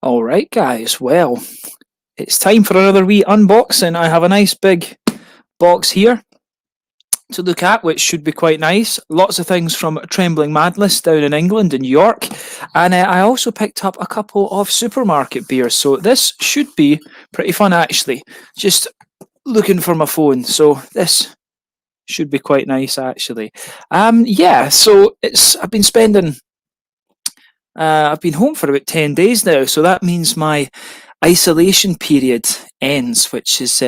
All right, guys. Well, it's time for another wee unboxing. I have a nice big box here to look at, which should be quite nice. Lots of things from Trembling Madness down in England, in York. And I also picked up a couple of supermarket beers. So this should be pretty fun, actually. Just looking for my phone. So this should be quite nice, actually. Yeah, so I've been spending I've been home for about 10 days now, so that means my isolation period ends, which is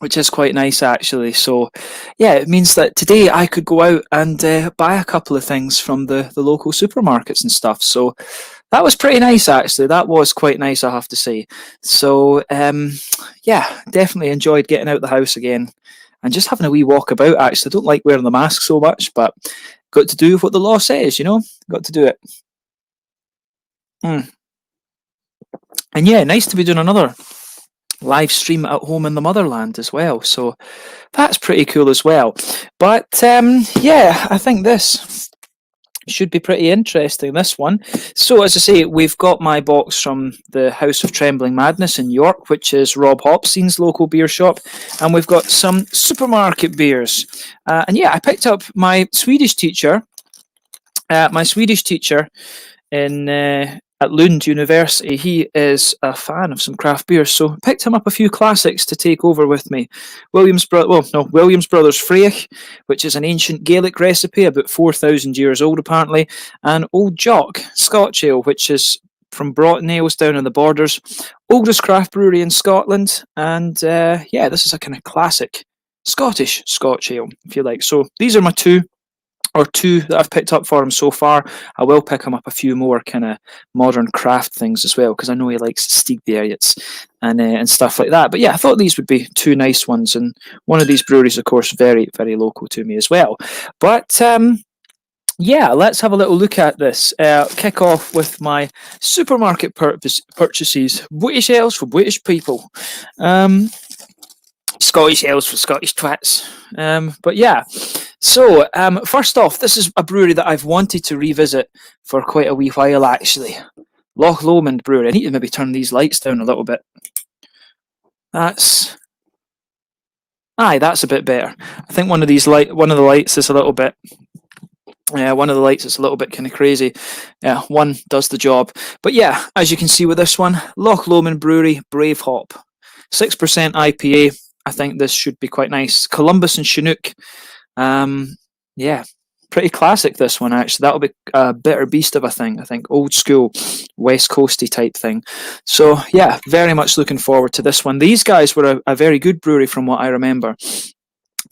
which is quite nice, actually. So yeah, it means that today I could go out and buy a couple of things from the local supermarkets and stuff. So that was pretty nice, actually. That was quite nice, I have to say. So yeah, definitely enjoyed getting out the house again and just having a wee walk about, actually. I don't like wearing the mask so much, but got to do what the law says, you know? Got to do it. And yeah, nice to be doing another live stream at home in the motherland as well. So that's pretty cool as well. But yeah, I think this should be pretty interesting, this one. So as I say, we've got my box from the House of Trembling Madness in York, which is Rob Hopson's local beer shop, and we've got some supermarket beers. And yeah, I picked up my Swedish teacher in at Lund University. He is a fan of some craft beers, so picked him up a few classics to take over with me. Williams Brothers Freych, which is an ancient Gaelic recipe, about 4,000 years old apparently, and Old Jock Scotch Ale, which is from Broughton Ales down in the Borders, oldest craft brewery in Scotland, and yeah, this is a kind of classic Scottish Scotch Ale, if you like. So these are my two that I've picked up for him so far. I will pick him up a few more kind of modern craft things as well, because I know he likes Stigbergets and stuff like that. But yeah, I thought these would be two nice ones, and one of these breweries, of course, very, very local to me as well. But yeah, let's have a little look at this. Kick off with my supermarket purchases. British ales for British people. Scottish ales for Scottish twats. But yeah, so first off, this is a brewery that I've wanted to revisit for quite a wee while, actually. Loch Lomond Brewery. I need to maybe turn these lights down a little bit. That's a bit better. I think one of the lights is a little bit. One of the lights is a little bit kind of crazy. Yeah, one does the job. But yeah, as you can see with this one, Loch Lomond Brewery, Brave Hop, 6% IPA. I think this should be quite nice. Columbus and Chinook. Yeah, pretty classic, this one, actually. That'll be a bitter beast of a thing, I think. Old school, West Coasty type thing. So yeah, very much looking forward to this one. These guys were a very good brewery from what I remember,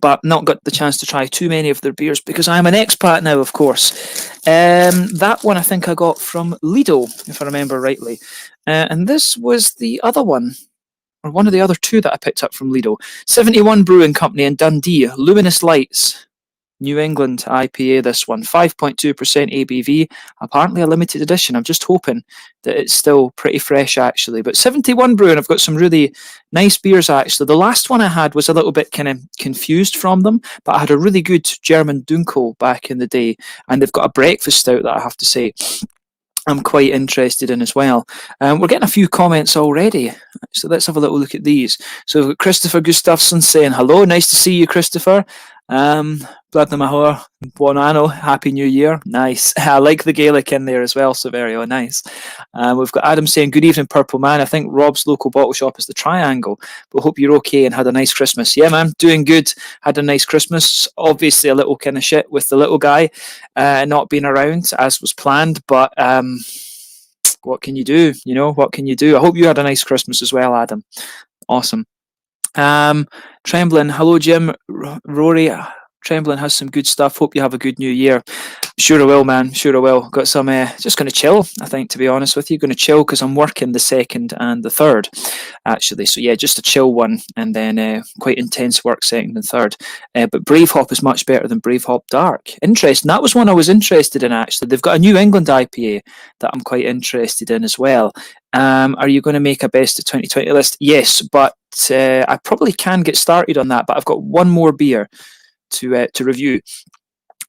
but not got the chance to try too many of their beers because I'm an expat now, of course. That one I think I got from Lido, if I remember rightly. And this was the other one, or one of the other two that I picked up from Lido. 71 Brewing Company in Dundee, Luminous Lights, New England IPA, this one, 5.2% ABV, apparently a limited edition. I'm just hoping that it's still pretty fresh, actually. But 71 Brewing, I've got some really nice beers, actually. The last one I had was a little bit kind of confused from them, but I had a really good German Dunkel back in the day, and they've got a breakfast stout that I have to say I'm quite interested in as well. We're getting a few comments already, so let's have a little look at these. So Christopher Gustafsson saying hello, nice to see you, Christopher. Bladna Buonanno, Happy New Year. Nice. I like the Gaelic in there as well, so very nice. We've got Adam saying, good evening, Purple Man. I think Rob's local bottle shop is the Triangle, but hope you're okay and had a nice Christmas. Yeah, man, doing good. Had a nice Christmas. Obviously a little kind of shit with the little guy not being around as was planned, but what can you do? You know, what can you do? I hope you had a nice Christmas as well, Adam. Awesome. Trembling, hello Jim, Rory. Trembling has some good stuff. Hope you have a good new year. Sure I will, man. Sure I will. Got some, just going to chill, I think, to be honest with you. Going to chill because I'm working the 2nd and the 3rd, actually. So yeah, just a chill one, and then quite intense work 2nd and 3rd. But Brave Hop is much better than Brave Hop Dark. Interesting. That was one I was interested in, actually. They've got a New England IPA that I'm quite interested in as well. Are you going to make a best of 2020 list? Yes, but I probably can get started on that, but I've got one more beer to review.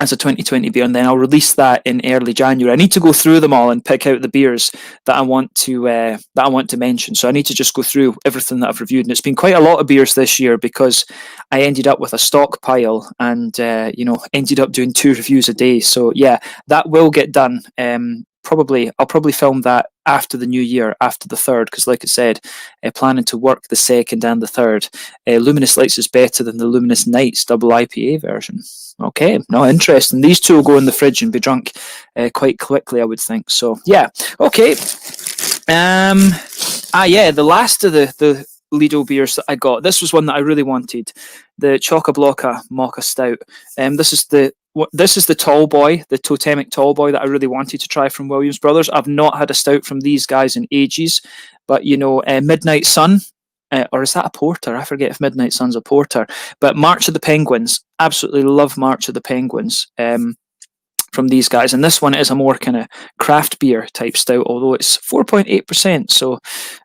as a 2020 beer, and then I'll release that in early January. I need to go through them all and pick out the beers that I want to mention. So I need to just go through everything that I've reviewed, and it's been quite a lot of beers this year because I ended up with a stockpile and ended up doing 2 reviews a day. So yeah, that will get done. I'll probably film that after the new year, after the 3rd, because like I said, planning to work the 2nd and the 3rd. Luminous Lights is better than the Luminous Nights double IPA version. Okay, no, interesting. These 2 will go in the fridge and be drunk quite quickly, I would think. So yeah, okay. The last of the Lido beers that I got. This was one that I really wanted, the Choca Blocka Mocha Stout. This is the tall boy, the totemic tall boy that I really wanted to try from Williams Brothers. I've not had a stout from these guys in ages, but Midnight Sun, or is that a porter? I forget if Midnight Sun's a porter. But March of the Penguins, absolutely love March of the Penguins from these guys. And this one is a more kind of craft beer type stout, although it's 4.8%. So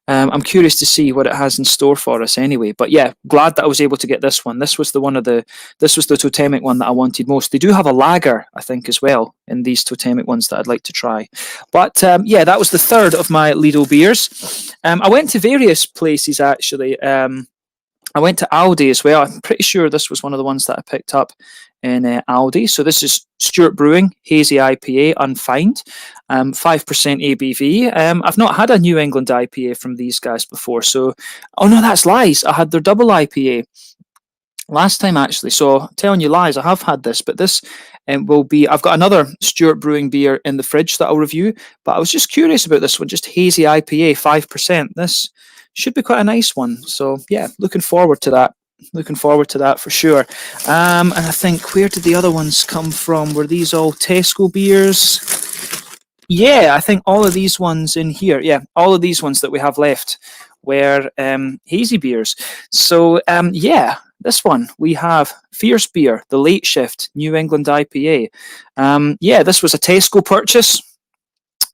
I'm curious to see what it has in store for us anyway. But yeah, glad that I was able to get this one. This was the totemic one that I wanted most. They do have a lager, I think, as well in these totemic ones that I'd like to try. But yeah, that was the 3rd of my Lido beers. I went to various places actually. I went to Aldi as well. I'm pretty sure this was one of the ones that I picked up in Aldi. So this is Stewart Brewing Hazy IPA Unfined, 5% ABV. I've not had a New England IPA from these guys before. So, oh no, that's lies. I had their double IPA last time actually. So telling you lies, I have had this, but this will be. I've got another Stewart Brewing beer in the fridge that I'll review. But I was just curious about this one, just Hazy IPA 5%. This should be quite a nice one. So yeah, looking forward to that. Looking forward to that for sure. And I think, where did the other ones come from? Were these all Tesco beers? Yeah, I think all of these ones in here, all of these ones that we have left were hazy beers. So yeah, this one, we have Fierce Beer, the Late Shift New England IPA. Yeah, this was a Tesco purchase.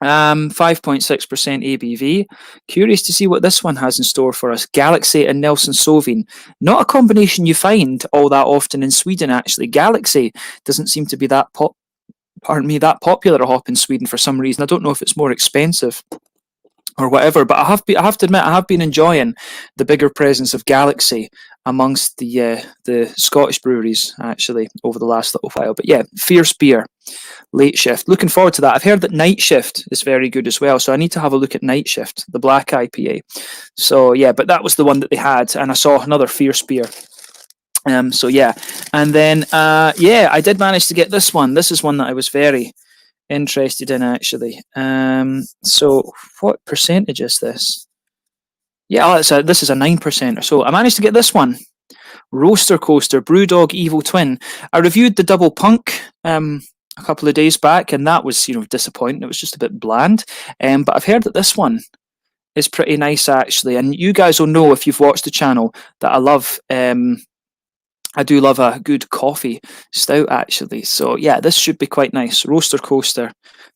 5.6% ABV. Curious to see what this one has in store for us. Galaxy and Nelson Sauvin. Not a combination you find all that often in Sweden, actually. Galaxy doesn't seem to be that popular a hop in Sweden for some reason. I don't know if it's more expensive or whatever, but I have to admit, I have been enjoying the bigger presence of Galaxy amongst the Scottish breweries actually over the last little while. But yeah, Fierce Beer, Late Shift. Looking forward to that. I've heard that Night Shift is very good as well, so I need to have a look at Night Shift, the black IPA. So yeah, but that was the one that they had, and I saw another Fierce Beer. So yeah, and then I did manage to get this one. This is one that I was very interested in actually. So what percentage is this? Yeah, this is a 9% or so. I managed to get this one. Roaster Coaster Brewdog Evo Twin. I reviewed the Double Punk a couple of days back, and that was disappointing. It was just a bit bland. But I've heard that this one is pretty nice actually, and you guys will know if you've watched the channel that I do love a good coffee stout actually. So yeah, this should be quite nice. Roaster Coaster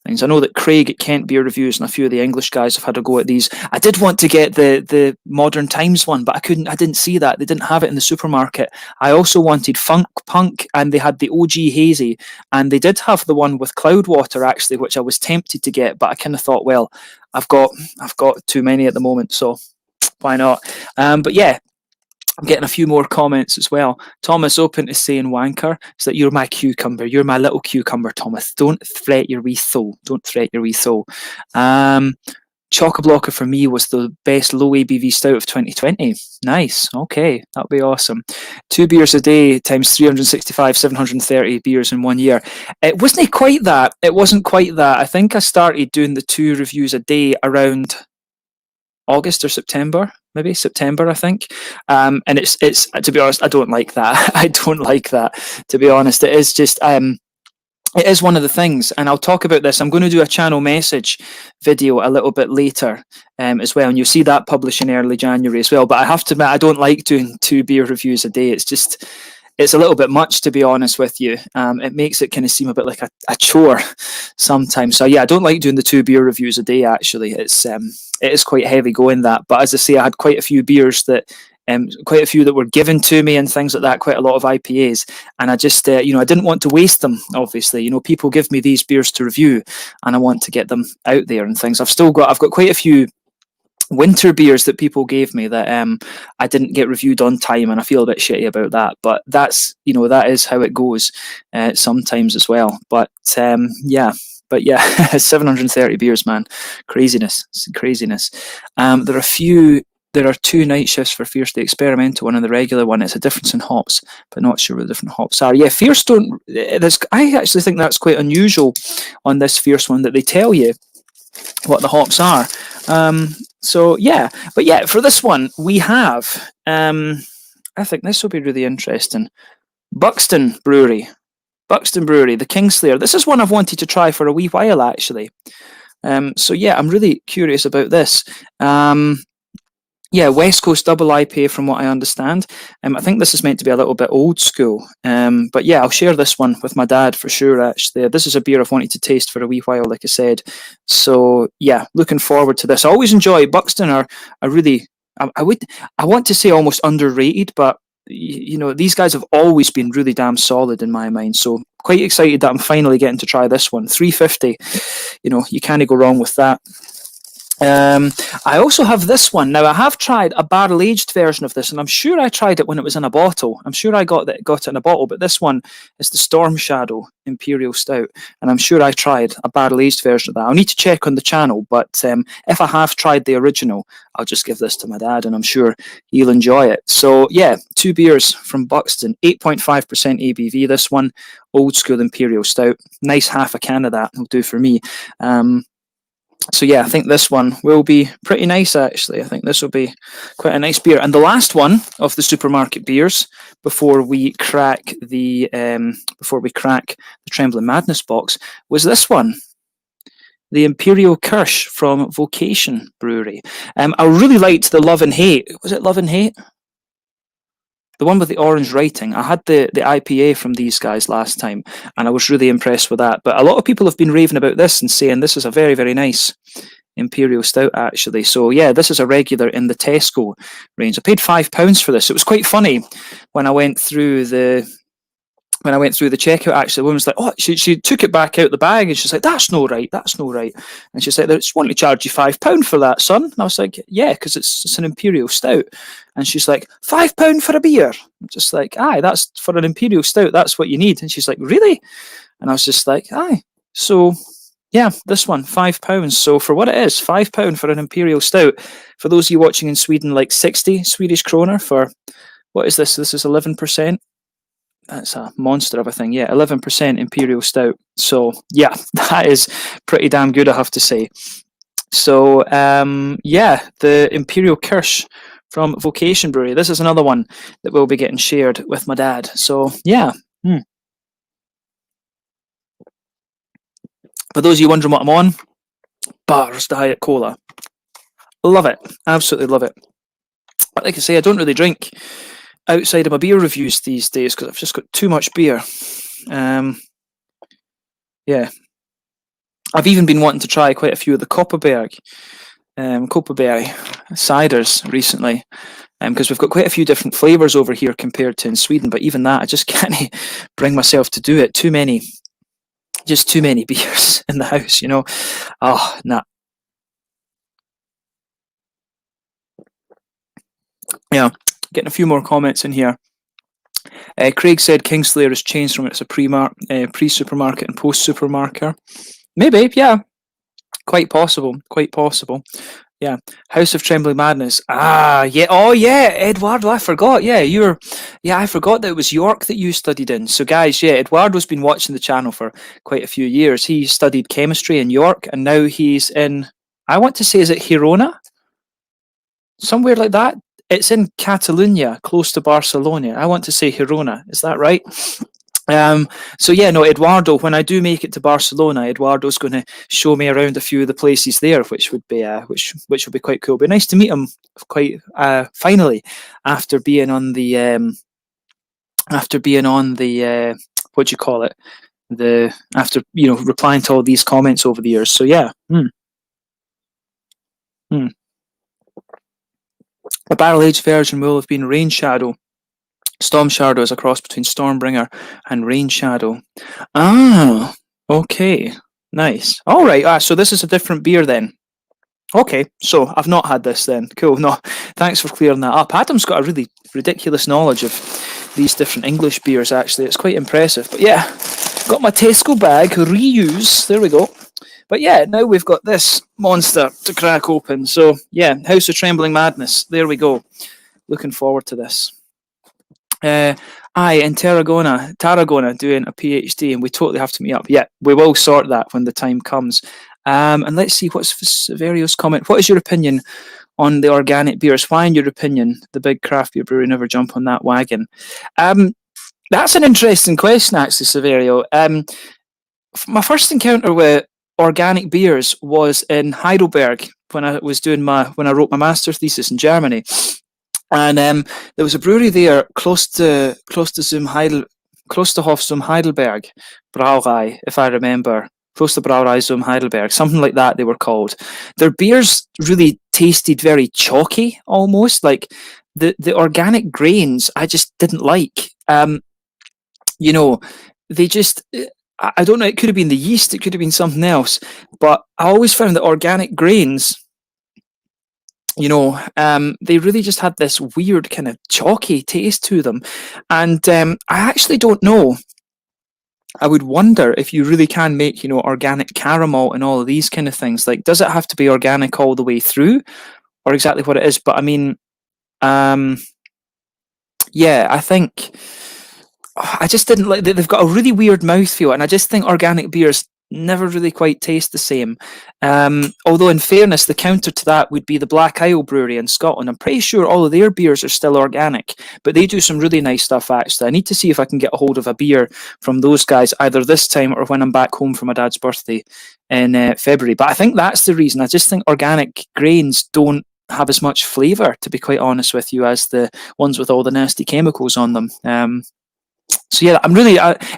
things. I know that Craig at Kent Beer Reviews and a few of the English guys have had a go at these. I did want to get the Modern Times one, but I didn't see that. They didn't have it in the supermarket. I also wanted Funk Punk, and they had the OG Hazy, and they did have the one with Cloudwater actually, which I was tempted to get, but I kind of thought, well, I've got too many at the moment, so why not? But yeah, I'm getting a few more comments as well. Thomas Open is saying wanker. It's that you're my cucumber. You're my little cucumber, Thomas. Don't fret your wee soul. Don't fret your wee soul. Chock-a-Blocker for me was the best low ABV stout of 2020. Nice. Okay, that'll be awesome. 2 beers a day times 365, 730 beers in 1 year. It wasn't quite that. It wasn't quite that. I think I started doing the 2 reviews a day around August or September, maybe September, I think. And it's to be honest, I don't like that. I don't like that, to be honest. It is just it is one of the things, and I'll talk about this. I'm going to do a channel message video a little bit later as well, and you'll see that publish in early January as well. But I have to admit, I don't like doing 2 beer reviews a day. It's a little bit much, to be honest with you. It makes it kind of seem a bit like a chore sometimes. So yeah, I don't like doing the 2 beer reviews a day. Actually, it is quite heavy going that. But as I say, I had quite a few beers that quite a few that were given to me and things like that, quite a lot of IPAs. And I just, I didn't want to waste them, obviously. People give me these beers to review and I want to get them out there and things. I've got quite a few winter beers that people gave me that I didn't get reviewed on time, and I feel a bit shitty about that. But that's, that is how it goes sometimes as well. But yeah. 730 beers, man. Craziness. There are two night shifts for Fierce, the experimental one and the regular one. It's a difference in hops, but not sure what the different hops are. Yeah, Fierce don't. I actually think that's quite unusual on this Fierce one, that they tell you what the hops are. So yeah, but yeah, for this one we have. I think this will be really interesting. Buxton Brewery, the Kingslayer. This is one I've wanted to try for a wee while, actually. So yeah, I'm really curious about this. Yeah, West Coast double IPA from what I understand. I think this is meant to be a little bit old school. But yeah, I'll share this one with my dad for sure, actually. This is a beer I've wanted to taste for a wee while, like I said. So yeah, looking forward to this. I always enjoy Buxton are really, I want to say almost underrated, but these guys have always been really damn solid in my mind. So quite excited that I'm finally getting to try this one. 350, you can't go wrong with that. I also have this one. Now, I have tried a barrel-aged version of this, and I'm sure I tried it when it was in a bottle. I'm sure I got it in a bottle, but this one is the Storm Shadow Imperial Stout, and I'm sure I tried a barrel-aged version of that. I'll need to check on the channel, but if I have tried the original, I'll just give this to my dad, and I'm sure he'll enjoy it. So, yeah, two beers from Buxton, 8.5% ABV, this one, old school Imperial Stout. Nice half a can of that will do for me. So yeah, I think this one will be pretty nice, actually. I think this will be quite a nice beer. And the last one of the supermarket beers before we crack the Trembling Madness box was this one, the Imperial Kirsch from Vocation Brewery. I really liked the Love and Hate. Was it Love and Hate? The one with the orange writing. I had the IPA from these guys last time, and I was really impressed with that. But a lot of people have been raving about this and saying this is a very, very nice Imperial Stout, actually. So yeah, this is a regular in the Tesco range. I paid £5 for this. It was quite funny when I went through the checkout. Actually, the woman was like, "Oh," she took it back out the bag, and she's like, "That's no right. And she's like, "They just want to charge you £5 for that, son." And I was like, "Yeah, because it's an Imperial Stout." And she's like, £5 for a beer. I'm just like, "Aye, that's for an Imperial Stout. That's what you need." And she's like, "Really?" And I was just like, "Aye." So yeah, this one, £5. So for what it is, £5 for an Imperial Stout. For those of you watching in Sweden, like 60 Swedish kroner for, what is this? This is 11%. That's a monster of a thing. Yeah, 11% Imperial Stout. So yeah, that is pretty damn good, I have to say. So yeah, the Imperial Kirsch from Vocation Brewery. This is another one that will be getting shared with my dad. So yeah. For those of you wondering what I'm on, Bars Diet Cola. Love it. Absolutely love it. But like I say, I don't really drink outside of my beer reviews these days because I've just got too much beer. Yeah. I've even been wanting to try quite a few of the Kopparberg ciders recently, because we've got quite a few different flavours over here compared to in Sweden, but even that, I just can't bring myself to do it. Too many beers in the house, Oh, nah. Yeah, getting a few more comments in here. Craig said Kingslayer has changed from it's a pre-supermarket and post-supermarket. Maybe, yeah. Quite possible. Yeah. House of Trembling Madness. Ah, yeah. Oh, yeah. Eduardo, I forgot. Yeah, I forgot that it was York that you studied in. So, guys, yeah, Eduardo's been watching the channel for quite a few years. He studied chemistry in York, and now he's in, I want to say, is it Girona? Somewhere like that. It's in Catalonia, close to Barcelona. I want to say Girona. Is that right? So yeah, no, Eduardo, when I do make it to Barcelona, Eduardo's going to show me around a few of the places there, which would be which would be quite cool. It'd be nice to meet him quite finally after being on the what do you call it? After replying to all these comments over the years. So yeah. A barrel-aged version will have been Rain Shadow. Storm Shadow is a cross between Stormbringer and Rain Shadow. Ah, okay. Nice. All right. So this is a different beer then. Okay, so I've not had this then. Cool. No, thanks for clearing that up. Adam's got a really ridiculous knowledge of these different English beers, actually. It's quite impressive. But yeah, got my Tesco bag, reuse. There we go. But yeah, now we've got this monster to crack open. So yeah, House of Trembling Madness. There we go. Looking forward to this. In Tarragona doing a PhD, and we totally have to meet up. Yeah, we will sort that when the time comes. And let's see, what's Severio's comment? What is your opinion on the organic beers? Why, in your opinion, the big craft beer brewery never jump on that wagon? That's an interesting question, actually, Severio. My first encounter with organic beers was in Heidelberg when I wrote my master's thesis in Germany. And there was a brewery there close to Hof zum Heidelberg Brauerei, if I remember, close to Brauerei zum Heidelberg, something like that they were called. Their beers really tasted very chalky, almost like the organic grains. I just didn't like. They just. I don't know. It could have been the yeast. It could have been something else. But I always found that organic grains, they really just had this weird kind of chalky taste to them. And I actually don't know. I would wonder if you really can make, organic caramel and all of these kind of things. Like, does it have to be organic all the way through, or exactly what it is? But I mean, yeah, I think I just didn't like. They've got a really weird mouthfeel, and I just think organic beers never really quite taste the same. Although, in fairness, the counter to that would be the Black Isle Brewery in Scotland. I'm pretty sure all of their beers are still organic, but they do some really nice stuff, actually. I need to see if I can get a hold of a beer from those guys either this time or when I'm back home for my dad's birthday in February. But I think that's the reason. I just think organic grains don't have as much flavour, to be quite honest with you, as the ones with all the nasty chemicals on them. So yeah,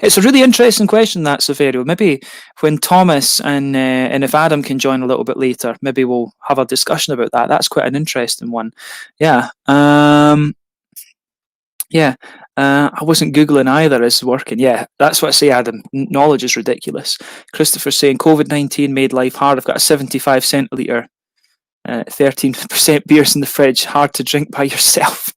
it's a really interesting question, that, Severio. Maybe when Thomas and if Adam can join a little bit later, maybe we'll have a discussion about that. That's quite an interesting one. Yeah. I wasn't Googling either. It's working. Yeah, that's what I say, Adam. Knowledge is ridiculous. Christopher's saying COVID-19 made life hard. I've got a 75 centilitre, 13% beers in the fridge. Hard to drink by yourself.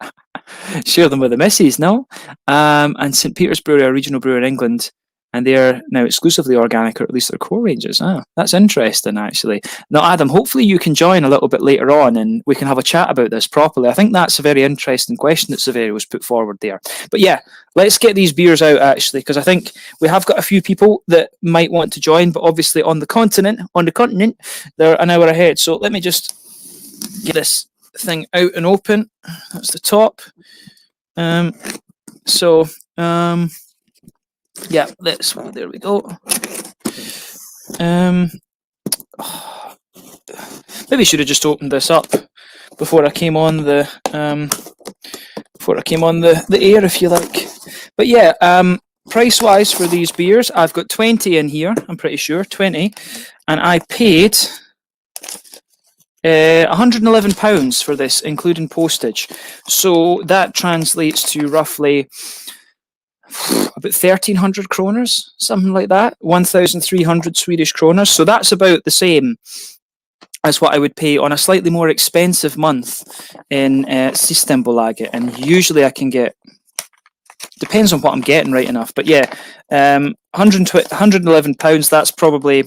Share them with the missus, no? And St. Peter's Brewery, a regional brewery in England, and they're now exclusively organic, or at least their core ranges. That's interesting, actually. Now, Adam, hopefully you can join a little bit later on and we can have a chat about this properly. I think that's a very interesting question that Severio was put forward there. But yeah, let's get these beers out, actually, because I think we have got a few people that might want to join, but obviously on the continent, they're an hour ahead. So let me just get this thing out and open. That's the top. Yeah, there we go. Maybe I should have just opened this up before I came on the air, if you like. But yeah, price wise for these beers, I've got 20 in here. I'm pretty sure 20, and I paid £111 for this, including postage. So that translates to roughly about 1,300 kroners, something like that, 1,300 Swedish kroners. So that's about the same as what I would pay on a slightly more expensive month in Systembolaget. And usually I can get, depends on what I'm getting, right enough. But yeah, £111, that's probably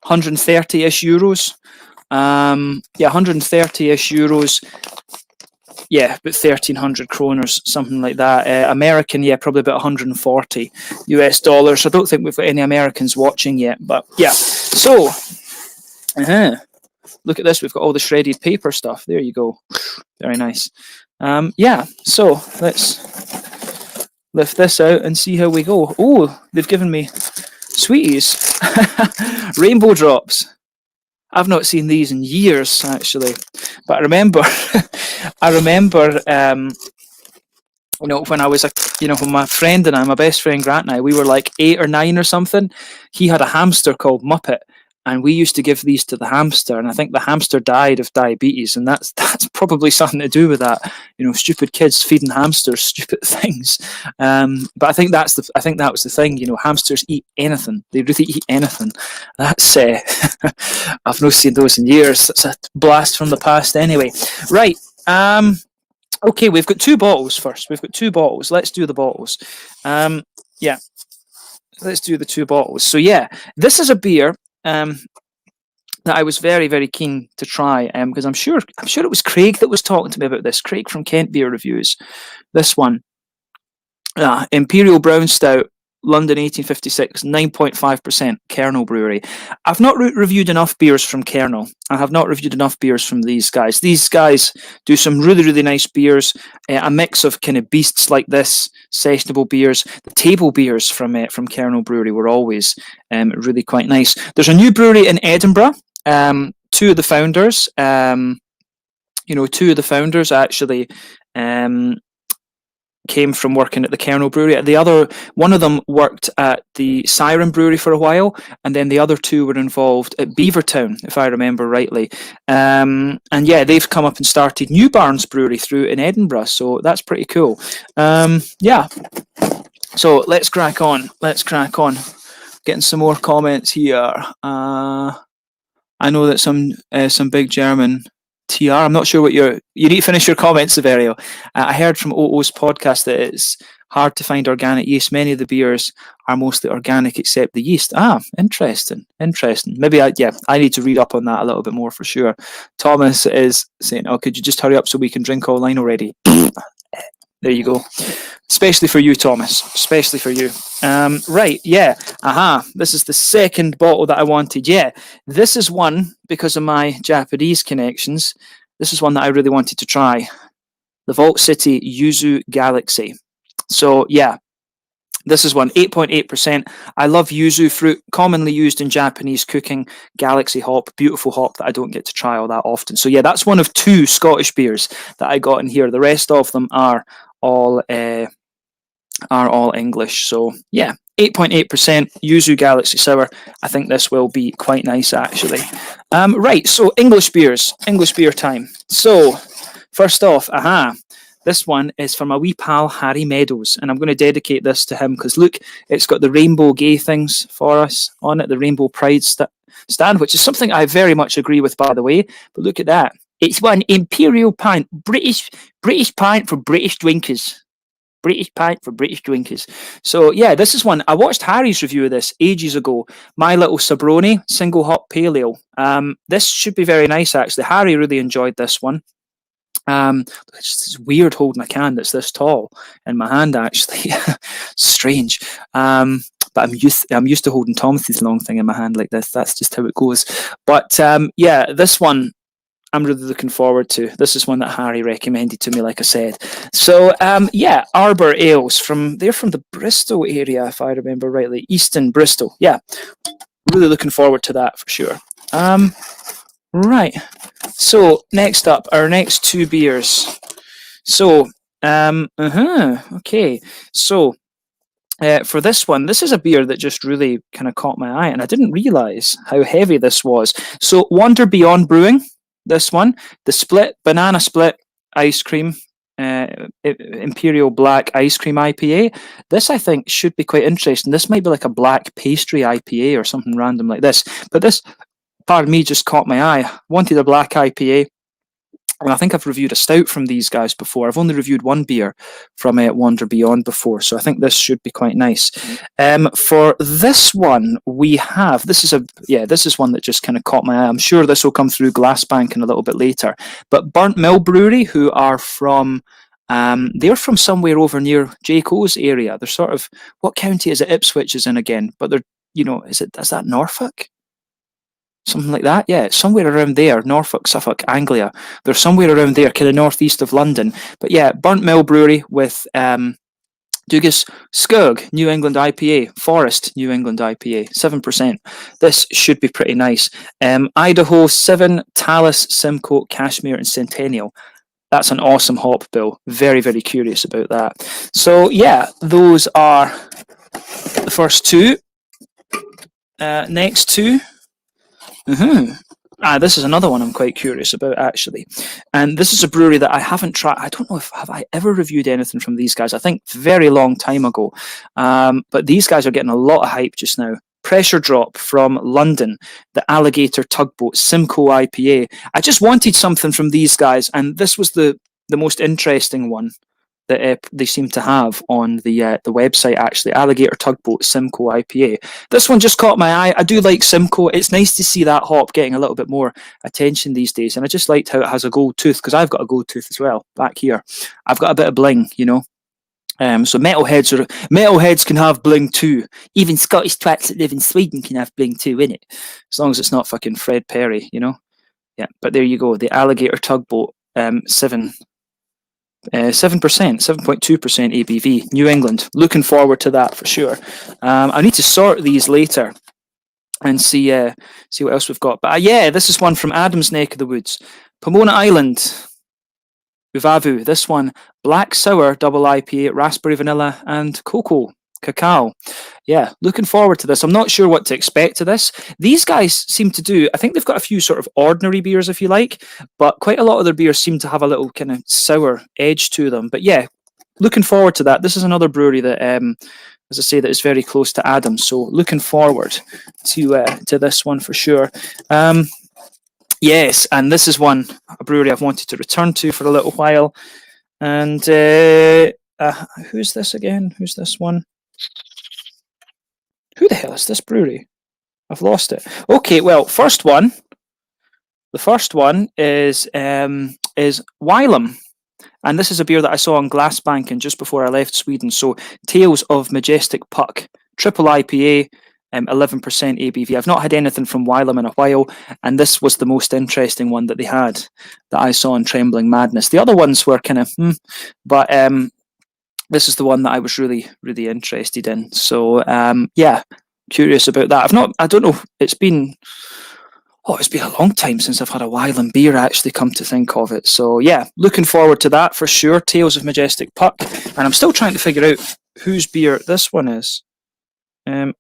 130-ish euros. 130-ish euros. Yeah, about 1,300 kroners, something like that. American, yeah, probably about 140 US dollars. I don't think we've got any Americans watching yet, but yeah. So, look at this. We've got all the shredded paper stuff. There you go. Very nice. Yeah, so let's lift this out and see how we go. Oh, they've given me sweeties. Rainbow drops. I've not seen these in years, actually, but I remember, when I was, when my friend and I, my best friend Grant and I, we were like 8 or 9 or something. He had a hamster called Muppet, and we used to give these to the hamster, and I think the hamster died of diabetes, and that's probably something to do with that. You know, stupid kids feeding hamsters stupid things. But I think that was the thing. You know, hamsters eat anything. They really eat anything. That's I've not seen those in years. That's a blast from the past. Anyway, right. Okay, we've got 2 bottles first. We've got 2 bottles. Let's do the bottles. Yeah, let's do the 2 bottles. So yeah, this is a beer that I was very, very keen to try because I'm sure it was Craig that was talking to me about this. Craig from Kent Beer Reviews. This one, Imperial Brown Stout, London 1856, 9.5% Kernel Brewery. I've not reviewed enough beers from Kernel. I have not reviewed enough beers from these guys. These guys do some really, really nice beers, a mix of kind of beasts like this, sessionable beers. The table beers from Kernel Brewery were always really quite nice. There's a new brewery in Edinburgh. 2 of the founders, 2 of the founders actually came from working at the Kernel Brewery. One of them worked at the Siren Brewery for a while, and then the other 2 were involved at Beavertown, if I remember rightly. And yeah, they've come up and started New Barns Brewery through in Edinburgh, so that's pretty cool. Yeah, so let's crack on. Getting some more comments here. I know that some big German TR. I'm not sure what you need to finish your comments, Severio. I heard from OO's podcast that it's hard to find organic yeast. Many of the beers are mostly organic except the yeast. Interesting. Maybe I need to read up on that a little bit more for sure. Thomas is saying, "Oh, could you just hurry up so we can drink online already?" There you go. Especially for you, Thomas. Especially for you. Right, yeah. This is the second bottle that I wanted. Yeah, this is one, because of my Japanese connections, this is one that I really wanted to try. The Vault City Yuzu Galaxy. So, yeah, this is one, 8.8%. I love yuzu fruit, commonly used in Japanese cooking. Galaxy hop, beautiful hop that I don't get to try all that often. So, yeah, that's one of 2 Scottish beers that I got in here. The rest of them are all English. So yeah, 8.8% Yuzu Galaxy Sour. I think this will be quite nice actually. Right, so English beer time. So first off, this one is from my wee pal Harry Meadows, and I'm going to dedicate this to him because look, it's got the rainbow gay things for us on it, the rainbow pride stand, which is something I very much agree with, by the way. But look at that. It's one Imperial pint, British pint for British drinkers. British pint for British drinkers. So yeah, this is one. I watched Harry's review of this ages ago. My Little Sabroni single hop pale ale. This should be very nice actually. Harry really enjoyed this one. It's weird holding a can that's this tall in my hand actually. Strange. But I'm used to holding Thomas's long thing in my hand like this. That's just how it goes. But yeah, this one I'm really looking forward to. This is one that Harry recommended to me, like I said. So, yeah, Arbor Ales they're from the Bristol area, if I remember rightly. Easton, Bristol. Yeah, really looking forward to that for sure. Right. So, next up, our next 2 beers. So, okay. So, for this one, this is a beer that just really kind of caught my eye, and I didn't realise how heavy this was. So, Wander Beyond Brewing. This one, the banana split ice cream, Imperial Black ice cream IPA. This I think should be quite interesting. This might be like a black pastry IPA or something random like this. But this, pardon me, just caught my eye. Wanted a black IPA. And I think I've reviewed a stout from these guys before. I've only reviewed one beer from Wander Beyond before, so I think this should be quite nice. For this one, we have this is one that just kind of caught my eye. I'm sure this will come through Glassbanking a little bit later. But Burnt Mill Brewery, who are from they're from somewhere over near Jake O's area. They're sort of, what county is it? Ipswich is in again, but they're is that Norfolk? Something like that, yeah, somewhere around there, Norfolk, Suffolk, Anglia. They're somewhere around there, kind of northeast of London. But yeah, Burnt Mill Brewery with Dugas Skug New England IPA, Forest New England IPA, 7%. This should be pretty nice. Idaho 7, Talus, Simcoe, Cashmere, and Centennial. That's an awesome hop bill. Very, very curious about that. So yeah, those are the first 2. Next 2. This is another one I'm quite curious about, actually. And this is a brewery that I haven't tried. I don't know if have I ever reviewed anything from these guys. I think very long time ago. But these guys are getting a lot of hype just now. Pressure Drop from London, the Alligator Tugboat Simcoe IPA. I just wanted something from these guys, and this was the most interesting one that they seem to have on the website, actually. Alligator Tugboat Simcoe IPA. This one just caught my eye. I do like Simcoe. It's nice to see that hop getting a little bit more attention these days, and I just liked how it has a gold tooth, because I've got a gold tooth as well back here. I've got a bit of bling, you know. So metalheads can have bling too. Even Scottish twats that live in Sweden can have bling too, innit? As long as it's not fucking Fred Perry, you know. Yeah, but there you go. The Alligator Tugboat 7%, 7.2% ABV, New England. Looking forward to that for sure. I need to sort these later and see what else we've got. But yeah, this is one from Adam's neck of the woods, Pomona Island, Uvavu. This one, black sour double IPA, raspberry, vanilla, and cacao. Yeah, looking forward to this. I'm not sure what to expect to this. These guys seem to do, I think they've got a few sort of ordinary beers, if you like, but quite a lot of their beers seem to have a little kind of sour edge to them. But yeah, looking forward to that. This is another brewery that, as I say, that is very close to Adam. So looking forward to this one for sure. Yes, and this is a brewery I've wanted to return to for a little while. And who's this again? Who's this one? Who the hell is this brewery? I've lost it. Okay, well, the first one is Wylam, and this is a beer that I saw on Glassbanken just before I left Sweden. So, Tales of Majestic Puck, triple IPA, 11% ABV. I've not had anything from Wylam in a while, and this was the most interesting one that they had that I saw in Trembling Madness. The other ones were kind of, but this is the one that I was really, really interested in. So, yeah, curious about that. I don't know, it's been a long time since I've had a Wylam beer, actually, come to think of it. So, yeah, looking forward to that for sure. Tales of Majestic Puck. And I'm still trying to figure out whose beer this one is.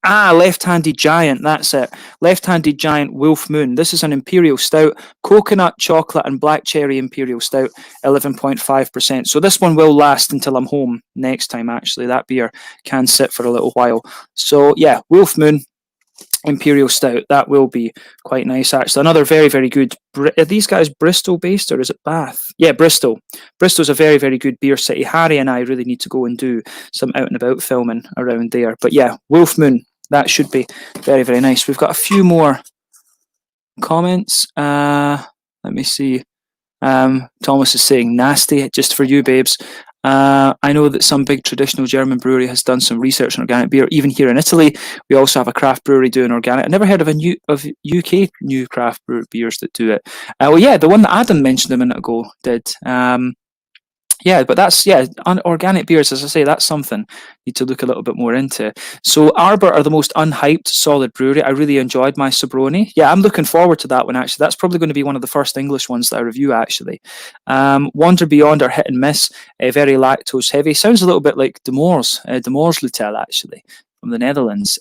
Left-Handed Giant, that's it. Left-Handed Giant Wolf Moon. This is an Imperial Stout, coconut, chocolate, and black cherry Imperial Stout, 11.5%. So this one will last until I'm home next time, actually. That beer can sit for a little while. So, yeah, Wolf Moon, Imperial Stout. That will be quite nice, actually. Another very, very good. Are these guys Bristol-based, or is it Bath? Yeah, Bristol. Bristol's a very, very good beer city. Harry and I really need to go and do some out-and-about filming around there. But yeah, Wolf Moon, that should be very, very nice. We've got a few more comments. Let me see. Thomas is saying, nasty, just for you, babes. I know that some big traditional German brewery has done some research on organic beer. Even here in Italy, we also have a craft brewery doing organic. I never heard of UK new craft beers that do it. Well, yeah, the one that Adam mentioned a minute ago did. Yeah, but organic beers, as I say, that's something you need to look a little bit more into. So Arbor are the most unhyped solid brewery. I really enjoyed my Sobroni. Yeah, I'm looking forward to that one, actually. That's probably going to be one of the first English ones that I review, actually. Wander Beyond are hit and miss, very lactose heavy. Sounds a little bit like De Moors Lutel, actually, from the Netherlands.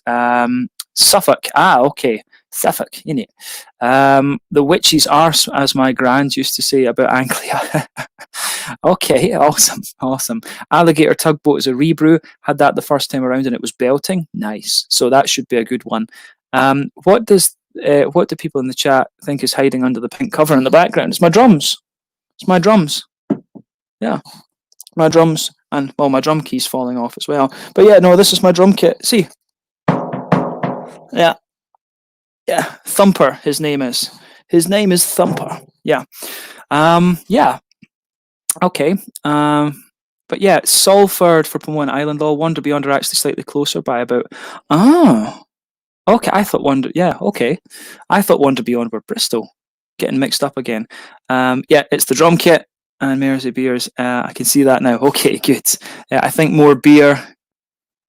Suffolk, okay. Suffolk, innit? The witch's arse, as my grand used to say about Anglia. Okay, awesome. Alligator Tugboat is a rebrew. Had that the first time around and it was belting. Nice. So that should be a good one. What do people in the chat think is hiding under the pink cover in the background? It's my drums. Yeah, my drums, and well, my drum key's falling off as well. But yeah, no, this is my drum kit. See? Yeah, Thumper. His name is Thumper. Yeah, yeah. Okay. But yeah, Salford for Pomona Island. All Wander Beyond are actually slightly closer by about. Oh, okay. I thought Wander Beyond were Bristol. Getting mixed up again. Yeah, it's the drum kit and Mersey beers. I can see that now. Okay, good. I think more beer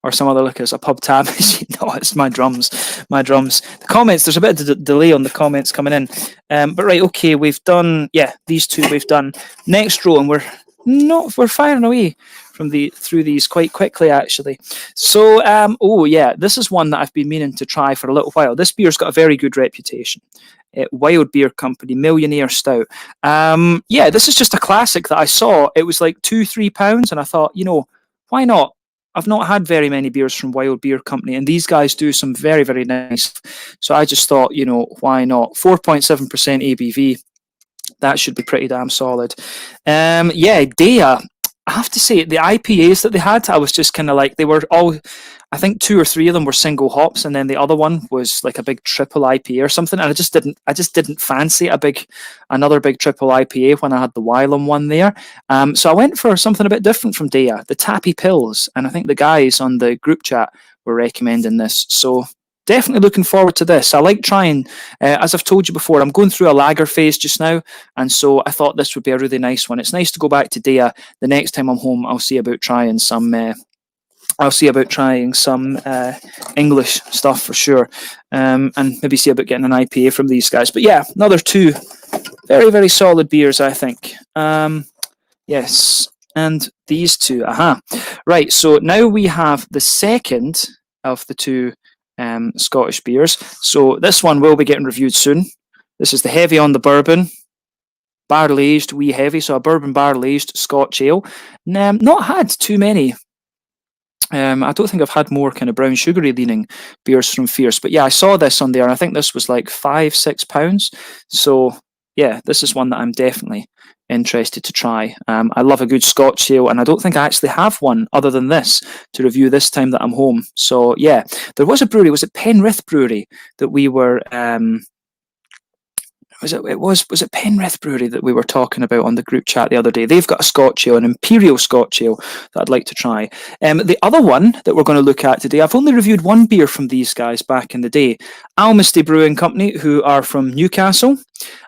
or some other liquors, a pub tab. No, it's my drums. The comments, there's a bit of delay on the comments coming in. But right, okay, we've done, these two we've done. Next row, and we're firing away through these quite quickly, actually. So, oh yeah, this is one that I've been meaning to try for a little while. This beer's got a very good reputation. Wild Beer Company Millionaire Stout. Yeah, this is just a classic that I saw. It was like £2-3, and I thought, why not? I've not had very many beers from Wild Beer Company, and these guys do some very, very nice. So I just thought, why not? 4.7% ABV. That should be pretty damn solid. Yeah, Dea. I have to say, the IPAs that they had, I was just kind of like, they were all, I think 2 or 3 of them were single hops, and then the other one was like a big triple IPA or something. And I just didn't fancy another big triple IPA when I had the Wylam one there. So I went for something a bit different from Dea, the Tappy Pills, and I think the guys on the group chat were recommending this. So definitely looking forward to this. I like trying, as I've told you before, I'm going through a lager phase just now, and so I thought this would be a really nice one. It's nice to go back to Dea. The next time I'm home, I'll see about trying some. English stuff for sure, and maybe see about getting an IPA from these guys. But yeah, another 2 very, very solid beers, I think. Yes, and these 2. Right, so now we have the second of the 2 Scottish beers. So this one will be getting reviewed soon. This is the Heavy on the Bourbon, barrel aged, wee heavy. So a bourbon barrel aged Scotch ale. Not had too many. I don't think I've had more kind of brown sugary leaning beers from Fierce, but yeah, I saw this on there, and I think this was like £5-6. So yeah, this is one that I'm definitely interested to try. I love a good Scotch ale, and I don't think I actually have one other than this to review this time that I'm home. So yeah, there was a brewery, was it Penrith Brewery, that we were was it Penrith Brewery that we were talking about on the group chat the other day? They've got a Scotch ale, an Imperial Scotch ale that I'd like to try. The other one that we're going to look at today, I've only reviewed one beer from these guys back in the day, Almasty Brewing Company, who are from Newcastle,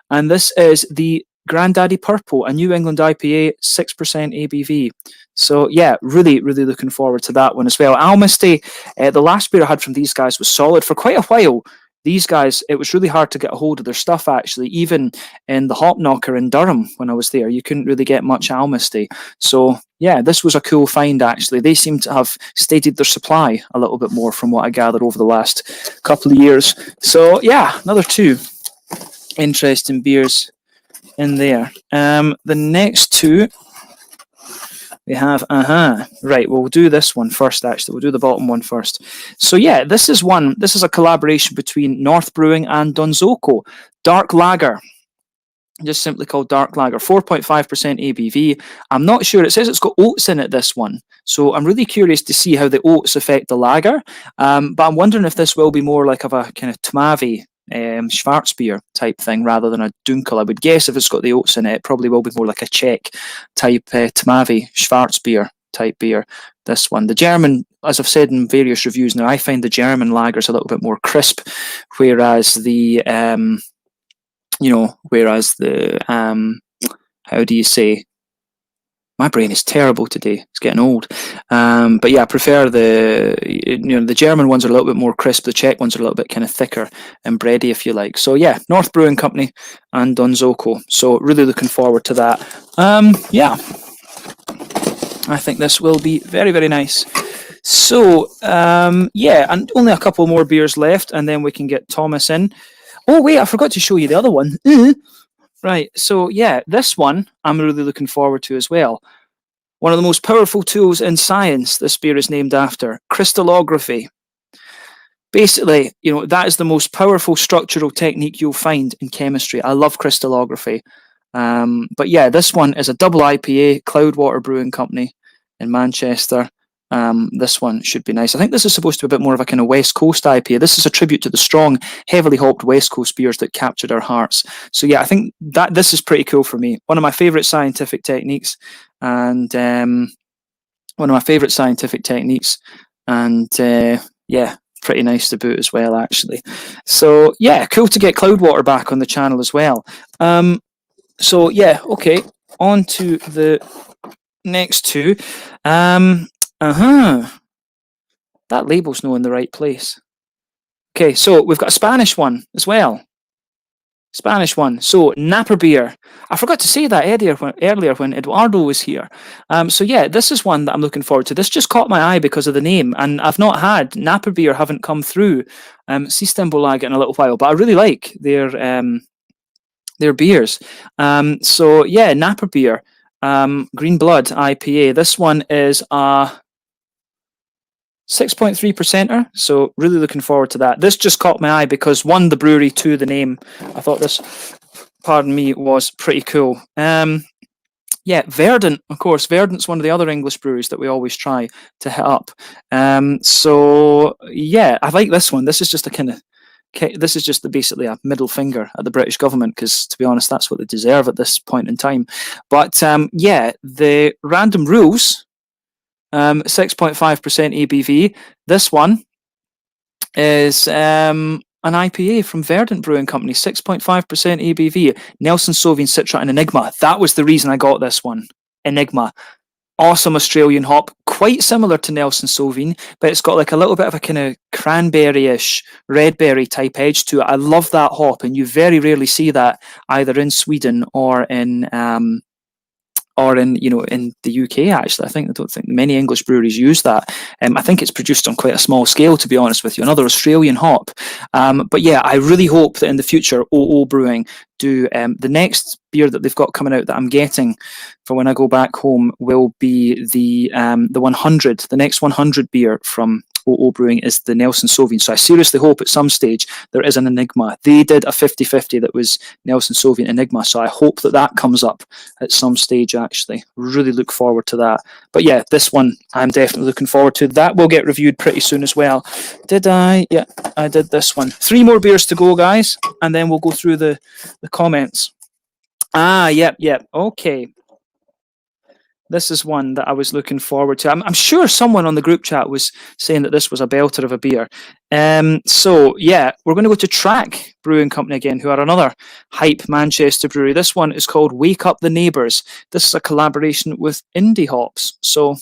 and this is the Grandaddy Purple, a New England IPA, 6% ABV. So yeah, really, really looking forward to that one as well. Almasty, the last beer I had from these guys was solid for quite a while. These guys, it was really hard to get a hold of their stuff, actually. Even in the Hop Knocker in Durham when I was there, you couldn't really get much Almasty. So yeah, this was a cool find, actually. They seem to have steadied their supply a little bit more from what I gathered over the last couple of years. So yeah, another 2 interesting beers in there. The next 2 we have, right, we'll do this one first, actually. We'll do the bottom one first. So yeah, this is a collaboration between North Brewing and Donzoko. Dark Lager. Just simply called Dark Lager. 4.5% ABV. I'm not sure. It says it's got oats in it, this one. So I'm really curious to see how the oats affect the lager. But I'm wondering if this will be more like of a kind of Tmavi Schwarzbier type thing rather than a Dunkel. I would guess if it's got the oats in it, it probably will be more like a Czech type Tmavi Schwarzbier type beer. This one, the German, as I've said in various reviews now, I find the German lagers a little bit more crisp, whereas the how do you say? My brain is terrible today. It's getting old. But yeah, I prefer the German ones are a little bit more crisp. The Czech ones are a little bit kind of thicker and bready, if you like. So yeah, North Brewing Company and Donzoko. So really looking forward to that. Yeah, I think this will be very, very nice. So yeah, and only a couple more beers left, and then we can get Thomas in. Oh wait, I forgot to show you the other one. Right, so yeah, this one I'm really looking forward to as well. One of the most powerful tools in science, this beer is named after, crystallography. Basically, that is the most powerful structural technique you'll find in chemistry. I love crystallography. But yeah, this one is a double IPA, Cloudwater Brewing Company in Manchester. This one should be nice. I think this is supposed to be a bit more of a kind of West Coast IPA. This is a tribute to the strong, heavily hopped West Coast beers that captured our hearts. So yeah, I think that this is pretty cool for me. One of my favorite scientific techniques, and yeah, pretty nice to boot as well, actually. So yeah, cool to get Cloudwater back on the channel as well. So yeah, okay, on to the next 2. That label's not in the right place. Okay, so we've got a Spanish one as well. Spanish one. So Napa beer. I forgot to say that earlier when Eduardo was here. So yeah, this is one that I'm looking forward to. This just caught my eye because of the name, and I've not had Napa beer. Haven't come through Systembolaget in a little while, but I really like their beers. So yeah, Napa beer, Green Blood IPA. This one is a 6.3 percenter, so really looking forward to that. This just caught my eye because one, the brewery, two, the name. I thought this, pardon me, was pretty cool. Yeah, Verdant, of course. Verdant's one of the other English breweries that we always try to hit up. So yeah, I like this one. This is just a kind of, this is just basically a middle finger at the British government because, to be honest, that's what they deserve at this point in time. But yeah, the Random Rules, 6.5% ABV. This one is an IPA from Verdant Brewing Company, 6.5% ABV. Nelson Sauvin, Citra, and Enigma. That was the reason I got this one. Enigma. Awesome Australian hop, quite similar to Nelson Sauvin, but it's got like a little bit of a kind of cranberry-ish, red berry type edge to it. I love that hop, and you very rarely see that either in Sweden or in in the UK. Actually, I don't think many English breweries use that. I think it's produced on quite a small scale, to be honest with you. Another Australian hop. But yeah, I really hope that in the future, OO Brewing do the next beer that they've got coming out that I'm getting for when I go back home will be the 100. The next 100 beer from OO Brewing is the Nelson Sauvin. So I seriously hope at some stage there is an Enigma. They did a 50-50 that was Nelson Sauvin Enigma. So I hope that that comes up at some stage, actually. Really look forward to that. But yeah, this one I'm definitely looking forward to. That will get reviewed pretty soon as well. Did I? Yeah, I did this one. 3 more beers to go, guys, and then we'll go through the comments. Yep. Okay. This is one that I was looking forward to. I'm sure someone on the group chat was saying that this was a belter of a beer. So yeah, we're going to go to Track Brewing Company again, who are another hype Manchester brewery. This one is called Wake Up the Neighbours. This is a collaboration with Indie Hops. So I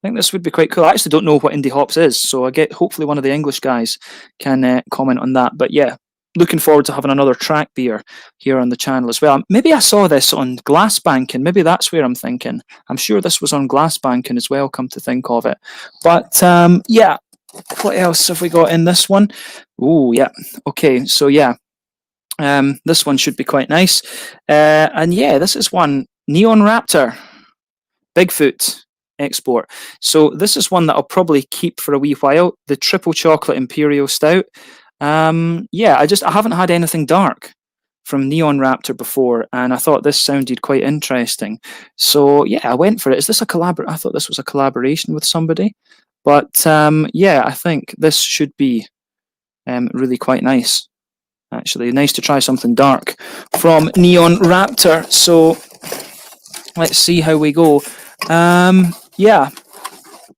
think this would be quite cool. I actually don't know what Indie Hops is, so hopefully one of the English guys can comment on that. But yeah, looking forward to having another Track beer here on the channel as well. Maybe I saw this on Glassbanking. Maybe that's where I'm thinking. I'm sure this was on Glassbanking as well, come to think of it. But yeah, what else have we got in this one? Oh, yeah. Okay, so yeah, this one should be quite nice. And yeah, this is one, Neon Raptor, Bigfoot export. So this is one that I'll probably keep for a wee while. The Triple Chocolate Imperial Stout. Yeah, I haven't had anything dark from Neon Raptor before, and I thought this sounded quite interesting. So yeah, I went for it. Is this a collab? I thought this was a collaboration with somebody, but yeah, I think this should be really quite nice. Actually, nice to try something dark from Neon Raptor. So let's see how we go. Yeah.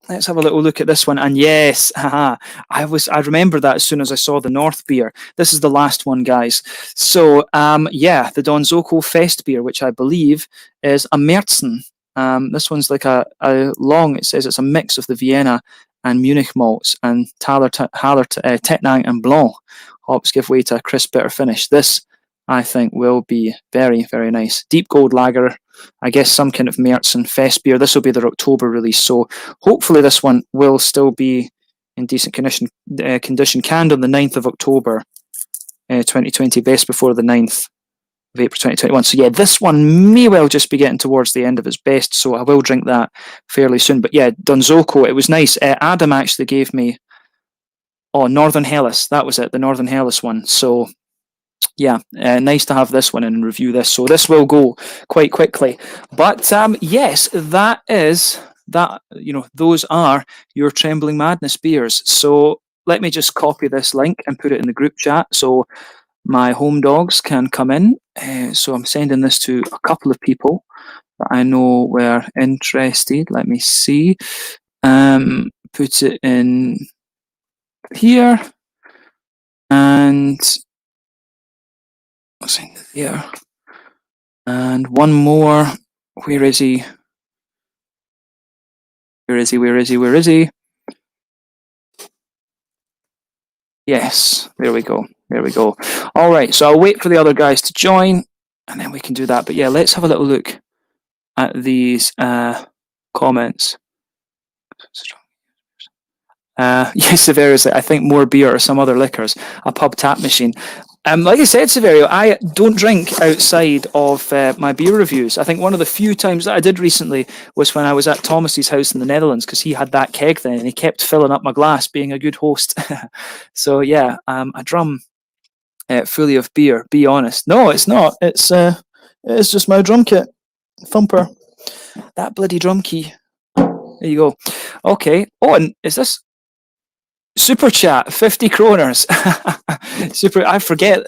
Let's have a little look at this one. And yes, haha, I remember that as soon as I saw the North beer. This is the last one, guys. So yeah, the Donzoko Fest beer, which I believe is a Märzen. This one's like a long, it says it's a mix of the Vienna and Munich malts, and Tettnang and Blanc hops give way to a crisp bitter finish. This, I think, will be very, very nice. Deep gold lager, I guess some kind of Märzen Fest beer. This will be their October release, so hopefully this one will still be in decent condition. Canned on the 9th of October 2020, best before the 9th of April 2021. So yeah, this one may well just be getting towards the end of its best, so I will drink that fairly soon. But yeah, Donzoko, it was nice. Adam actually gave me, Northern Hellas, that was it, the Northern Hellas one. So yeah, nice to have this one and review this. So this will go quite quickly. But yes, that is that. Those are your Trembling Madness beers. So let me just copy this link and put it in the group chat so my home dogs can come in. So I'm sending this to a couple of people that I know were interested. Let me see. Put it in here and send it there. And one more. Where is he? Where is he? Yes, there we go. There we go. All right, so I'll wait for the other guys to join, and then we can do that. But yeah, let's have a little look at these comments. Yes, Severus, I think more beer or some other liquors, a pub tap machine. Like I said, Severio, I don't drink outside of my beer reviews. I think one of the few times that I did recently was when I was at Thomas's house in the Netherlands, because he had that keg then and he kept filling up my glass, being a good host. So yeah, a drum fully of beer. Be honest. No, it's not. It's just my drum kit. Thumper. That bloody drum key. There you go. Okay. Oh, and is this super chat? 50 kroners. Super. I forget.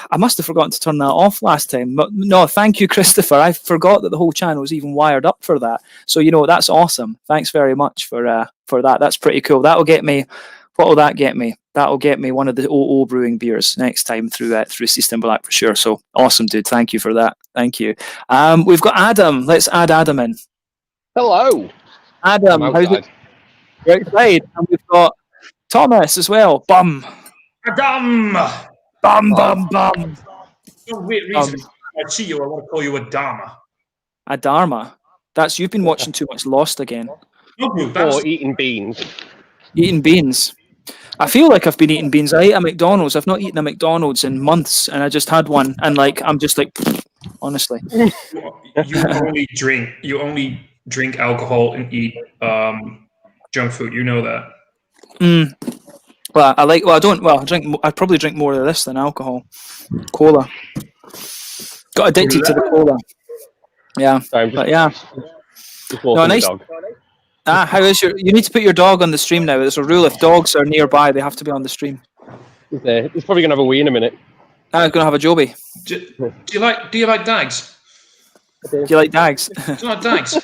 I must have forgotten to turn that off last time. But no, thank you, Christopher. I forgot that the whole channel was even wired up for that. So that's awesome. Thanks very much for that. That's pretty cool. That'll get me. What will that get me? That'll get me one of the OO brewing beers next time through System Black for sure. So awesome, dude. Thank you for that. Thank you. We've got Adam. Let's add Adam in. Hello. Adam, how's it? You're outside. And we've got Thomas as well. Bum. Adam. Bum, bum, bum. No weird reason. I see you. I want to call you a Dharma. A Dharma? You've been watching too much Lost again. Or eating beans. Eating beans. I feel like I've been eating beans. I ate a McDonald's. I've not eaten a McDonald's in months, and I just had one, and I'm just like, honestly. You only drink alcohol and eat junk food. You know that. Well, I don't. Well, I probably drink more of this than alcohol. Cola. Got addicted to the cola. Yeah. Sorry, but yeah. Just walking the dog. How is you need to put your dog on the stream now. There's a rule: if dogs are nearby, they have to be on the stream. He's probably gonna have a wee in a minute. He's gonna have a Joby. Do you like dags? Do you like dags? Do you like dags?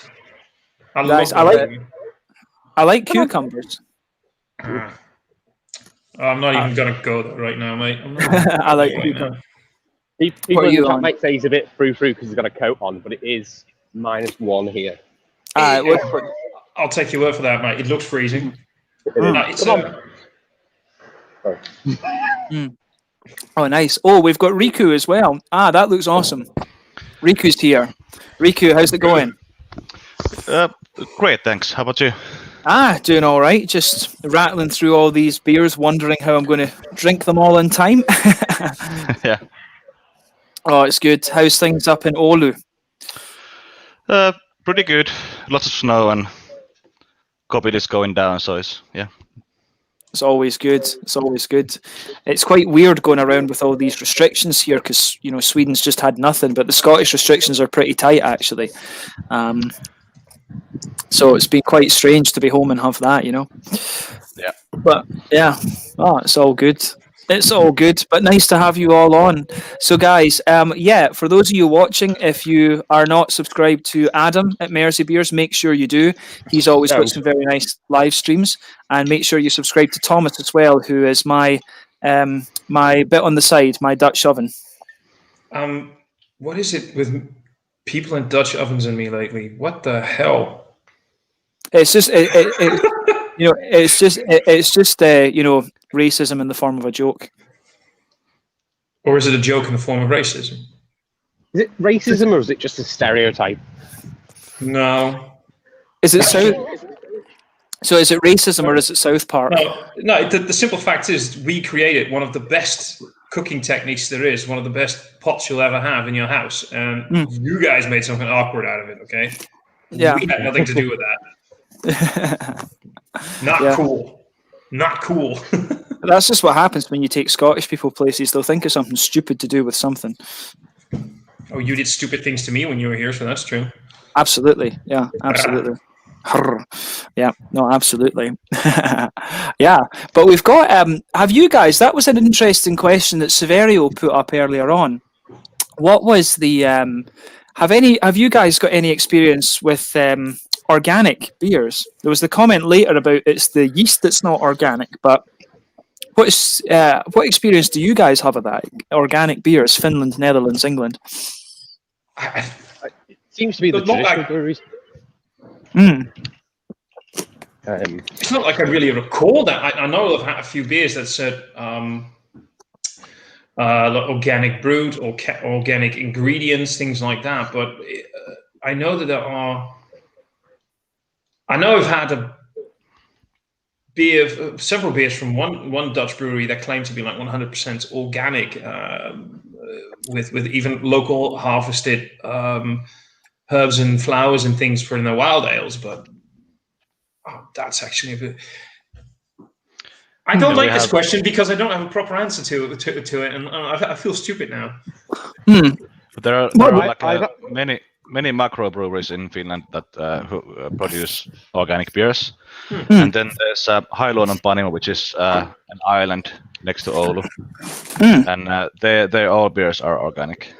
I like cucumbers. I'm not even gonna go there right now, mate. I like cucumbers. People in the chat might say he's a bit frou because he's got a coat on, but it is -1 here. I'll take your word for that, mate. It looks freezing. Oh, nice. Oh, we've got Riku as well. That looks awesome. Riku's here. Riku, how's it going? Great, thanks. How about you? Doing all right. Just rattling through all these beers, wondering how I'm going to drink them all in time. Yeah. Oh, it's good. How's things up in Oulu? Pretty good. Lots of snow and COVID is going down, so it's always good. It's always good. It's quite weird going around with all these restrictions here because Sweden's just had nothing, but the Scottish restrictions are pretty tight actually. So it's been quite strange to be home and have that, Yeah. But yeah, it's all good. It's all good, but nice to have you all on. So guys, for those of you watching, if you are not subscribed to Adam at Mersey Beers, make sure you do. He's always got some very nice live streams, and make sure you subscribe to Thomas as well, who is my bit on the side, my Dutch oven. What is it with people in Dutch ovens and me lately? What the hell? It's just it's just racism in the form of a joke. Or is it a joke in the form of racism? Is it racism or is it just a stereotype? No. Is it South? So is it racism or is it South Park? No. The simple fact is we created one of the best cooking techniques there is, one of the best pots you'll ever have in your house. And you guys made something awkward out of it, okay? Yeah. We had nothing to do with that. Cool. Not cool. That's just what happens when you take Scottish people places. They'll think of something stupid to do with something. Oh, you did stupid things to me when you were here, so that's true. Absolutely. Yeah, absolutely. Yeah, no, absolutely. Yeah, but we've got, have you guys, that was an interesting question that Severio put up earlier on. What was the, have you guys got any experience with organic beers? There was the comment later about it's the yeast that's not organic, but what experience do you guys have of that? Organic beers, Finland, Netherlands, England? It seems to be the traditional breweries. It's not like I really recall that. I know I've had a few beers that said organic brewed or organic ingredients, things like that. But I know that there are. I know I've had several beers from one Dutch brewery that claimed to be like 100% organic, with even local harvested herbs and flowers and things for in their wild ales. But that's actually a bit. I don't like this question because I don't have a proper answer to it, and I feel stupid now. But there are many macro breweries in Finland that who produce organic beers, and then there's Hailuodon Panimo, which is an island next to Oulu, and their all beers are organic.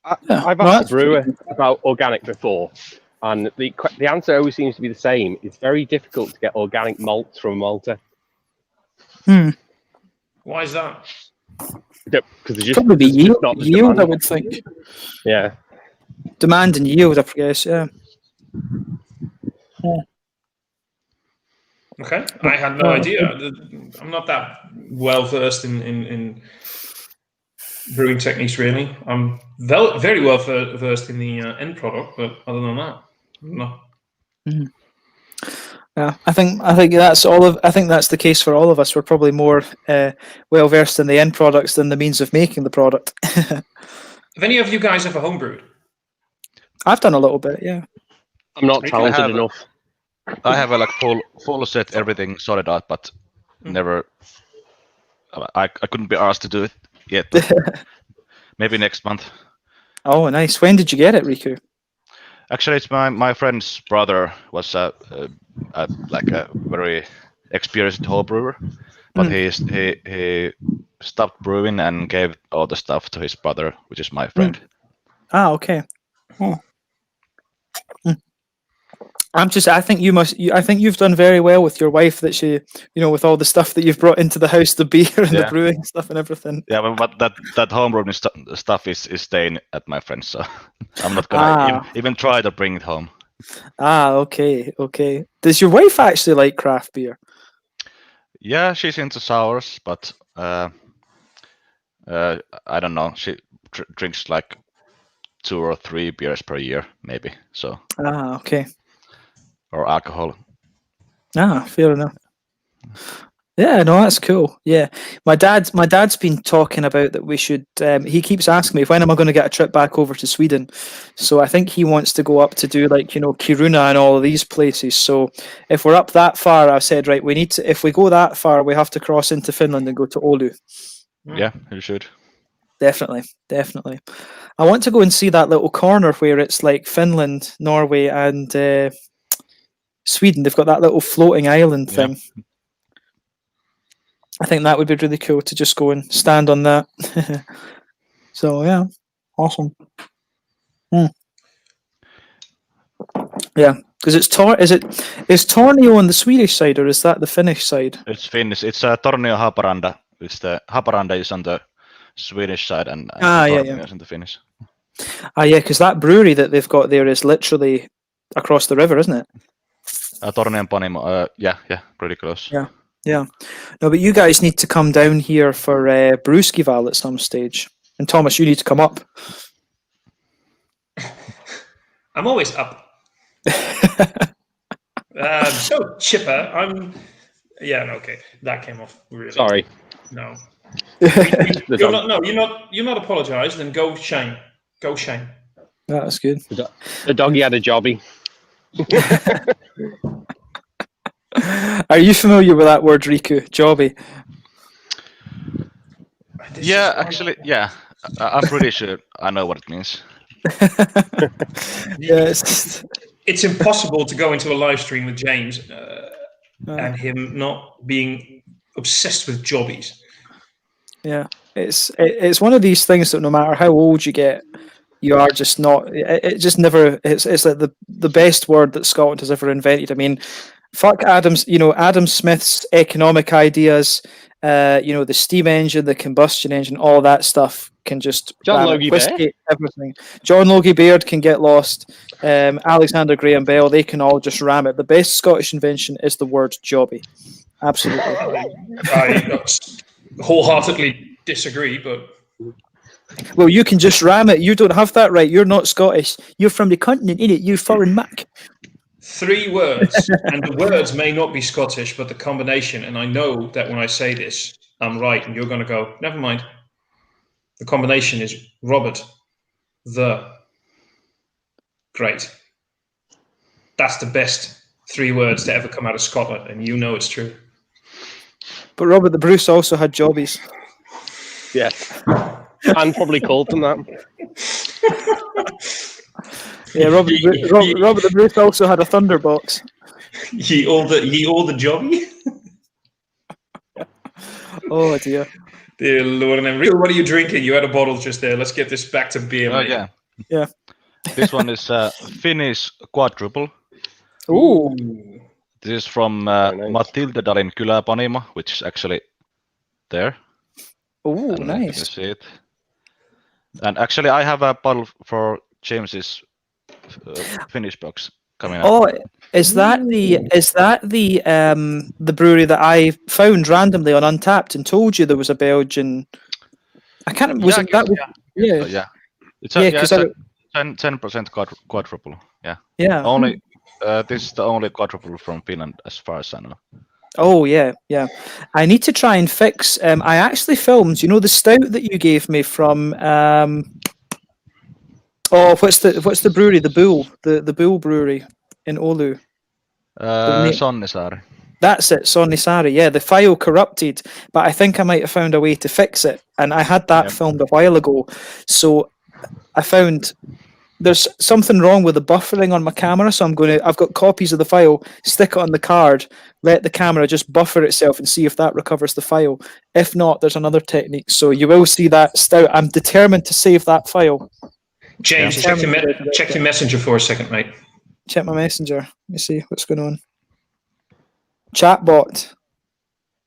I've asked a brewer about organic before, and the answer always seems to be the same. It's very difficult to get organic malts from Malta. Why is that? Because it's just probably be yield, I would think. Yeah. Demand and yield, I guess. Yeah. Okay, I had no idea. I'm not that well versed in brewing techniques, really. I'm very well versed in the end product, but other than that, no. Yeah, I think that's I think that's the case for all of us. We're probably more well versed in the end products than the means of making the product. Have any of you guys ever homebrewed? I've done a little bit, yeah. I'm not talented enough. I have a full set, everything sorted out, but never. I couldn't be asked to do it yet. Maybe next month. Oh, nice. When did you get it, Riku? Actually, it's my friend's brother was like a very experienced home brewer, but he stopped brewing and gave all the stuff to his brother, which is my friend. Okay. I think I think you've done very well with your wife, that she, with all the stuff that you've brought into the house, the beer and the brewing stuff and everything. Yeah, but that homebrewing stuff is staying at my friend's, so I'm not gonna even try to bring it home. Okay. Does your wife actually like craft beer? Yeah, she's into sours, but I don't know. She drinks like 2 or 3 beers per year, maybe. So. Okay. Or alcohol. Fair enough. Yeah, no, that's cool. Yeah, my dad's been talking about that we should. He keeps asking me, when am I going to get a trip back over to Sweden? So I think he wants to go up to do like Kiruna and all of these places. So if we're up that far, I've said, right, we need to. If we go that far, we have to cross into Finland and go to Oulu. Yeah, you should. Definitely. I want to go and see that little corner where it's like Finland, Norway, and Sweden. They've got that little floating island thing. I think that would be really cool to just go and stand on that. So yeah, awesome. Yeah, because is Tornio on the Swedish side or is that the Finnish side? It's Finnish. It's Tornio Haparanda. Haparanda is on the Swedish side and Tornio is on the Finnish. Yeah, because that brewery that they've got there is literally across the river, isn't it? Tornion Panimo. Yeah, pretty close. Yeah. No, but you guys need to come down here for Brewskival at some stage. And Thomas, you need to come up. I'm always up. So chipper. Okay. That came off really. Sorry. No. You're not apologised. Then go Shane. Go Shane. That's good. The doggy had a jobby. Are you familiar with that word, Riku? Jobby? Yeah, actually, yeah. I'm pretty sure I know what it means. Yes. It's impossible to go into a live stream with James and him not being obsessed with jobbies. Yeah, it's one of these things that no matter how old you get, you are just not. It just never. It's like the best word that Scotland has ever invented. I mean, fuck Adam Smith's economic ideas the steam engine, the combustion engine, all that stuff can just John ram it. Logie Whiskey, Bear? everything. John Logie Baird can get lost. Alexander Graham Bell, they can all just ram it. The best Scottish invention is the word jobby. Absolutely. I wholeheartedly disagree, but Well, you can just ram it. You don't have that right. You're not Scottish. You're from the continent, innit? You foreign muck. 3 words, and the words may not be Scottish, but the combination, and I know that when I say this, I'm right, and you're going to go, never mind. The combination is Robert the Great. That's the best 3 words to ever come out of Scotland, and you know it's true. But Robert the Bruce also had jobbies. Yes. And probably called them that. Yeah, Robert the Bruce also had a thunderbox. Ye all the jobby? Oh dear. Dear Lord, and Real, what are you drinking? You had a bottle just there. Let's get this back to beer. Oh, mate. Yeah. This one is Finnish quadruple. Ooh. This is from nice. Matildedalin Kyläpanimo, which is actually there. Ooh, I don't know if you can nice. see it. And actually, I have a bottle for James's Finnish box coming up. Oh, is that the brewery that I found randomly on Untappd and told you there was a Belgian? I can't. Was it that? Yeah. Yeah. It's Yeah, a, 'cause it's a 10% quadruple. Yeah. Yeah. Only this is the only quadruple from Finland, as far as I know. Oh yeah. I need to try and fix. I actually filmed. You know the stout that you gave me from. Oh, what's the brewery? The Bull, the Bull Brewery in Oulu. Sonnisaari. That's it, Sonnisaari. Yeah, the file corrupted, but I think I might have found a way to fix it. And I had that filmed a while ago, so I found there's something wrong with the buffering on my camera. So I've got copies of the file, stick it on the card, let the camera just buffer itself, and see if that recovers the file. If not, there's another technique. So you will see that stout. I'm determined to save that file. James, check your messenger for a second, mate. Check my messenger. Let me see what's going on. Chatbot.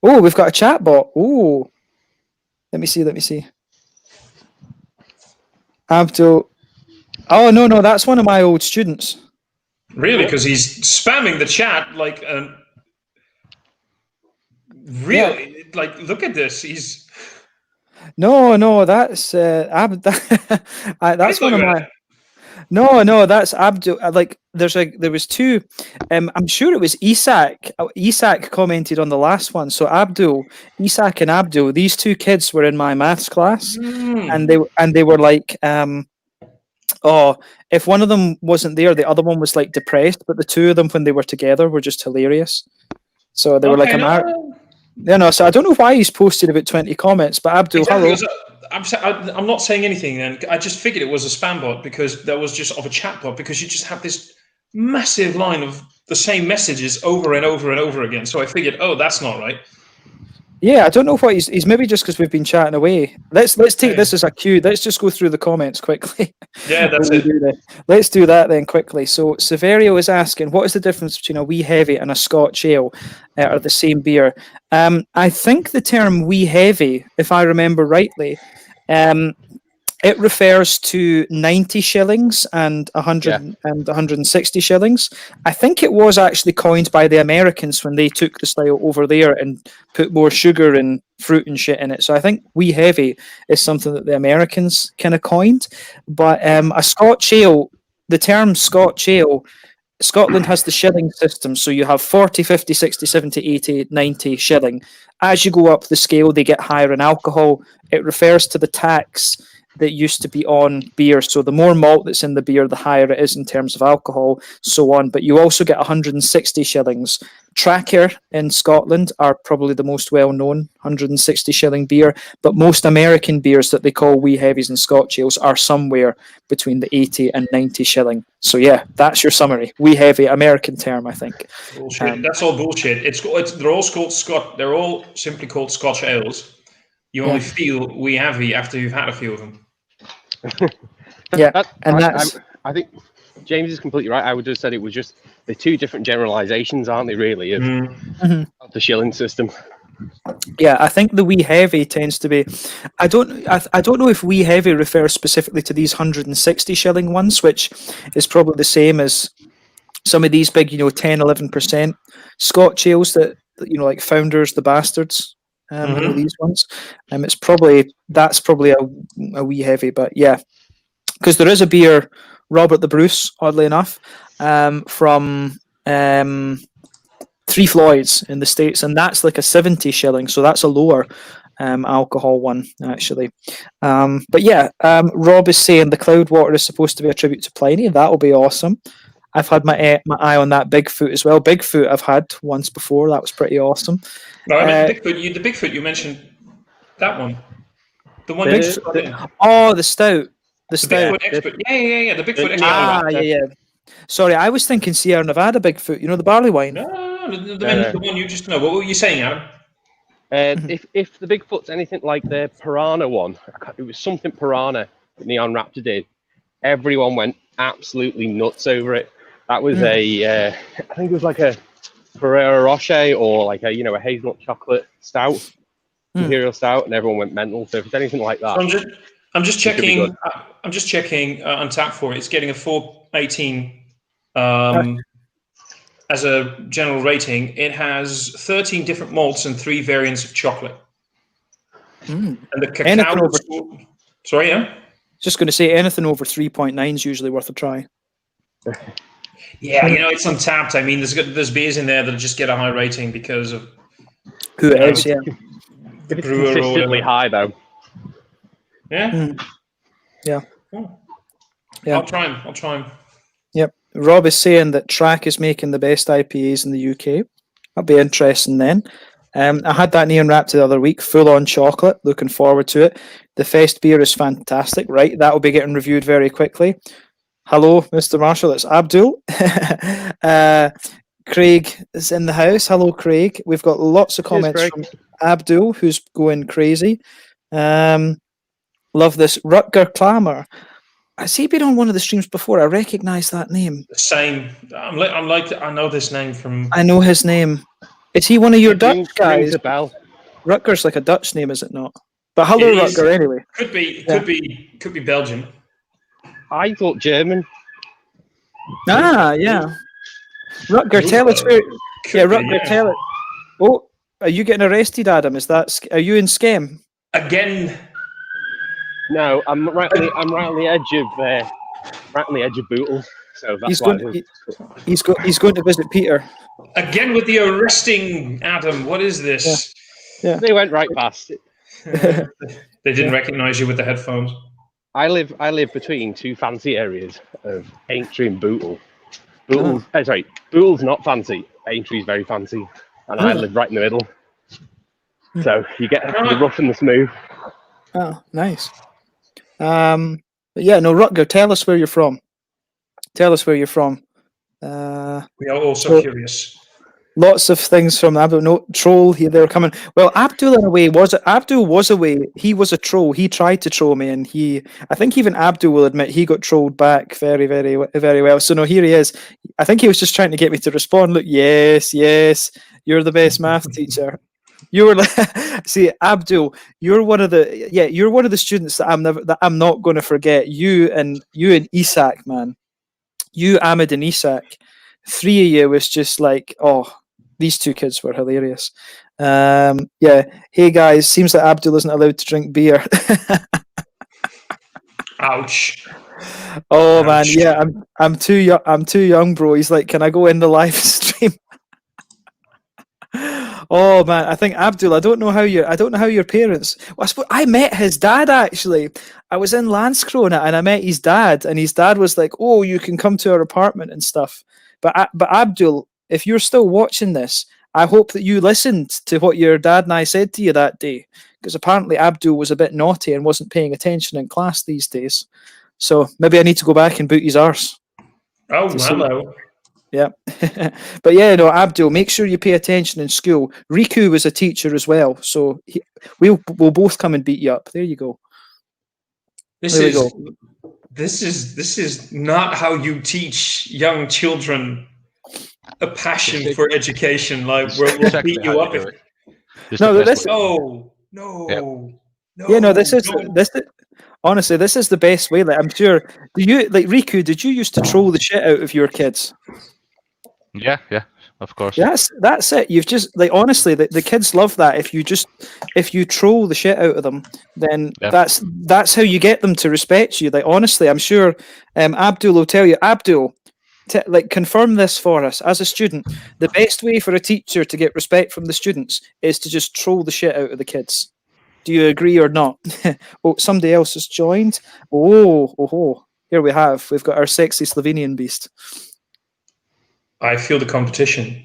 Oh, we've got a chatbot. Oh, let me see. Abdul. Oh no, that's one of my old students. Really? Because he's spamming the chat like. Really? Yeah. Like, look at this. He's. No, that's that's one of my. No, that's Abdul. Like, there was 2. I'm sure it was Isak. Isak commented on the last one. So Isak and Abdul, these 2 kids were in my maths class, and they were like, if one of them wasn't there, the other one was like depressed. But the 2 of them, when they were together, were just hilarious. So they were like, so I don't know why he's posted about 20 comments, but Abdul, hello. I'm not saying anything then. I just figured it was a spam bot because there was just of a chat bot because you just have this massive line of the same messages over and over and over again. So I figured, that's not right. Yeah, I don't know what he's maybe just because we've been chatting away. Let's take this as a cue. Let's just go through the comments quickly. Yeah, that's it. Let's do that then quickly. So Severio is asking, what is the difference between a wee heavy and a Scotch ale? Are the same beer? I think the term wee heavy, if I remember rightly, it refers to 90 shillings and 100 and 160 shillings. I think it was actually coined by the Americans when they took the style over there and put more sugar and fruit and shit in it. So I think wee heavy is something that the Americans kind of coined. But a Scotch ale, the term Scotch ale, Scotland has the shilling system. So you have 40, 50, 60, 70, 80, 90 shilling. As you go up the scale, they get higher in alcohol. It refers to the tax that used to be on beer. So the more malt that's in the beer, the higher it is in terms of alcohol, so on. But you also get 160 shillings. Tracker in Scotland are probably the most well-known 160 shilling beer, but most American beers that they call wee heavies and Scotch ales are somewhere between the 80 and 90 shilling. So yeah, that's your summary. Wee heavy, American term, I think. Bullshit. That's all bullshit. They're all called Scotch. They're all simply called Scotch ales. You only feel wee heavy after you've had a few of them. I think James is completely right. I would have said it was just the 2 different generalizations, aren't they? Really, of the shilling system. Yeah, I think the wee heavy tends to be. I don't know if wee heavy refers specifically to these 160 shilling ones, which is probably the same as some of these big, 10, 11% Scotch ales that like Founders, the Bastards. These ones. That's probably a wee heavy, but yeah, because there is a beer, Robert the Bruce, oddly enough, from Three Floyds in the States, and that's like a 70 shilling, so that's a lower alcohol one, actually. But yeah, Rob is saying the Cloudwater is supposed to be a tribute to Pliny. That'll be awesome. I've had my eye on that Bigfoot as well. Bigfoot I've had once before. That was pretty awesome. No, I meant Bigfoot. The Bigfoot you mentioned, that one. The one the stout. The stout. Bigfoot expert. Yeah. The Bigfoot expert. Yeah. Sorry, I was thinking Sierra Nevada Bigfoot. The barley wine. No, the one you just know. What were you saying, Adam? If the Bigfoot's anything like the Piranha one, it was something Piranha that Neon Raptor did. Everyone went absolutely nuts over it. That was I think it was like a Ferrero Rocher or like a hazelnut chocolate stout, imperial stout, and everyone went mental. So if it's anything like that, I'm just checking. I'm just checking Untappd for it. It's getting a 4.18 as a general rating. It has 13 different malts and 3 variants of chocolate. And the cacao. Sorry, yeah. Just going to say anything over 3.9 is usually worth a try. Yeah, it's Untappd. I mean, there's beers in there that just get a high rating because of who it is. Yeah, the brewer consistently high though. Yeah. Yeah. Oh. Yeah. I'll try him. Yep. Rob is saying that Track is making the best IPAs in the UK. That'll be interesting then. I had that Neon Raptor the other week, full on chocolate. Looking forward to it. The Fest beer is fantastic. Right, that will be getting reviewed very quickly. Hello, Mr. Marshall. It's Abdul. Craig is in the house. Hello, Craig. We've got lots of comments from Abdul, who's going crazy. Love this. Rutger Clammer. Has he been on one of the streams before? I recognise that name. Same. I know this name from. I know his name. Is he one of your Dutch guys? Rings a bell. Rutger's like a Dutch name, is it not? But hello, Rutger. Anyway, could be Belgian. I thought German. Yeah. Rutger, tell us where. Rutger, tell it. Oh, are you getting arrested, Adam? Are you in Skem again? No, I'm right on the edge of Bootle. So that's he's going to visit Peter. Again with the arresting, Adam. What is this? Yeah. They went right past it. They didn't recognise you with the headphones. I live between two fancy areas of Aintree and Bootle. Bootle's not fancy. Aintree's very fancy, and I live right in the middle. So you get the rough and the smooth. Oh, nice. But yeah, no, Rutger, tell us where you're from. We are also curious. Lots of things from Abdul. No, troll here. They're coming. Well, Abdul in a way Abdul was away. He was a troll. He tried to troll me, and I think even Abdul will admit he got trolled back very, very, very well. So no, here he is. I think he was just trying to get me to respond. Look, yes, you're the best math teacher. You were like, see, Abdul, you're one of the students that I'm not going to forget. You and Isak, man. You, Ahmed, and Isak. 3 of you was just like, oh, these two kids were hilarious. Hey guys, seems that Abdul isn't allowed to drink beer. Ouch. Oh Ouch. Man, yeah, I'm too young, bro. He's like, can I go in the live stream? Oh man, I think Abdul. I don't know how your parents. Well, I met his dad actually. I was in Landskrona and I met his dad, and his dad was like, "Oh, you can come to our apartment and stuff." But Abdul, if you're still watching this, I hope that you listened to what your dad and I said to you that day, because apparently Abdul was a bit naughty and wasn't paying attention in class these days. So maybe I need to go back and boot his arse. Oh, hello. Yeah. But yeah, no, Abdul, make sure you pay attention in school. Riku was a teacher as well, so we'll both come and beat you up. There you go. This is not how you teach young children a passion for education. Like we'll beat you up. It's No, the best this. way. No, Yep. no. Yeah, no, this is no. this. Honestly, this is the best way. Like, I'm sure. Do you like Riku? Did you used to troll the shit out of your kids? Yeah, of course. That's it. You've just like honestly, the kids love that. If you troll the shit out of them, then Yep. that's how you get them to respect you. Like honestly, I'm sure Abdul will tell you. Abdul, like confirm this for us as a student. The best way for a teacher to get respect from the students is to just troll the shit out of the kids. Do you agree or not? Oh, somebody else has joined. Oh, here we've got our sexy Slovenian beast. I feel the competition.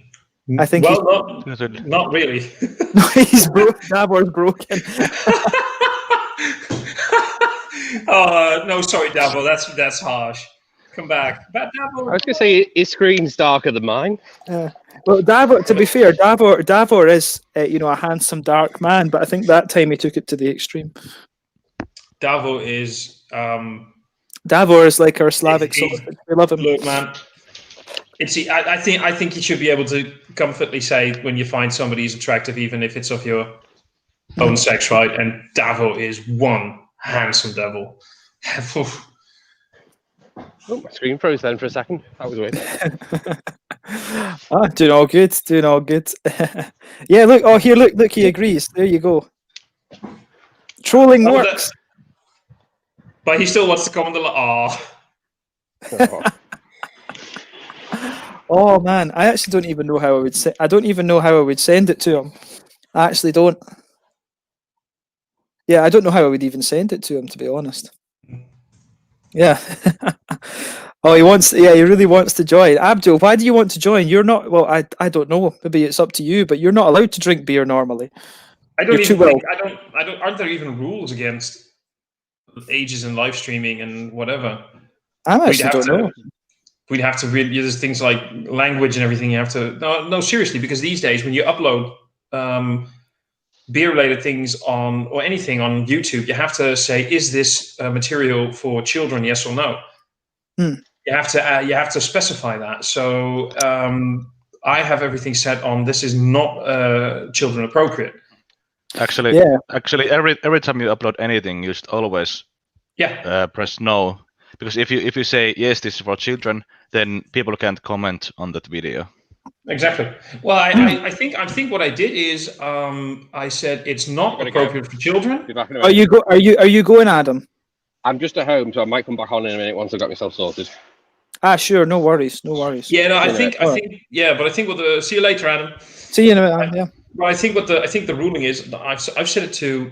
I think not really. No, he's broken. Davor's broken. Oh no, sorry, Davor. That's harsh. Come back, Davor. I was going to say his screen's darker than mine. Well, Davor. To be fair, Davor is a handsome dark man, but I think that time he took it to the extreme. Davor is. Davor is like our Slavic sausage. We love him. Look, man. I think you should be able to comfortably say when you find somebody who's attractive, even if it's of your own sex, right? And Davor is one handsome devil. Oh, my screen froze then for a second. That was weird. Doing all good. Yeah, look. Oh, here, look. He agrees. There you go. Trolling works. But he still wants to comment on the. Oh man, I actually don't even know how I would say. I don't even know how I would send it to him. I actually don't. Yeah, I don't know how I would even send it to him, to be honest. Yeah. Oh, he wants. Yeah, he really wants to join. Abdul, why do you want to join? You're not. Well, I don't know. Maybe it's up to you, but you're not allowed to drink beer normally. I don't even think. I don't. Aren't there even rules against ages and live streaming and whatever? I actually don't know. We'd have to read. There's things like language and everything. You have to. No, seriously, because these days when you upload beer-related things or anything on YouTube, you have to say, "Is this material for children? Yes or no?" You have to specify that. So I have everything set on. This is not children appropriate. Actually, every time you upload anything, you should always press no. Because if you say yes, this is for children, then people can't comment on that video. Exactly. Well, I think what I did is I said it's not appropriate for children. Are you going, Adam? I'm just at home, so I might come back on in a minute once I've got myself sorted. Sure, no worries. Yeah, no, I think see you later, Adam. See you in a minute. Yeah. Well, I think the ruling is I've set it to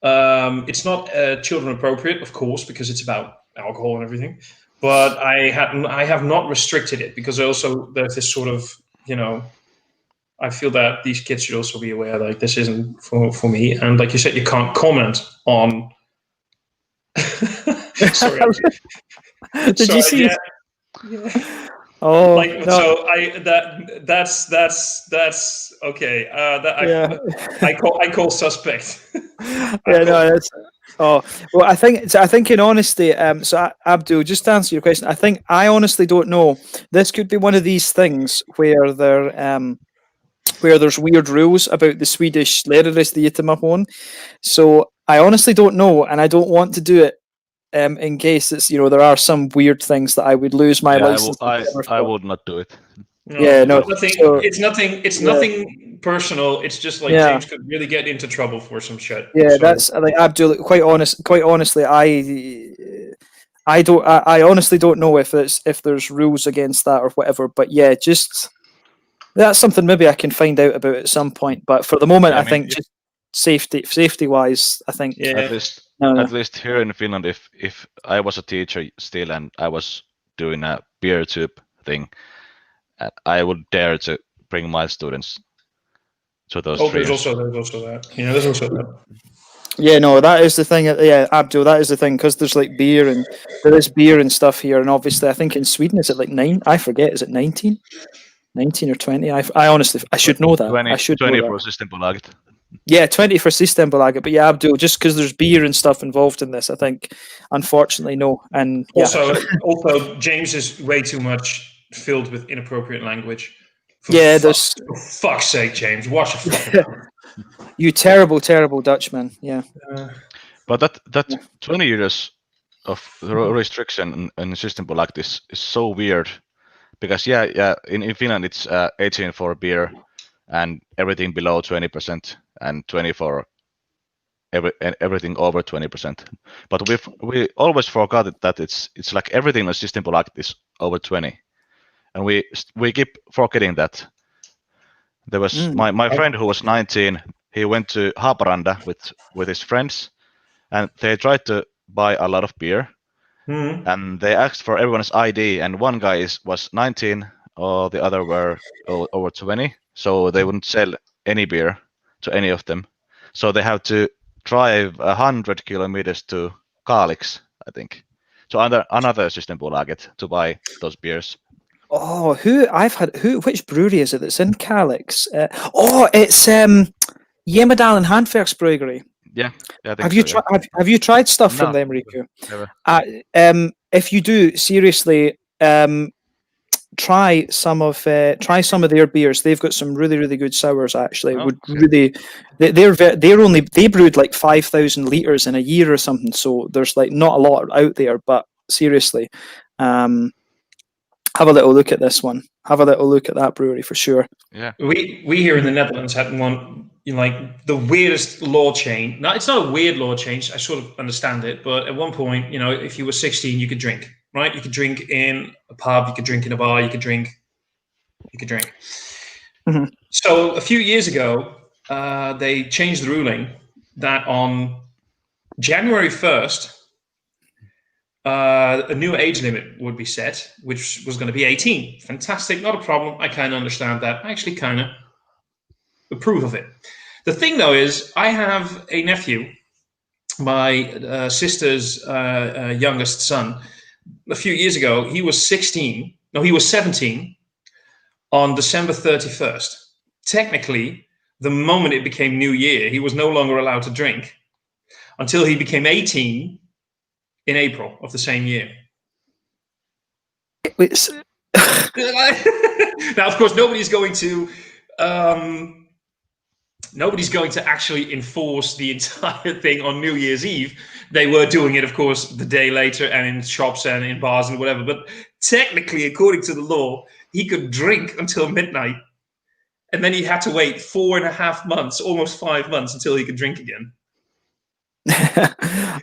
it's not children appropriate, of course, because it's about alcohol and everything, but I have not restricted it because there's this sort of I feel that these kids should also be aware like this isn't for me, and like you said, you can't comment on. Sorry. Did you see? Yeah. Oh, like, no. So that's okay. I call suspect. That's. Oh well, I think in honesty, so Abdul, just to answer your question, I honestly don't know. This could be one of these things where there's weird rules about the Swedish lärarrättigheter. So I honestly don't know, and I don't want to do it in case it's there are some weird things that I would lose my license. I would not do it. It's nothing personal. It's just like James could really get into trouble for some shit. Yeah, that's like Abdul. Quite honestly, I honestly don't know if there's rules against that or whatever. But yeah, just that's something maybe I can find out about at some point. But for the moment, I think just safety wise, I think at least here in Finland, if I was a teacher still and I was doing a BeerTuber thing, I would dare to bring my students to those. There's also that. Yeah, there's also that. Yeah, no, that is the thing. Yeah, Abdul, that is the thing because there's like beer and there is beer and stuff here, and obviously, I think in Sweden is it like 9? I forget. Is it 19? 19 or 20? I honestly should know that. 20, I should 20 know for that. Systembolaget. Yeah, 20 for Systembolaget. But yeah, Abdul, just because there's beer and stuff involved in this, I think, unfortunately, no. And also, James is way too much filled with inappropriate language. Yeah, there's. For fuck's sake, James, watch a fucking. You terrible, terrible Dutchman. Yeah. But that 20 euros of restriction in system like this is so weird, because in Finland it's 18 for beer and everything below 20% and 20 for everything over 20%. But we always forgot that it's like everything in system like this over 20, and we keep forgetting that. There was my friend who was 19. He went to Haparanda with his friends, and they tried to buy a lot of beer, and they asked for everyone's ID, and one guy was 19, or the other were over 20, so they wouldn't sell any beer to any of them. So they have to drive 100 kilometers to Kalix, I think, to another Systembolaget to buy those beers. Oh, which brewery is it that's in Kalix? It's Jemedal and Handverksbryggeri. Yeah, I think Have you have you tried stuff from No, them, Riku? never. If you do, seriously, try some of their beers. They've got some really, really good sours. Actually, Oh, would okay. really they brewed like 5,000 liters in a year or something. So there's like not a lot out there. But seriously, have a little look at this one. Have a little look at that brewery for sure. Yeah. We here in the Netherlands had one, like the weirdest law change. Now, it's not a weird law change. I sort of understand it, but at one point, if you were 16, you could drink, right? You could drink in a pub, you could drink in a bar, you could drink. Mm-hmm. So a few years ago, they changed the ruling that on January 1st, a new age limit would be set, which was going to be 18. Fantastic, not a problem. I kind of understand that. I actually kind of approve of it. The thing, though, is I have a nephew, my sister's youngest son. A few years ago, he was 17 on December 31st. Technically, the moment it became New Year, he was no longer allowed to drink until he became 18 in April of the same year. Now, of course, nobody's going to actually enforce the entire thing on New Year's Eve. They were doing it, of course, the day later and in shops and in bars and whatever. But technically, according to the law, he could drink until midnight. And then he had to wait 4.5 months, almost 5 months, until he could drink again.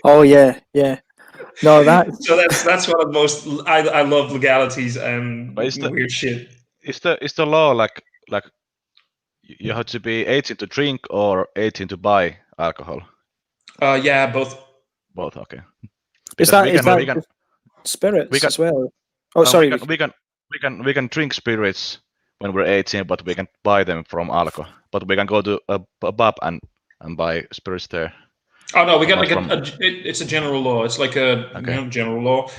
Oh, yeah. No, so that's one of the most. I love legalities and weird shit. Is the law like you have to be 18 to drink or 18 to buy alcohol? Yeah, both. Both, okay. Is that spirits as well? Oh, sorry. We can drink spirits when we're 18, but we can buy them from Alko. But we can go to a pub and buy spirits there. Oh no, we got like it's a general law. It's like a general law.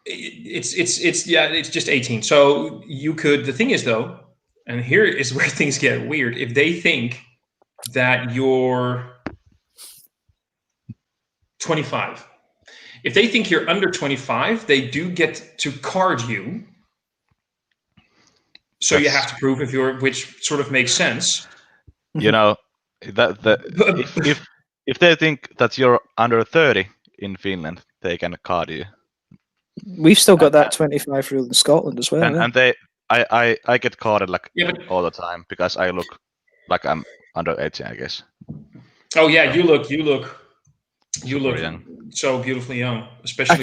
It's just 18. So you could. The thing is though, and here is where things get weird. If they think that you're 25, if they think you're under 25, they do get to card you. So you have to prove which sort of makes sense. If they think that you're under 30 in Finland, they can card you. We've still got that 25 rule in Scotland as well. And I get carded all the time because I look like I'm under 18, I guess. Oh yeah, you look young. So beautifully young, especially.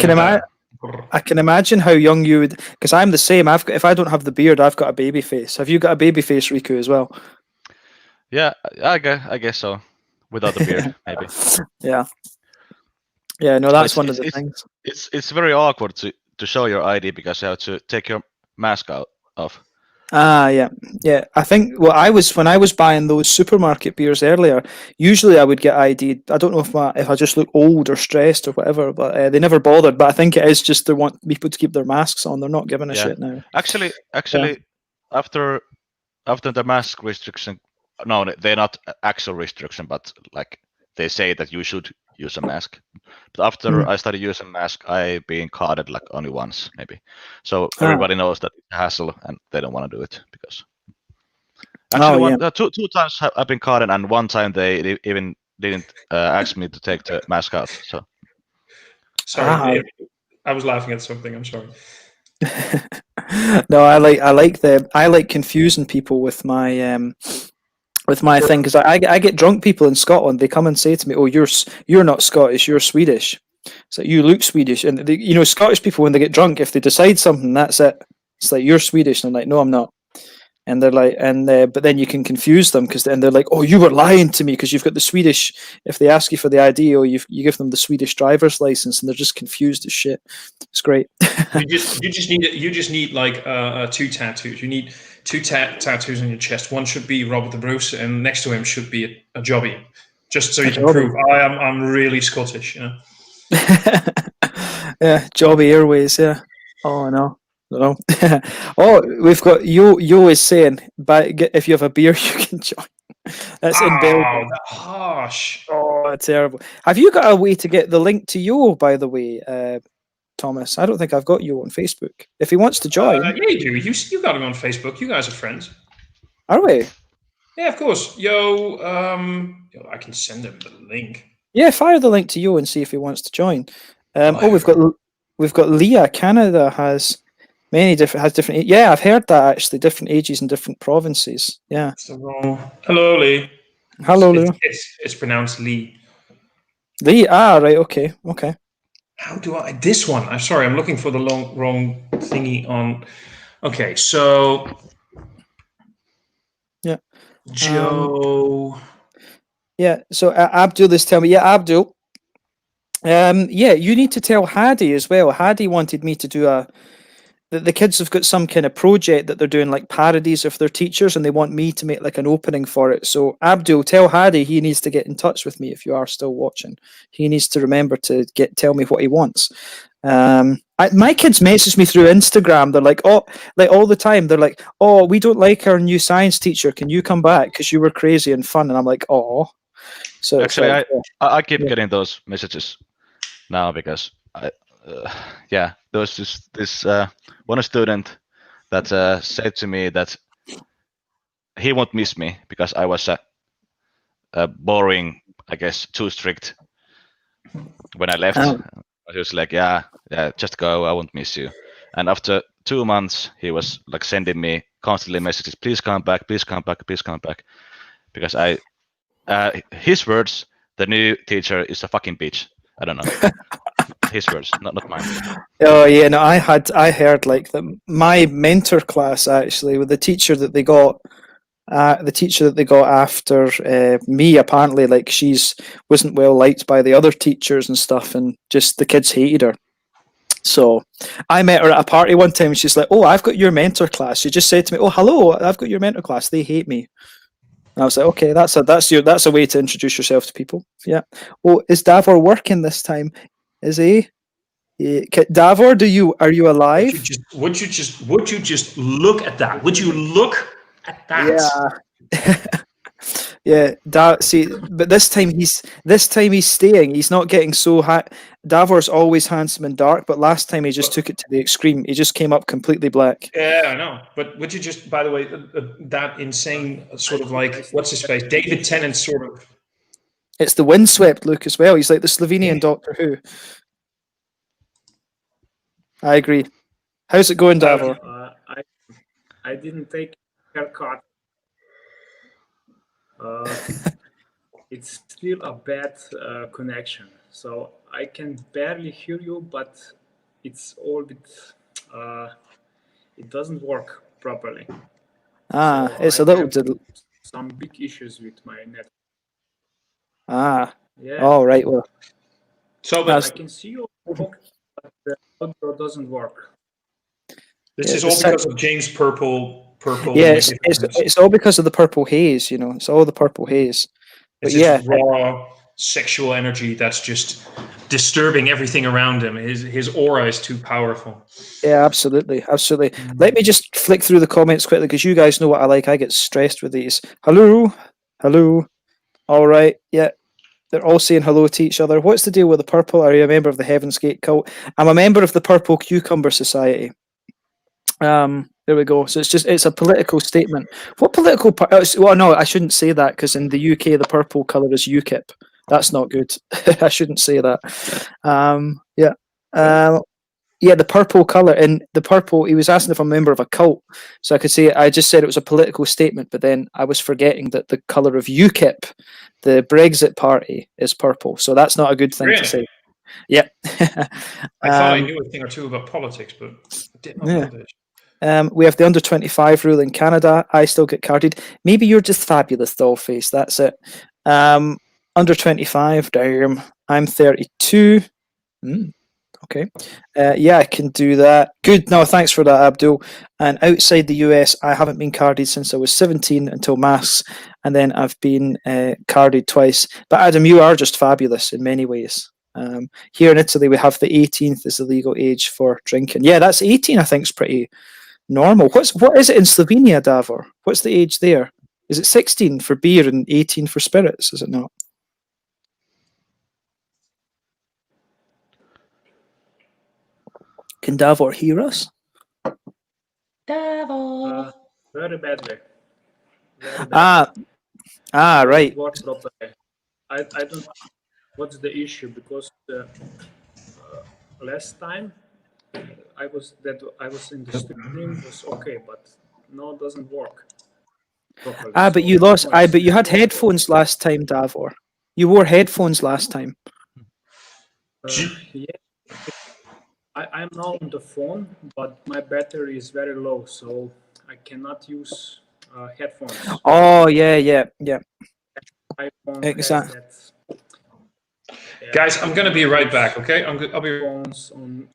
I can imagine how young you would, because I'm the same. If I don't have the beard, I've got a baby face. Have you got a baby face, Riku, as well? Yeah, I guess so. Without the beard, maybe. Yeah. No, that's one of the things. It's very awkward to show your ID because you have to take your mask off. Yeah. I think when I was buying those supermarket beers earlier, usually I would get ID'd. I don't know if I just look old or stressed or whatever, but they never bothered. But I think it is just they want people to keep their masks on. They're not giving a shit now. Actually, after the mask restriction, no, they're not actual restriction, but like they say that you should use a mask. But after I started using mask, I've been carded like only once, maybe. So everybody knows that it's a hassle, and they don't want to do it because. Actually, two times I've been carded, and one time they even didn't ask me to take the mask out. So. Sorry, I was laughing at something. I'm sorry. No, I like confusing people with my thing, because I get drunk people in Scotland. They come and say to me, "Oh, you're not Scottish, you're Swedish." So you look Swedish, and Scottish people, when they get drunk, if they decide something, that's it. It's like, you're Swedish, and I'm like, no, I'm not. And they're like, but then you can confuse them, because then they're like, oh, you were lying to me because you've got the Swedish. If they ask you for the ID, or you give them the Swedish driver's license, and they're just confused as shit. It's great. you just need like 2 tattoos. You need 2 tattoos on your chest. One should be Robert the Bruce, and next to him should be a jobby, just so you can prove I'm really Scottish. Yeah, Jobby Airways. Yeah. Oh no. No. Oh, we've got Yo is saying, if you have a beer, you can join. That's in Belgium. Harsh. Oh, terrible. Have you got a way to get the link to Yo, by the way, Thomas? I don't think I've got Yo on Facebook. If he wants to join. Yeah, you do. You got him on Facebook. You guys are friends. Are we? Yeah, of course. Yo, I can send him the link. Yeah, fire the link to Yo and see if he wants to join. We've got Leah. Canada has different. Yeah, I've heard that actually. Different ages in different provinces. Yeah. Hello, Lee. Hello, Lee. It's pronounced Lee. Lee. Ah, right. Okay. How do I? This one. I'm sorry. I'm looking for the wrong thingy on. Okay, so. Yeah. Joe. Yeah. So Abdul is telling me. Yeah, Abdul. Yeah, you need to tell Hadi as well. Hadi wanted me to do the kids have got some kind of project that they're doing, like parodies of their teachers, and they want me to make like an opening for it. So Abdul, tell Hadi he needs to get in touch with me if you are still watching. He needs to remember to tell me what he wants. My kids message me through Instagram. They're like, oh, like all the time. They're like, oh, we don't like our new science teacher. Can you come back? Because you were crazy and fun. And I'm like, oh. So actually, like, I keep getting those messages now because there was this one student that said to me that he won't miss me because I was boring, I guess, too strict when I left. He was like, yeah, just go, I won't miss you. And after 2 months, he was like sending me constantly messages, please come back, please come back, please come back. Because his words, the new teacher is a fucking bitch. I don't know. His words, not mine. Oh yeah, no, I heard like my mentor class actually with the teacher that they got. The teacher that they got after me, apparently, like wasn't well liked by the other teachers and stuff, and just the kids hated her. So I met her at a party one time, and she's like, "Oh, I've got your mentor class." She just said to me, "Oh, hello, I've got your mentor class. They hate me." And I was like, "Okay, that's a way to introduce yourself to people." Yeah. Oh, is Davor working this time? Is he? Yeah. Davor, are you alive? Would you just look at that? Would you look at that? Yeah. See, but this time he's staying. He's not getting so high. Davor's always handsome and dark, but last time he just took it to the extreme. He just came up completely black. Yeah, I know. But would you just, by the way, that insane sort of like, what's his face? David Tennant sort of. It's the windswept look as well. He's like the Slovenian Doctor Who. I agree. How's it going, Davor? I didn't take a haircut. It's still a bad connection, so I can barely hear you, but it's all bit. It doesn't work properly. So it's a little. Some big issues with my net. Yeah. All right. Well. So, but I can see you, but the audio doesn't work. This is all because of James Purple. Yeah, it's all because of the purple haze. It's all the purple haze. It's this raw sexual energy that's just disturbing everything around him. His aura is too powerful. Yeah, absolutely. Let me just flick through the comments quickly because you guys know what I like. I get stressed with these. Hello. All right. Yeah. They're all saying hello to each other. What's the deal with the purple? Are you a member of the Heaven's Gate cult? I'm a member of the Purple Cucumber Society. There we go. So it's a political statement. What political? Well, no, I shouldn't say that because in the UK the purple color is UKIP. That's not good. I shouldn't say that. Yeah, the purple color and the purple. He was asking if I'm a member of a cult, so I could say I just said it was a political statement, but then I was forgetting that the color of UKIP, the Brexit party, is purple. So that's not a good thing to say. Yeah. I thought I knew a thing or two about politics, but I did not know this. We have the under 25 rule in Canada. I still get carded. Maybe you're just fabulous, Dollface. That's it. Under 25. Damn. I'm 32. Okay. Yeah, I can do that. Good. No, thanks for that, Abdul. And outside the US, I haven't been carded since I was 17 until masks, and then I've been carded twice. But Adam, you are just fabulous in many ways. Here in Italy, we have the 18th as the legal age for drinking. Yeah, that's 18. I think is pretty normal. What is it in Slovenia, Davor? What's the age there? Is it 16 for beer and 18 for spirits? Is it not? Can Davor hear us? Davor. Very badly. Very badly. Right. Works properly. I don't. What's the issue? Because last time I was in the stream was okay, but now it doesn't work properly. But you lost. But you had headphones last time, Davor. You wore headphones last time. Yeah. I'm now on the phone, but my battery is very low, so I cannot use headphones. Oh, yeah. iPhone exactly. Guys, I'm gonna be right back. Okay, I'll be. Phones on.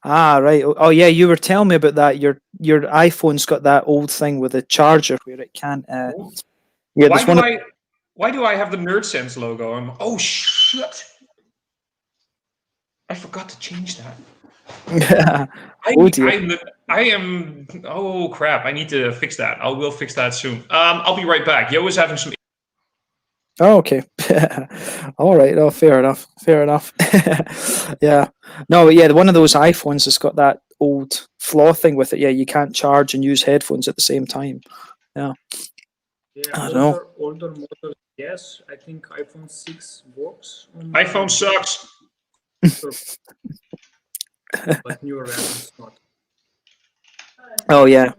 Right. Oh, yeah. You were telling me about that. Your iPhone's got that old thing with a charger where it can't. Yeah. Why do I have the NerdSense logo? Oh shit! I forgot to change that. I am. Oh crap! I need to fix that. I will fix that soon. I'll be right back. Yo is having some. Oh, okay. All right. Oh, fair enough. Yeah. No, yeah. One of those iPhones has got that old flaw thing with it. Yeah, you can't charge and use headphones at the same time. Yeah. I don't know. Older models, yes. I think iPhone 6 works. iPhone sucks. But newer versions not. Oh yeah,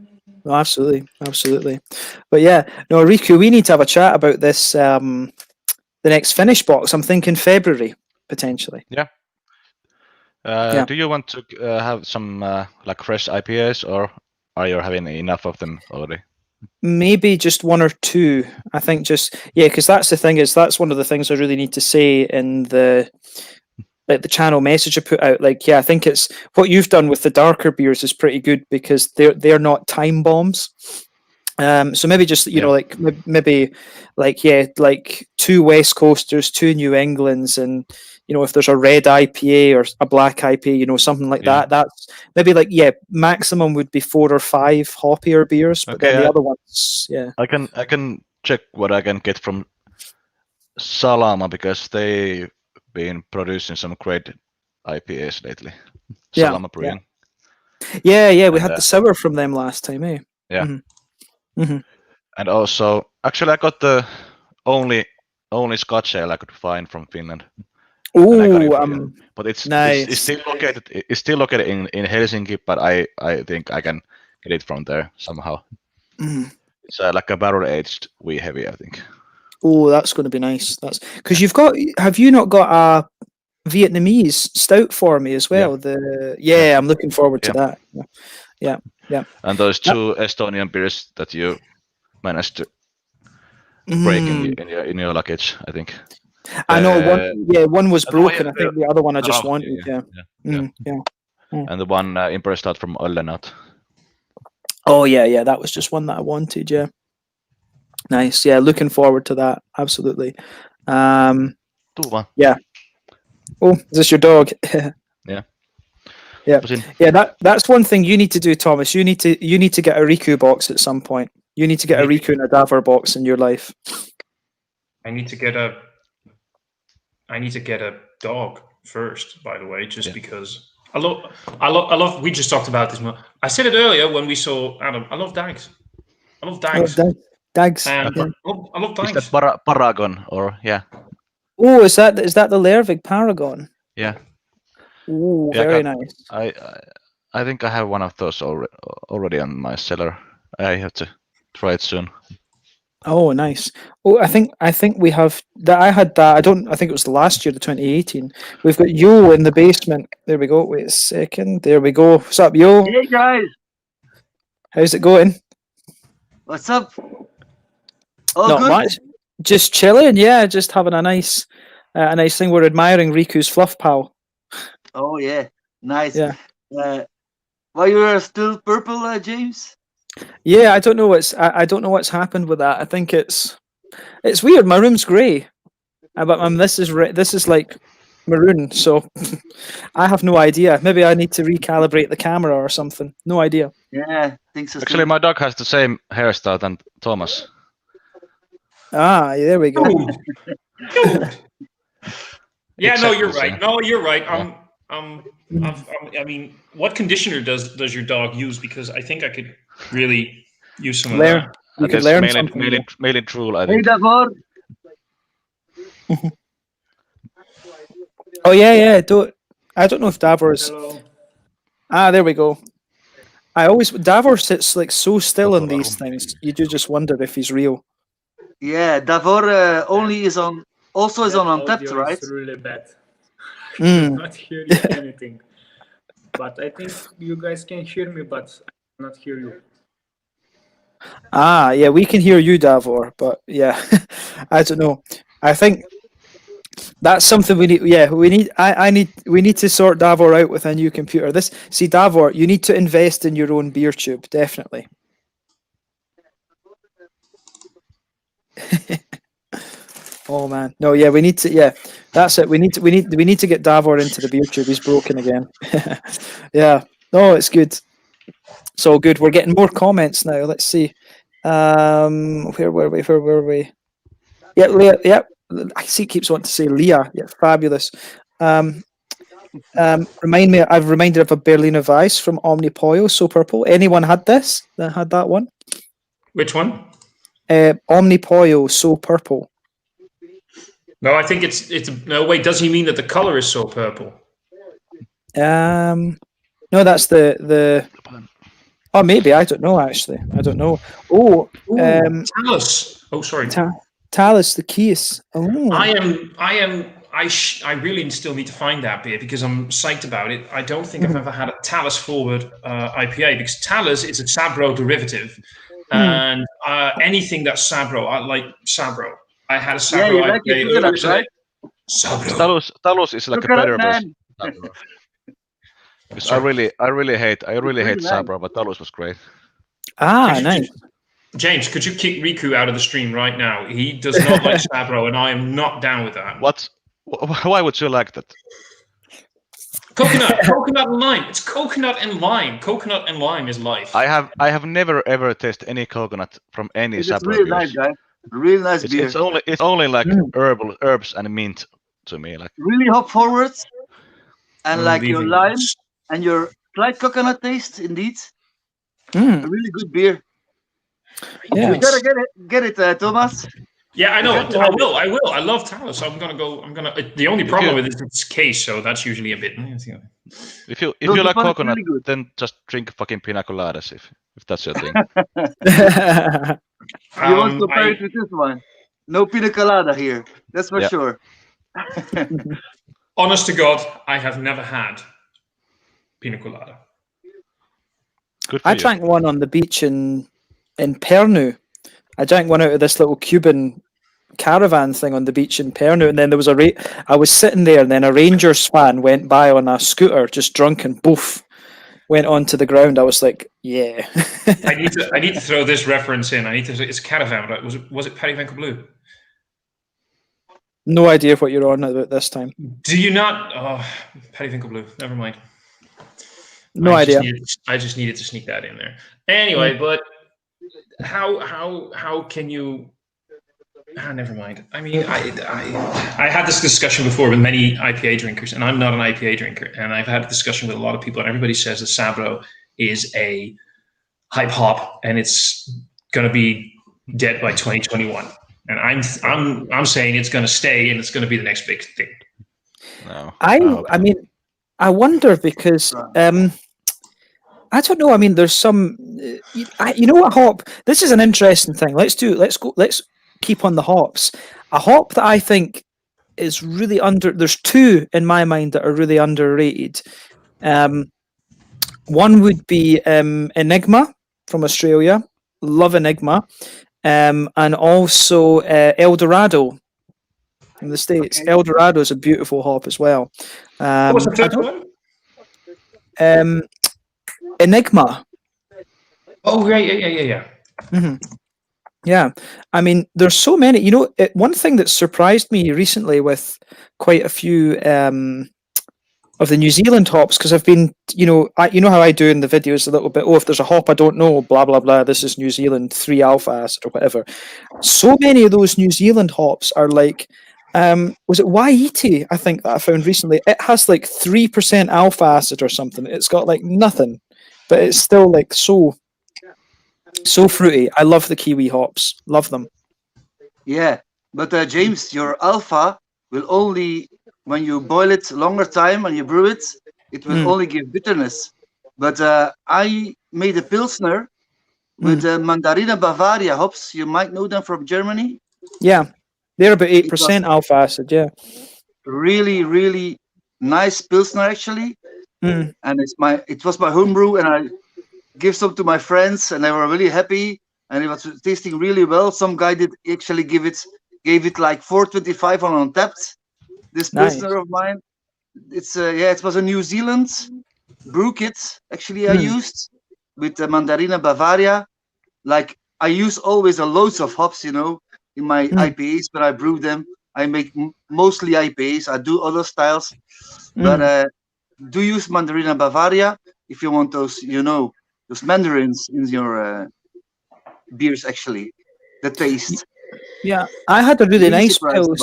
no, absolutely. But yeah, no, Riku, we need to have a chat about this. The next finish box. I'm thinking February potentially. Yeah. Do you want to have some like fresh IPAs, or are you having enough of them already? Maybe just one or two. I think because that's the thing that's one of the things I really need to say in the channel message I put out. I think it's what you've done with the darker beers is pretty good because they're not time bombs. So maybe just maybe two West Coasters, two New Englands, and if there's a red IPA or a black IPA, something like that. That's maybe maximum would be 4 or 5 hoppier beers, but then the other ones, I can check what I can get from Salama because they've been producing some great IPAs lately. Salama Brewing. Yeah. We had the sour from them last time, eh? Yeah. Mm-hmm. And also, actually, I got the only Scotch ale I could find from Finland. Ooh, but it's nice. It's still located in Helsinki, but I think I can get it from there somehow. Mm. It's like a barrel aged wee heavy, I think. Oh, that's going to be nice. That's because have you not got a Vietnamese stout for me as well? I'm looking forward to that. Yeah. And those two Estonian beers that you managed to break in your luggage, I think. I know one was broken. I think the other one I just wanted. Yeah. And the one Imperial Stout from Ollenat. Oh yeah, that was just one that I wanted. Yeah. Nice. Yeah, looking forward to that. Absolutely. Tuva. Yeah. Oh, is this your dog? Yeah. Yeah. That's one thing you need to do, Thomas. You need to get a Riku box at some point. You need to get a Riku and a Davor box in your life. I need to get a dog first, by the way, just because I love. We just talked about this. I said it earlier when we saw Adam. I love dags. I love dags. Dags. And Yeah. I love dags. Is that Paragon or yeah? Oh, is that the Lervig Paragon? Yeah. Oh, Yeah, very nice. I think I have one of those already on my cellar. I have to try it soon. Oh, nice. Oh, I think we have that. I had that. I think it was last year, the 2018. We've got Yo in the basement. There we go. Wait a second. There we go. What's up, Yo? Hey guys, How's it going? what's up? All Not good? much. Just chilling. Yeah, just having a nice thing. We're admiring Riku's fluff pal. Oh yeah, nice. Yeah. Why you are still purple, James? Yeah, I don't know what's happened with that. I think it's weird. My room's grey, but this is like maroon. So I have no idea. Maybe I need to recalibrate the camera or something. No idea. Yeah, think so. Actually, my dog has the same hairstyle than Thomas. Ah, there we go. Yeah, Exactly no, you're the right. same. No, you're right. Yeah. I mean, what conditioner does your dog use? Because I think I could really use some of Learn. that. You could It's learn something. Mail it Drool, I Hey think. Davor. Oh yeah. I don't know if Davor is. Hello. Ah, there we go. Davor sits like so still in these things. You do just wonder if he's real. Yeah, Davor only is on Untappd, Audio right? is really bad. I Mm. cannot hear you anything. But I think you guys can hear me, but I cannot hear you. Ah, yeah, we can hear you, Davor, but yeah, I don't know. I think that's something we need. Yeah, we need to sort Davor out with a new computer. Davor, you need to invest in your own beer tube, definitely. Oh man, no, yeah, we need to. Yeah, that's it. We need to get Davor into the beer tube. He's broken again. Yeah, no, it's good. So good. We're getting more comments now. Let's see. Where were we? Yeah, Leah. Yeah, I see. It keeps wanting to say Leah. Yeah, fabulous. Remind me. I've reminded of a Berliner Weiss from Omnipoyo, So Purple. Anyone had this? That had that one? Which one? Omnipoyo, So Purple. No, I think it's no. Wait, does he mean that the color is so purple? No, that's the. Oh, maybe I don't know. Actually, I don't know. Oh, Talus. Oh, sorry. Talus, the keys. Oh. I really still need to find that beer because I'm psyched about it. I don't think I've ever had a Talus forward IPA because Talus is a Sabro derivative, and anything that's Sabro, I like Sabro. I had a Sabro like IPA it, earlier today. right? Sabro. Talus is like a better version. Because I really hate really nice. Sabro, but Talus was great. Ah, nice. James, could you kick Riku out of the stream right now? He does not like Sabro, and I am not down with that. What? Why would you like that? Coconut and lime. It's coconut and lime. Coconut and lime is life. I have never ever tasted any coconut from any It's Sabro really beers. nice, guys. Really nice beer. It's only like herbs and mint to me. Like really hop forwards, and like your Leaving lime this. and your slight coconut taste. Indeed, a Mm, really good beer. yeah. You gotta get it, Thomas. Yeah, I know. Okay. I will. I love Talus, so I'm gonna go. The only problem with it is its case, so that's usually a bit. if you Those like one is coconut, really good. then just drink fucking pina coladas if that's your thing. You won't compare it with this one. No pina colada here. That's for Yeah. sure. Honest to God, I have never had pina colada. Good for I you. drank one on the beach in Pernu. I drank one out of this little Cuban caravan thing on the beach in Pernu, and then there was I was sitting there, and then a Rangers fan went by on a scooter, just drunk, and boof, went onto the ground. I was like, yeah. I need to throw this reference in. It's caravan, right? Was it Periwinkle Blue? No idea what you're on about this time. Do you not? Oh, Periwinkle Blue. Never mind. No idea. I just needed to sneak that in there. Anyway, but how can you Never mind. I mean, I had this discussion before with many IPA drinkers, and I'm not an IPA drinker. And I've had a discussion with a lot of people, and everybody says that Sabro is a hype hop, and it's going to be dead by 2021. And I'm saying it's going to stay, and it's going to be the next big thing. No, I mean, I wonder because I don't know. I mean, there's some. You know what hop? This is an interesting thing. Let's keep on the hops. A hop that I think is really There's two in my mind that are really underrated. One would be Enigma from Australia. Love Enigma, and also El Dorado in the States. Okay. El Dorado is a beautiful hop as well. What was the third one? Enigma. Oh, yeah. Mm-hmm. Yeah, I mean, there's so many. You know, one thing that surprised me recently with quite a few of the New Zealand hops, because I've been, you know how I do in the videos a little bit. Oh, if there's a hop I don't know, blah blah blah. This is New Zealand 3 alpha acid or whatever. So many of those New Zealand hops are like, was it Waiti? I think that I found recently. It has like 3% alpha acid or something. It's got like nothing, but it's still like so fruity. I love the Kiwi hops. Love them. Yeah, but James, your alpha will only, when you boil it longer time and you brew it, it will only give bitterness. But I made a Pilsner with Mandarina Bavaria hops. You might know them from Germany. Yeah, they're about 8% alpha acid. Yeah, really, really nice Pilsner actually. And it was my homebrew, and I give some to my friends, and they were really happy, and it was tasting really well. Some guy did actually gave it like 4.25 on Untappd. This Pilsner of mine, it's it was a New Zealand brew kit actually I used with the Mandarina Bavaria. Like I use always a loads of hops, you know, in my IPAs, but I brew them. I make mostly IPAs. I do other styles, but do use Mandarina Bavaria if you want those, you know, those mandarins in your beers, actually, the taste. Yeah, I had a really nice pills.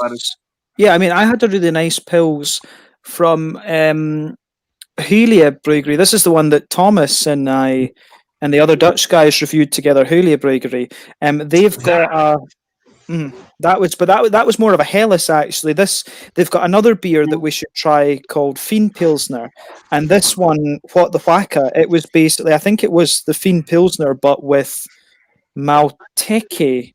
Yeah, I mean, I had a really nice pills from Helia Brewery. This is the one that Thomas and I and the other Dutch guys reviewed together. Helia Brewery. They've got a. That was more of a Helles actually. They've got another beer that we should try called Fiend Pilsner, and this one, What the Whacka, it was basically, I think it was the Fiend Pilsner but with Motueka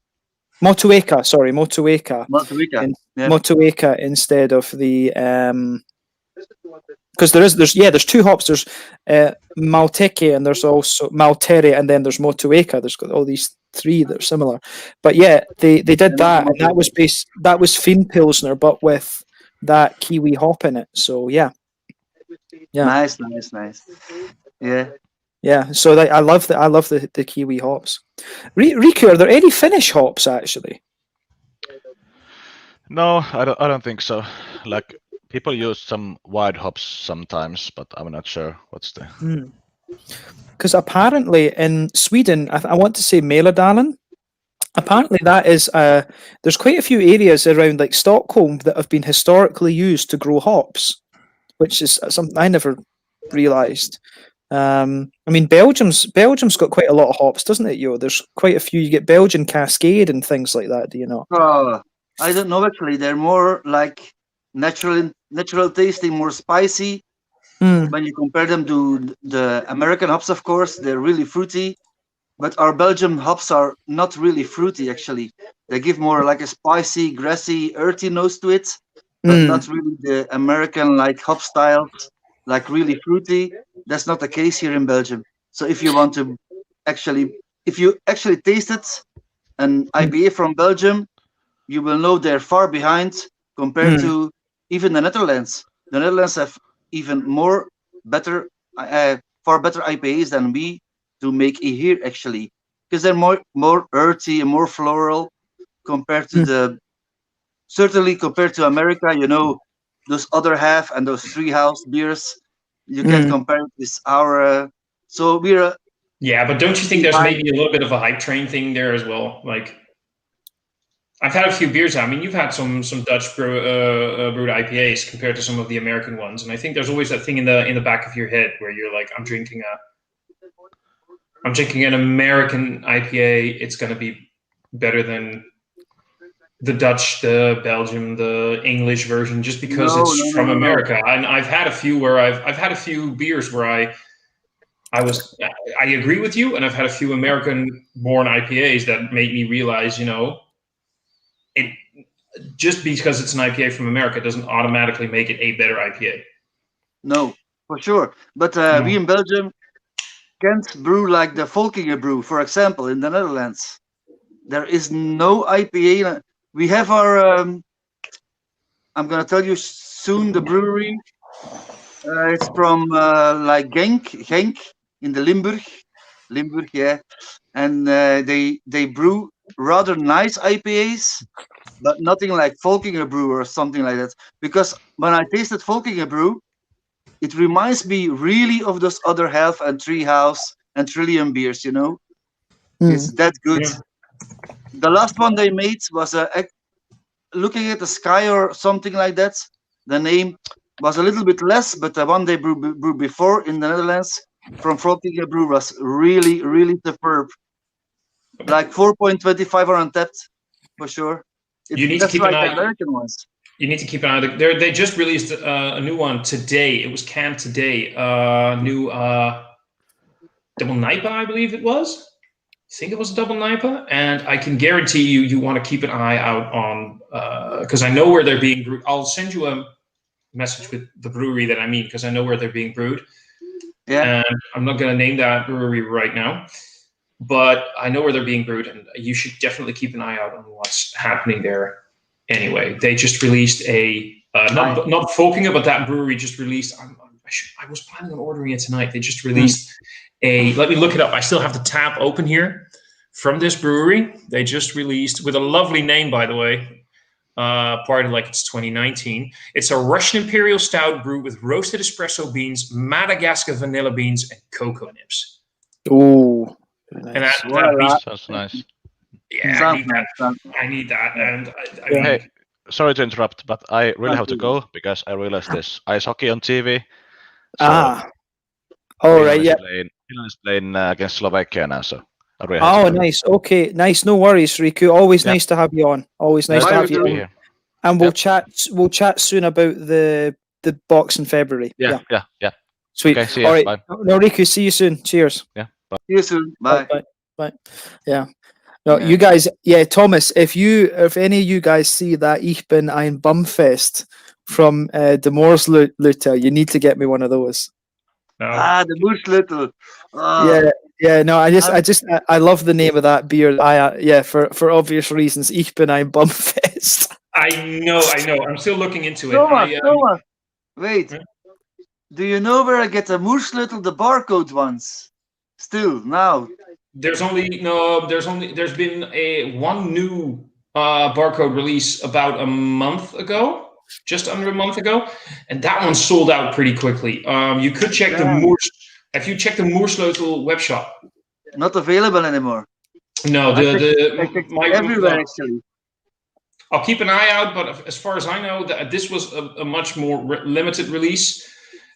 instead of the because there's two hops. There's Malteke and there's also Maltere, and then there's Motueka. There's got all these three that are similar. But yeah, they did that, and that was Fiend Pilsner, but with that Kiwi hop in it. So yeah. Nice. Yeah. So I love the Kiwi hops. Riku, are there any Finnish hops actually? No, I don't think so. Like people use some wild hops sometimes, but I'm not sure what's the. Because apparently in Sweden, I want to say Mälardalen. Apparently that is there's quite a few areas around like Stockholm that have been historically used to grow hops, which is something I never realised. I mean, Belgium's got quite a lot of hops, doesn't it? There's quite a few. You get Belgian Cascade and things like that. Do you know? I don't know actually. They're more like natural tasting, more spicy. When you compare them to the American hops, of course, they're really fruity. But our Belgian hops are not really fruity actually. They give more like a spicy, grassy, earthy nose to it, but not really the American like hop styles, like really fruity. That's not the case here in Belgium. So if you want to actually tasted an IPA from Belgium, you will know they're far behind compared to even the Netherlands. The Netherlands have even far better IPAs than we do make here actually, because they're more earthy and more floral compared to certainly compared to America. You know, those other half and those treehouse beers, you can't compare with our. So we're. Yeah, but don't you think there's maybe a little bit of a hype train thing there as well? Like, I've had a few beers. I mean, you've had some Dutch brewed IPAs compared to some of the American ones, and I think there's always that thing in the back of your head where you're like, I'm drinking an American IPA. It's going to be better than the Dutch, the Belgium, the English version, just because it's from America. And I've had a few where I've had a few beers where I agree with you, and I've had a few American-born IPAs that made me realize, it just because it's an IPA from America doesn't automatically make it a better IPA. No, for sure. But we in Belgium can't brew like the Volkinger brew, for example, in the Netherlands. There is no IPA. We have our, I'm going to tell you soon, the brewery. It's from like Genk in the Limburg, yeah. And they brew rather nice IPAs, but nothing like Volkinger brew or something like that. Because when I tasted Volkinger brew, it reminds me really of those other Half and Treehouse and Trillium beers, It's that good. Yeah. The last one they made was looking at the sky or something like that. The name was a little bit less, but the one they brewed before in the Netherlands from Volkinger brew was really, really superb. Like 4.25 on Untappd, for sure. You need to keep an eye. American ones. You need to keep an eye. They just released a new one today. It was canned today. New double NIPA, I believe it was. I think it was a double NIPA, and I can guarantee you want to keep an eye out on because I know where they're being brewed. I'll send you a message with the brewery that I mean because I know where they're being brewed. Yeah. And I'm not going to name that brewery right now, but I know where they're being brewed, and you should definitely keep an eye out on what's happening there. Anyway, they just released not Volkinger, but that brewery just released. I was planning on ordering it tonight. They just released let me look it up. I still have the tab open here from this brewery. They just released, with a lovely name, by the way, pardon, like it's 2019. It's a Russian Imperial Stout brewed with roasted espresso beans, Madagascar vanilla beans, and cocoa nibs. Ooh, nice. And that beast sounds nice. Yeah, I need that. And hey, sorry to interrupt, but I really have to go because I realized there's ice hockey on TV. So all right, yeah. Finland is playing against Slovakia now, so. Nice. Okay, nice. No worries, Riku. Always nice to have you on. Always nice to have you on. Here. And we'll chat. We'll chat soon about the box in February. Yeah. Sweet. Okay, see you. All right. Bye. No, Riku. See you soon. Cheers. Yeah. Bye. See you soon. Bye. Bye. Yeah. No, you guys. Yeah, Thomas. If any of you guys see that Ich bin ein Bumfest from the Moorsleutel, you need to get me one of those. The Moorsleutel. Yeah. No, I love the name of that beer. For obvious reasons. Ich bin ein Bumfest. I know. I'm still looking into it. Thomas. Wait. Do you know where I get the Moorsleutel, the barcode ones? Still now. There's been one new barcode release about a month ago. Just under a month ago, and that one sold out pretty quickly. You could check if you check the Moorsleutel web shop. Not available anymore. No, my everywhere actually. I'll keep an eye out, but as far as I know, this was a much more limited release.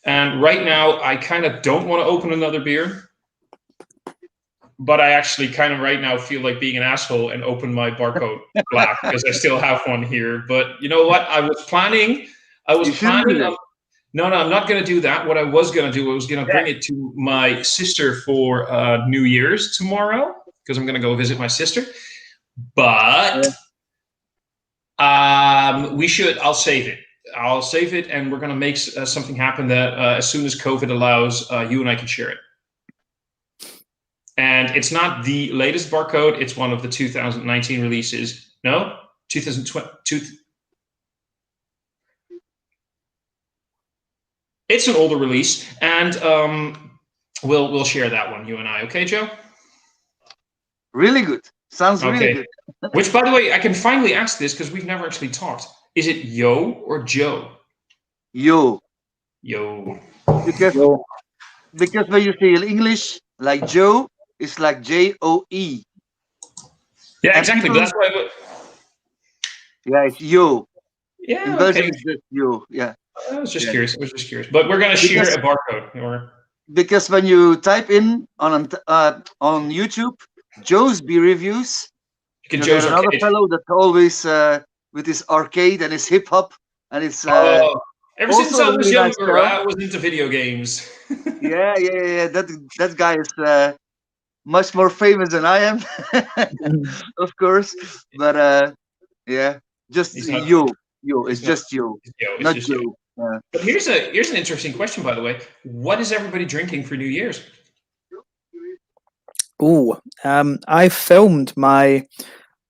And right now, I kind of don't want to open another beer. But I actually kind of right now feel like being an asshole and open my barcode black because I still have one here. But you know what? I was planning. No, I'm not going to do that. What I was going to do, I was going to bring it to my sister for New Year's tomorrow because I'm going to go visit my sister. But I'll save it. And we're going to make something happen that as soon as COVID allows, you and I can share it. And it's not the latest barcode. It's one of the 2019 releases. No, 2020. It's an older release, and we'll share that one, you and I. Okay, Joe? Really good. Sounds really good. Which, by the way, I can finally ask this because we've never actually talked. Is it Yo or Joe? Yo. Because when you say in English, like Joe, it's like Joe. Yeah, exactly. But that's why. Yeah, it's yo. Yeah, In Belgium, okay. it's just yo. Yeah. I was just curious. But we're gonna share a barcode, or because when you type in on YouTube Joe's beer reviews, you get Joe's another Arcade. fellow that's always with his arcade and his hip hop and his. Ever since also I a was really nice younger, show. I was into video games. Yeah. That guy is much more famous than I am, of course. But yeah, just He's not- you. It's he's not- just you, It's not just Joe. Yeah. But here's an interesting question, by the way. What is everybody drinking for New Year's? Oh, I filmed my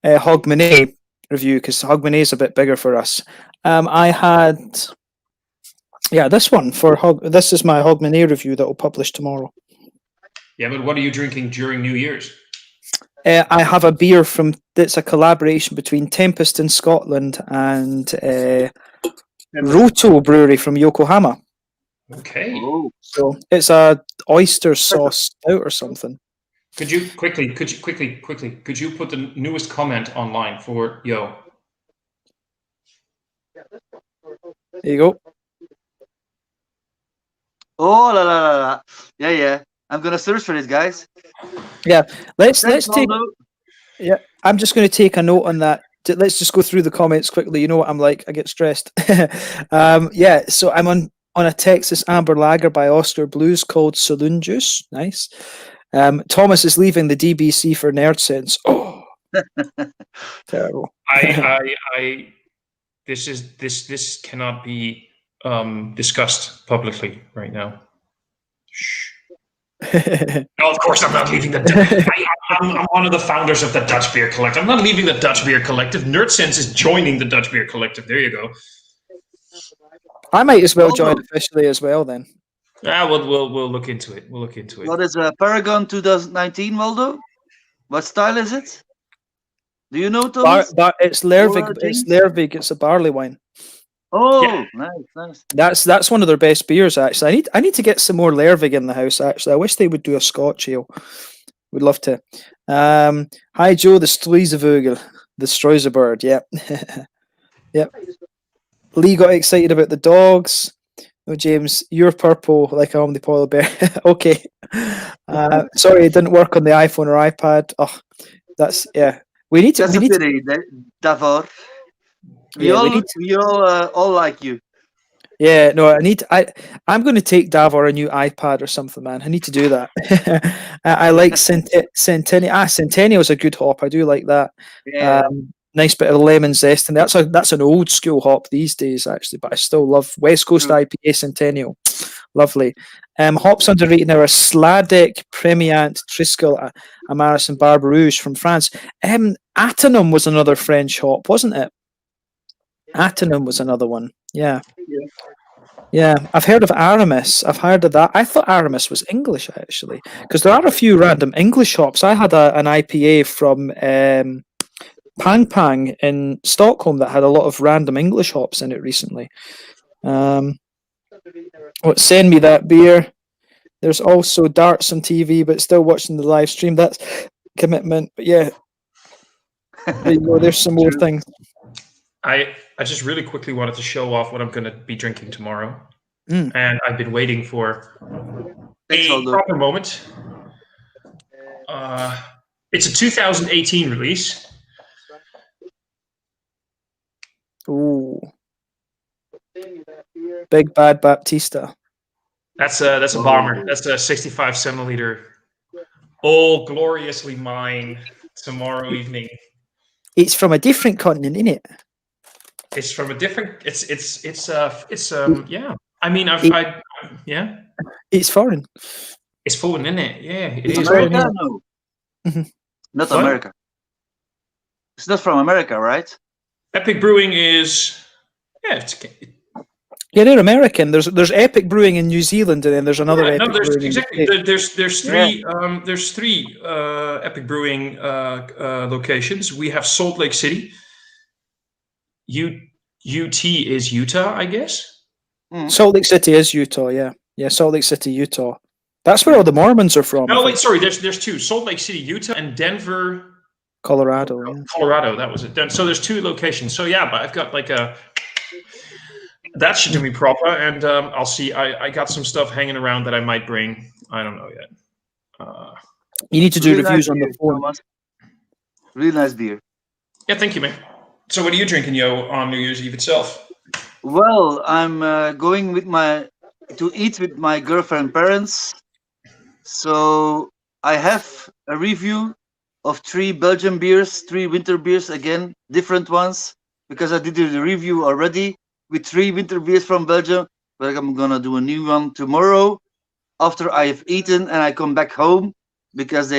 Hogmanay review because Hogmanay is a bit bigger for us. I had, this one for This is my Hogmanay review that will publish tomorrow. Yeah, but what are you drinking during New Year's? I have a beer that's a collaboration between Tempest in Scotland and Roto Brewery from Yokohama. Okay. Oh. So it's a oyster sauce stout or something. Could you put the newest comment online for Yo? There you go. Oh la la la la. Yeah. I'm gonna search for it, guys. Yeah, let's take. Waldo. Yeah, I'm just going to take a note on that. Let's just go through the comments quickly. You know what I'm like; I get stressed. Yeah, so I'm on a Texas Amber Lager by Oscar Blues called Saloon Juice. Nice. Thomas is leaving the DBC for Nerd Sense. Oh, terrible. This cannot be discussed publicly right now. Shh. No, of course I'm not leaving the. I'm one of the founders of the Dutch Beer Collective. I'm not leaving the Dutch Beer Collective. NerdSense is joining the Dutch Beer Collective. There you go. I might as well join officially as well then. We'll look into it. What is a Paragon 2019, Waldo? What style is it? Do you know, Thomas? It's Lervig. It's Lervig. It's a barley wine. Oh, Yeah. Nice. That's one of their best beers. Actually, I need to get some more Lervig in the house. Actually, I wish they would do a Scotch ale. Would love to. Hi Joe, the Streusevogel, the Streusebird. Yep. Yep. Lee got excited about the dogs. Oh, James, you're purple like a the polar bear. Okay. Sorry, it didn't work on the iPhone or iPad. Oh, that's We need to. That's a pity, Davor. We all like you. Yeah, no, I'm going to take Davor a new iPad or something, man. I need to do that. I like Centennial. Centennial is a good hop. I do like that. Yeah. Nice bit of lemon zest, and that's an old school hop these days, actually. But I still love West Coast IPA Centennial. Lovely. Hops underrated now are Sladek, Premiant, Triskel, Amaris, and Barbarouge from France. Atenum was another French hop, wasn't it? Atenum was another one. Yeah. I've heard of Aramis. I've heard of that. I thought Aramis was English, actually, because there are a few random English hops. I had an IPA from Pang Pang in Stockholm that had a lot of random English hops in it recently. Send me that beer. There's also darts on TV, but still watching the live stream. That's commitment. But yeah, there you go. There's some more things. I just really quickly wanted to show off what I'm going to be drinking tomorrow. And I've been waiting for a proper moment. It's a 2018 release. Ooh. Big Bad Baptista. That's a bomber. That's a 65 centiliter. All gloriously mine tomorrow evening. It's from a different continent, isn't it? It's from a different. Yeah. I mean, yeah. It's foreign. It's foreign, isn't it? Yeah, it is. America? America? No. Not what? America. It's not from America, right? Epic Brewing is. Yeah, they're American. There's Epic Brewing in New Zealand, and then there's another. Epic Brewing exactly. There's three. There's three Epic Brewing locations. We have Salt Lake City. UT is Utah, I guess. Salt Lake City is Utah. Yeah. Salt Lake City, Utah. That's where all the Mormons are from. No, wait, sorry. There's two: Salt Lake City, Utah, and Denver, Colorado. Yeah. Colorado, that was it. Then, so there's 2 locations. So yeah, but I've got like that should do me proper, and I'll see. I got some stuff hanging around that I might bring. I don't know yet. You need to do Really reviews nice on the beer, phone. Thomas. Really nice beer. Yeah, thank you, man. So what are you drinking, Yo, on New Year's Eve itself? Well, I'm going to eat with my girlfriend parents. So I have a review of 3 Belgian beers, 3 winter beers, again, different ones, because I did the review already with 3 winter beers from Belgium, but I'm gonna do a new one tomorrow after I have eaten and I come back home, because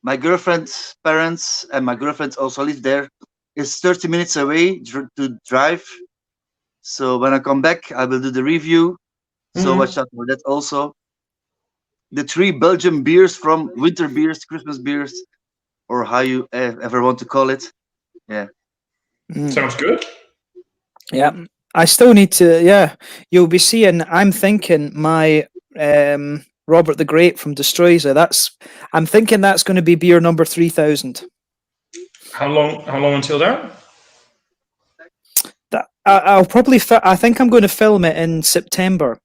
my girlfriend's parents and my girlfriend also live there. It's 30 minutes away to drive. So when I come back, I will do the review. So watch out for that also. The 3 Belgian beers from winter beers, Christmas beers, or how you ever want to call it. Yeah. Sounds good. Yeah. I still need to, you'll be seeing, I'm thinking my Robert the Great from Destroyzer, I'm thinking that's going to be beer number 3000. How long until that? I'll probably, I think I'm going to film it in September,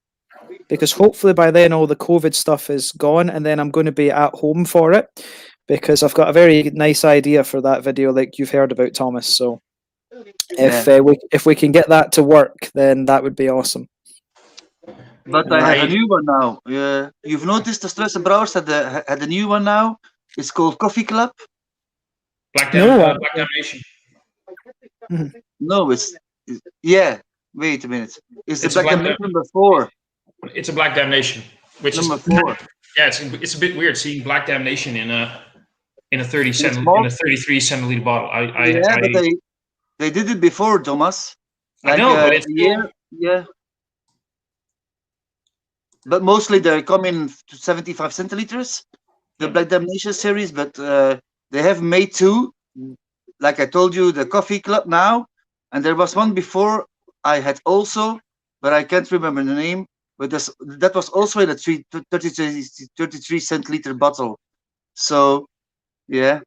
because hopefully by then all the COVID stuff is gone, and then I'm going to be at home for it, because I've got a very nice idea for that video, like you've heard about, Thomas. So if we can get that to work, then that would be awesome. But I have a new one now. You've noticed the Stress Brouwers had a new one now. It's called Coffee Club. Black Damnation. No, wait a minute. It's the Black Damnation number 4. It's a Black Damnation, which number is 4. Yeah, it's a bit weird seeing Black Damnation in a 33 centiliter bottle. But they did it before, Thomas. I know, but it's yeah. But mostly they come in 75 centiliters, the Black Damnation series. But they have made 2, like I told you, the Coffee Club now, and there was one before I had also, but I can't remember the name. But that was also in a 33 centiliter bottle. So, yeah.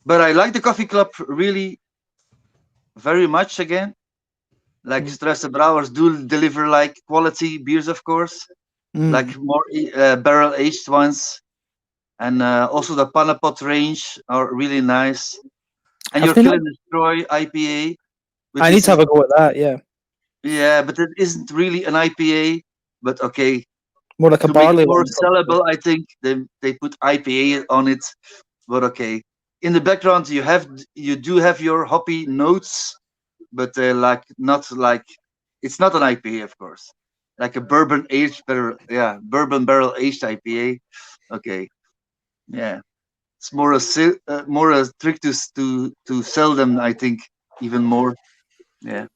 But I like the Coffee Club really very much again. Like Stress Brouwers do deliver like quality beers, of course. Like more barrel aged ones. And also the Panapot range are really nice. And your Kill and Destroy IPA. I need to have a go at that, yeah. Yeah, but it isn't really an IPA. But okay. More like a barley one. More sellable, I think. They put IPA on it. But okay. In the background, you do have your hoppy notes, but it's not an IPA, of course. Like a bourbon barrel aged IPA. Okay, yeah, it's more a trick to sell them, I think, even more. Yeah.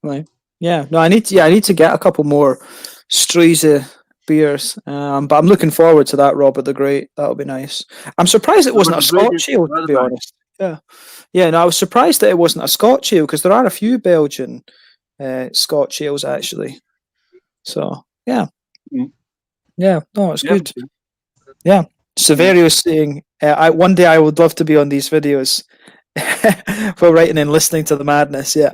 Right. Yeah. No, I need to get a couple more Struise beers, but I'm looking forward to that Robert the Great. That'll be nice. I'm surprised it wasn't a Scotch ale, to be honest. Yeah. No, I was surprised that it wasn't a Scotch ale, because there are a few Belgian Scotch ales actually. So yeah. No, it's good. Yeah. Severio saying, one day I would love to be on these videos for writing and listening to the madness. Yeah.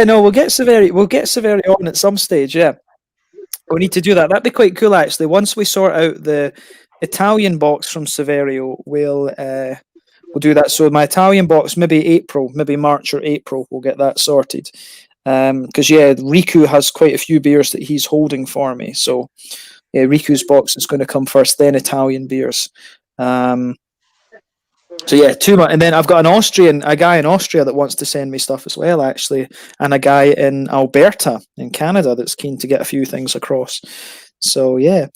No, we'll get Severio on at some stage. Yeah. We need to do that. That'd be quite cool, actually. Once we sort out the Italian box from Severio, we'll do that. So my Italian box, maybe March or April, we'll get that sorted. Because Riku has quite a few beers that he's holding for me. So yeah, Riku's box is going to come first, then Italian beers. So yeah, too much. And then I've got a guy in Austria that wants to send me stuff as well, actually, and a guy in Alberta in Canada that's keen to get a few things across. So yeah,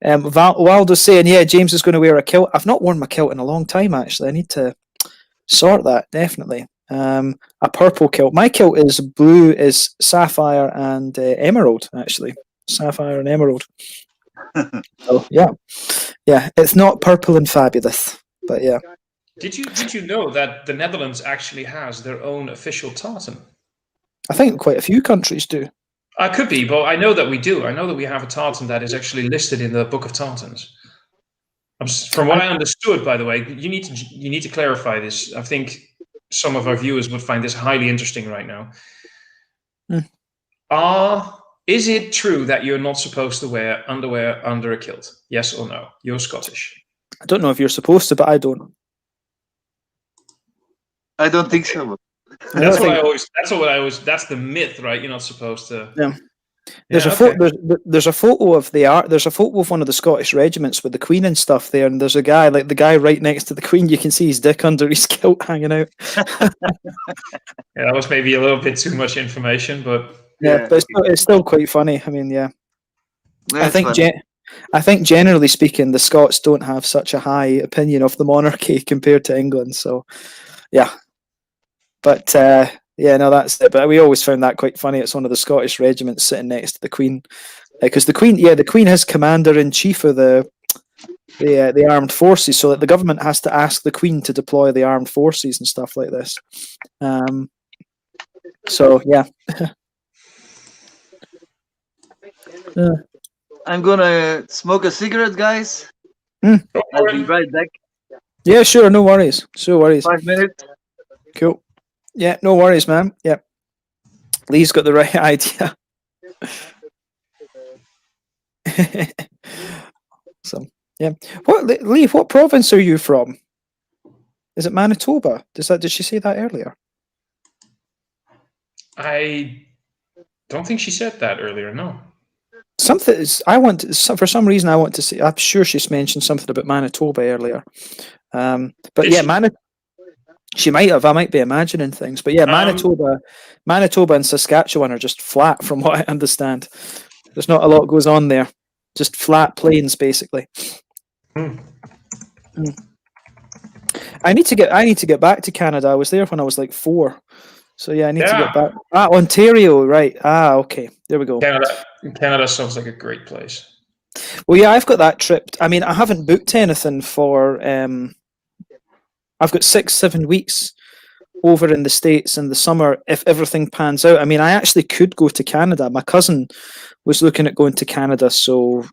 Waldo's saying, yeah, James is going to wear a kilt. I've not worn my kilt in a long time, actually. I need to sort that, definitely. A purple kilt. My kilt is blue, is sapphire and emerald, actually. Sapphire and emerald. So yeah, it's not purple and fabulous, but yeah. Did you know that the Netherlands actually has their own official tartan? I think quite a few countries do. Could be, but I know that we do. I know that we have a tartan that is actually listed in the Book of Tartans. From what I understood, by the way, you need to clarify this. I think some of our viewers would find this highly interesting right now. Is it true that you're not supposed to wear underwear under a kilt? Yes or no? You're Scottish. I don't know if you're supposed to, but I don't. I don't think so. That's what I always. That's the myth, right? You're not supposed to. Yeah. There's a photo of the art. There's a photo of one of the Scottish regiments with the Queen and stuff there, and there's a guy, like the guy right next to the Queen. You can see his dick under his kilt hanging out. Yeah, that was maybe a little bit too much information, but but it's still quite funny. I mean, yeah. That's I think generally speaking, the Scots don't have such a high opinion of the monarchy compared to England. So, yeah. But yeah, no, that's it. But we always found that quite funny. It's one of the Scottish regiments sitting next to the Queen, because the Queen is commander in chief of the armed forces. So that the government has to ask the Queen to deploy the armed forces and stuff like this. So yeah. I'm gonna smoke a cigarette, guys. I'll be right back. Yeah, sure, no worries. 5 minutes. Cool. Yeah, no worries, man. Yeah. Lee's got the right idea. So, yeah. Lee, what province are you from? Is it Manitoba? Did she say that earlier? I don't think she said that earlier, no. For some reason I want to say, I'm sure she's mentioned something about Manitoba earlier. But yeah, Manitoba. She might have. I might be imagining things, but yeah, Manitoba and Saskatchewan are just flat, from what I understand. There's not a lot goes on there. Just flat plains, basically. I need to get back to Canada. I was there when I was like 4, so yeah, I need to get back. Ontario, right? Okay, there we go. Canada sounds like a great place. Well, yeah, I've got that trip. I mean, I haven't booked anything for. I've got 6-7 weeks over in the States in the summer if everything pans out. I mean, I actually could go to Canada. My cousin was looking at going to Canada, so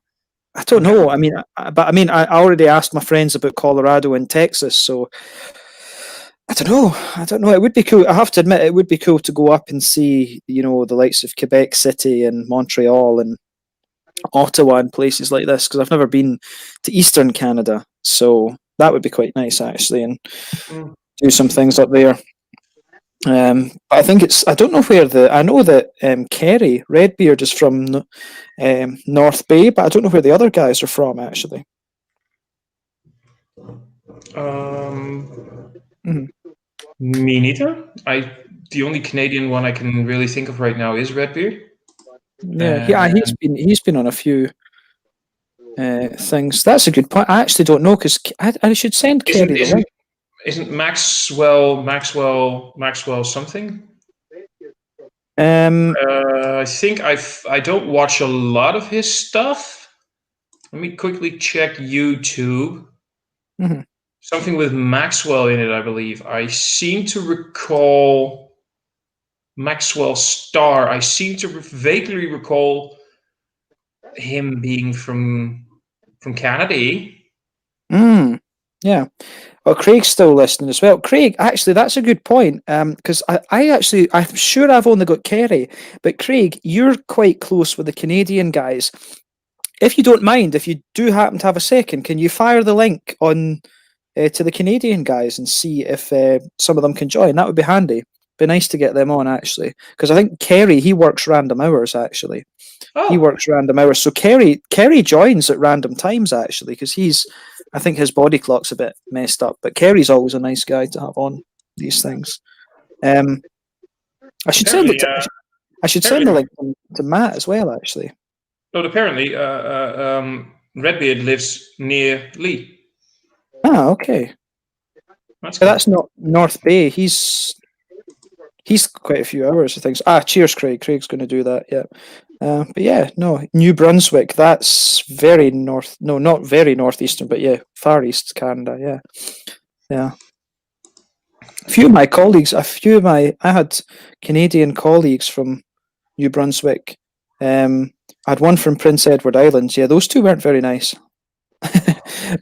I don't know. I mean, I already asked my friends about Colorado and Texas, so I don't know. It would be cool. I have to admit, it would be cool to go up and see, the likes of Quebec City and Montreal and Ottawa and places like this, because I've never been to Eastern Canada, so that would be quite nice actually, and do some things up there. But I think I don't know where I know that Kerry Redbeard is from North Bay, but I don't know where the other guys are from actually. Me neither. The only Canadian one I can really think of right now is Redbeard. Yeah, he's been on a few things. That's a good point. I actually don't know, because I should send Kerry the link. Isn't Maxwell something? I think I don't watch a lot of his stuff. Let me quickly check YouTube. Something with Maxwell in it, I believe. I seem to recall Maxwell Star. I seem to vaguely recall him being from Canada. Yeah. Well, Craig's still listening as well. Craig, actually, that's a good point. Because I'm sure I've only got Kerry, but Craig, you're quite close with the Canadian guys. If you don't mind, if you do happen to have a second, can you fire the link on to the Canadian guys and see if some of them can join? That would be handy. Be nice to get them on, actually, because I think Kerry, he works random hours actually. He works random hours, so Kerry joins at random times actually, because I think his body clock's a bit messed up, but Kerry's always a nice guy to have on these things. I should send it. I should send the link to Matt as well, actually. But apparently, Redbeard lives near Lee. Okay. That's not North Bay. He's quite a few hours, I think. Cheers, Craig. Craig's going to do that. Yeah. But yeah, no, New Brunswick, that's very north. No, not very northeastern, but yeah, far east Canada. Yeah. A few of my colleagues, I had Canadian colleagues from New Brunswick. I had one from Prince Edward Islands. Yeah, those two weren't very nice.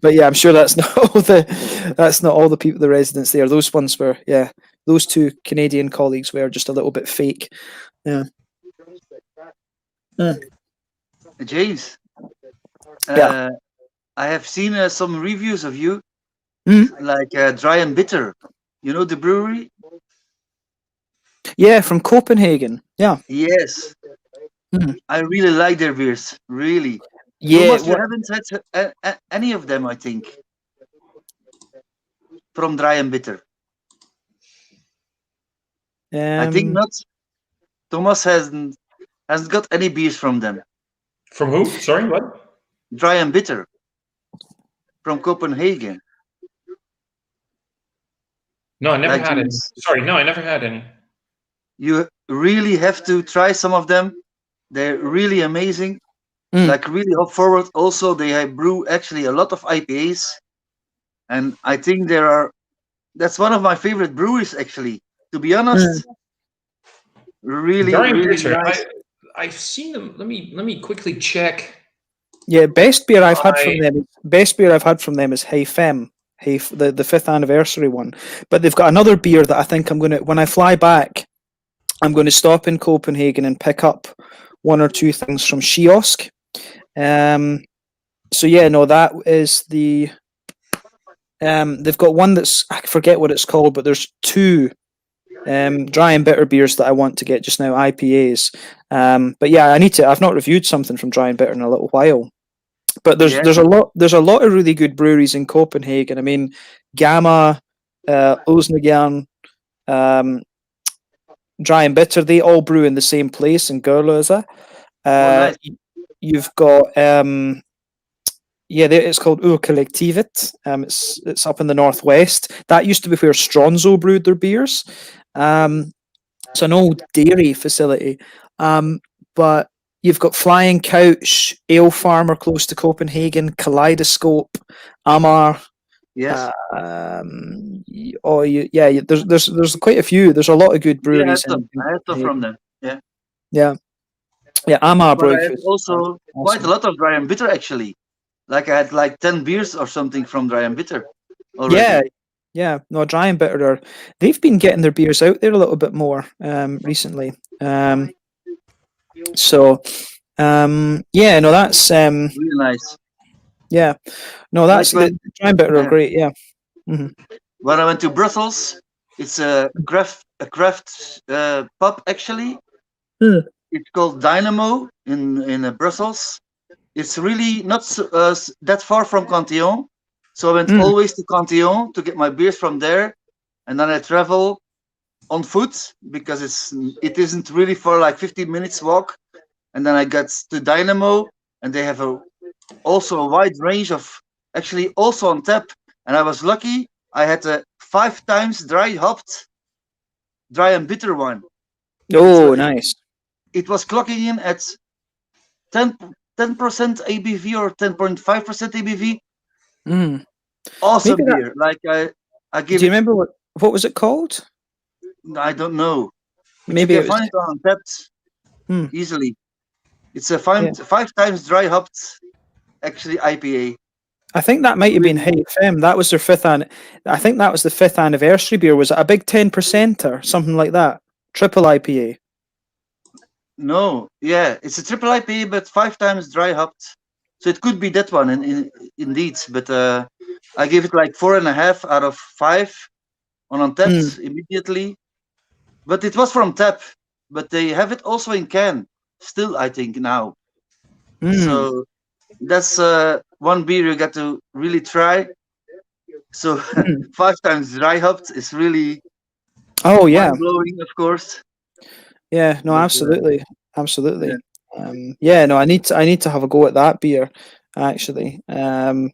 But yeah, I'm sure that's not all the people, the residents there. Those ones were, yeah, those two Canadian colleagues were just a little bit fake. Yeah. James, Yeah. I have seen some reviews of you, Mm. like Dry and Bitter. You know the brewery? Yeah, from Copenhagen. Yeah. Yes. I really like their beers. Really. Yeah. Thomas, you haven't had any of them, I think, from Dry and Bitter. I think not. Thomas hasn't got any beers from them. From who? Sorry, what? Dry and Bitter from Copenhagen. No, I never Like had any. these. Sorry, no, I never had any. You really have to try some of them. They're really amazing. Like really hop forward. Also, they brew actually a lot of IPAs, and I think that's one of my favorite breweries, actually. To be honest, really, Dry and really Bitter. nice. I've seen them. Let me quickly check. Yeah, best beer I've had from them. Best beer I've had from them is Hey Fem, the 5th anniversary one. But they've got another beer that I think I'm gonna, when I fly back, I'm going to stop in Copenhagen and pick up one or two things from Kiosk. So yeah, no, that is the. They've got one that's, I forget what it's called, but there's two dry and bitter beers that I want to get just now, IPAs. But yeah, I've not reviewed something from Dry and Bitter in a little while. But there's a lot of really good breweries in Copenhagen. I mean, Gamma, Osnegern, Dry and Bitter, they all brew in the same place in Gurløse. Nice. You've got it's called Urkollektivet. It's up in the northwest. That used to be where Stronzo brewed their beers. It's an old dairy facility. But you've got Flying Couch, Ale Farmer close to Copenhagen, Kaleidoscope, Amar. Yes. There's quite a few. There's a lot of good breweries. I had some from them. Yeah. Amar But I brew. had also quite a lot of Dry and Bitter, actually. Like I had like 10 beers or something from Dry and Bitter already. Yeah. No, Dry and Bitter they've been getting their beers out there a little bit more recently. That's really nice. Yeah, no, that's the Dry and Bitter are great. Yeah. Mm-hmm. When I went to Brussels, it's a craft pub, actually. It's called Dynamo in Brussels. It's really not that far from Cantillon, so I went always to Cantillon to get my beers from there, and then I travel on foot because it isn't really far, like 15 minutes walk, and then I got to Dynamo, and they have also a wide range of, actually also on tap, and I was lucky. I had a 5 times dry hopped Dry and Bitter one. Oh, nice. It was clocking in at 10% ABV or 10.5% ABV. Awesome beer. Like I give. Do you remember what was it called? I don't know. Maybe you can find it on Untappd easily. It's a 5 times dry hopped, actually IPA. I think that might have been Hey Fem. That was their 5th I think that was the 5th anniversary beer. Was it a big 10% or something like that? Triple IPA. No, yeah, it's a triple IPA, but 5 times dry hopped. So it could be that one, indeed. But I gave it like 4.5 out of 5 on Untappd immediately. But it was from tap, but they have it also in can still, I think, now. So that's one beer you got to really try. So 5 times dry hopped is really mind-blowing, of course. Yeah, no, absolutely. No, I need to have a go at that beer, actually. I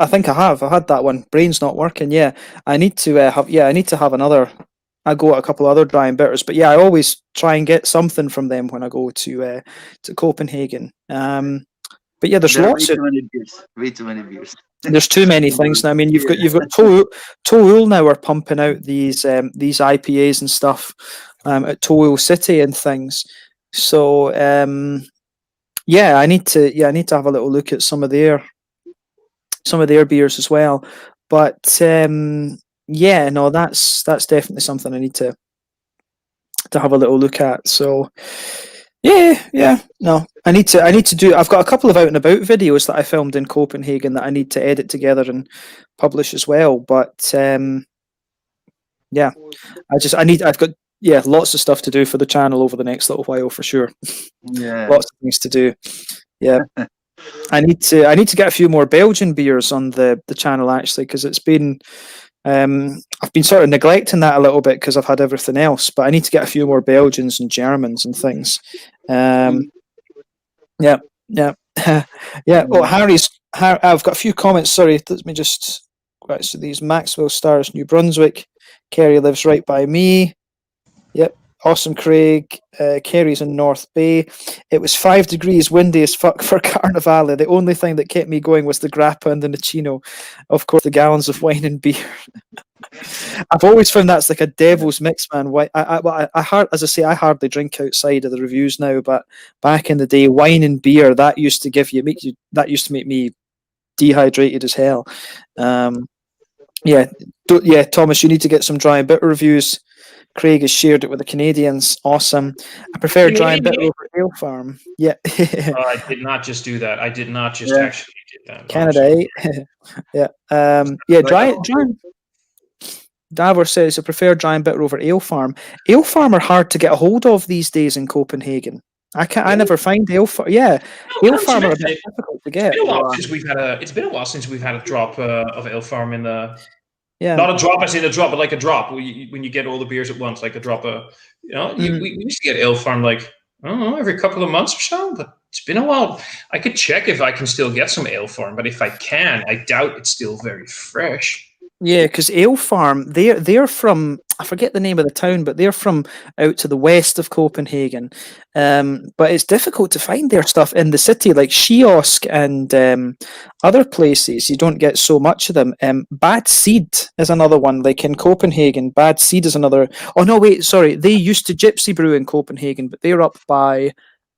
think I have. I had that one. Brain's not working. Yeah, I need to have another. I go at a couple other dry and bitters, but yeah, I always try and get something from them when I go to Copenhagen. But yeah, there's lots of way too many beers. There's too many things now. I mean, you've got Toul now are pumping out these IPAs and stuff at Toul City and things. So I need to have a little look at some of their some of their beers as well. But yeah, no, that's definitely something I need to have a little look at. So yeah, no, I need to do. I've got a couple of out and about videos that I filmed in Copenhagen that I need to edit together and publish as well. But yeah, I've got lots of stuff to do for the channel over the next little while for sure. Yeah. Lots of things to do. Yeah. I need to get a few more Belgian beers on the channel actually, because it's been I've been sort of neglecting that a little bit because I've had everything else, but I need to get a few more Belgians and Germans and things. Yeah. Oh, I've got a few comments. Sorry, let me just right. So these Maxwell Stars, New Brunswick. Kerry lives right by me. Yep. Awesome, Craig. Kerry's in North Bay. It was 5 degrees, windy as fuck for Carnivale. The only thing that kept me going was the grappa and the Nicino. Of course, the gallons of wine and beer. I've always found that's like a devil's mix, man. As I say, I hardly drink outside of the reviews now, but back in the day, wine and beer that used to make me dehydrated as hell. Thomas, you need to get some dry and bitter reviews. Craig has shared it with the Canadians. Awesome. I prefer dry and bitter over ale farm. Yeah. I did not just do that. I did not just actually do that. Canada, yeah. Dry. Davor says I prefer dry and bitter over ale farm. Ale farm are hard to get a hold of these days in Copenhagen. I never find ale farm. Yeah, ale farm are a bit difficult to get. It's been a while since we've had a drop of ale farm in the. Yeah. Not a drop, I say a drop, but like a drop when you get all the beers at once, like a drop of, we used to get ale farm like, I don't know, every couple of months or so, but it's been a while. I could check if I can still get some ale farm, but if I can, I doubt it's still very fresh. Yeah, because Ale Farm, they're from, I forget the name of the town, but they're from out to the west of Copenhagen. But it's difficult to find their stuff in the city, like Kiosk and other places. You don't get so much of them. Bad Seed is another one, like in Copenhagen. Bad Seed is another. Oh no, wait, sorry. They used to Gypsy Brew in Copenhagen, but they're up by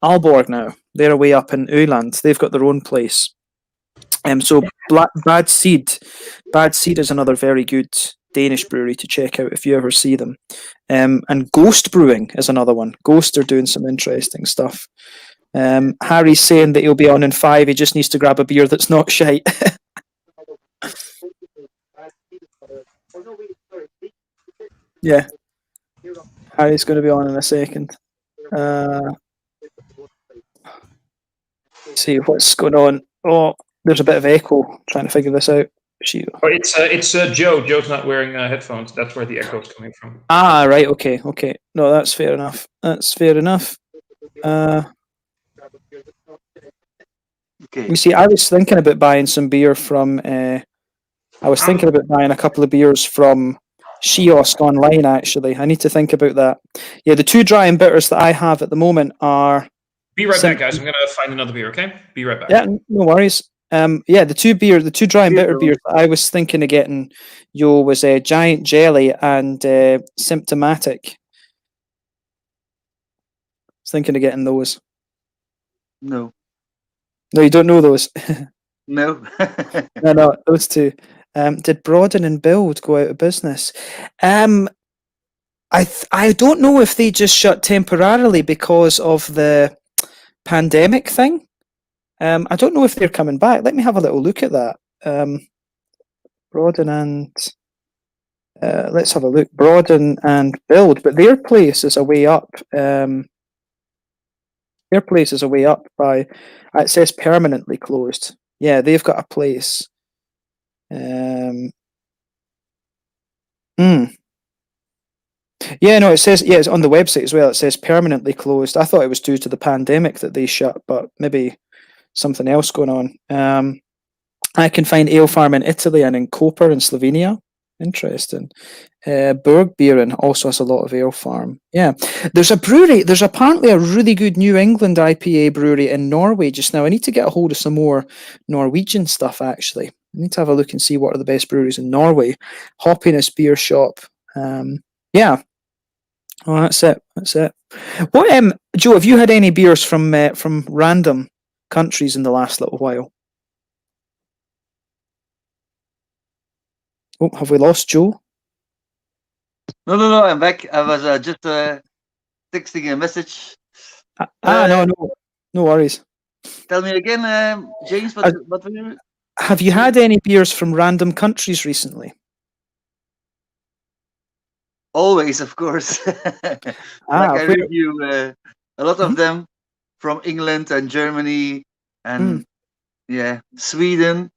Aalborg now. They're away up in Öland. They've got their own place. So Bad Seed is another very good Danish brewery to check out if you ever see them. And Ghost Brewing is another one. Ghost are doing some interesting stuff. Harry's saying that he'll be on in 5. He just needs to grab a beer that's not shite. Yeah. Harry's going to be on in a second. See what's going on. Oh, there's a bit of echo trying to figure this out. It's Joe. Joe's not wearing headphones. That's where the echo is coming from. Ah, right. Okay. No, that's fair enough. Okay. You see, I was thinking about buying some beer from. I was thinking about buying a couple of beers from Kiosk online. Actually, I need to think about that. Yeah, the 2 dry and bitters that I have at the moment are. Be right back, guys. I'm gonna find another beer. Okay, be right back. Yeah, no worries. The 2 dry and bitter beers that I was thinking of getting, was Giant Jelly and Symptomatic. I was thinking of getting those. No, you don't know those. no. No, those 2. Did Broaden and Build go out of business? I don't know if they just shut temporarily because of the pandemic thing. I don't know if they're coming back. Let me have a little look at that. Broaden and let's have a look. Broaden and Build, but their place is a way up. Their place is a way up by. It says permanently closed. Yeah, they've got a place. Yeah, no, it says, it's on the website as well. It says permanently closed. I thought it was due to the pandemic that they shut, but maybe something else going on. I can find Ale Farm in Italy and in Koper in Slovenia. Interesting. Bergbieren also has a lot of Ale Farm. Yeah. There's a brewery. There's apparently a really good New England IPA brewery in Norway just now. I need to get a hold of some more Norwegian stuff, actually. I need to have a look and see what are the best breweries in Norway. Hoppiness Beer Shop. Yeah. Oh, that's it. What, Joe, have you had any beers from random countries in the last little while? Oh, have we lost Joe? No, I'm back. I was just texting a message. No worries. Tell me again, James, what were you... Have you had any beers from random countries recently? Always, of course. I review a lot of them from England and Germany and Sweden.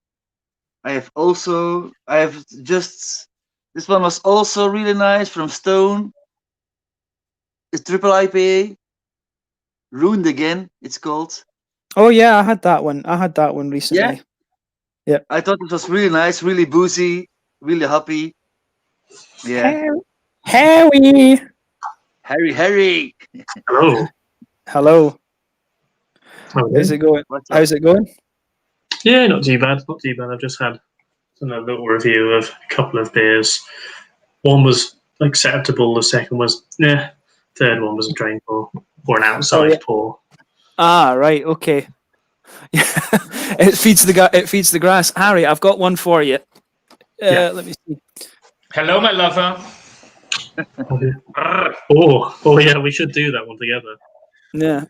This one was also really nice from Stone. It's triple IPA. Ruined Again, it's called. Oh yeah, I had that one recently. Yeah. I thought it was really nice, really boozy, really hoppy. Yeah. Harry. Hello. How's it going? How's it going? Yeah, not too bad. I've just had a little review of a couple of beers. One was acceptable. The second was Third one was a drain pour or an outside pour. Ah, right. Okay. It feeds the grass. Harry, I've got one for you. Let me see. Hello, my lover. Oh yeah, we should do that one together. Yeah.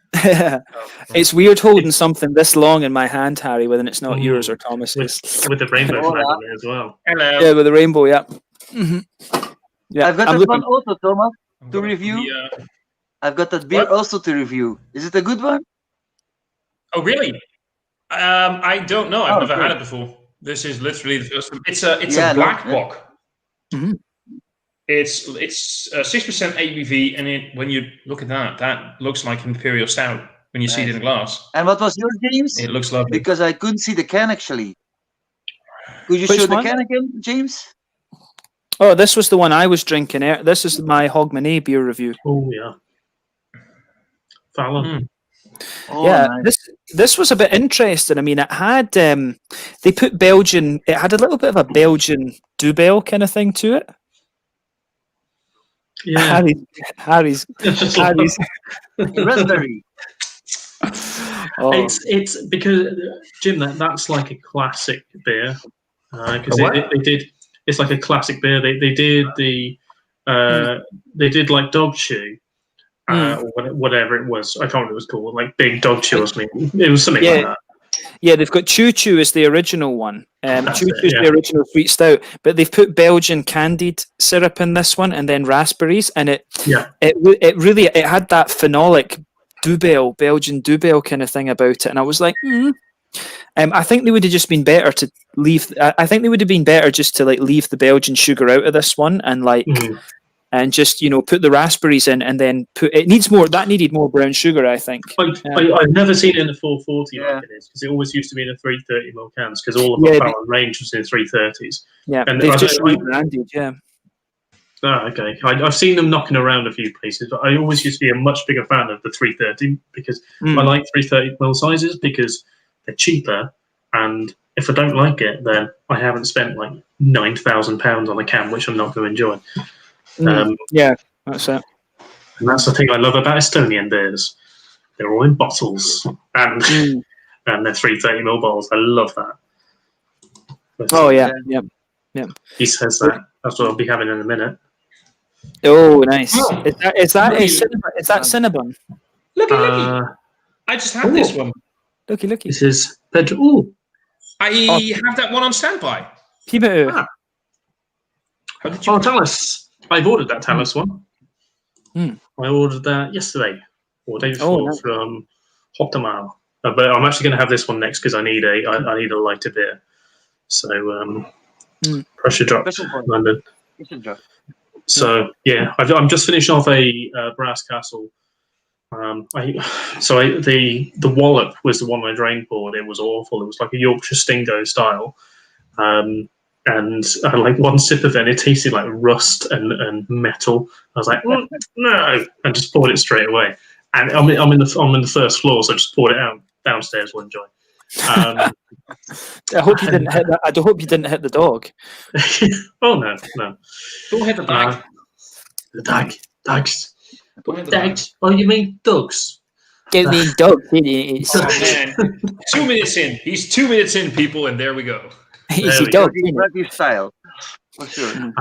It's weird holding something this long in my hand, Harry, when it's not yours or Thomas's. With the rainbow flag on it as well. Hello. Yeah, with the rainbow, yeah. Mm-hmm. Yeah, I've got that one also, Thomas, to review. I've got that beer also to review. Is it a good one? Oh, really? I don't know. I've never had it before. This is literally the first one. It's a black bock. Mm-hmm. It's 6% ABV, and when you look at that looks like Imperial Stout when you see it in the glass. And what was yours, James? It looks lovely. Because I couldn't see the can actually. Could you show the can again, James? Oh, this was the one I was drinking. This is my Hogmanay beer review. Oh yeah. Fallon. Nice. This was a bit interesting. I mean, it had they put Belgian. It had a little bit of a Belgian Dubel kind of thing to it. Yeah, Harry's raspberry. It's because Jim, that's like a classic beer because they did. It's like a classic beer. They did they did like dog chew. Or whatever it was, I can't remember what it was called, like Big Dog Chew or something. It was something like that. Yeah, they've got Choo Choo as the original one. Choo Choo is the original sweet stout, but they've put Belgian candied syrup in this one, and then raspberries, and it really had that phenolic Belgian Dubel kind of thing about it, and I was like, I think they would have just been better to leave. I think they would have been better just to leave the Belgian sugar out of this one, and and just put the raspberries in, and then that needed more brown sugar, I think. I've never seen it in a 440 like it is, because it always used to be in the 330 ml cans, because all of our Fallon range was in 330s. Yeah, and they've just rebranded. Oh, okay. I've seen them knocking around a few places, but I always used to be a much bigger fan of the 330 because I like 330 ml sizes because they're cheaper, and if I don't like it, then I haven't spent like £9,000 on a can, which I'm not going to enjoy. That's it. And that's the thing I love about Estonian beers. They're all in bottles, and they're 330 ml bottles. I love that. But, He says that. That's what I'll be having in a minute. Oh, nice. Is that Cinnabon? Looky. I just had this one. Looky. This is Pedro. Ooh. I have that one on standby. Keep it. How did you Talus. I've ordered that Talus one. I ordered that yesterday or the day before from Hoptamal. But I'm actually going to have this one next because I need a lighter beer. So pressure drop, London. So yeah, I'm just finishing off a Brass Castle. The wallop was the one I drained poured. It was awful. It was like a Yorkshire Stingo style. And I had like one sip of it, and it tasted like rust and metal. I was like, no, and just poured it straight away. And I'm in the first floor, so I just poured it out downstairs. We'll enjoy. I hope you didn't hit that. I hope you didn't hit the dog. Oh no. Don't hit the dog. The dogs. Oh, you mean dogs? Give me dogs. Oh, man. 2 minutes in. He's 2 minutes in, people, and there we go. Easy dog. Rugby style. For sure.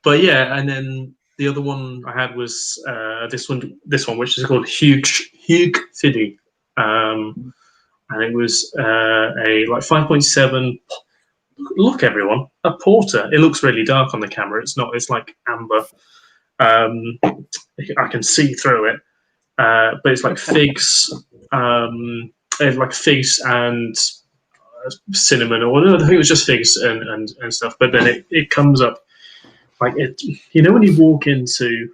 But yeah, and then the other one I had was this one, which is called Huge City, and it was a like 5.7. Look, everyone, a porter. It looks really dark on the camera. It's not. It's like amber. I can see through it, but it's like figs. It's like figs and cinnamon, or I think it was just figs and stuff. But then it comes up like it. You know when you walk into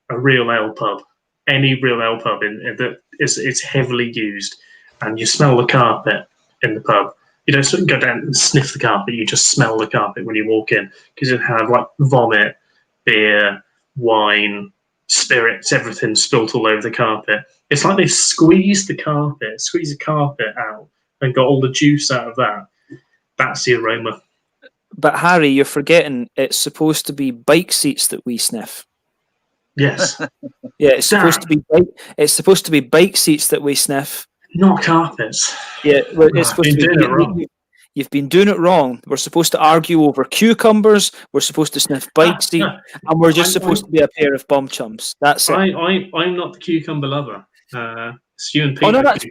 a real ale pub, any real ale pub that it's heavily used, and you smell the carpet in the pub. You don't sort of go down and sniff the carpet. You just smell the carpet when you walk in because it have like vomit, beer, wine, spirits, everything spilt all over the carpet. It's like they squeezed the carpet out and got all the juice out of that. That's the aroma. But Harry, you're forgetting it's supposed to be bike seats that we sniff. Yes. Yeah, it's supposed to be bike seats that we sniff. Not carpets. Yeah, well, it's supposed to be. You've been doing it wrong. We're supposed to argue over cucumbers. We're supposed to sniff bike seats, and we're just supposed to be a pair of bum chums. That's it. I'm not the cucumber lover. It's you and Peter. Oh no, that's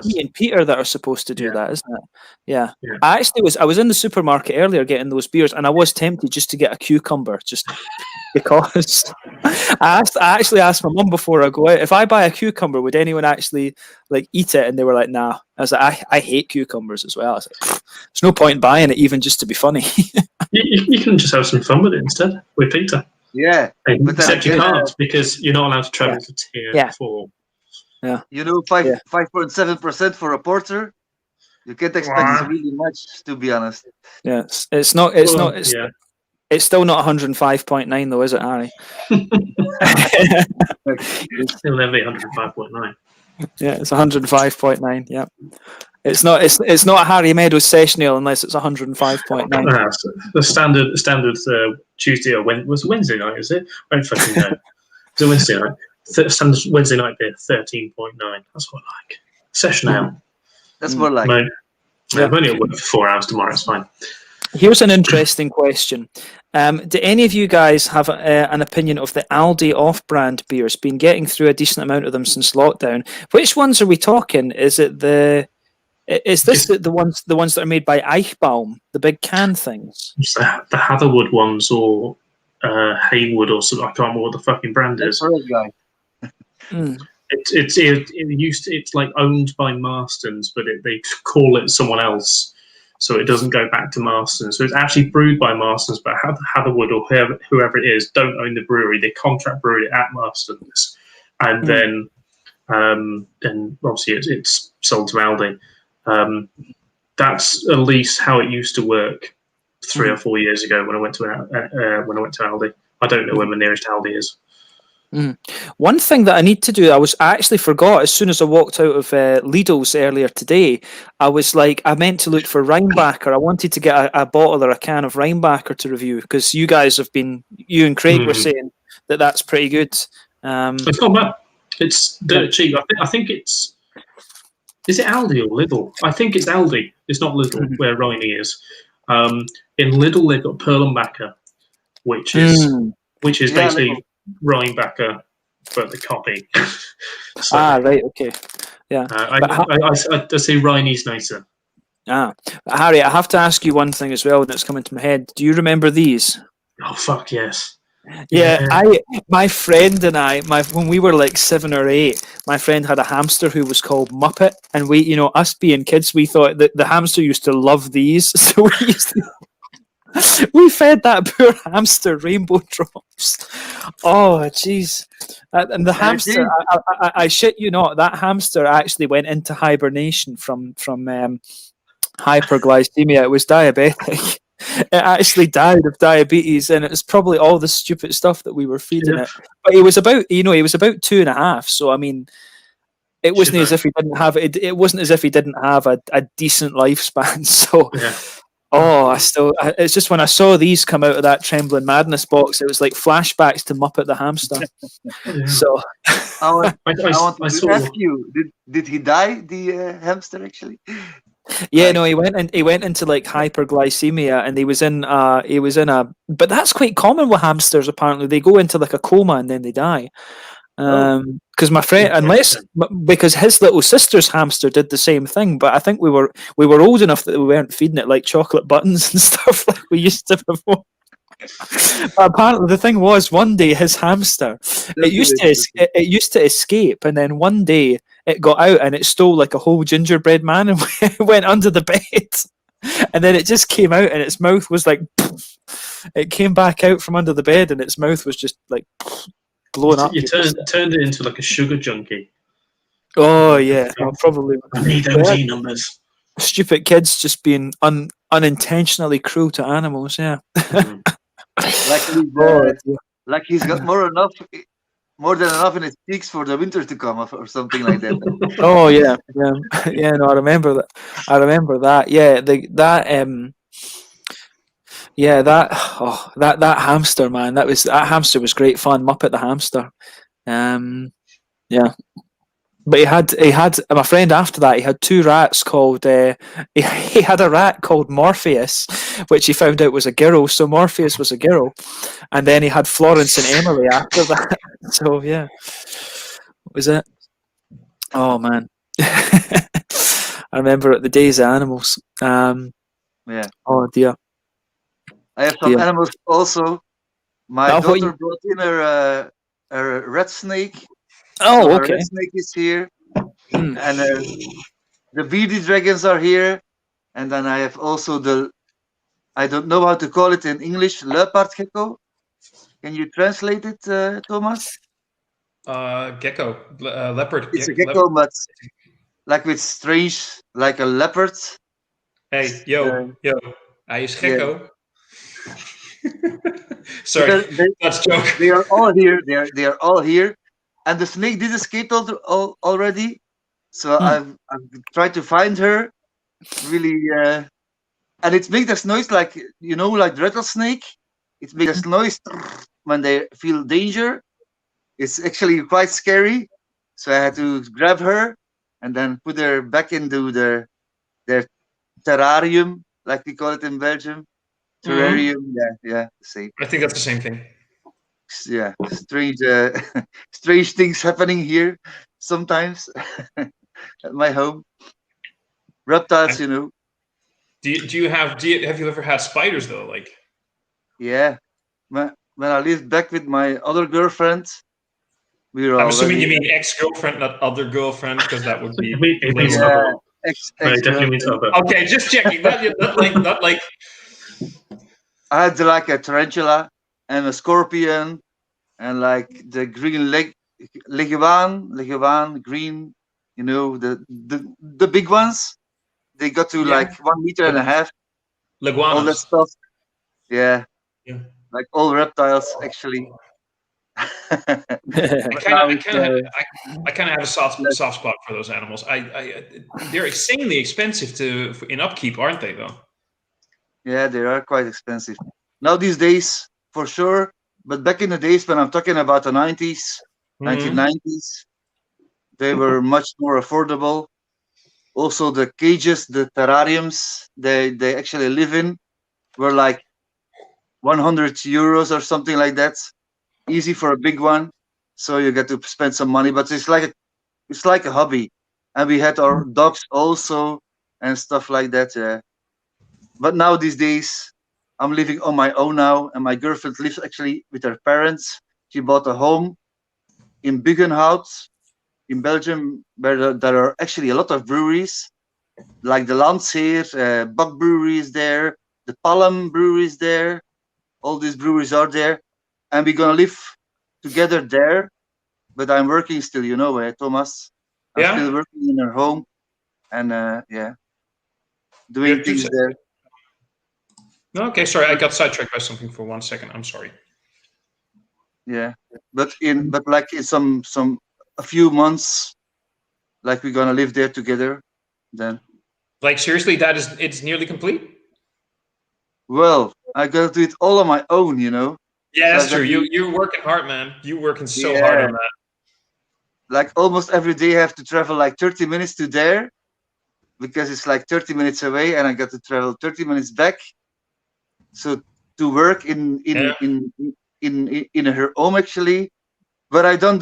me and Peter that are supposed to do that, isn't it? Yeah. I was in the supermarket earlier getting those beers, and I was tempted just to get a cucumber, just because. I actually asked my mum before I go out, if I buy a cucumber, would anyone actually like eat it? And they were like, nah. I was like, I hate cucumbers as well. I was like, there's no point in buying it even just to be funny. you can just have some fun with it instead with Peter. Yeah. Except you can't because you're not allowed to travel to tier 4. Yeah. You know, 5.7% for a porter. You can't expect really much, to be honest. Yeah, it's still not 105.9 though, is it, Harry? It'll never be 105.9. Yeah, it's 105.9. Yeah, it's not a Harry Meadows session ale unless it's 105.9. The standard Tuesday or Wednesday night, is it? I don't fucking know. It's a Wednesday night. Standard Wednesday night beer, 13.9. That's what I like. Session ale. That's more like. I'm only at work for 4 hours tomorrow. It's fine. Here's an interesting question. Do any of you guys have an opinion of the Aldi off-brand beers? Been getting through a decent amount of them since lockdown. Which ones are we talking? Is it the ones that are made by Eichbaum, the big can things? It's the Hatherwood ones or Haywood or something. I can't remember what the fucking brand is. It's like owned by Marston's, but they call it someone else, so it doesn't go back to Marston's. So it's actually brewed by Marston's, but Hatherwood or whoever it is don't own the brewery. They contract brew it at Marston's, and then obviously it's sold to Aldi. That's at least how it used to work 3 or 4 years ago when I went to Aldi. I don't know where my nearest Aldi is. One thing that I need to do, I actually forgot as soon as I walked out of Lidl's earlier today. I was like, I meant to look for Rheinbacher. I wanted to get a bottle or a can of Rheinbacher to review because you and Craig were saying that that's pretty good. It's not bad. It's dirt cheap. I think it's. Is it Aldi or Lidl? I think it's Aldi. It's not Lidl where Rheini is. In Lidl, they've got Perlenbacher, which is basically Rheinbacher, but the copy. So, right, okay, yeah. I say Rheini's nicer. Harry, I have to ask you one thing as well that's come into my head. Do you remember these? Oh fuck yes. Yeah. My friend and I, when we were like 7 or 8, my friend had a hamster who was called Muppet, and we, us being kids, we thought that the hamster used to love these, so we fed that poor hamster rainbow drops. Oh, jeez. And the hamster, I shit you not, that hamster actually went into hibernation from hyperglycemia. It was diabetic. It actually died of diabetes, and it was probably all the stupid stuff that we were feeding it. But it was about 2.5. So I mean, it wasn't as if he didn't have it. It wasn't as if he didn't have a decent lifespan. So. Yeah. Oh, it's just when I saw these come out of that Trembling Madness box, it was like flashbacks to Muppet the Hamster. So, I want to ask you, did he die, the hamster, actually? Yeah, no, he went into like hyperglycemia, and he was in but that's quite common with hamsters. Apparently, they go into like a coma and then they die. Because my friend, because his little sister's hamster did the same thing, but I think we were old enough that we weren't feeding it like chocolate buttons and stuff like we used to before. But apparently, the thing was, one day his hamster it used to escape, and then one day it got out and it stole like a whole gingerbread man and went under the bed, and then it just came out and its mouth was like, it came back out from under the bed and its mouth was just like blown up. You turned it into like a sugar junkie. Oh yeah, probably. I need MG numbers. Stupid kids just being unintentionally cruel to animals. Yeah. Like he's got more than enough in his cheeks for the winter to come or something like that. Oh yeah. No, I remember that. Yeah, that hamster, man. That hamster was great fun. Muppet the hamster. Yeah. But he had my friend after that. He had two rats called. He had a rat called Morpheus, which he found out was a girl. So Morpheus was a girl, and then he had Florence and Emily after that. So yeah, what was it? Oh man, I remember it. The days of animals. Yeah. Oh dear. I have some animals also. My daughter brought in a red snake. Oh, so okay. Red snake is here, and the bearded dragons are here, and then I have also I don't know how to call it in English, leopard gecko. Can you translate it, Thomas? Gecko, leopard. It's a gecko, but like with strange, like a leopard. Hey, yo, hij is gecko. Yeah. Sorry, that's a joke. They are all here. They are all here. And the snake did escape already, so I've tried to find her. Really, and it makes this noise like like rattlesnake. It makes this noise when they feel danger. It's actually quite scary. So I had to grab her and then put her back into their terrarium, like we call it in Belgium. Terrarium, yeah, the same. I think that's the same thing. Yeah, strange things happening here sometimes at my home. Reptiles, Do you have you ever had spiders though? Like, yeah, when I lived back with my other girlfriend, we were. I'm assuming you mean ex-girlfriend, not other girlfriend, because that would be. Definitely means other. Okay, just checking. Not like. I had like a tarantula and a scorpion, and like the green leguan, green, the big ones. They got to like 1.5 meters. Leguanas. All that stuff. Yeah. Like all reptiles, actually. I kind of have a soft spot for those animals. They're insanely expensive in upkeep, aren't they? Though. Yeah, they are quite expensive now these days, for sure. But back in the days when I'm talking about the 90s, 1990s, they were much more affordable. Also, the cages, the terrariums they actually live in were like 100 euros or something like that. Easy for a big one, so you get to spend some money. But it's like a hobby, and we had our dogs also and stuff like that. Yeah. But now these days, I'm living on my own now, and my girlfriend lives actually with her parents. She bought a home in Buggenhout in Belgium, where there are actually a lot of breweries, like the Landseer, Buck Brewery is there, the Palm Brewery is there. All these breweries are there, and we're gonna live together there. But I'm working still, Thomas. I'm still working in her home, and doing things there. Okay, sorry, I got sidetracked by something for 1 second. I'm sorry. Yeah, but like in a few months, like we're gonna live there together, then. Like seriously, it's nearly complete. Well, I gotta do it all on my own, Yeah, that's true. You're working hard, man. You're working so hard on that. Like almost every day, I have to travel like 30 minutes to there, because it's like 30 minutes away, and I got to travel 30 minutes back. So to work in her home actually, but I done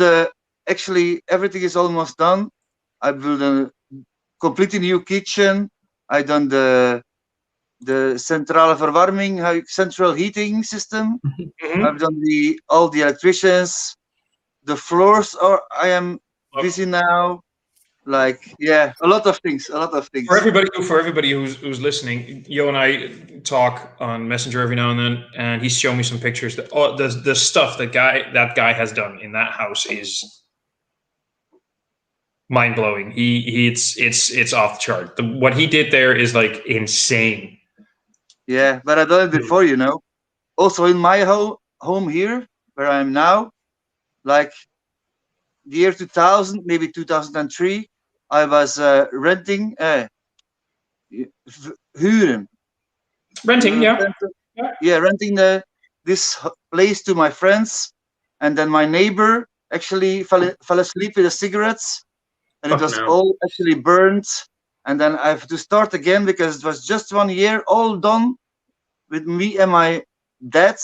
everything is almost done. I built a completely new kitchen. I done the centrale verwarming, central heating system. I've done all the electricians. The floors I am busy now. Like, yeah, a lot of things. For everybody who's listening, Yo and I talk on Messenger every now and then, and he's showing me some pictures. The stuff that guy has done in that house is mind blowing. It's off the chart. What he did there is like insane. Yeah, but I done it before, Also in my home here, where I am now, like the year 2000, maybe 2003, I was renting, huren. Renting, yeah. Renting this place to my friends, and then my neighbor actually fell asleep with the cigarettes, and it was all actually burned, and then I have to start again because it was just 1 year, all done with me and my dad.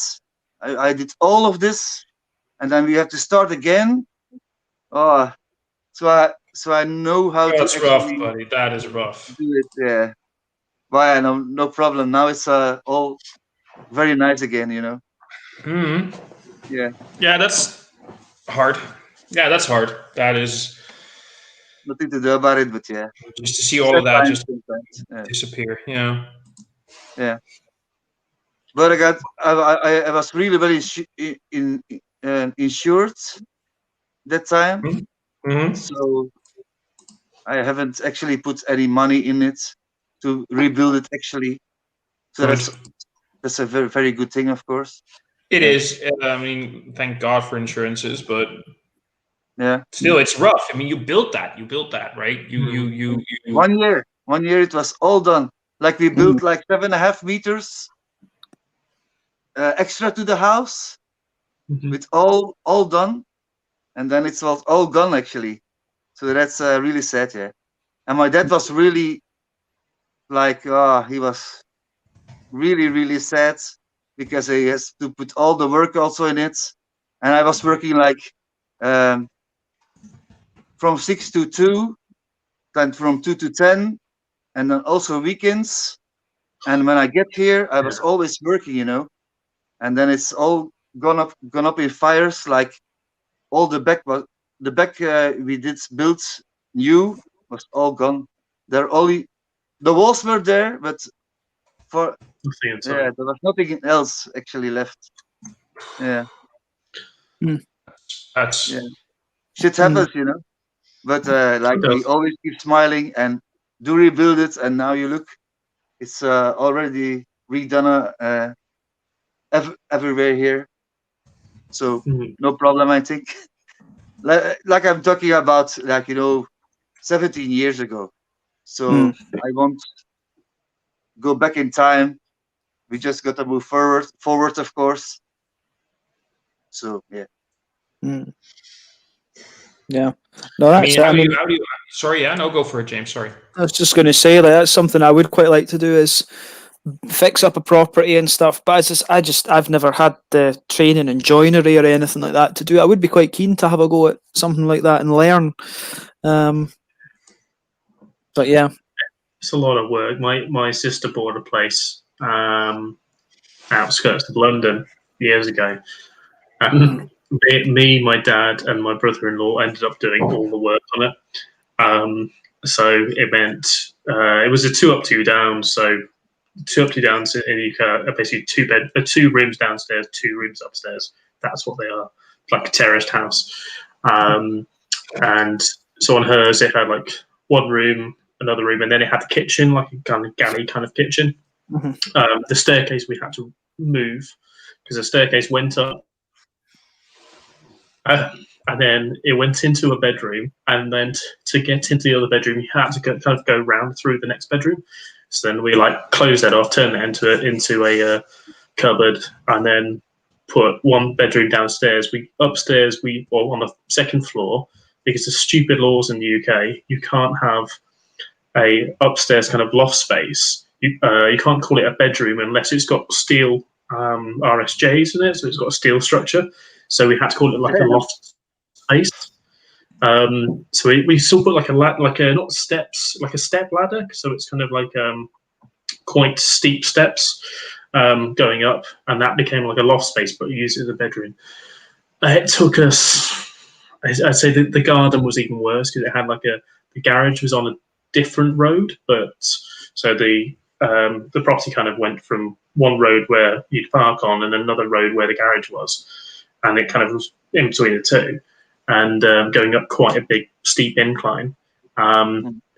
I did all of this, and then we have to start again. Oh, so I know how to. That's rough, buddy. That is rough. Do it, yeah. Why? No problem. Now it's all very nice again, Mm-hmm. Yeah. Yeah, that's hard. Yeah, that's hard. That is nothing to do about it, but yeah. Just to see all of that just disappear. Yeah. Yeah. But I was really very insured that time. Mm-hmm. So I haven't actually put any money in it to rebuild it actually. So that's a very, very good thing, of course. It is. I mean, thank God for insurances, but yeah, still, it's rough. I mean, you built that, right? You 1 year. 1 year, it was all done. Like we built like 7.5 meters extra to the house, with all done, and then it was all gone actually. So that's really sad, yeah. And my dad was really like, he was really, really sad because he has to put all the work also in it. And I was working like from 6 to 2, then from 2 to 10, and then also weekends. And when I get here, I was always working, and then it's all gone up in fires. Like all the back we did build new was all gone. The walls were there, but there was nothing else actually left. Yeah. That's shit happens, But like we always keep smiling and do rebuild it, and now you look, it's already redone everywhere here. So no problem, I think. Like I'm talking about, 17 years ago. So I won't go back in time. We just got to move forward, of course. So yeah. Yeah. No, that's how do you? Sorry, yeah, no, go for it, James. Sorry. I was just going to say, like, that's something I would quite like to do, is fix up a property and stuff. But I've never had the training and joinery or anything like that to do. I would be quite keen to have a go at something like that and learn. But yeah, it's a lot of work. My sister bought a place outskirts of London years ago, and me, my dad, and my brother-in-law ended up doing all the work on it. So it meant it was a 2 up, 2 down. So 2 up, 2 downs in UK are basically 2 rooms downstairs, 2 rooms upstairs. That's what they are, like a terraced house. And so on hers, it had like 1 room, another room, and then it had the kitchen, like a kind of galley kind of kitchen. The staircase we had to move because the staircase went up. And then it went into a bedroom, and then to get into the other bedroom, you had to kind of go round through the next bedroom. So then we like closed that off, turned it into a cupboard, and then put 1 bedroom downstairs. Upstairs, or on the second floor, because of stupid laws in the UK, you can't have a upstairs kind of loft space. You can't call it a bedroom unless it's got steel RSJs in it, so it's got a steel structure. So we had to call it like a loft space. So we still put like not steps, like a step ladder. So it's kind of like quite steep steps going up, and that became like a loft space, but we used it as a bedroom. It took us, I'd say the garden was even worse because it had like the garage was on a different road, but so the property kind of went from one road where you'd park on and another road where the garage was, and it kind of was in between the two, and going up quite a big steep incline.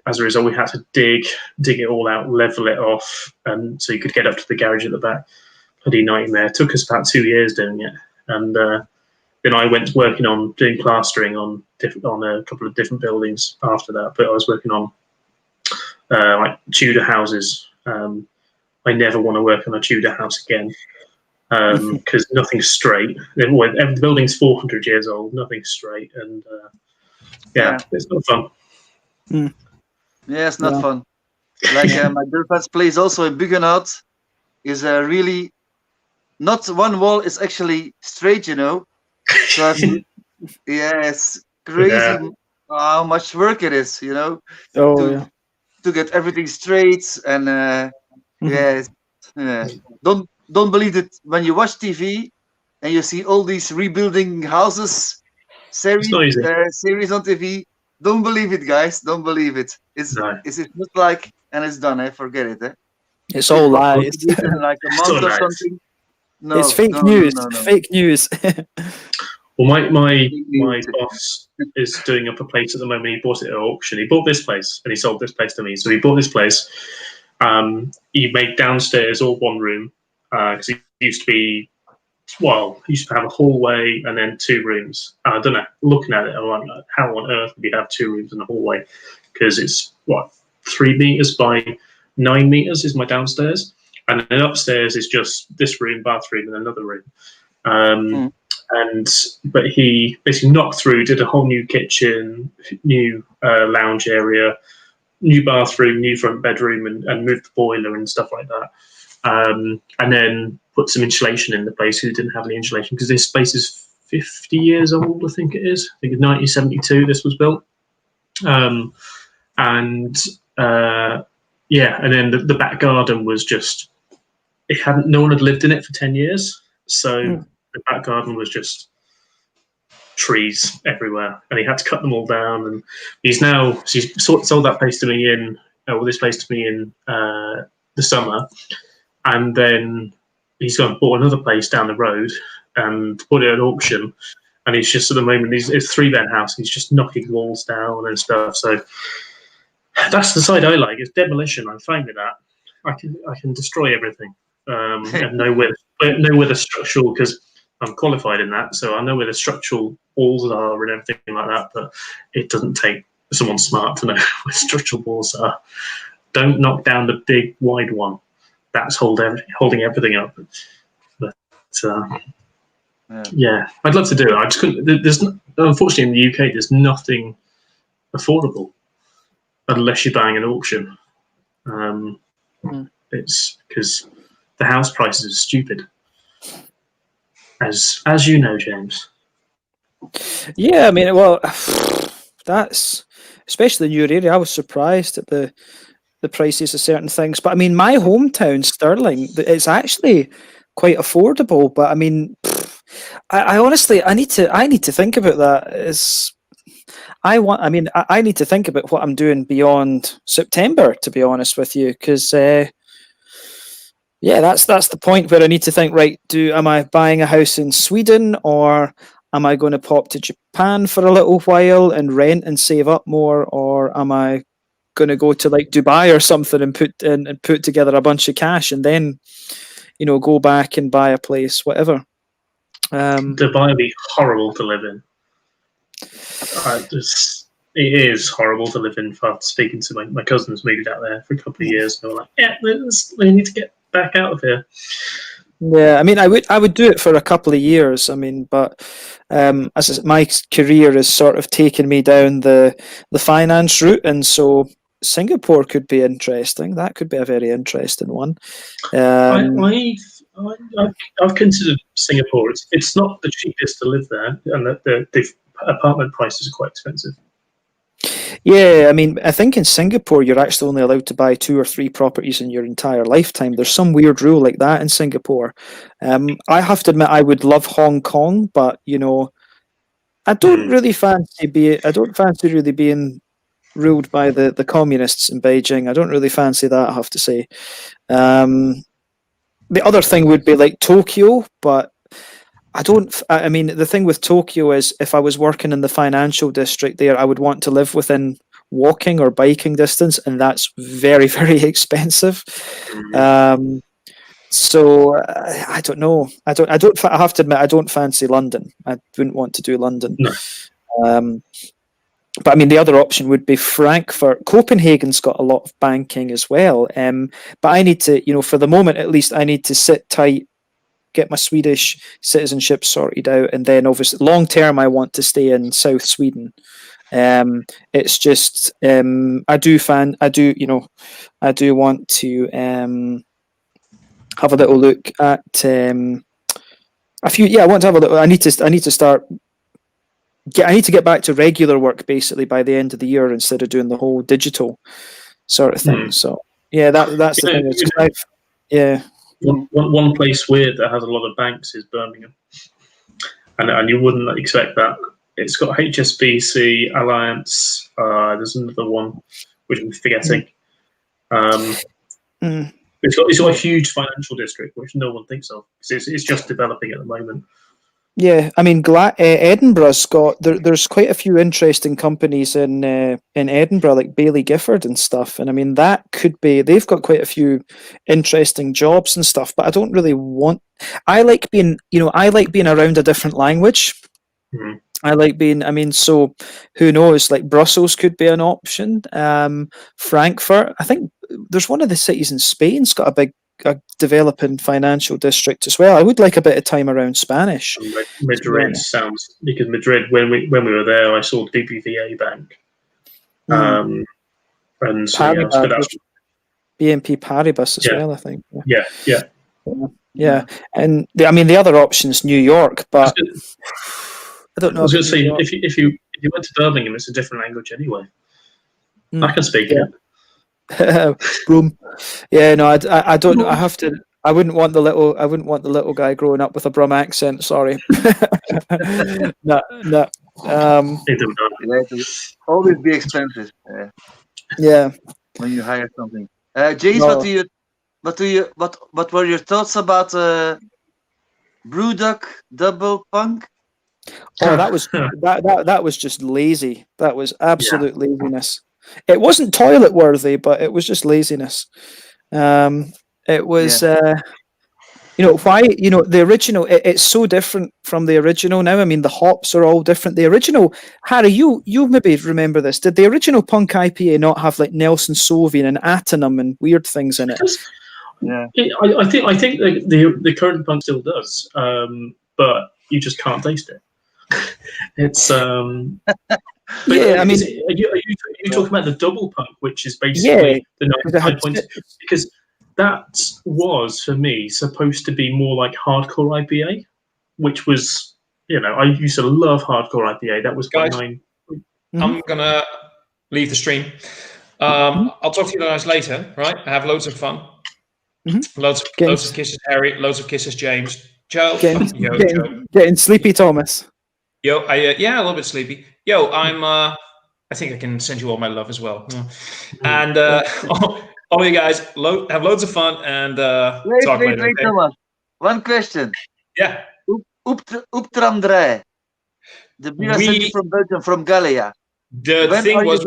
As a result, we had to dig it all out, level it off, and so you could get up to the garage at the back. Bloody nightmare. It took us about 2 years doing it, and then I went working on doing plastering on a couple of different buildings after that. But I was working on like Tudor houses. I never want to work on a Tudor house again because nothing's straight. The building's 400 years old, nothing's straight, and it's not fun. Yeah, it's not fun. Like my girlfriend's place also in Buggenhout is really not one wall is actually straight, you know. So it's crazy how much work it is, you know, to get everything straight and don't believe it when you watch TV and you see all these rebuilding houses series on TV. Don't believe it, guys. Don't believe it. It's not like and it's done. Forget it. It's all lies. Like a month or something. No, it's fake news. No. Fake news. Well, my boss is doing up a place at the moment. He bought it at auction. He bought this place and he sold this place to me. So he bought this place. He made downstairs all one room because he used to have a hallway and then 2 rooms. I don't know. Looking at it, I'm like, how on earth would you have 2 rooms and a hallway? Because it's 3 meters by 9 meters is my downstairs, and then upstairs is just this room, bathroom, and another room. But he basically knocked through, did a whole new kitchen, new lounge area, new bathroom, new front bedroom, and moved the boiler and stuff like that. And then put some insulation in the place because it didn't have any insulation because this space is 50 years old, I think it is. I think it's 1972 this was built. And then the back garden was just, no one had lived in it for 10 years. So the back garden was just trees everywhere, and he had to cut them all down. And he's sold that place to me this place to me in the summer, and then he's gone and bought another place down the road and put it at auction. And he's just at the moment it's a 3-bed house. He's just knocking walls down and stuff. So that's the side I like. It's demolition. I'm fine with that. I can destroy everything and know where the structural, because I'm qualified in that, so I know where the structural walls are and everything like that. But it doesn't take someone smart to know where structural walls are. Don't knock down the big wide one. That's holding everything up. But I'd love to do it. I just couldn't. Unfortunately, in the UK, there's nothing affordable unless you're buying an auction. It's because the house prices are stupid, as you know, James. Yeah, I mean, well, that's especially in your area. I was surprised at the prices of certain things, but I mean, my hometown, Stirling, it's actually quite affordable. But I mean, I honestly, I need to think about that. I need to think about what I'm doing beyond September, to be honest with you, because that's the point where I need to think. Right, am I buying a house in Sweden, or am I going to pop to Japan for a little while and rent and save up more, or am I going to go to like Dubai or something and put together a bunch of cash and then, go back and buy a place, whatever. Dubai would be horrible to live in. It is horrible to live in. After speaking to my cousins, moved out there for a couple of years, and they were like, we need to get back out of here. Yeah, I mean, I would do it for a couple of years. I mean, but my career has sort of taken me down the finance route, and so Singapore could be interesting. That could be a very interesting one. I've considered Singapore. It's not the cheapest to live there, and the apartment prices are quite expensive. Yeah, I mean, I think in Singapore you're actually only allowed to buy 2 or 3 properties in your entire lifetime. There's some weird rule like that in Singapore. I have to admit, I would love Hong Kong, but I don't really fancy really being ruled by the communists in Beijing. I don't really fancy that, I have to say. The other thing would be like Tokyo, but I mean, the thing with Tokyo is if I was working in the financial district there, I would want to live within walking or biking distance, and that's very, very expensive. So I don't know. I have to admit, I don't fancy London. I wouldn't want to do London. No. But I mean, the other option would be Frankfurt. Copenhagen's got a lot of banking as well. But I need to, for the moment at least, I need to sit tight, get my Swedish citizenship sorted out, and then obviously long term I want to stay in South Sweden. It's just I do want to have a little look at a few. Yeah, I want to have a little. I need to start. I need to get back to regular work basically by the end of the year instead of doing the whole digital sort of thing. So yeah, that's the thing. Yeah. One place weird that has a lot of banks is Birmingham, and you wouldn't expect that. It's got HSBC, Alliance. There's another one which I'm forgetting. It's got a huge financial district which no one thinks of. It's just developing at the moment. Yeah, I mean, Edinburgh's got there's quite a few interesting companies in Edinburgh, like Bailey Gifford and stuff. And I mean, that could be they've got quite a few interesting jobs and stuff. But I don't really want. I like being around a different language. I like being. I mean, so who knows? Like Brussels could be an option. Frankfurt. I think there's one of the cities in Spain's got a developing financial district as well. I would like a bit of time around Spanish. Madrid sounds because Madrid when we were there, I saw BBVA Bank, and Paribas, BNP Paribas as well. I think. Yeah. And the other option is New York, but I don't know. I was going to say if you went to Birmingham, it's a different language anyway. I can speak it. Broom. Yeah, no, I don't know. I wouldn't want the little guy growing up with a Brum accent. Sorry. No. Always be expensive. Yeah. When you hire something. James, what were your thoughts about Brewdog Double Punk? Oh, that was just lazy. That was absolute laziness. It wasn't toilet worthy, but it was just laziness. It was, why, the original, it's so different from the original now. I mean, the hops are all different. The original, Harry, you maybe remember this. Did the original Punk IPA not have like Nelson Sauvin and Atenum and weird things in it? Yeah. I think the current Punk still does, but you just can't taste it. It's yeah, I mean, are you talking about the double punk, which is basically the 95 points? Because that was for me supposed to be more like hardcore IPA, which was I used to love hardcore IPA. That was guys. I'm gonna leave the stream. I'll talk to you guys later. Right? I have loads of fun. Loads of kisses, Harry. Loads of kisses, James. Joe. Getting sleepy, Thomas. Yo, a little bit sleepy. Yo, I think I can send you all my love as well. And all you guys have loads of fun and talk later. Wait, Thomas. One question. Yeah. Uptramdre. The beer I sent you from Belgium, from Gallia. The thing was,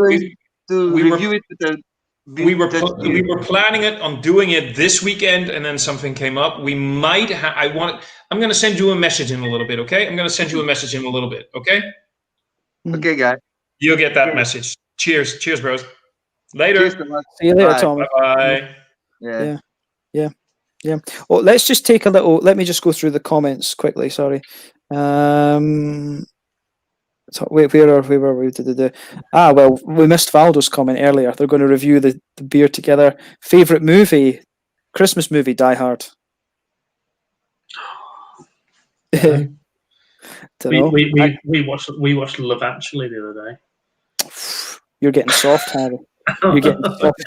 we were planning it on doing it this weekend, and then something came up. We might. I'm going to send you a message in a little bit. Okay. I'm going to send you a message in a little bit. Okay. Okay, guys. You'll get that message. Cheers, bros. Later. See you later, Tom. Bye. Yeah. Well, let's just take a little. Let me just go through the comments quickly. Sorry. So where were we? Well, we missed Valdo's comment earlier. They're going to review the beer together. Favorite movie, Christmas movie, Die Hard. We watched Love Actually the other day. You're getting soft, Harry. You're getting soft.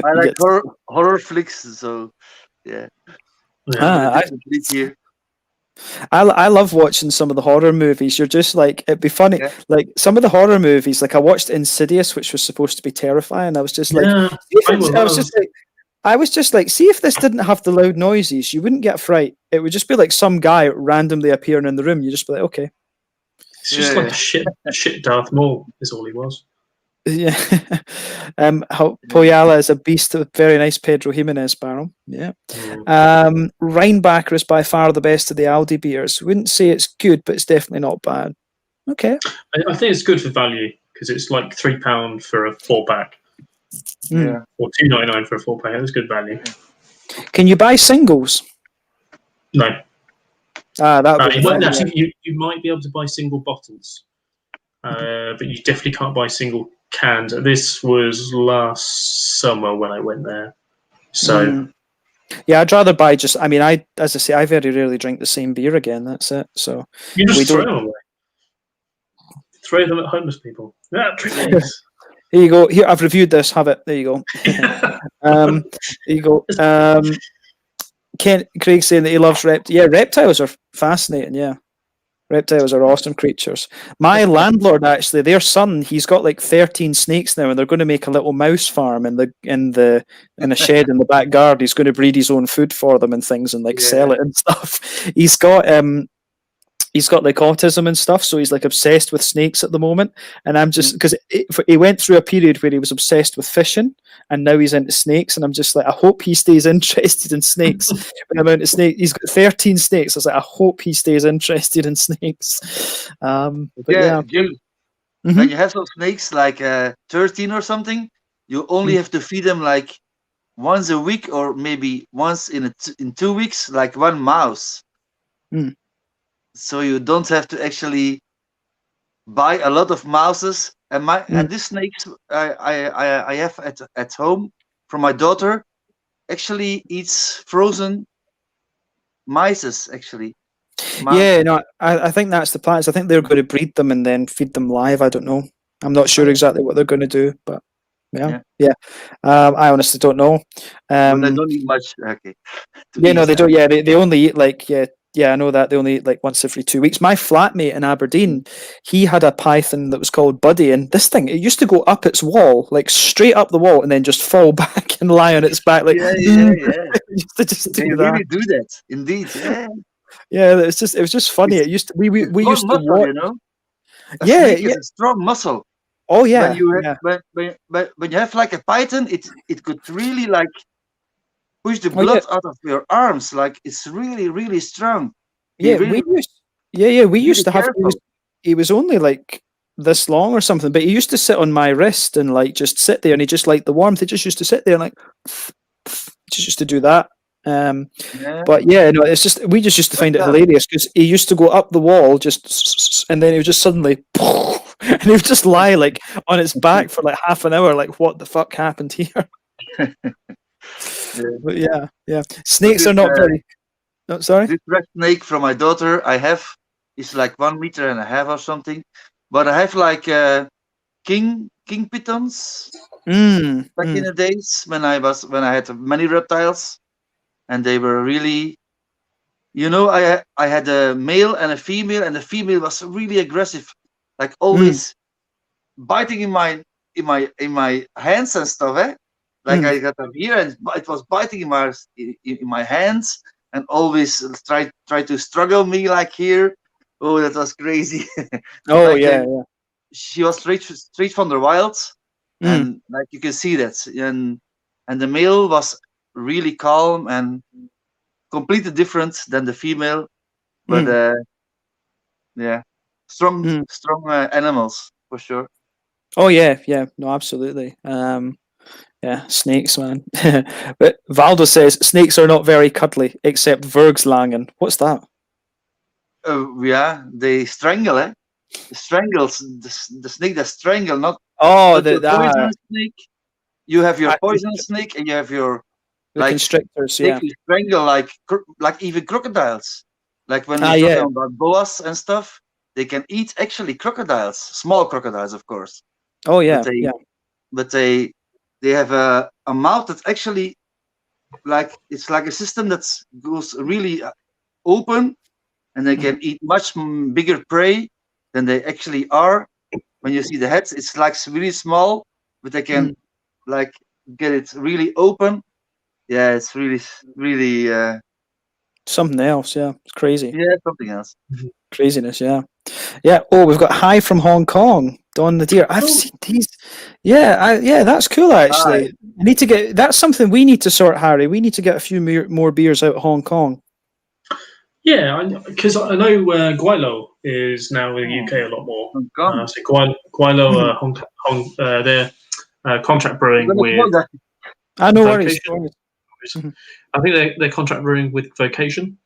I like horror flicks, so yeah. I love watching some of the horror movies. You're just like, it'd be funny. Yeah. Like some of the horror movies, like I watched Insidious, which was supposed to be terrifying. I was just like, see if this didn't have the loud noises, you wouldn't get fright. It would just be like some guy randomly appearing in the room. You just be like, okay. It's just like a shit Darth Maul is all he was. Yeah. Poyala is a beast. A very nice Pedro Jimenez barrel. Yeah. Rheinbacher is by far the best of the Aldi beers. Wouldn't say it's good, but it's definitely not bad. Okay. I think it's good for value because it's like £3 for a 4-pack. Yeah. Or $2.99 for a 4-pack. That's good value. Can you buy singles? No. Actually, you might be able to buy single bottles, but you definitely can't buy single cans. This was last summer when I went there. So yeah, I'd rather buy just. I mean, as I say, I very rarely drink the same beer again. That's it. So you just throw them away. Throw them at homeless people. Drink these. Here you go. Here, I've reviewed this. Have it. There you go. There you go. Craig saying that he loves reptiles. Yeah, reptiles are fascinating. Yeah, reptiles are awesome creatures. My landlord, actually, their son, he's got like 13 snakes now, and they're going to make a little mouse farm in a shed in the back garden. He's going to breed his own food for them and things, and like sell it and stuff. He's got like autism and stuff, so he's like obsessed with snakes at the moment. And I'm just because he went through a period where he was obsessed with fishing, and now he's into snakes. And I'm just like, I hope he stays interested in snakes. The amount of snakes, he's got 13 snakes. I was like, I hope he stays interested in snakes. Jim, when you have some snakes like 13 or something, you only have to feed them like once a week or maybe once in 2 weeks, like one mouse. So you don't have to actually buy a lot of mouses. And these snakes I have at home from my daughter actually eats frozen mice actually. Yeah, no, I think that's the plan. I think they're going to breed them and then feed them live. I don't know. I'm not sure exactly what they're going to do, but yeah. I honestly don't know. They don't eat much. Okay. No, they don't. Yeah, they only eat like I know that they only eat like once every 2 weeks. My flatmate in Aberdeen, he had a python that was called Buddy, and this thing, it used to go up its wall, like straight up the wall, and then just fall back and lie on its back. Like, yeah. It used to just they really do that, indeed. Yeah, it was just funny. It used to we used muscle, to watch. You know? It's a strong muscle. Oh yeah. When you have like a python, it could really like push the blood out of your arms. Like it's really, really strong. We used to have. He was only like this long or something, but he used to sit on my wrist and like just sit there, and he just liked the warmth. He just used to sit there and like just used to do that. But it's just we just used to find it hilarious because he used to go up the wall and then he would just suddenly and he would just lie like on its back for like half an hour, like what the fuck happened here? But yeah. Snakes are not very. No, sorry. This red snake from my daughter I have is like 1.5 meters or something, but I have like king pitons back in the days when I had many reptiles. And they were really, I had a male and a female, and the female was really aggressive, like always biting in my hands and stuff. Like I got them here, and it was biting in my hands, and always try to struggle me like here. Oh, that was crazy. She was straight from the wild, and like you can see that, and the male was really calm and completely different than the female, but strong animals for sure. Oh yeah, no, absolutely. Snakes, man. But Valdo says snakes are not very cuddly, except Vergslangen. What's that? yeah, they strangle. Strangles the snake that strangle, not Oh, your poison snake. You have your poison snake, and you have your the constrictors. They Yeah, can strangle like even crocodiles. Like when we're talking about boas and stuff, they can eat actually crocodiles, small crocodiles, of course. Oh yeah, but they have a mouth that's actually it's like a system that goes really open, and they can eat much bigger prey than they actually are. When you see the heads, it's like really small, but they can like get it really open. Yeah, it's really something else. Yeah, it's crazy. Yeah, something else. Craziness. Yeah. Oh, we've got Hi from Hong Kong. Don the Deer. I've seen these. Yeah, that's cool actually. I need to get. That's something we need to sort, Harry. We need to get a few more beers out of Hong Kong. Yeah, because I know Guilo is now in the UK a lot more. So Guilo, they're contract brewing with. No worries. I think they're contract brewing with Vocation.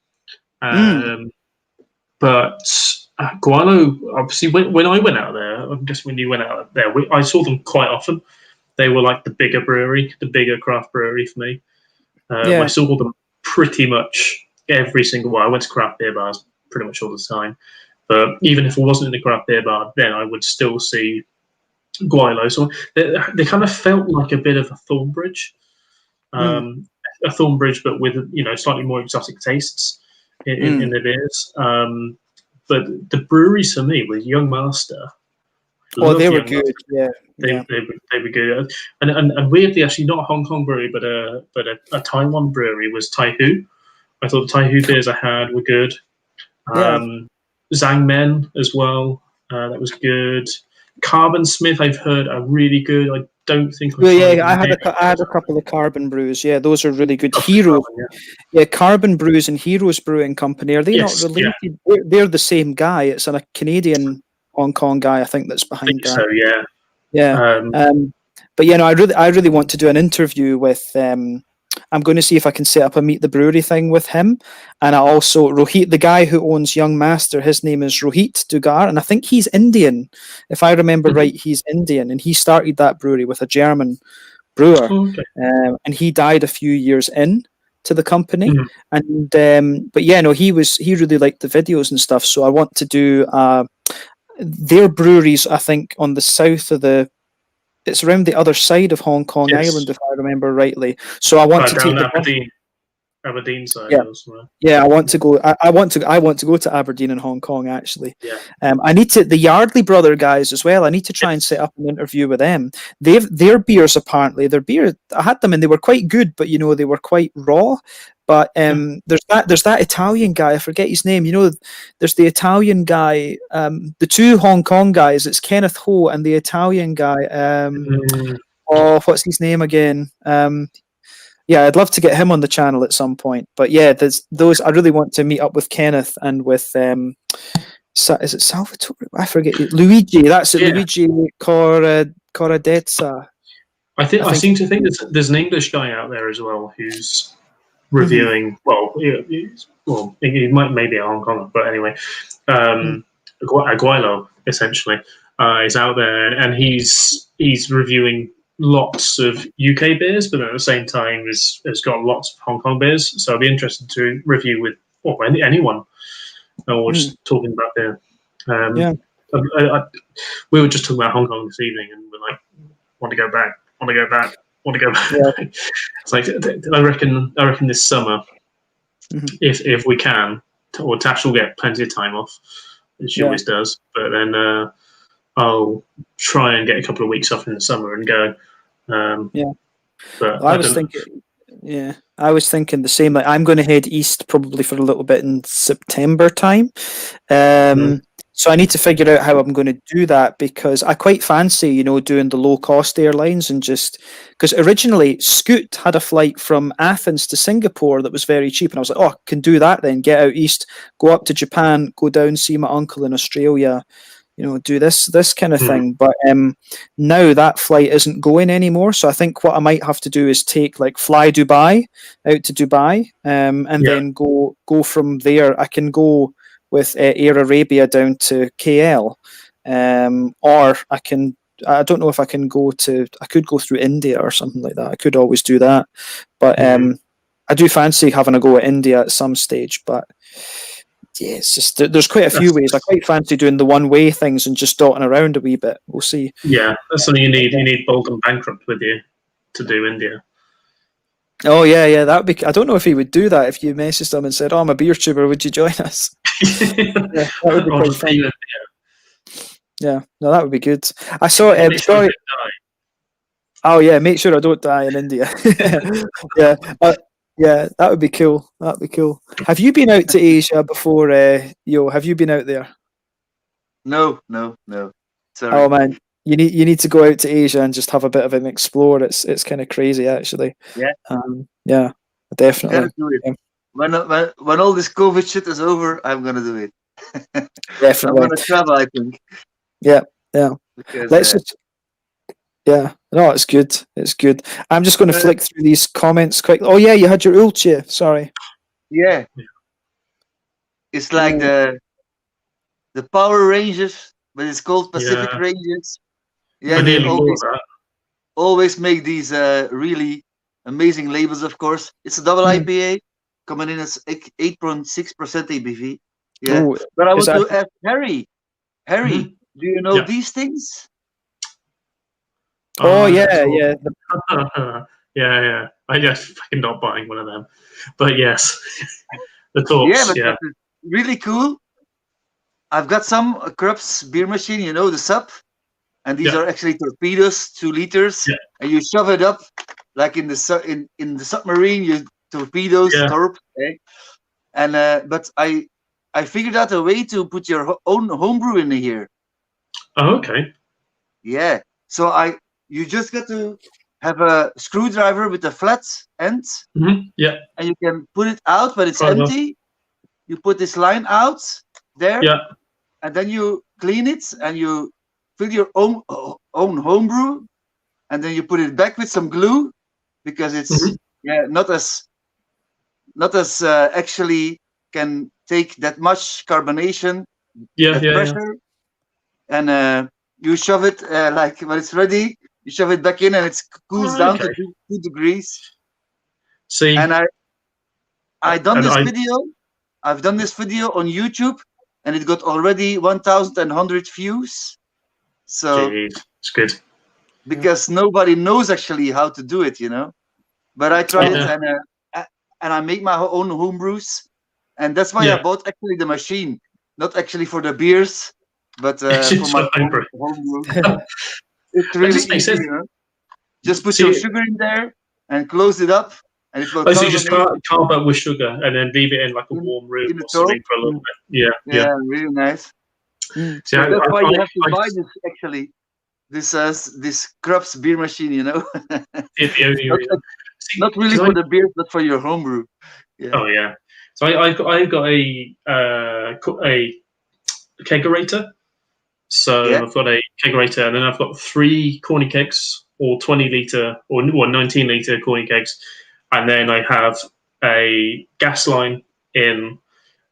But Guilo, obviously, when I went out there, I'm guessing when you went out there, I saw them quite often. They were like the bigger brewery, the bigger craft brewery for me. I saw them pretty much every single. Well, I went to craft beer bars pretty much all the time. But even if I wasn't in a craft beer bar, then I would still see Guilo. So they kind of felt like a bit of a Thornbridge. A Thornbridge, but with slightly more exotic tastes in their beers. But the breweries for me was Young Master. Oh, they were good. Yeah, they were good. And weirdly, actually, not a Hong Kong brewery, but a Taiwan brewery was Taihu. I thought the Taihu beers I had were good. Zhang Men as well. That was good. Carbon Smith, I've heard are really good. I don't think. I had a couple of Carbon brews. Yeah, those are really good. Hero, Carbon Brews and Heroes Brewing Company. Are they not related? Yeah. They're the same guy. It's a Canadian Hong Kong guy, I think, that's behind that. So yeah. But I really want to do an interview with. I'm going to see if I can set up a Meet the Brewery thing with him. And I also, Rohit, the guy who owns Young Master, his name is Rohit Dugar, and I think he's Indian. If I remember right, he's Indian, and he started that brewery with a German brewer. Okay. And he died a few years in to the company. And but he really liked the videos and stuff. So I want to do their breweries, I think, on the south of it's around the other side of Hong Kong Island, if I remember rightly. So I want to take Aberdeen side. Yeah, I want to go. I want to go to Aberdeen and Hong Kong actually. Yeah. I need to the Yardley brother guys as well. I need to try and set up an interview with them. Their beers apparently. Their beer, I had them and they were quite good, but they were quite raw. But there's that Italian guy. I forget his name. There's the Italian guy. The two Hong Kong guys. It's Kenneth Ho and the Italian guy. What's his name again? Yeah, I'd love to get him on the channel at some point. But yeah, there's those. I really want to meet up with Kenneth and with is it Salvatore? I forget. Luigi. That's it. Yeah. Luigi Corradezza. I seem to think there's an English guy out there as well who's reviewing. Well, he might maybe a Hong Kong, but anyway, Aguilo essentially is out there, and he's reviewing lots of UK beers, but at the same time has got lots of Hong Kong beers. So I'd be interested to review with anyone, or just talking about beer. We were just talking about Hong Kong this evening, and we're like, want to go back. Yeah. It's like I reckon this summer, if we can, or Tash will get plenty of time off, as she always does. But then I'll try and get a couple of weeks off in the summer and go. But I was thinking the same. Like I'm going to head east probably for a little bit in September time. So I need to figure out how I'm going to do that, because I quite fancy, doing the low cost airlines, and just because originally Scoot had a flight from Athens to Singapore that was very cheap, and I was like, I can do that then, get out east, go up to Japan, go down, see my uncle in Australia, do this kind of thing. But now that flight isn't going anymore. So I think what I might have to do is fly Dubai out to Dubai, and then go from there. I can go with Air Arabia down to KL, or I don't know if I can I could go through India or something like that. I could always do that, but I do fancy having a go at India at some stage. But yeah, it's just there's quite a few ways. I quite fancy doing the one-way things and just dotting around a wee bit. We'll see. Yeah, that's something you need. You need Bold and Bankrupt with you to do India. Oh yeah, that would be. I don't know if he would do that if you messaged him and said, "Oh, I'm a BeerTuber. Would you join us?" That would be quite fun. Yeah, no, that would be good. I saw. Sorry. Oh yeah, make sure I don't die in India. Yeah, yeah, that would be cool. That'd be cool. Have you been out to Asia before, Yo? Have you been out there? No. Sorry. Oh man, you need to go out to Asia and just have a bit of an explore. It's kind of crazy, actually. Yeah. Yeah, definitely. Do it. Yeah. When all this COVID shit is over, I'm gonna do it. Definitely. I'm gonna travel, I think. Yeah. Because, Let's just. Yeah, no, it's good. It's good. I'm just going to flick through these comments quick. Oh yeah, you had your ulti. Sorry. Yeah. It's like the Power Rangers, but it's called Pacific Rangers. Yeah, they always make these really amazing labels. Of course, it's a double IPA coming in as 8.6% ABV. Yeah, but I want to ask Harry. Harry, do you know these things? Oh yeah. Yeah. I guess fucking not buying one of them, but yes, the talks. Yeah, but that's really cool. I've got some Krups beer machine, you know, the sub, and these are actually torpedoes, 2 liters, and you shove it up like in the submarine. You torpedoes, torp, and but I figured out a way to put your own homebrew in here. Oh, okay. Yeah, so you just got to have a screwdriver with a flat end. Yeah. And you can put it out, but it's empty. You put this line out there. Yeah. And then you clean it and you fill your own homebrew, and then you put it back with some glue, because it's not as actually can take that much carbonation. Pressure. And you shove it like when it's ready. You shove it back in, and it cools down to 2 degrees. See, and I've done this video on YouTube, and it got already 1,100 views. So it's good, because nobody knows actually how to do it, you know. But I tried it, and I make my own homebrews, and that's why I bought actually the machine, not actually for the beers, but for my homebrew. It's really easy, you know? Just put your sugar in there and close it up, and it will. So you just carb up with sugar and then leave it in like a warm room or something for a little bit. Yeah, really nice. So that's why you have to buy this actually. This Krups beer machine, you know. Not really for the beers, but for your homebrew. Yeah. Oh yeah. So I've got a kegerator. So I've got a kegerator, and then I've got 3 corny kegs, or 20 liter, or 19 liter corny kegs, and then I have a gas line in,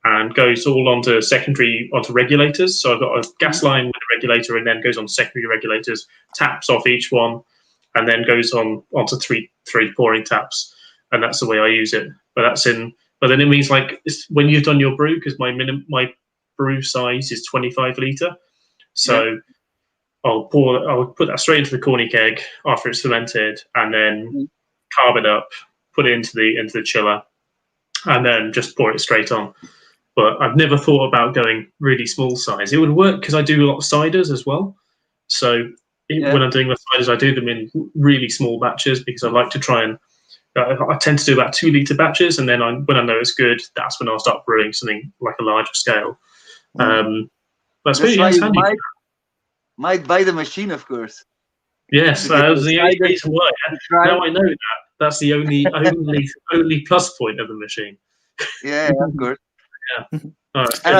and goes all onto regulators. So I've got a gas line with a regulator, and then goes on secondary regulators, taps off each one, and then goes onto three pouring taps, and that's the way I use it. But then it means like when you've done your brew, because my brew size is 25 liter. So I'll put that straight into the corny keg after it's fermented, and then carb it up, put it into the chiller, and then just pour it straight on. But I've never thought about going really small size. It would work because I do a lot of ciders as well. So when I'm doing the ciders, I do them in really small batches, because I like to try and I tend to do about 2 liter batches, and then when I know it's good, that's when I'll start brewing something like a larger scale. That's why you might buy the machine, of course. Yes, that was the only reason why. Now I know that. That's the only plus point of the machine. Yeah, of course. Yeah. Right, and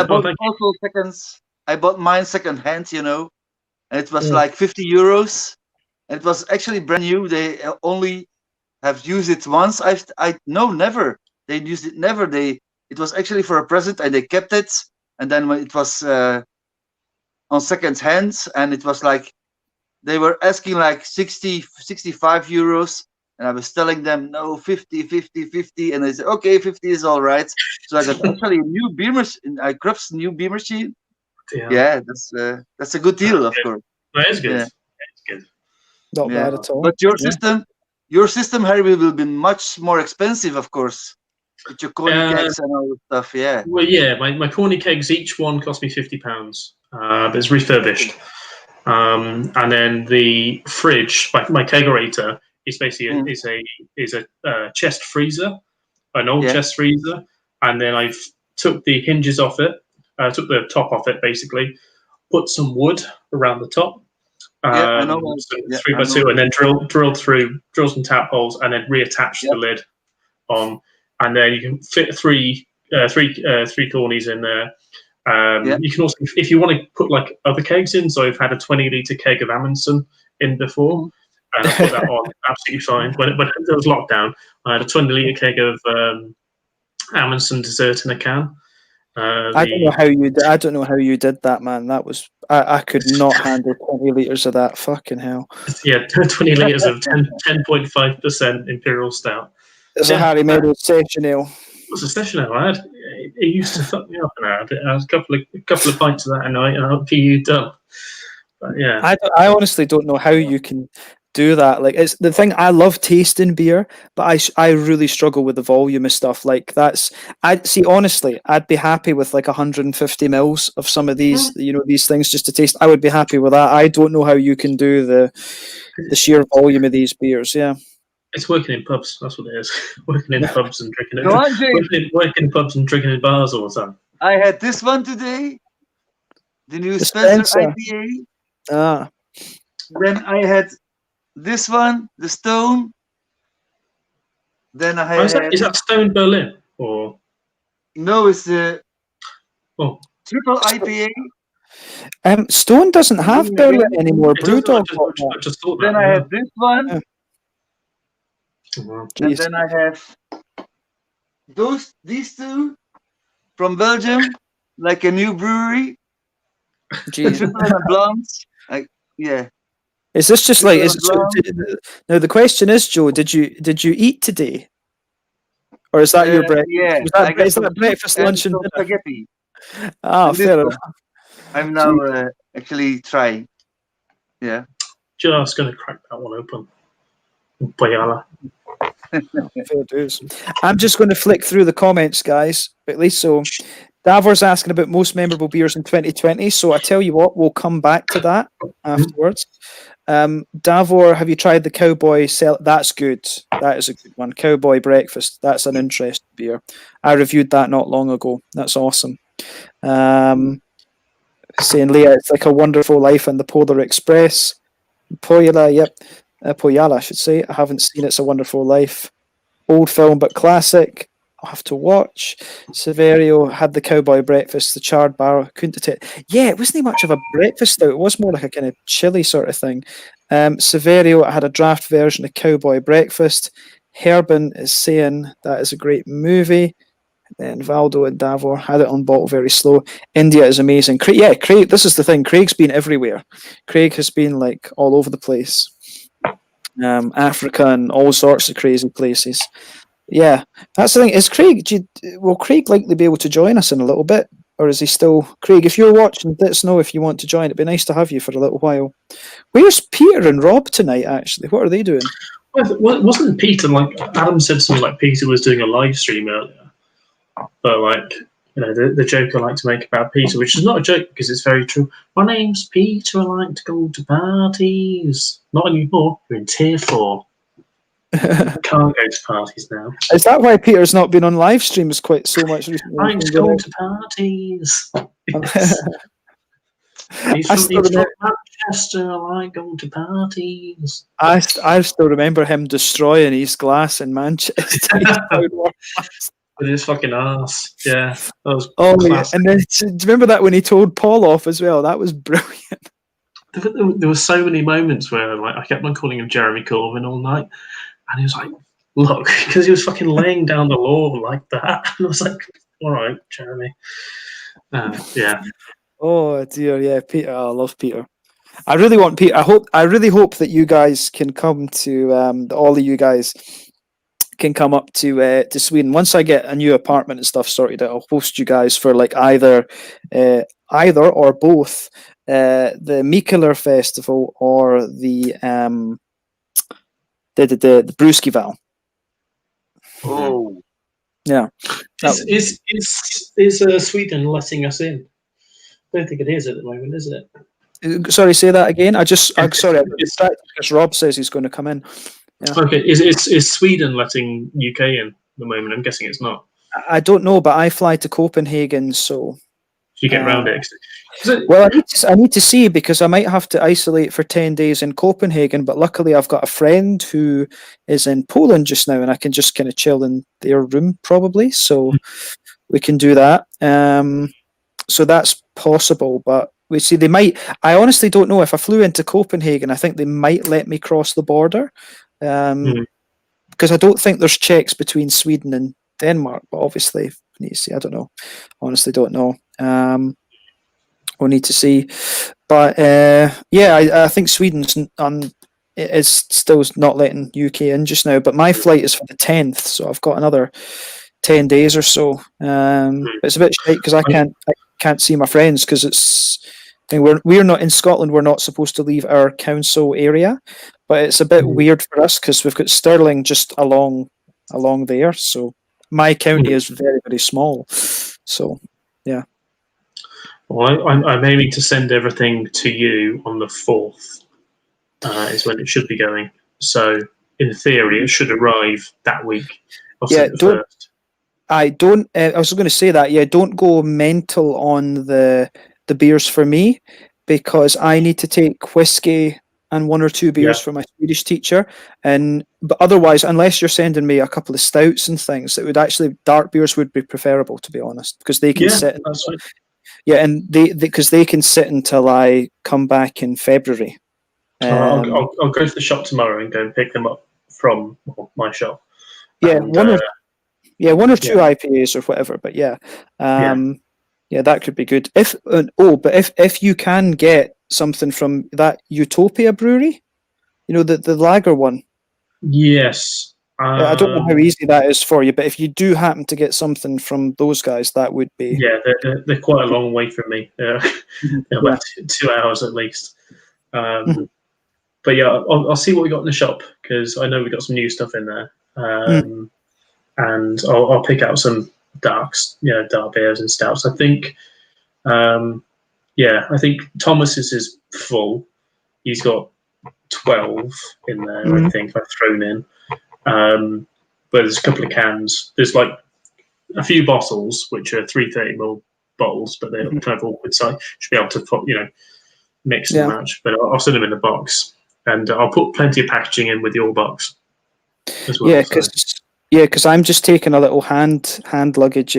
I bought mine second hand, you know, and it was like 50 euros. And it was actually brand new. They only have used it once. Never. They used it never. It was actually for a present, and they kept it. and then when it was on second hands, and it was like they were asking like 60, 65 euros, and I was telling them no, 50, 50, 50, and they said okay, 50 is all right. So I got actually a new beer machine. I grabbed a new beer machine. Yeah, that's a good deal, of course. That is good. Yeah. It's good. Not bad at all. But your system, Harry, will be much more expensive, of course, with your corny kegs and all the stuff. Yeah. Well, yeah, my corny kegs, each one cost me £50, but it's refurbished. And then the fridge, my kegerator, is basically is a chest freezer, an old chest freezer, and then I've took the hinges off it, took the top off it, basically, put some wood around the top. I know. So 3x2, and then drill some tap holes, and then reattach the lid on, and then you can fit three cornies in there. You can also, if you want to put like other kegs in, so I've had a 20-litre keg of Amundsen in before, and I put that on absolutely fine. When there was lockdown, I had a 20-litre keg of Amundsen dessert in a can. I don't know how you did that, man. That was I could not handle 20 litres of that. Fucking hell. Yeah, 20 litres of 10.5% Imperial Stout. It's a Harry Meadows session ale. It was a session ale I had. It used to fuck me up, and I had a couple of pints of that a night, and I'll be you done. But yeah, I honestly don't know how you can do that. Like, it's the thing. I love tasting beer, but I really struggle with the volume of stuff. Like, honestly, I'd be happy with like 150 mils of some of these, these things just to taste. I would be happy with that. I don't know how you can do the sheer volume of these beers. Yeah. It's working in pubs. That's what it is. Working in pubs and drinking it. Working in pubs and drinking in bars all the time. I had this one today, the new Spencer IPA. Then I had this one, the Stone. Then I had. Is that Stone Berlin or? No, it's the triple IPA. Stone doesn't have Berlin anymore. Brewdog. I just thought that. Then I have this one. And then I have these two from Belgium, like a new brewery. Triple and blondes. Is this just like? Now the question is, Joe, did you eat today, or is that your breakfast? Yeah, is that breakfast, lunch, and dinner? Spaghetti. Fair enough. I'm now actually trying. Yeah. Just gonna crack that one open. Bayala. Fair dues. I'm just going to flick through the comments, guys. At least so. Davor's asking about most memorable beers in 2020. So I tell you what, we'll come back to that afterwards. Davor, have you tried the Cowboy? That's good. That is a good one. Cowboy Breakfast. That's an interesting beer. I reviewed that not long ago. That's awesome. Saying Leah, it's like a wonderful life in the Polar Express. Poyala, yep. Poyala, I should say. I haven't seen It's a Wonderful Life. Old film, but classic. I'll have to watch. Severio had the Cowboy Breakfast, the charred barrel. Couldn't detect. Yeah, it wasn't much of a breakfast stout. It was more like a kind of chilly sort of thing. Severio had a draft version of Cowboy Breakfast. Herben is saying that is a great movie. Then Valdo and Davor had it on bottle very slow. India is amazing. Craig, this is the thing. Craig's been everywhere. Craig has been like all over the place. Africa and all sorts of crazy places. Yeah, that's the thing. Is Craig? Will Craig likely be able to join us in a little bit, or is he still? Craig, if you're watching, let us know if you want to join. It'd be nice to have you for a little while. Where's Peter and Rob tonight? Actually, what are they doing? Well, wasn't Peter like Adam said something like Peter was doing a live stream earlier, but like. The joke I like to make about Peter, which is not a joke because it's very true. My name's Peter, I like to go to parties. Not anymore, you're in tier 4. Can't go to parties now. Is that why Peter's not been on live streams quite so much recently? I like to go to parties. He's from Manchester, I like going to parties. I still remember him destroying his glass in Manchester. With his fucking ass, yeah. That was classic. And then do you remember that when he told Paul off as well? That was brilliant. There were so many moments where like I kept on calling him Jeremy Corbyn all night, and he was like, "Look," because he was fucking laying down the law like that, and I was like, "All right, Jeremy." Yeah. Oh dear, yeah, Peter. I love Peter. I really want Peter. I really hope that you guys can come to that all of you guys can come up to Sweden once I get a new apartment and stuff sorted out. I'll host you guys for like either or both the Mikaler Festival or the Bruskival. Oh, Yeah. Is Sweden letting us in? I don't think it is at the moment, is it? Sorry, say that again. I'm sorry. I got distracted because Rob says he's going to come in. Yeah. Okay, is Sweden letting UK in at the moment? I'm guessing it's not. I don't know, but I fly to Copenhagen, so You get around it. Well, I need to see because I might have to isolate for 10 days in Copenhagen, but luckily I've got a friend who is in Poland just now and I can just kind of chill in their room probably. So we can do that. So that's possible, but we see they might. I honestly don't know if I flew into Copenhagen. I think they might let me cross the border because I don't think there's checks between Sweden and Denmark. But obviously, we need to see. I don't know. Honestly, don't know. We'll need to see. But yeah, I think Sweden's is still not letting UK in just now. But my flight is for the 10th, so I've got another 10 days or so. It's a bit shite because I can't see my friends because it's. I mean, we're not in Scotland. We're not supposed to leave our council area, but it's a bit weird for us because we've got Stirling just along there. So my county is very, very small. So yeah. Well, I'm aiming to send everything to you on the 4th. Is when it should be going. So in theory, it should arrive that week. I was going to say that. Yeah, don't go mental on the beers for me because I need to take whiskey and 1 or 2 beers for my Swedish teacher. But otherwise, unless you're sending me a couple of stouts and things, it would actually dark beers would be preferable, to be honest, because they can sit. And because they can sit until I come back in February. I'll go to the shop tomorrow and go and pick them up from my shop. Yeah, and, 1 or 2 IPAs or whatever. But yeah, that could be good. If you can get something from that Utopia brewery, the lager one. Yes. I don't know how easy that is for you, but if you do happen to get something from those guys, that would be. Yeah, they're quite a long way from me. About 2 hours at least. But yeah, I'll see what we got in the shop because I know we got some new stuff in there, and I'll pick out some darks, dark beers and stouts. I think, I think Thomas's is full. He's got 12 in there. I think I've thrown in, but there's a couple of cans. There's like a few bottles which are 330ml bottles, but they're kind of awkward. So I should be able to mix and match. But I'll send them in a box. And I'll put plenty of packaging in with your box as well. Because I'm just taking a little hand luggage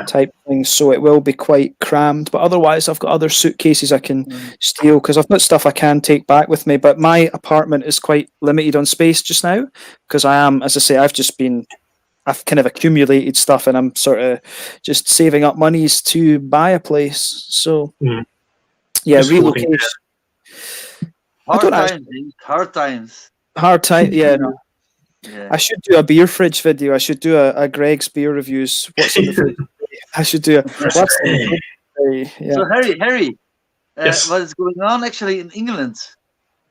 type thing, so it will be quite crammed. But otherwise, I've got other suitcases I can steal because I've got stuff I can take back with me. But my apartment is quite limited on space just now because I am, as I say, I've kind of accumulated stuff and I'm sort of just saving up monies to buy a place. So relocation. Hard times. Yeah, no. I should do a beer fridge video. I should do a Greg's beer reviews. What's in the fridge? I should do So Harry, what is going on actually in England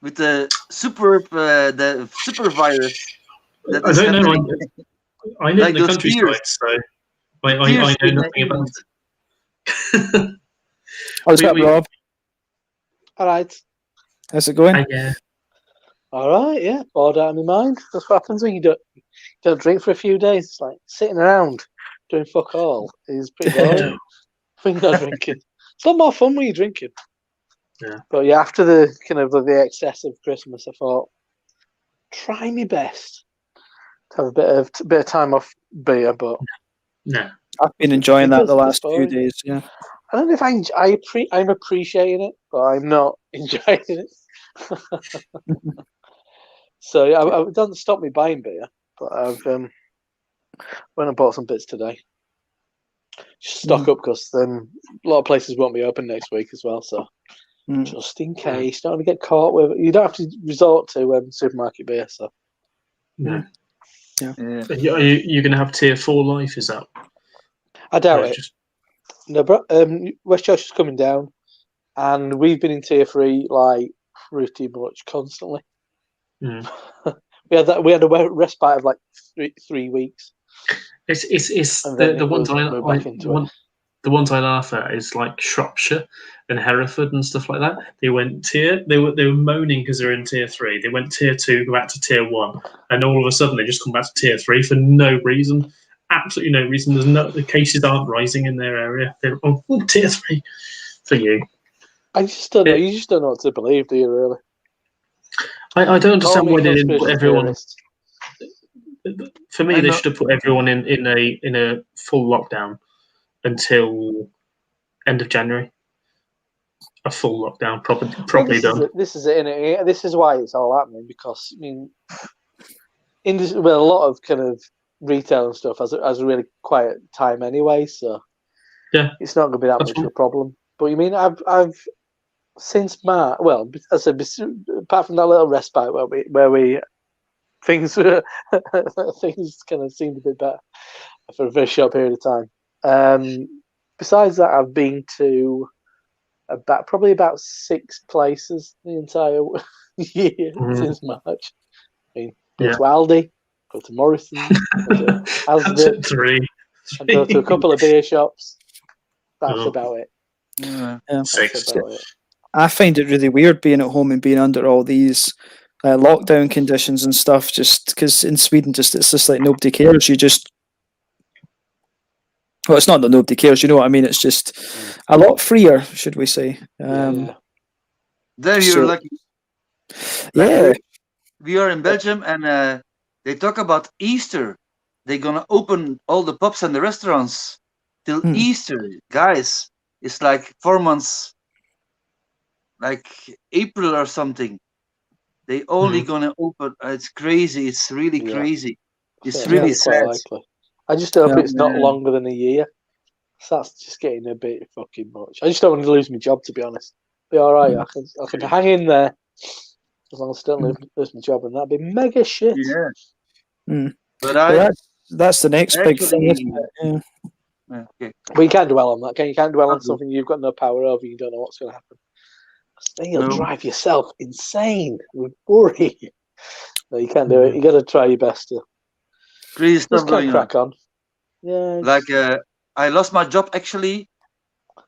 with the super virus? I don't know. I live in the countryside, so I know nothing about it. How's that, Rob? All right. How's it going? All right, yeah. Bored out of my mind. That's what happens when you don't drink for a few days. It's like sitting around doing fuck all is pretty boring. When you're not drinking. It's a lot more fun when you're drinking. Yeah. But yeah, after the kind of the excess of Christmas, I thought, try my best to have a bit of time off beer. But I've been enjoying that the last few days. Yeah. I don't know if I'm appreciating it, but I'm not enjoying it. So yeah, it doesn't stop me buying beer, but I've went and bought some bits today. Just stock up because then a lot of places won't be open next week as well. So just in case, don't want to get caught with. You don't have to resort to supermarket beer. So Yeah. Yeah. Are you going to have tier 4 life? Is that? I doubt it. No, but West Yorkshire's coming down, and we've been in tier 3 like pretty much constantly. We had a respite of like three weeks. It's the ones I laugh at is like Shropshire and Hereford and stuff like that. They went they were moaning because they're in tier 3. They went tier 2, go back to tier 1, and all of a sudden they just come back to tier 3 for no reason. Absolutely no reason. The cases aren't rising in their area. They're tier 3 for you. I just don't know. You just don't know what to believe, do you? Really? I don't understand why they didn't put everyone. For me, they should have put everyone in a full lockdown until end of January. A full lockdown, properly done. This is it, innit? This is why it's all happening, because I mean, a lot of kind of retail and stuff has a really quiet time anyway, so yeah, it's not going to be that much of a problem. But you mean I've since March. Well, as I said, apart from that little respite where we things things kind of seemed a bit better for a very short period of time. Besides that, I've been to probably about 6 places the entire year since March. I mean, go to Aldi, go to Morrison's, go to Asda, and go to a couple of beer shops. That's about it. That's about it. I find it really weird being at home and being under all these lockdown conditions and stuff, just because in Sweden it's just like nobody cares. Well, it's not that nobody cares, you know what I mean? It's just a lot freer, should we say. There you're lucky. Yeah. We are in Belgium, and they talk about Easter. They're going to open all the pubs and the restaurants till Easter. Guys, it's like 4 months, like April or something. They only going to open. It's crazy. It's really crazy. It's really sad. Likely. I just hope it's not longer than a year. So that's just getting a bit fucking much. I just don't want to lose my job, to be honest. Be all right. I can hang in there as long as I don't lose my job, and that'd be mega shit. Yeah. But that's the next big thing, isn't it? Yeah. Okay. But you can't dwell on that. You can't dwell on something you've got no power over. You don't know what's going to happen. Then you'll drive yourself insane with worry. No, you can't do it. You got to try your best to. Crazy stuff going crack on. Yeah. Like I lost my job actually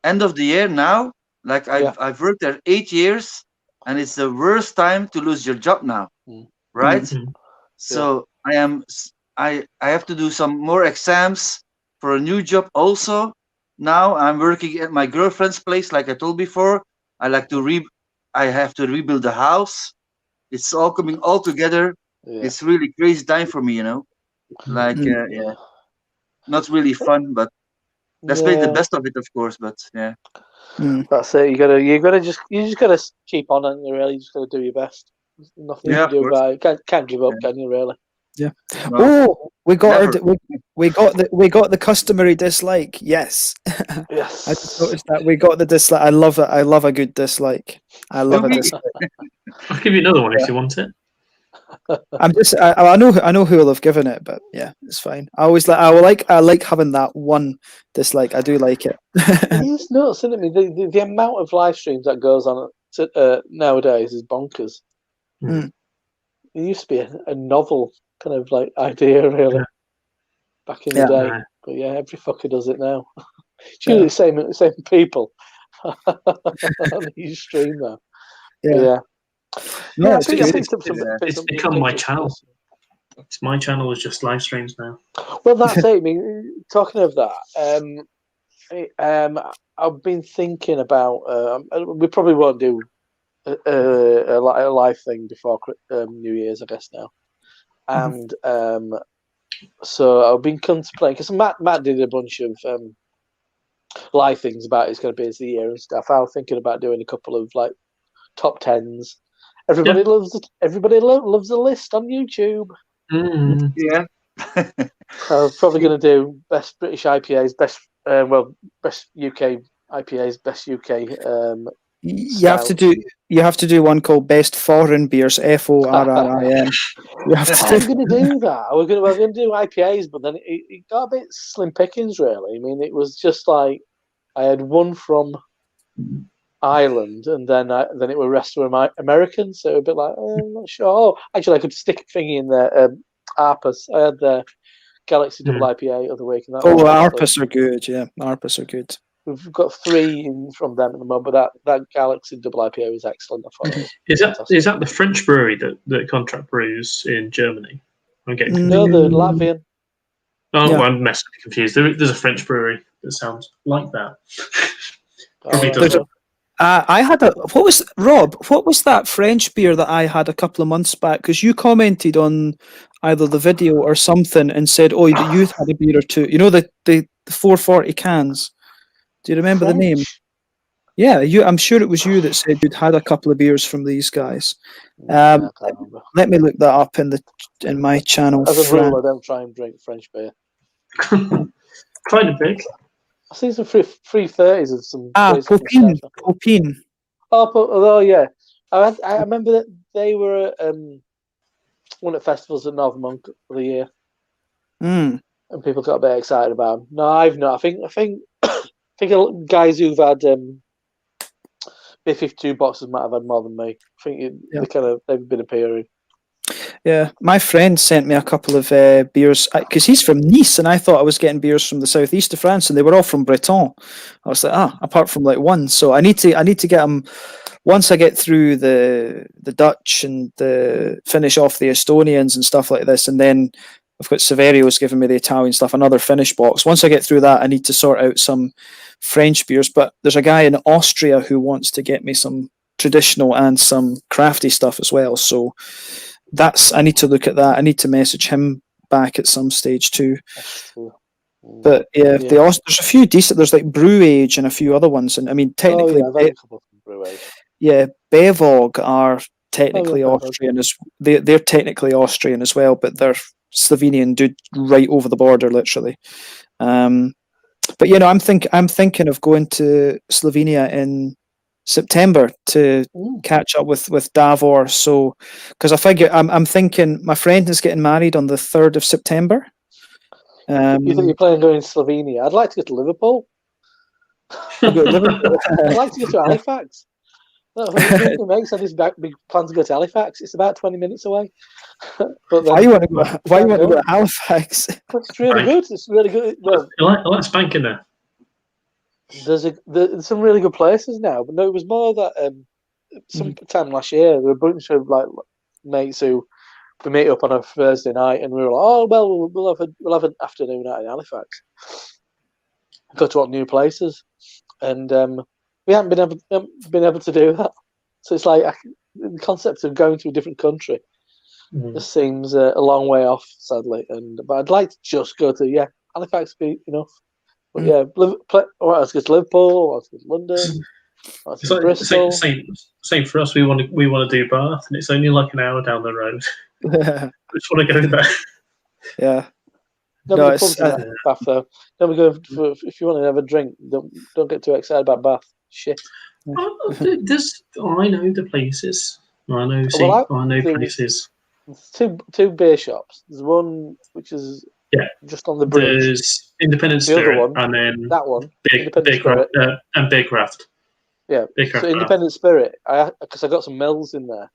end of the year now. Like I've worked there 8 years, and it's the worst time to lose your job now, right? So I have to do some more exams for a new job also. Now I'm working at my girlfriend's place, like I told before. I have to rebuild the house. It's all coming all together. It's really crazy time for me, you know. Like not really fun, but let's make the best of it, of course. But that's it. You just gotta keep on, and you really just gotta do your best. There's nothing you can do about it. Can't give up, can you? Really? Yeah. We got the customary dislike. Yes. Yes. I just noticed that we got the dislike. I love it. I love a good dislike. I love a dislike. I'll give you another one if you want it. I know who will have given it, but yeah, it's fine. I like having that one dislike. I do like it. It is nuts, isn't it? I mean, the amount of live streams that goes on nowadays is bonkers. It used to be a novel kind of like idea, really, back in the day. But yeah, every fucker does it now. It's usually the same people on each stream though. Yeah. No, it's become my channel. It's my channel is just live streams now. Well, that's it. I mean, talking of that, I've been thinking about. We probably won't do a live thing before New Year's, I guess now. And so I've been contemplating, because Matt did a bunch of live things about it's going to be as the year and stuff. I was thinking about doing a couple of like top 10s. Everybody loves a list on YouTube. Yeah. I was probably going to do best British IPAs, best well, best UK IPAs, best UK. You have to do one called Best Foreign Beers, FORRIN. You have to. I was going to do that. I was going to do IPAs, but then it got a bit slim pickings. Really, I mean, it was just like I had one from Ireland, and then it were rest were American, so a bit like I'm not sure. Oh, actually, I could stick a thingy in there. Arpus. I had the Galaxy Double IPA the other week. And that Arpus are good. Yeah, Arpus are good. We've got 3 in from them at the moment, but that Galaxy Double IPA was excellent. I thought is that the French brewery that contract brews in Germany? I'm getting confused. No, the Latvian. Oh, yeah. I'm massively confused. There's a French brewery that sounds like that. I had what was that French beer that I had a couple of months back? Because you commented on either the video or something and said, "Oh, the youth had a beer or two." You know the 440 cans. Do you remember French? the name? Yeah, I'm sure it was you that said you'd had a couple of beers from these guys. I can't remember. Let me look that up in my channel. As a rule, I don't try and drink French beer. Kind of big. I've seen some 330s and some. Popin. Oh, yeah. I remember that they were at one of the festivals at Northern Monk of the year, and people got a bit excited about them. No, I've not. I think guys who've had B52 boxes might have had more than me. I think they've been appearing. Yeah, my friend sent me a couple of beers because he's from Nice, and I thought I was getting beers from the southeast of France, and they were all from Breton. I was like, apart from like one. So I need to get them once I get through the Dutch and finish off the Estonians and stuff like this, and then I've got Severio's giving me the Italian stuff, another Finnish box. Once I get through that, I need to sort out some French beers. But there's a guy in Austria who wants to get me some traditional and some crafty stuff as well. So I need to look at that. I need to message him back at some stage too. But there's a few decent. There's like Brew Age and a few other ones, and I mean technically, Bevog are technically Austrian they're technically Austrian as well, but they're Slovenian, dude, right over the border, literally. But I'm thinking of going to Slovenia in September to catch up with Davor. So, because I figure I'm thinking my friend is getting married on the 3rd of September. You think you're planning on going to Slovenia? I'd like to go to Liverpool. I'd like to go to Halifax. Mate said he's big plan to go to Halifax. It's about 20 minutes away. But why you want to go to Halifax? It's really good. It's really good. Well, I like spanking there. There's some really good places now, but no, it was more that some time last year there were a bunch of like mates who we meet up on a Thursday night, and we were like, "Oh well, we'll have an afternoon out in Halifax, go to what new places," and we haven't been able to do that. So it's like the concept of going to a different country just seems a long way off, sadly. But I'd like to just go to Halifax, be enough. But I was going to Liverpool, I was going to London, I was going to Bristol. Same for us. We want to do Bath, and it's only like an hour down the road. We just want to go there. Yeah. Bath though. Don't go if you want to have a drink. Don't get too excited about Bath. Shit. I know the places. I know places. There's two beer shops. There's one which is just on the bridge. There's Independent Spirit, one, and then that one, Big Craft, and Big Craft. Yeah, Big Craft. So Independent Spirit, because I got some mills in there.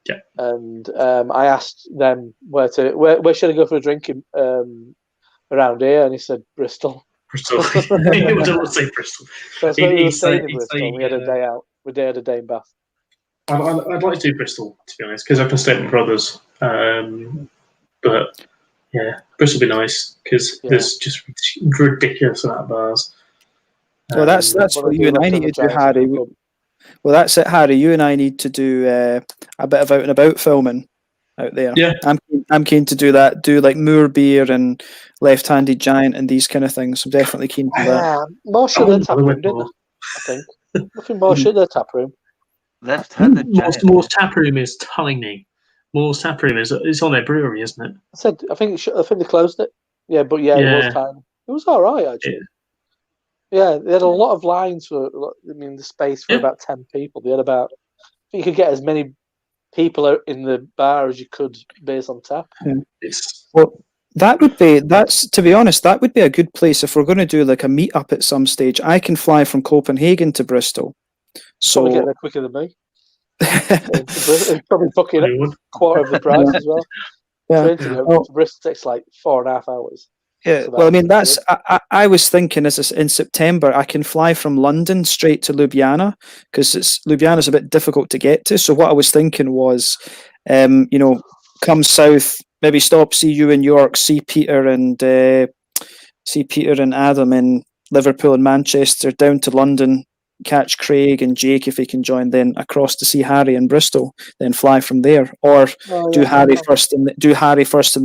Yeah, and I asked them where should I go for a drink around here, and he said Bristol. Bristol. He would always say Bristol. That's where we were staying in Bristol. We had a day out. We had a day in Bath. I'd like to do Bristol, to be honest, because I can stay with my brothers. But yeah, Bristol would be nice because there's just ridiculous amount of bars. Well, that's what you and I need to do, Harry. Well, that's it, Harry. You and I need to do a bit of out and about filming out there. Yeah, I'm keen to do that. Do like Moor Beer and Left Handed Giant and these kind of things. I'm definitely keen to do that. More shit than tap room, didn't I think? Nothing more shit than tap room. Left-handed Giant. Moore's Tap Room is tiny. Moore's Tap Room it's on their brewery, isn't it? I think they closed it. Yeah, but it was tiny. It was all right actually. Yeah, they had a lot of lines for. I mean, the space for about 10 people. They had about. I think you could get as many people out in the bar as you could based on tap. Well, that's to be honest, that would be a good place if we're going to do like a meet up at some stage. I can fly from Copenhagen to Bristol, Probably get so there quicker than me. It's probably fucking quarter of the price as well. Train to go to Bristol takes like 4.5 hours. Yeah, well, I mean, that's I was thinking as in September I can fly from London straight to Ljubljana because Ljubljana's a bit difficult to get to. So what I was thinking was, come south, maybe stop, see you in York, see Peter and Adam in Liverpool and Manchester, down to London, catch Craig and Jake if he can join, then across to see Harry in Bristol, then fly from there, or do Harry first and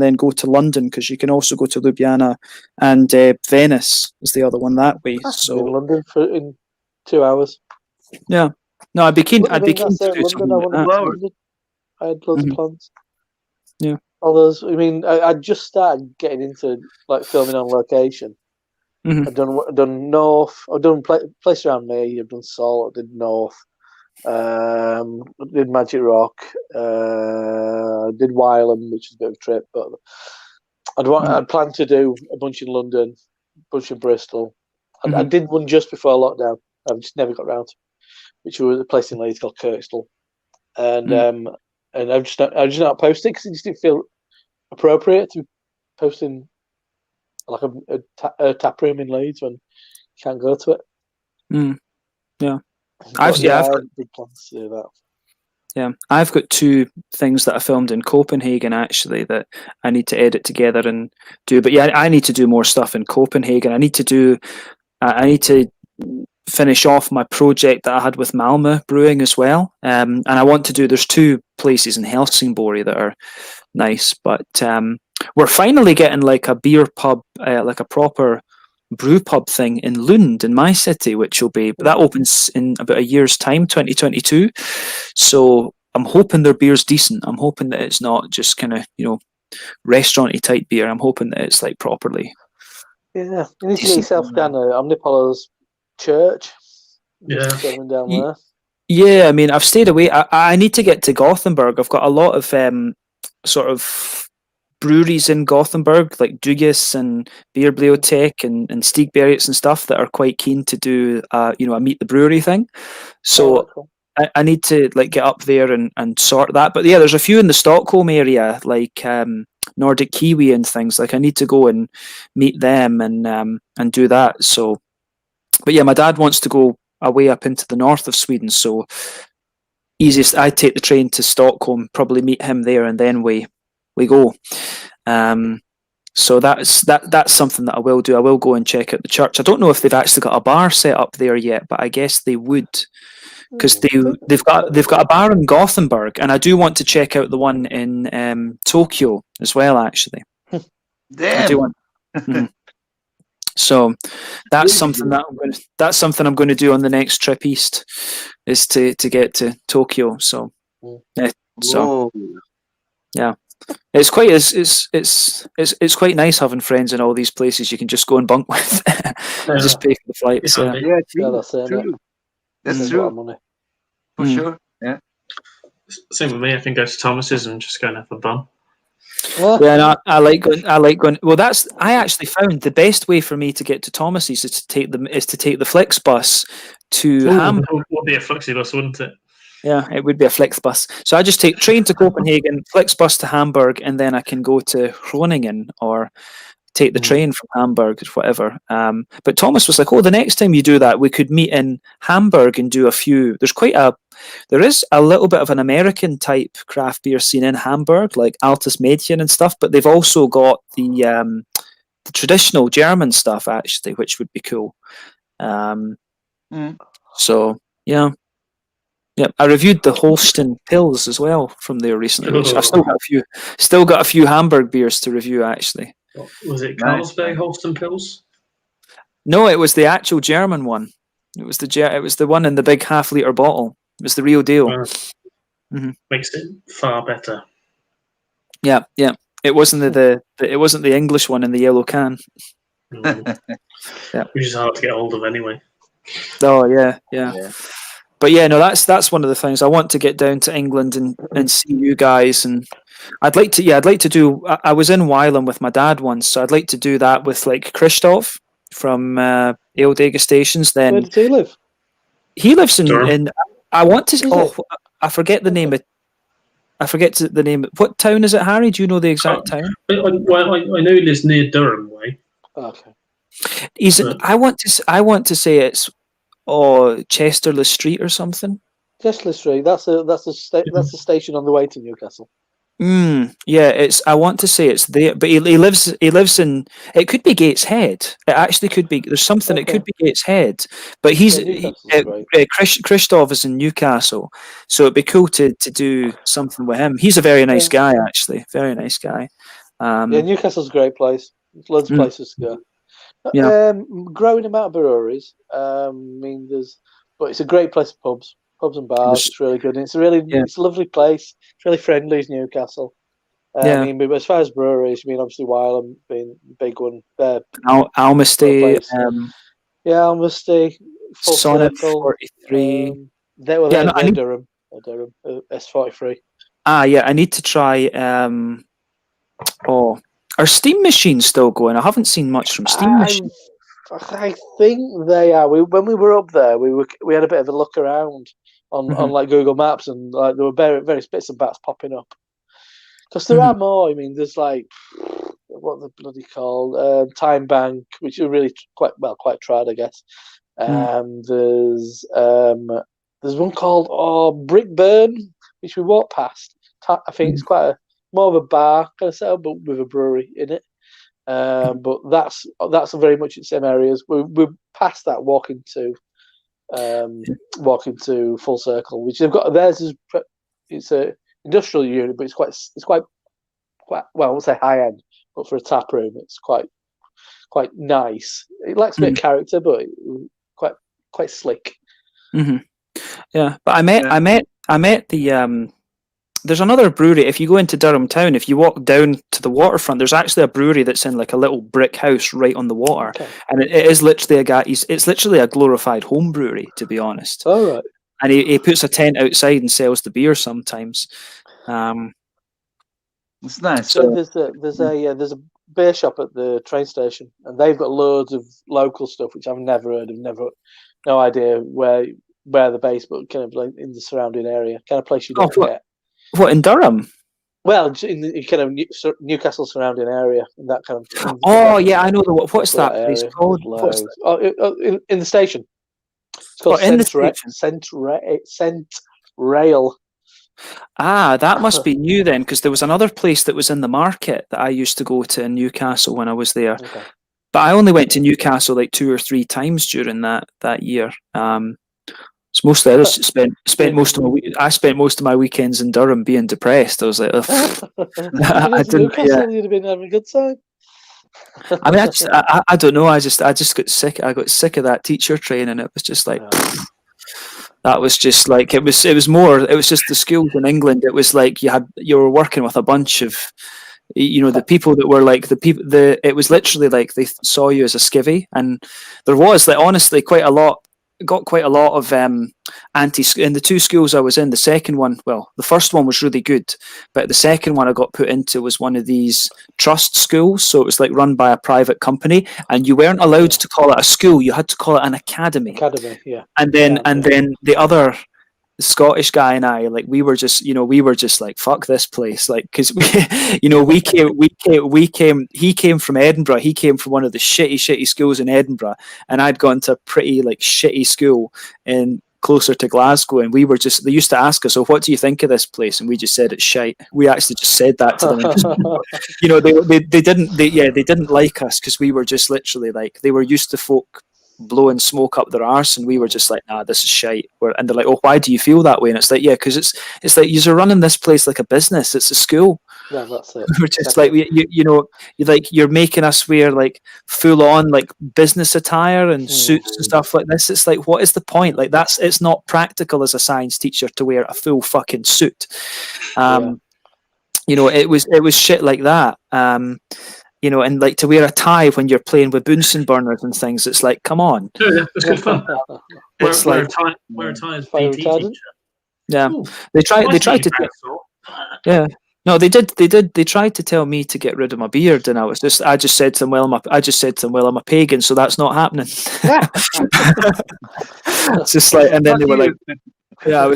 then go to London because you can also go to Ljubljana and Venice is the other one that way. So London in 2 hours. Yeah, no, I'd be keen. I'd be keen to do something like that. I had loads of plans. Yeah, all those. I mean, I just started getting into like filming on location. I've done North. I've done place around me. I've done Salt. I did North. I did Magic Rock. I did Wylam, which is a bit of a trip. But I'd planned to do a bunch in London, a bunch in Bristol. I did one just before lockdown. I've just never got around to, which was a place in Leeds called Kirkstall, and I've just not posted because it just didn't feel appropriate to be posting like a tap room in Leeds when you can't go to it. Yeah, I've got big plans to do that. Yeah, I've got 2 things that I filmed in Copenhagen actually that I need to edit together and do. But yeah, I need to do more stuff in Copenhagen. I need to finish off my project that I had with Malmö Brewing as well. And I want to do. There's 2 places in Helsingborg that are nice, but we're finally getting like a beer pub, like a proper brew pub thing in Lund in my city, which will be that opens in about a year's time, 2022. So I'm hoping their beer's decent. I'm hoping that it's not just kind of restaurant-y type beer. I'm hoping that it's like properly. Yeah, you need to get yourself down to Omnipolo's church. Yeah, down there. Yeah, I mean, I've stayed away. I need to get to Gothenburg. I've got a lot of sort of breweries in Gothenburg, like Dugges and Beerbibliotek and Stigbergets and stuff that are quite keen to do, a meet the brewery thing. So cool. I need to like get up there and sort that. But yeah, there's a few in the Stockholm area, like Nordic Kiwi and things. Like I need to go and meet them and do that. So, but yeah, my dad wants to go away up into the north of Sweden. So easiest, I take the train to Stockholm, probably meet him there, and then we go. So that's something that I will do. I will go and check out the church. I don't know if they've actually got a bar set up there yet, but I guess they would, because they've got a bar in Gothenburg, and I do want to check out the one in Tokyo as well. Actually, damn. I do want. So that's something that I'm going to do on the next trip east, is to get to Tokyo. So yeah. It's quite nice having friends in all these places you can just go and bunk with. Just pay for the flights. True. That's true. For sure. Yeah. Same with me. I can go to Thomas's and just go and have a bum. Yeah, no, I like going. Well, I actually found the best way for me to get to Thomas's is to take the Flixbus to Hamburg. It would be a Flixibus, wouldn't it? Yeah, it would be a Flixbus. So I just take train to Copenhagen, Flixbus to Hamburg, and then I can go to Groningen or take the train from Hamburg or whatever. But Thomas was like, the next time you do that, we could meet in Hamburg and do a few. There is a little bit of an American type craft beer scene in Hamburg, like Altes Mädchen and stuff, but they've also got the traditional German stuff actually, which would be cool. So yeah. Yeah, I reviewed the Holsten Pils as well from there recently. Which I've still got a few Hamburg beers to review actually. Was it Carlsberg Holsten Pils? No, it was the actual German one. It was the one in the big half-liter bottle. It was the real deal. Makes it far better. Yeah. It wasn't the English one in the yellow can. Yeah. Which is hard to get hold of anyway. Oh yeah. But yeah, no, that's one of the things I want to get down to England and see you guys, and I'd like to do. I was in Wylam with my dad once, so I'd like to do that with like Christoph from Ale Degustations. Then Where does he live? he lives in I want to. Is it? I forget the name of. I forget the name. What town is it, Harry? Do you know the exact town? I know he lives near Durham way. Okay. I want to say it's Chesterless Street or something. Chesterless Street. That's the station on the way to Newcastle. Yeah, it's. I want to say it's there, but he lives in. It could be Gateshead. It actually could be. There's something. Okay. It could be Gateshead, but he's great. Christoph is in Newcastle, so it'd be cool to do something with him. He's a very nice guy, actually. Very nice guy. Yeah, Newcastle's a great place. There's loads of places to go. Yeah. Growing amount of breweries. But it's a great place for pubs and bars. It's really good. And it's a lovely place. It's really friendly. It's Newcastle. But as far as breweries, obviously Wylam being the big one. Almasty. Almasty. Sonnet 43. They're Durham. Durham. S43. Yeah. I need to try. Are Steam machines still going? I haven't seen much from Steam machines. I think they are. When we were up there, we had a bit of a look around on like Google Maps, and like there were various bits and bats popping up. Because there are more. There's like what are they bloody called? Time Bank, which are really quite trad, I guess. There's one called Brickburn, which we walked past. I think it's quite more of a bar kind of setup, but with a brewery in it. But that's very much in the same areas. We're past that, walking to Full Circle, which they've got. Theirs it's a industrial unit, but it's quite well, I won't say high end, but for a tap room, it's quite nice. It lacks a bit of character, but quite slick. Yeah, but I met the there's another brewery. If you go into Durham town, if you walk down to the waterfront, there's actually a brewery that's in like a little brick house right on the water, and it is literally it's literally a glorified home brewery, to be honest. All right. And he puts a tent outside and sells the beer sometimes. It's nice. So there's a beer shop at the train station, and they've got loads of local stuff which I've never heard of, no idea where they're based, but kind of like in the surrounding area, kind of place you don't get. What, in Durham? Well, in the kind of Newcastle surrounding area, and that kind of. Yeah, I know what's that place called? In the station. It's called Cent Rail. That must be new then, because there was another place that was in the market that I used to go to in Newcastle when I was there. Okay. But I only went to Newcastle like 2 or 3 times during that year. So mostly I just spent most of I spent most of my weekends in Durham being depressed. I was like, Newcastle, you'd have been having a good time. I mean, I don't know. I just got sick. I got sick of that teacher training. It was just like that was just like it was just the schools in England. It was like you were working with a bunch of the people that were like it was literally like they saw you as a skivvy, and there was like honestly quite a lot of in the 2 schools I was in. The second one, the first one was really good, but the second one I got put into was one of these trust schools, so it was like run by a private company, and you weren't allowed to call it a school, you had to call it an academy. Yeah. And then the other Scottish guy and I, like, we were just like, fuck this place, like, because he came from Edinburgh. He came from one of the shitty schools in Edinburgh, and I'd gone to a pretty like shitty school in closer to Glasgow, and they used to ask us, so what do you think of this place? And we just said it's shite. We actually just said that to them. They didn't like us because we were just literally like, they were used to folk blowing smoke up their arse, and we were just like, nah, this is shite. And they're like, oh, why do you feel that way? And it's like, yeah, because it's like you're running this place like a business. It's a school. Yeah, that's it. We're just like, you're making us wear like full on like business attire and suits and stuff like this. It's like, what is the point? Like, it's not practical as a science teacher to wear a full fucking suit. It was shit like that. you know, and like to wear a tie when you're playing with Bunsen burners and things. It's like, come on. Yeah, it's good fun. It's wear like a tie as Fire PT retardant. teacher. yeah, Ooh, they tried to hacksaw. yeah. No, they did. They tried to tell me to get rid of my beard, and I just said to them, well, I'm a pagan, so that's not happening. It's just like, and then they were like, yeah,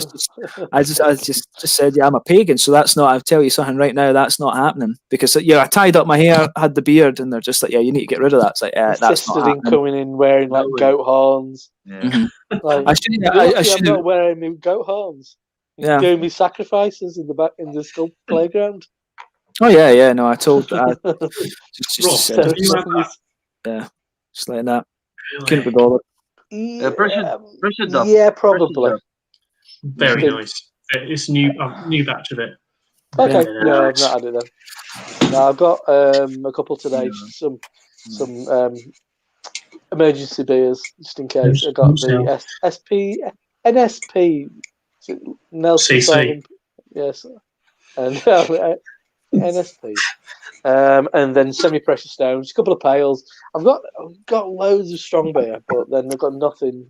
I just said, yeah, I'm a pagan, so that's not. I'll tell you something right now, that's not happening because yeah, I tied up my hair, had the beard, and they're just like, yeah, you need to get rid of that. It's like, yeah, that's not Insisted in happening. coming in wearing like goat horns. Yeah. Like, I should. I'm not wearing my goat horns. Yeah. Doing me sacrifices in the school playground. Oh yeah. No, I told. Ross, Just did you have that? yeah, just like that. Really? Couldn't be bothered. Pressure dub. Yeah, probably. Very nice. It's new batch of it. Okay, Yeah. no, I've not had it then. No, I've got a couple today. Some emergency beers just in case. I got the NSP. Nelson CC. Solving, yes, and NSP, and then semi-precious stones, a couple of pails. I've got loads of strong beer, but then I've got nothing.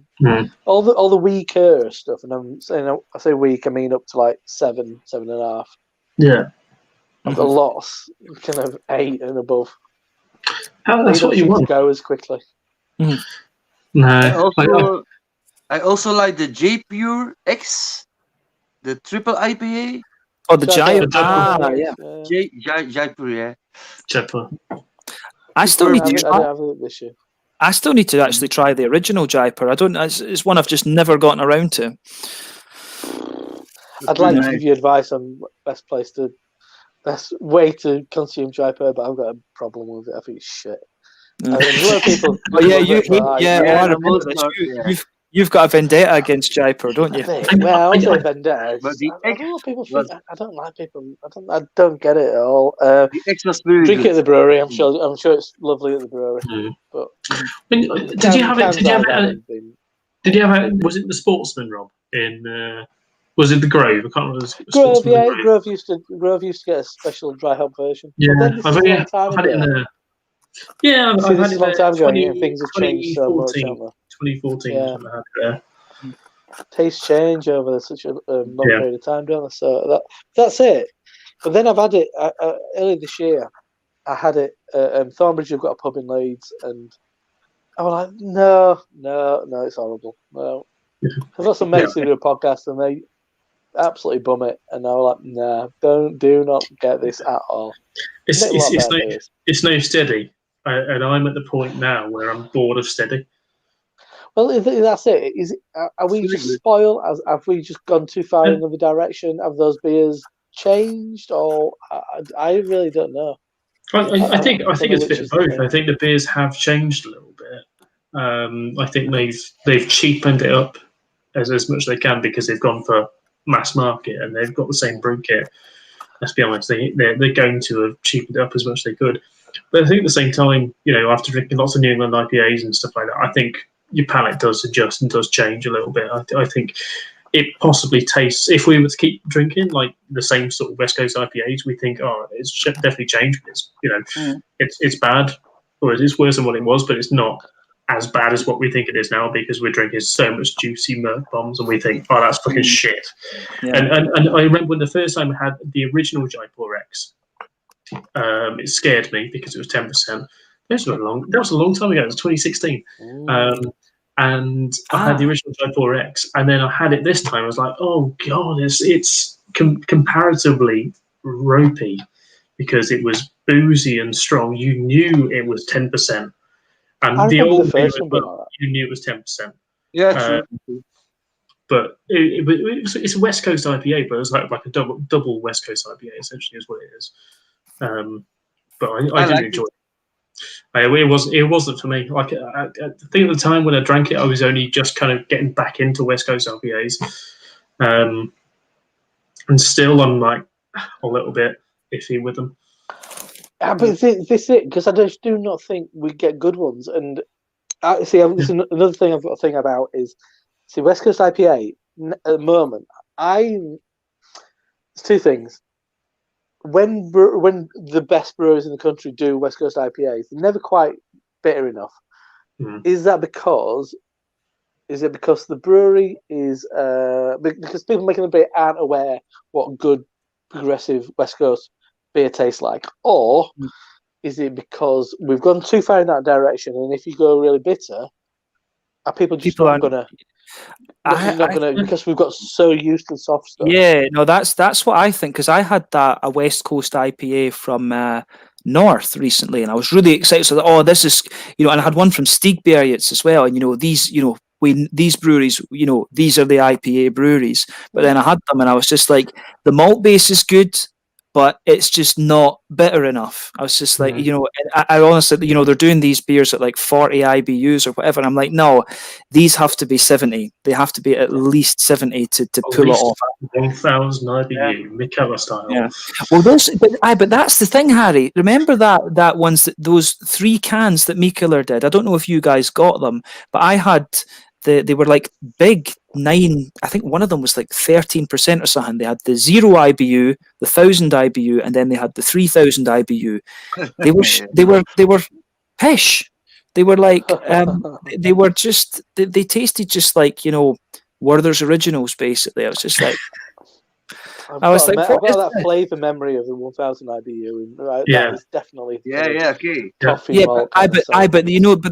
All the weaker stuff, and I'm saying I say weak, I mean up to like 7.5. Yeah, I've got lots, kind of 8 and above. That's what you want. To go as quickly. No, I also like the J Pure X, the triple IPA. Oh, the giant. Yeah. Jaipur, yeah. Jaipur. I still need to I try. don't have it this year. I still need to actually try the original Jaipur. I don't. It's one I've just never gotten around to. I'd like to give you advice on best way to consume Jaipur, but I've got a problem with it. I think it's shit. A lot of people. Oh yeah, you've got a vendetta against Jaipur, don't you? Well, I say vendetta. But a lot of people think I don't like people. I don't get it at all. Drink it at the brewery. I'm sure it's lovely at the brewery. But did you have it? Was it the Sportsman, Rob? Was it the Grove? I can't remember. Grove, yeah. Grove used to get a special dry hop version. Yeah, I've had it in there. Yeah, I've had it a long time ago. Things have changed so much. 2014. Yeah. I had it there. Tastes change over such a long period of time, don't they? So that's it. But then I've had it earlier this year. I had it. Thornbridge have got a pub in Leeds, and I was like, no, it's horrible. No, I've got some mates who do a podcast, and they absolutely bum it, and I was like, nah, do not get this at all. It's no steady, and I'm at the point now where I'm bored of steady. Well, that's it. Are we just spoiled? Have we just gone too far in another direction? Have those beers changed, or I really don't know. I think it's a bit of both. I think the beers have changed a little bit. I think they've cheapened it up as much as they can because they've gone for mass market and they've got the same brew kit. Let's be honest, they're going to have cheapened it up as much as they could. But I think at the same time, after drinking lots of New England IPAs and stuff like that, I think your palate does adjust and does change a little bit. I think it possibly tastes, if we were to keep drinking like the same sort of West Coast IPAs, we think, it's definitely changed. It's bad, or it's worse than what it was, but it's not as bad as what we think it is now because we're drinking so much juicy Merc bombs and we think, that's fucking shit. Yeah. And I remember when the first time I had the original Jaipur X, it scared me because it was 10%. That was a long time ago. It was 2016. And I had the original Jaipur X, and then I had it this time. I was like, oh god, it's comparatively ropey because it was boozy and strong. You knew it was 10%. And the old beer as well, you knew it was 10%. Yeah, true. But it's a West Coast IPA, but it's like a double West Coast IPA, essentially, is what it is. But I didn't enjoy it. It wasn't for me. Like I think at the time when I drank it, I was only just kind of getting back into West Coast IPAs, and still I'm like a little bit iffy with them. But this is it, because I just do not think we get good ones. And this is another thing I've got to think about is, West Coast IPA at the moment. There's two things. when the best brewers in the country do West Coast IPAs, they're never quite bitter enough. Is that because? Is it because the brewery is because people making the beer aren't aware what good progressive West Coast beer tastes like, or is it because we've gone too far in that direction? And if you go really bitter, are people just not gonna? Because we've got so used to soft stuff. Yeah, no, that's what I think, because I had a West Coast IPA from North recently, and I was really excited. So, this is, and I had one from Stigbergets as well, and these, these breweries, these are the IPA breweries. But then I had them, and I was just like, the malt base is good, but it's just not bitter enough. I was just like, I honestly, they're doing these beers at like 40 IBUs or whatever. And I'm like, no, these have to be 70. They have to be at least 70 to pull it off. 1,000 IBU, Mikella style. Yeah. Well, but that's the thing, Harry. Remember those 3 cans that Mikkeller did? I don't know if you guys got them, but I had they were like big 9. I think one of them was like 13% or something. They had the 0 IBU, the 1,000 IBU, and then they had the 3,000 IBU. They were pish. They were like they were just they tasted just like Werther's Originals basically. I was just like. I've got that flavour memory of the 1,000 IBU. That is definitely okay. Coffee yeah, malt but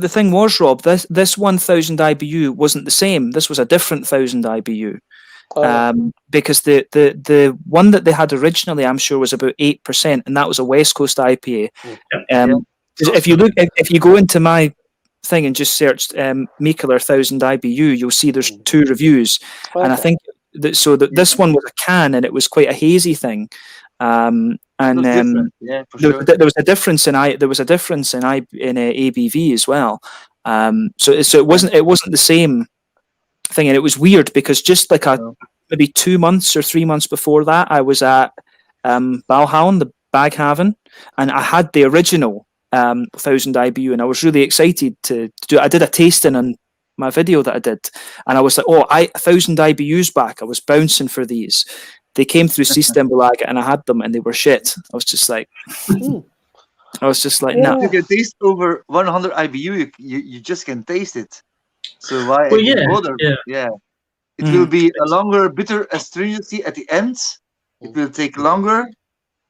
the thing was, Rob, this 1,000 IBU wasn't the same. This was a different 1,000 IBU. Because the one that they had originally, I'm sure, was about 8%, and that was a West Coast IPA. If you go into my thing and just search Mikkeller 1,000 IBU, you'll see there's 2 reviews, and I think. This one was a can, and it was quite a hazy thing, there was a difference in ABV as well. So it wasn't the same thing, and it was weird because just like maybe 2 months or 3 months before that, I was at Balhaven, the Baghaven, and I had the original 1,000 IBU, and I was really excited to do it. I did a tasting on my video that I did, and I was like, 1,000 IBUs back. I was bouncing for these. They came through Systembolaget, and I had them, and they were shit. I was just like, no. You can taste over 100 IBU. You just can taste it. So why bother? Yeah. It will be a longer bitter astringency at the end. It will take longer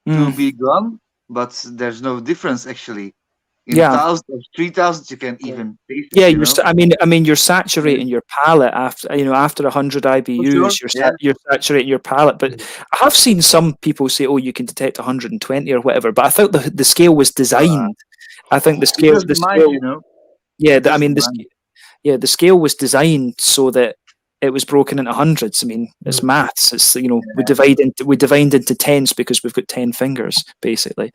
to be gone, but there's no difference actually. In 1,000 or 3,000, you can even taste it. Yeah, you're saturating your palate after 100 IBUs. You're saturating your palate. But I have seen some people say, you can detect 120 or whatever. But I thought the scale was designed. I think the scale. The scale was designed so that it was broken into hundreds. I mean, it's maths. It's we divide into tens because we've got 10 fingers basically.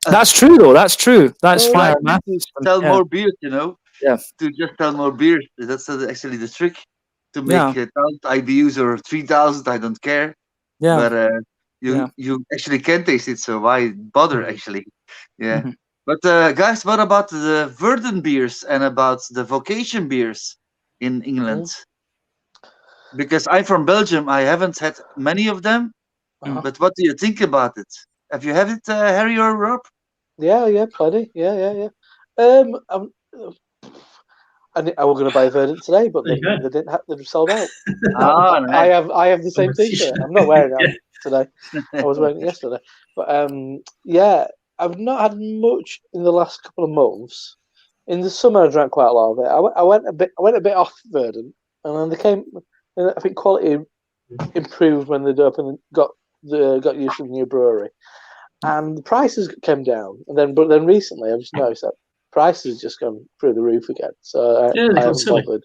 That's true, though. That's true. That's fire. To sell more beers, Yeah. To just sell more beers. That's actually the trick. To make 1,000 IBUs or 3,000, I don't care. Yeah. But you actually can taste it, so why bother actually? Yeah. But guys, what about the Verden beers and about the vocation beers in England? Because I'm from Belgium, I haven't had many of them. But what do you think about it? Have you had it, Harry or Rob? Yeah, plenty. Yeah. I was going to buy a Verdant today, but they didn't have. They've sold out. Nice. I have the same T-shirt. I'm not wearing it today. I was wearing it yesterday. But I've not had much in the last couple of months. In the summer, I drank quite a lot of it. I went a bit off Verdant, and then they came. I think quality improved when they'd opened and got used to the new brewery, and the prices came down. But then recently, I've just noticed that prices just gone through the roof again. So I haven't bothered.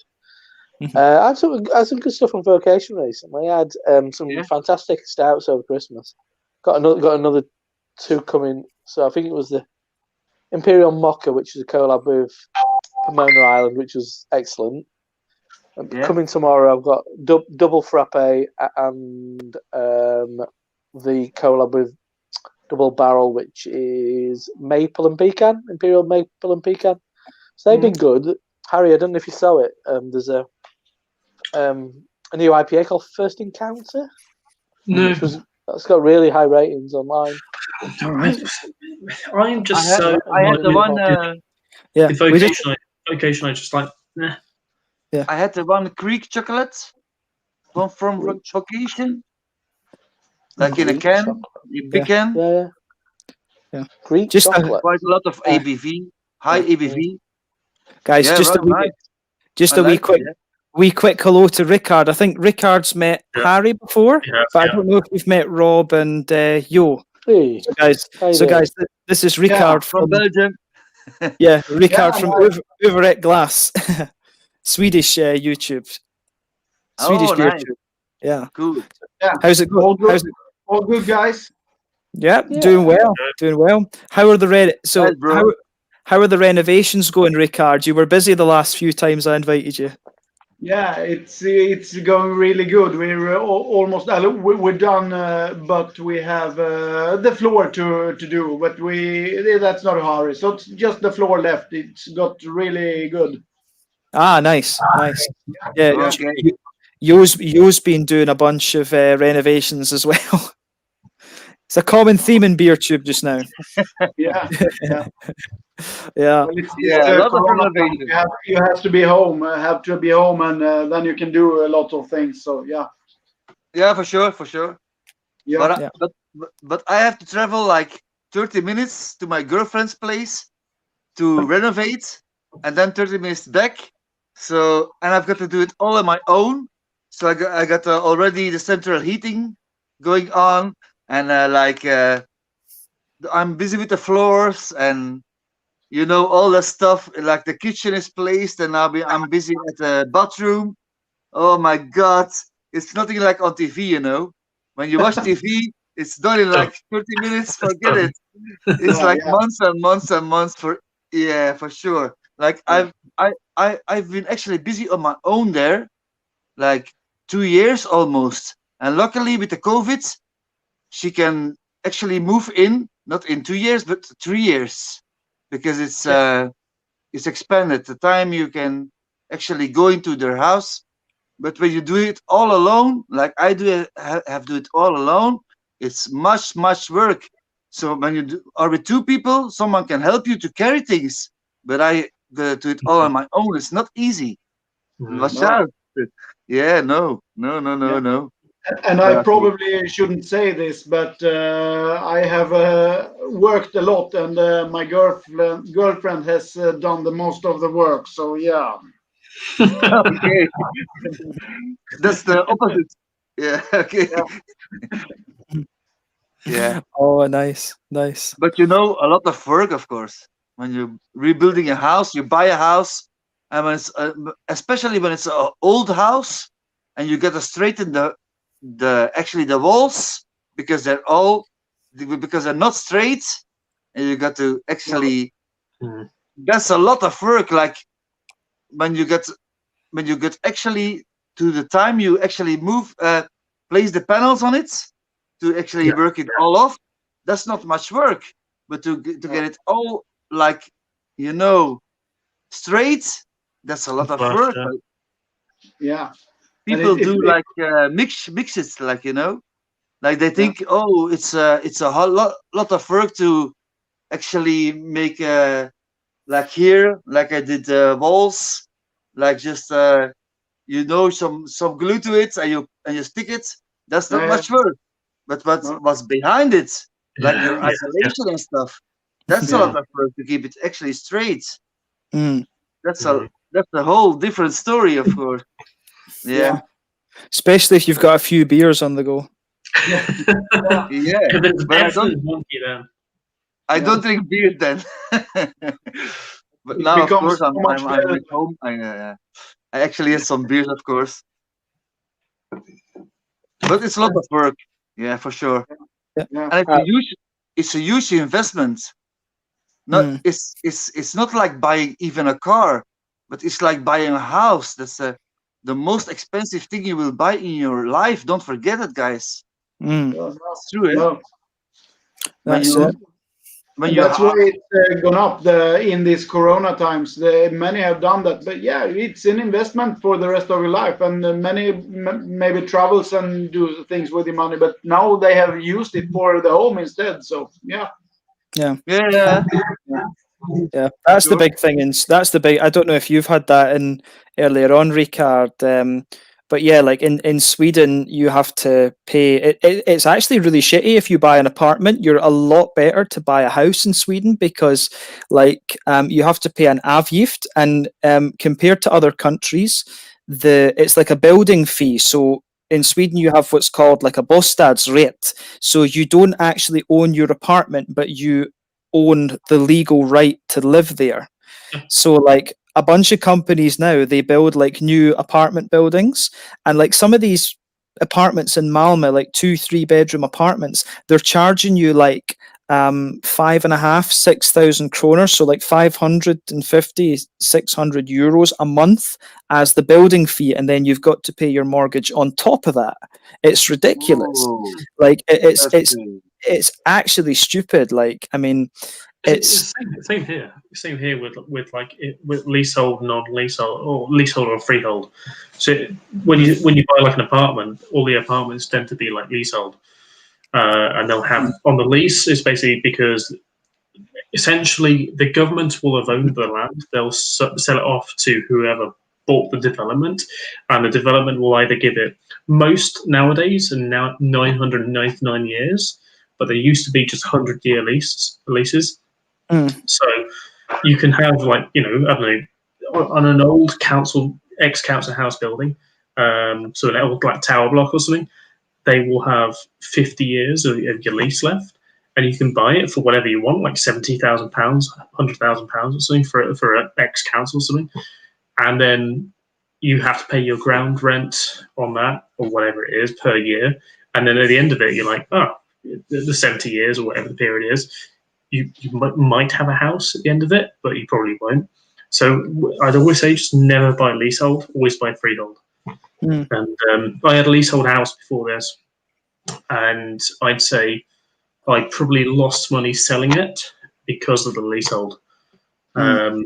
I had some good stuff on Vocation recently. I had some fantastic stouts over Christmas. Got another 2 coming. So I think it was the Imperial Mocha, which is a collab with Pomona Island, which was excellent. Coming tomorrow, I've got double frappe and the collab with Double Barrel, which is Maple and Pecan, Imperial Maple and Pecan. So they've been good. Harry, I don't know if you saw it. There's a new IPA called First Encounter, That's got really high ratings online. I'm just I had the one. Yeah, With vocation, I just like. Yeah. I had the one Greek chocolate from Vocation, like in a can, a big can. Yeah. Greek Just chocolate. Quite a lot of ABV, high ABV. Guys, Yeah, just right, a wee, nice. just I a wee like quick, it, wee quick hello to Rickard. I think Rickard's met Harry before, but I don't know if you've met Rob and Yo. Hey. So guys, this is Rickard from Belgium. Yeah, Rickard from Overett Glass, Swedish YouTube. Swedish nice. BeerTuber. Yeah. Cool. Yeah. How's it going? All good, guys. Yeah, doing well. Doing well. How are the how are the renovations going, Rickard? You were busy the last few times I invited you. Yeah, it's going really good. We're almost we're done, but we have the floor to do. But that's not a hurry. So it's just the floor left. It's got really good. Ah, nice. Yeah, Okay. Yo's been doing a bunch of renovations as well. It's a common theme in BeerTube just now. Yeah. Yeah. A lot of renovation. You have to be home. And then you can do a lot of things. So yeah. Yeah, for sure. Yeah. But I have to travel like 30 minutes to my girlfriend's place to renovate, and then 30 minutes back. So, and I've got to do it all on my own. So I got already the central heating going on, and I'm busy with the floors and all the stuff. Like the kitchen is placed, and I'm busy at the bathroom. Oh my God, it's nothing like on TV. When you watch TV, it's done in like 30 minutes. Forget it. It's like months and months and months for sure. Like I've been actually busy on my own there, like 2 years almost. And luckily with the COVID, she can actually move in, not in 2 years, but 3 years, because it's expanded. The time you can actually go into their house. But when you do it all alone, like I have to do it all alone, it's much work. So when you are with two people, someone can help you to carry things. But I do it all on my own. It's not easy. Watch out. Yeah, no. And I probably shouldn't say this, but I have worked a lot, and my girlfriend has done the most of the work. So yeah. Okay. That's the opposite. Yeah. Okay. Yeah. Oh, nice. But a lot of work, of course. When you're rebuilding a house, you buy a house, and when it's, especially when it's an old house, and you got to straighten the walls because they're not straight, and you got to actually. That's a lot of work. Like when you get actually to the time you actually move, place the panels on it to actually work it all off. That's not much work, but to get it all like straight, that's a lot of work. Yeah. People do like mixes, like like they think, oh, it's a lot of work to actually make like here, like I did walls, like just some glue to it, and you stick it. That's not much work, but what's behind it, like your isolation and stuff, that's a lot of work to keep it actually straight. That's a whole different story, of course. Yeah. Especially if you've got a few beers on the go. Yeah. But I don't drink beer then. But now, of course, I'm at home. I actually have some beers, of course. But it's a lot of work. Yeah, for sure. And it's a huge investment. It's not like buying even a car, but it's like buying a house. That's the most expensive thing you will buy in your life. Don't forget it, guys. It's true, eh? That's it. And that's why it's gone up in these Corona times. Many have done that, but yeah, it's an investment for the rest of your life. And many maybe travels and do things with the money, but now they have used it for the home instead. So yeah. That's the big thing, and that's the big. I don't know if you've had that in earlier on, Ricard. But yeah, like in Sweden, you have to pay. It's actually really shitty if you buy an apartment. You're a lot better to buy a house in Sweden because, like, you have to pay an avgift, and compared to other countries, it's like a building fee. So in Sweden, you have what's called like a bostadsrätt. So you don't actually own your apartment, but you own the legal right to live there. So like a bunch of companies now, they build like new apartment buildings, and like some of these apartments in Malmö, like 2-3 bedroom apartments, they're charging you like 5,500-6,000 kroner, so like 550-600 euros a month as the building fee, and then you've got to pay your mortgage on top of that. It's ridiculous. Like it's actually stupid. Like, I mean, it's same here. Same here with leasehold, non-leasehold, or leasehold or freehold. So when you buy like an apartment, all the apartments tend to be like leasehold, and they'll have on the lease. It's basically because essentially the government will have owned the land. They'll sell it off to whoever bought the development, and the development will either give it most nowadays and now 999 years, but they used to be just 100-year leases. So you can have like, I don't know, on an old ex-council house building, so an old like tower block or something, they will have 50 years of your lease left, and you can buy it for whatever you want, like £70,000, £100,000 or something for an ex-council or something, and then you have to pay your ground rent on that or whatever it is per year, and then at the end of it, you're like, the 70 years or whatever the period is. You might have a house at the end of it, but you probably won't. So I'd always say just never buy leasehold, always buy freehold. And I had a leasehold house before this, and I'd say I probably lost money selling it because of the leasehold. So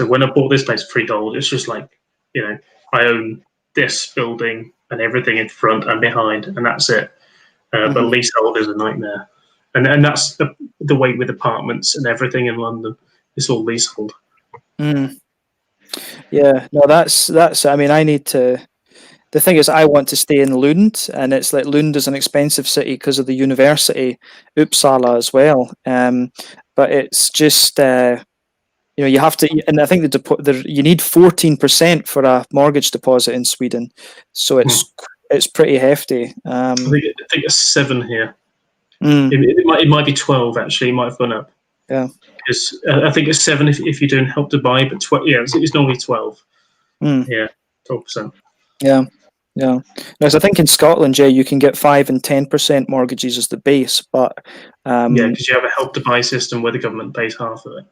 when I bought this place freehold, it's just like, I own this building and everything in front and behind, and that's it. But leasehold is a nightmare. And that's the way with apartments and everything in London. It's all leasehold. Yeah, no, that's. I mean, I need to. The thing is, I want to stay in Lund, and it's like Lund is an expensive city because of the university, Uppsala as well. But it's just, you have to, and I think you need 14% for a mortgage deposit in Sweden, so it's pretty hefty. I think it's 7 here. It might be 12 actually. It might have gone up. Yeah, because I think it's 7 if you're doing Help to Buy, but it's normally 12. Yeah, 12%. Yeah. Whereas I think in Scotland, Jay, you can get 5 and 10% mortgages as the base, but because you have a Help to Buy system where the government pays half of it.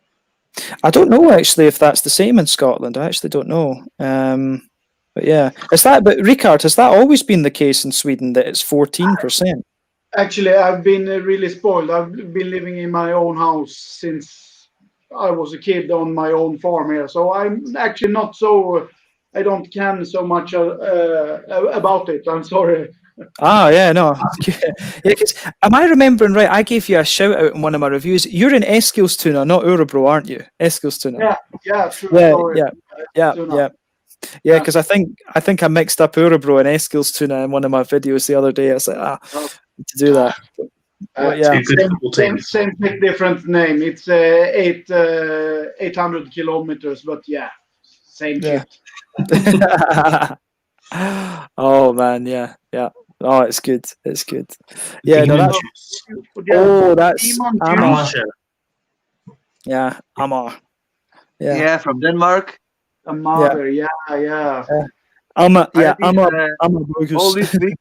I don't know actually if that's the same in Scotland. I actually don't know. But yeah, But Ricard, has that always been the case in Sweden that it's 14%? Actually, I've been really spoiled. I've been living in my own house since I was a kid on my own farm here. So I'm actually not so. I don't can so much about it. I'm sorry. Yeah, no. Because am I remembering right? I gave you a shout out in one of my reviews. You're in Eskilstuna, not Örebro, aren't you? Eskilstuna. Yeah, true. Yeah. Because I think I mixed up Örebro and Eskilstuna in one of my videos the other day. I was like, to do that. Same different name. It's 800 kilometers, but same shit. Oh man, yeah. Oh, it's good. Yeah, that's Amar. Yeah, Amar. Yeah, from Denmark. Amar, yeah. Amar all this week.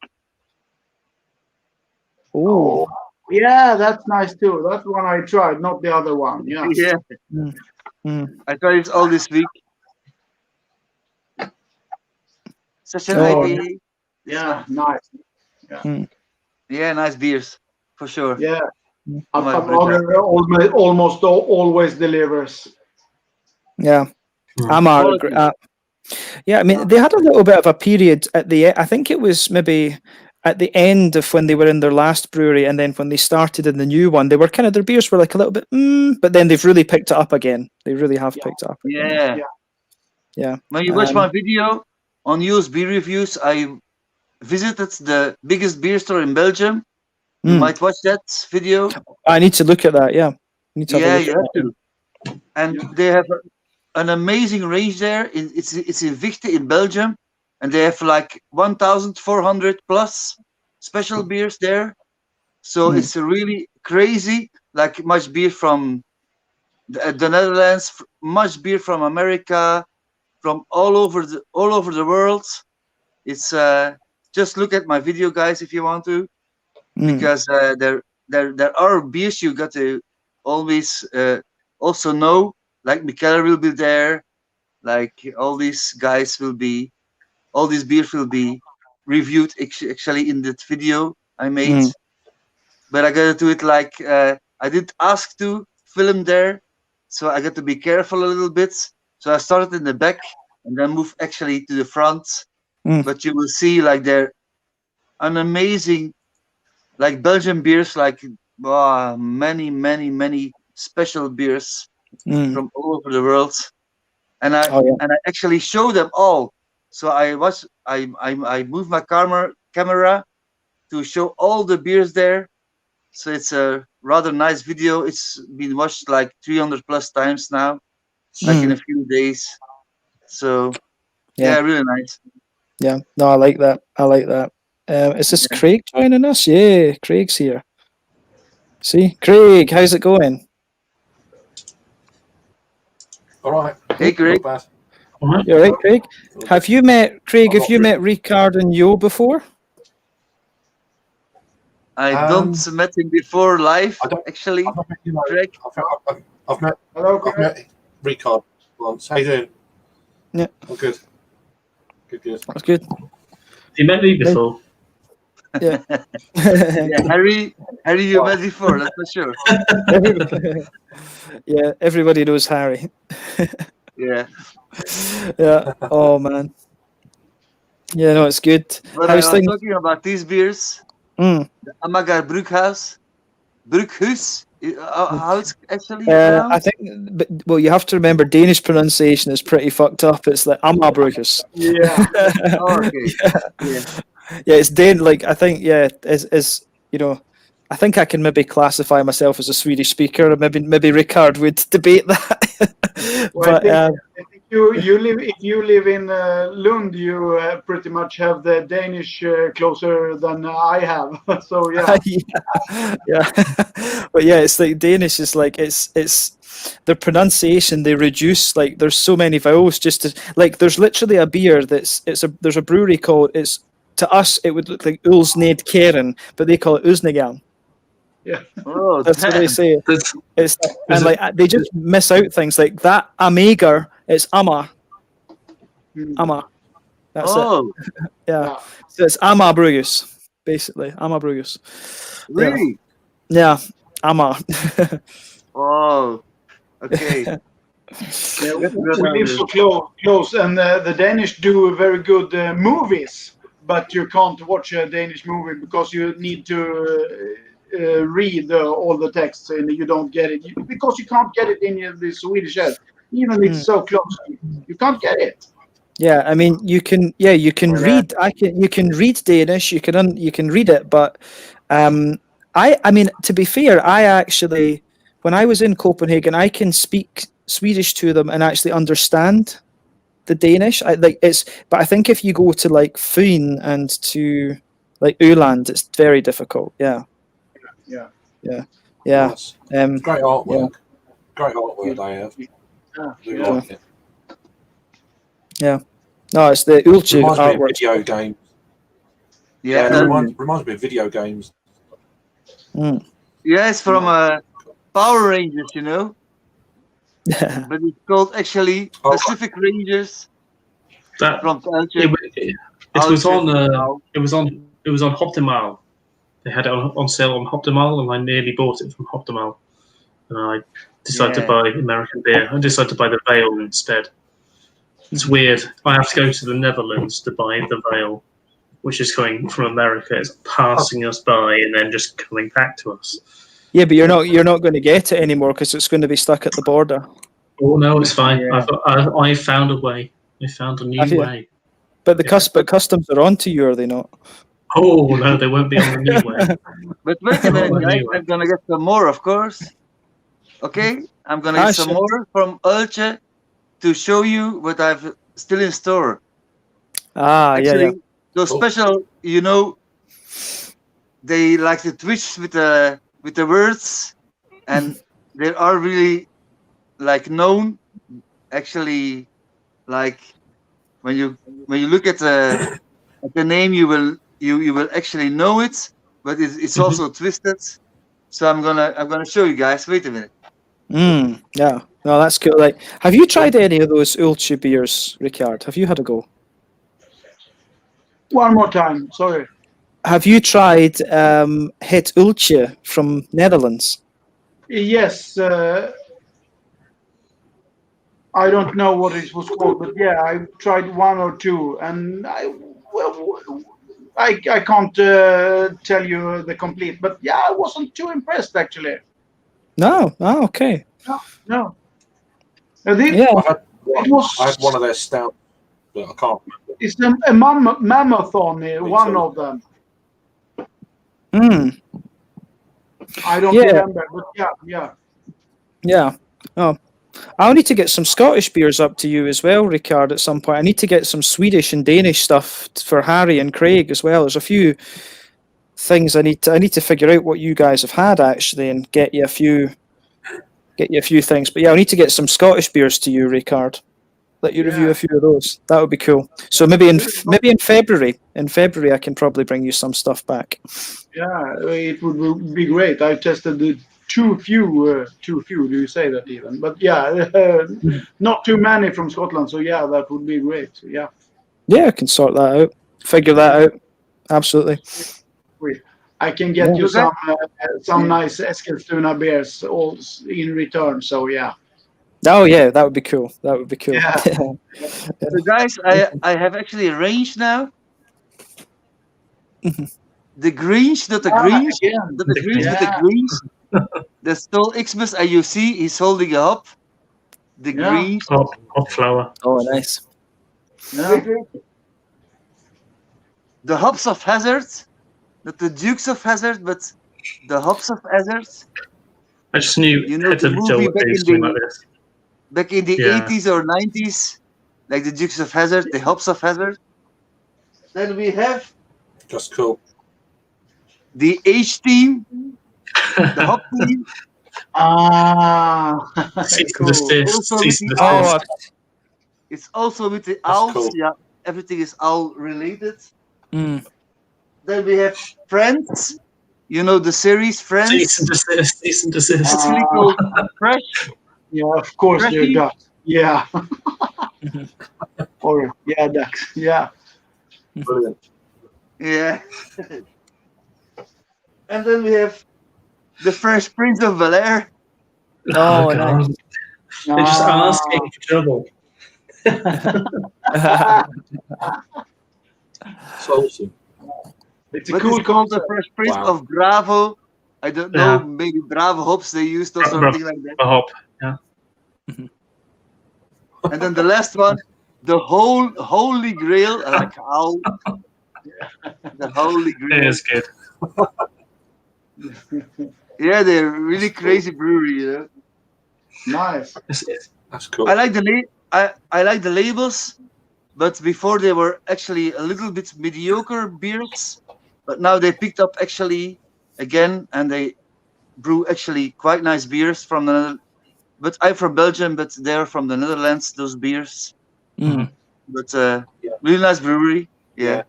Oh. Yeah, that's nice too. That's one I tried, not the other one. Yeah. I tried it all this week. Such an IPA. Yeah, nice. Yeah, nice beers for sure. Yeah. almost always delivers. Yeah. Amar. Yeah, I mean, they had a little bit of a period at the. I think it was maybe at the end of when they were in their last brewery, and then when they started in the new one, they were kind of their beers were like a little bit, but then they've really picked it up again. They really have picked it up again. Yeah. When you watch my video on US beer reviews, I visited the biggest beer store in Belgium. You might watch that video. I need to look at that. Yeah. You have to. And they have an amazing range there. It's in Vichte in Belgium, and they have like 1,400 plus special beers there. So it's really crazy. Like much beer from the Netherlands, much beer from America, from all over the world. It's just look at my video, guys, if you want to, because there are beers you got to always also know. Like Michele will be there, like all these guys will be, all these beers will be reviewed actually in that video I made. But I gotta do it like I didn't ask to film there, so I got to be careful a little bit. So I started in the back and then moved actually to the front. But you will see like they're an amazing, like Belgian beers, like many special beers from all over the world, and I actually show them all. So I moved my camera to show all the beers there. So it's a rather nice video. It's been watched like 300 plus times now, like in a few days. So really nice. Yeah, no, I like that. Is this Craig joining us? Yeah, Craig's here. See, Craig, how's it going? All right. Hey, Craig. You all right, Craig? Have you met Ricard and Yo before? I don't met him before live, actually. Craig. I've met Ricard once. How you doing? Yeah. I'm good. Good. That's good. You met me before. Yeah. Harry, you met before, that's for sure. Yeah, everybody knows Harry. Yeah. Oh man. Yeah, no, it's good. But I was talking about these beers. The Amagar Bruckhuis. How it's actually pronounced? I think, well, you have to remember Danish pronunciation is pretty fucked up. It's like Amabruchus. Yeah. Okay. Yeah, it's like I think is I think I can maybe classify myself as a Swedish speaker, or maybe Ricard would debate that. Well, I think if you live in Lund, you pretty much have the Danish closer than I have. So yeah. But yeah, it's like Danish is like it's the pronunciation they reduce, like there's so many vowels just to, like there's literally a beer there's a brewery called, it's to us it would look like Ulsned Keren, but they call it Usnegan. Yeah. Oh, that's what they say. And like they just miss out things like that. Amager, it's Amar. Amar. That's it. Yeah. So it's Amabrugus, basically. Amabrugus. Really? Yeah. Amar. Oh. Okay. We live so close, and the Danish do very good movies, but you can't watch a Danish movie because you need to read all the texts, and you don't get it because you can't get it in the Swedish ad. Even it's so close, you can't get it. Yeah, I mean, you can read. You can read Danish. You can read it, but I mean, to be fair, I actually, when I was in Copenhagen, I can speak Swedish to them and actually understand the Danish. But I think if you go to like Fyn and to like Öland, it's very difficult. Yeah. Nice. Great artwork. Great artwork they have. Really like it. Yeah. No, it's the Ulchi artwork. Video games. Yeah, it reminds me of video games. Yeah, it's from Power Rangers, you know. But it's called actually Pacific Rangers. From Belgium. It was on Optimal. They had it on sale on Optimal, and I nearly bought it from Optimal. And I decided to buy American beer. I decided to buy the Veil instead. It's weird. I have to go to the Netherlands to buy the Veil, which is coming from America. It's passing us by and then just coming back to us. Yeah, but you're not going to get it anymore because it's going to be stuck at the border. Oh no, it's fine. Yeah. I found a way. I found a new way. But but customs are on to you, are they not? Oh no, they won't be on the new way. But wait a minute, guys. I'm gonna get some more, of course. Okay, I'm gonna get some more from Ulche to show you what I've still in store. Actually, those special, you know, they like to twitch with the words, and they are really like known. Actually, like when you look at the name, you will actually know it, but it's also twisted. So I'm gonna show you guys. Wait a minute. Yeah. No, that's cool. Like, have you tried any of those Ulche beers, Ricard? Have you had a go? One more time. Sorry. Have you tried Het Ulche from Netherlands? Yes. I don't know what it was called, but yeah, I tried one or two, and I can't tell you the complete, but yeah, I wasn't too impressed actually. No. Oh, okay. No. I had one of their stouts, but I can't remember. It's a mammothon, one of them. I don't remember, but yeah. Yeah. Oh, I'll need to get some Scottish beers up to you as well, Ricard, at some point. I need to get some Swedish and Danish stuff for Harry and Craig as well. There's a few things I need to figure out what you guys have had actually, and get you a few things. But yeah, I need to get some Scottish beers to you, Ricard. Let you review a few of those. That would be cool. So maybe in February. In February, I can probably bring you some stuff back. Yeah, it would be great. I've tested the too few. Do you say that even? But yeah, not too many from Scotland. So yeah, that would be great. Yeah. Yeah, I can sort that out. Figure that out. Absolutely. I can get you some nice Eskilstuna beers all in return. So yeah. Oh yeah, that would be cool. Yeah. So guys, I have actually arranged now. The Grinch, not the Grinch, not the Grinch, but the Grinch. The Stol Xmas, and you see he's holding a hop. The Grinch. Hop flower. Oh, nice. Yeah. The Hops of Hazard, not the Dukes of Hazard, but the Hops of Hazard. I just knew the movie back in the 80s or 90s, like the Dukes of Hazard, the Hops of Hazard. Then we have just cool. The H team, the Hop team. It's also with the owls. Cool. Yeah, everything is owl related. Then we have Friends. You know the series Friends. Cease and desist. It's really called Fresh. Yeah, of course they're ducks. Yeah. Or ducks. Yeah. Brilliant. Yeah. And then we have the Fresh Prince of Bel-Air. Oh, nice. They're just asking for trouble. So awesome. It's a cool concept. The Fresh Prince of Bravo. I don't know, maybe Bravo hops they used or something like that. A hop, yeah. And then the last one, the Holy Grail, like owl. The Holy Grail. It is good. Yeah, they're really crazy brewery, you know. Nice. That's cool. I like the labels, but before they were actually a little bit mediocre beers, but now they picked up actually again, and they brew actually quite nice beers from the Netherlands. But I'm from Belgium, but they're from the Netherlands, those beers. But really nice brewery. Yeah.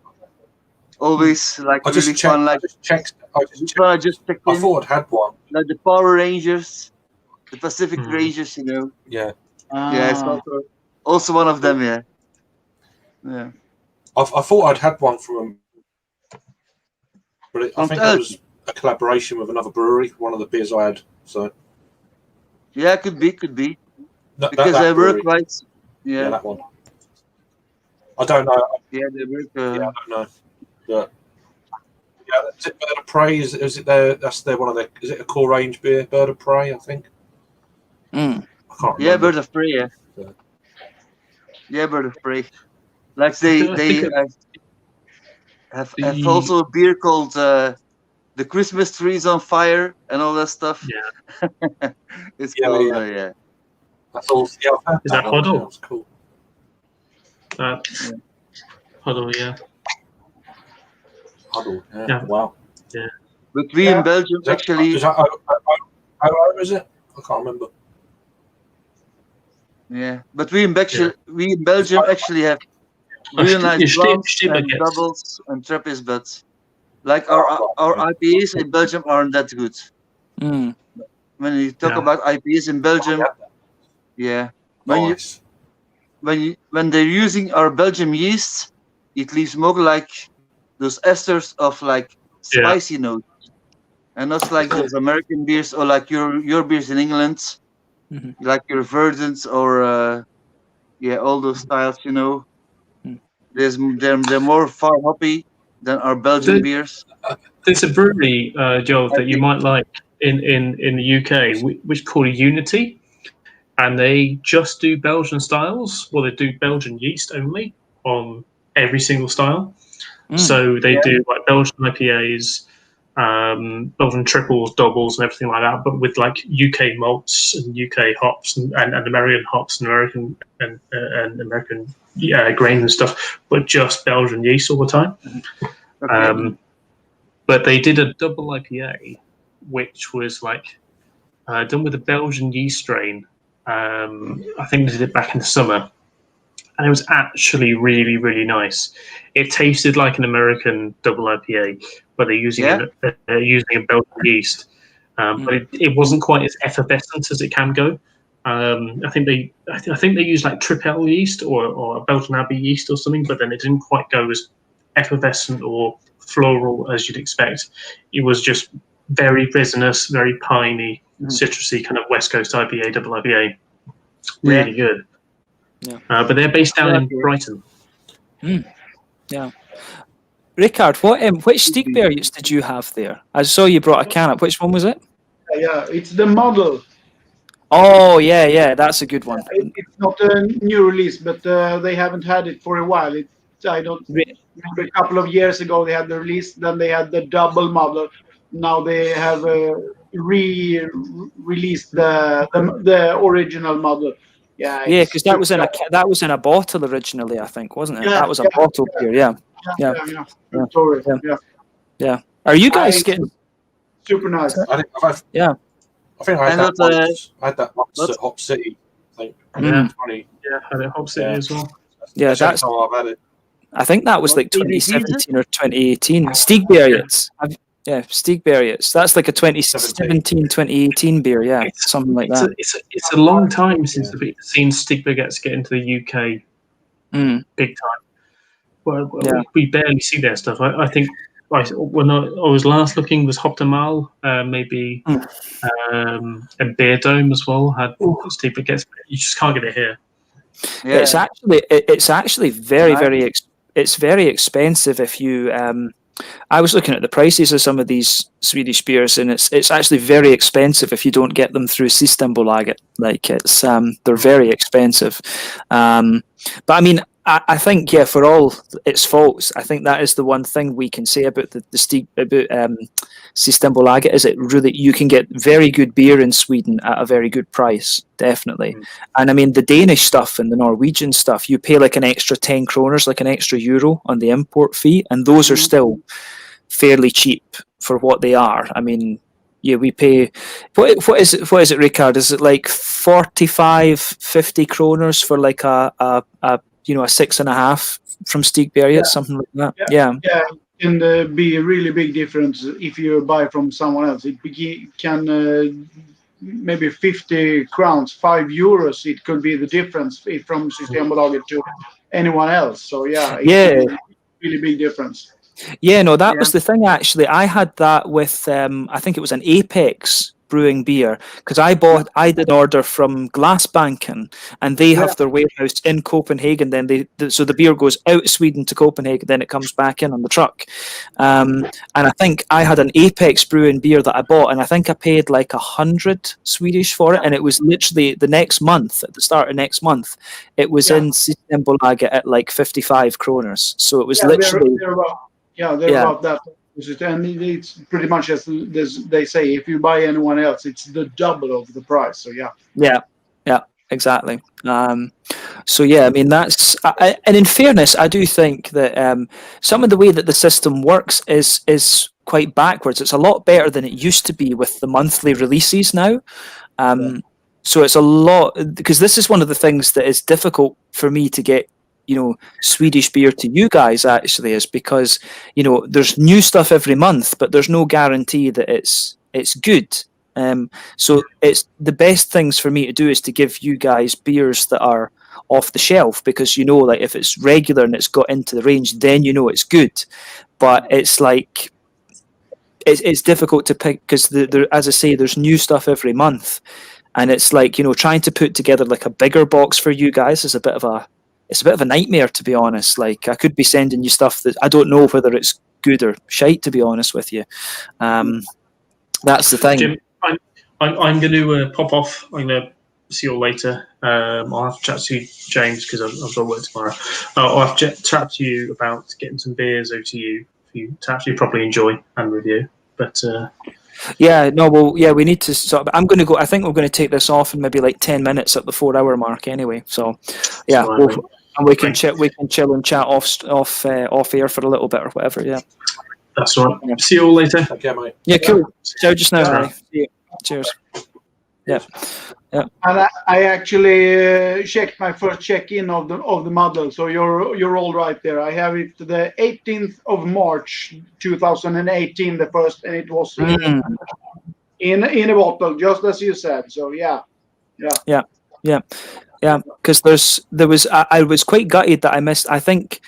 Always like I really fun. Like I thought I'd had one. Like the Power Rangers, the Pacific Rangers, you know. Yeah. Yeah, it's also one of them. Yeah. Yeah. I thought I'd had one from, but but I think it was a collaboration with another brewery. One of the beers I had. So yeah, could be. that Because they were brewery. quite. Yeah, Yeah. that one. I don't know. Yeah, they were. Yeah, I don't know. But yeah, is it Bird of Prey? Is it their? That's their one of their. Is it a core range beer? Bird of Prey, I think. I can't remember. Yeah, Bird of Prey. Yeah. Yeah, Bird of Prey. Like they have also a beer called the Christmas Trees on Fire and all that stuff. Yeah. It's cool. Yeah. That's all. Yeah, is that Huddle? That's cool. Huddle, yeah. Huddle, yeah. Wow. Yeah. But we in Belgium actually. How is it? I can't remember. Yeah, but we in Belgium actually have really nice blondes and doubles and trappies, but like our IPAs in Belgium aren't that good. When you talk about IPAs in Belgium, when they're using our Belgium yeast, it leaves more like those esters of like spicy notes, and not like those American beers or like your beers in England. Like your Verdants or all those styles, you know. They're more far hoppy than our Belgian beers. There's a brewery, Joel, that you might like in the UK, which is called Unity, and they just do Belgian styles. Well, they do Belgian yeast only on every single style. So they do like Belgian IPAs, Belgian triples, doubles, and everything like that, but with like UK malts and UK hops and American hops and American grain and stuff, but just Belgian yeast all the time. But they did a double IPA, which was like done with a Belgian yeast strain. I think they did it back in the summer. And it was actually really, really nice. It tasted like an American double IPA, but they're using a Belgian yeast. But it wasn't quite as effervescent as it can go. I think they used like Tripel yeast or Belgian Abbey yeast or something, but then it didn't quite go as effervescent or floral as you'd expect. It was just very resinous, very piney, citrusy kind of West Coast IPA, double IPA. Really good. Yeah. But they're based down in Brighton. Yeah. Ricard, which Steak Berries did you have there? I saw you brought a can up. Which one was it? Yeah, it's the model. Oh, yeah, that's a good one. It's not a new release, but they haven't had it for a while. I don't remember, a couple of years ago they had the release, then they had the double model. Now they have released the original model. Yeah, because that was in a bottle originally, I think, wasn't it? That was a bottle beer. Yeah. Are you guys getting super nice? I think I had that once at Hop City. I think. I had it at Hop City as well. Yeah, that's how I've had it. I think that was like 2017 or 2018. Steak Berries. Yeah, Steak Berries. That's like a 2017, 2018 beer. Yeah, something like that. It's a long time since we've seen Steak Baguettes get into the UK big time. Well, we barely see their stuff. I think when I was last looking was Optimal, maybe, and Beer Dome as well had Steak Baguettes. You just can't get it here. Yeah. It's actually very it's very expensive if you. I was looking at the prices of some of these Swedish beers, and it's actually very expensive if you don't get them through Systembolaget. Like it's they're very expensive. But I mean, I think for all its faults, I think that is the one thing we can say about the Systembolaget is it really you can get very good beer in Sweden at a very good price, definitely. And I mean the Danish stuff and the Norwegian stuff, you pay like an extra 10 kroners, like an extra euro on the import fee, and those are still fairly cheap for what they are. I mean, we pay what is it, Ricard? Is it like 45-50 kroners for like a 6.5 from Steak Berries, something like that? Yeah. Can be a really big difference if you buy from someone else. It can maybe 50 crowns, 5 euros. It could be the difference from Systembolaget to anyone else. So it's a really big difference. Yeah, no, that was the thing. Actually, I had that with I think it was an Apex brewing beer, because I did an order from Glassbanken, and they have their warehouse in Copenhagen. Then so the beer goes out of Sweden to Copenhagen, then it comes back in on the truck. And I think I had an Apex brewing beer that I bought, and I think I paid like 100 Swedish for it, and it was literally the next month, at the start of next month, it was in Systembolaget at like 55 kroners. So it was literally they're about that. And it's pretty much as they say, if you buy anyone else, it's the double of the price. So yeah, exactly. So yeah, I mean that's, and in fairness, I do think that some of the way that the system works is quite backwards. It's a lot better than it used to be with the monthly releases now. So it's a lot, because this is one of the things that is difficult for me to get Swedish beer to you guys, actually, is because there's new stuff every month, but there's no guarantee that it's good. So it's the best things for me to do is to give you guys beers that are off the shelf, because like if it's regular and it's got into the range, then it's good. But it's like it's difficult to pick, because as I say, there's new stuff every month, and it's like trying to put together like a bigger box for you guys is a bit of a nightmare, to be honest. Like, I could be sending you stuff that I don't know whether it's good or shite, to be honest with you. That's the thing. Jim, I'm going to pop off. I'm going to see you all later. I'll have to chat to you, James, because I've got work tomorrow. I'll have to chat to you about getting some beers over to you for you to actually properly enjoy and review. But we need to sort of, I'm going to go. I think we're going to take this off in maybe like 10 minutes at the 4-hour mark anyway. So yeah, and we can chill and chat off air for a little bit or whatever. Yeah, that's all right. See you all later. Okay, mate. Yeah, cool. Ciao just now, Harry. Yeah. Cheers. Yeah. And I actually checked my first check-in of the model, so you're all right there. I have it the 18th of March 2018, the first, and it was in a bottle, just as you said. So yeah. Because I was quite gutted that I missed. I think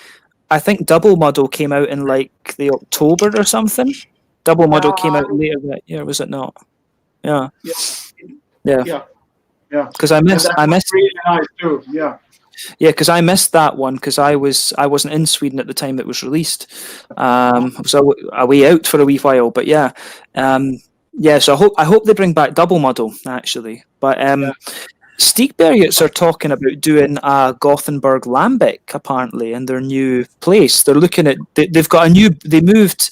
Double Muddle came out in like the October or something. Double Muddle came out later that year, was it not? Yeah. Because I missed. Really nice too. Yeah. Yeah, because I missed that one because I wasn't in Sweden at the time it was released. I was away out for a wee while, but yeah. So I hope they bring back Double Muddle, actually. But Stigbergets are talking about doing a Gothenburg Lambic apparently in their new place. They're looking at they've got a new. They moved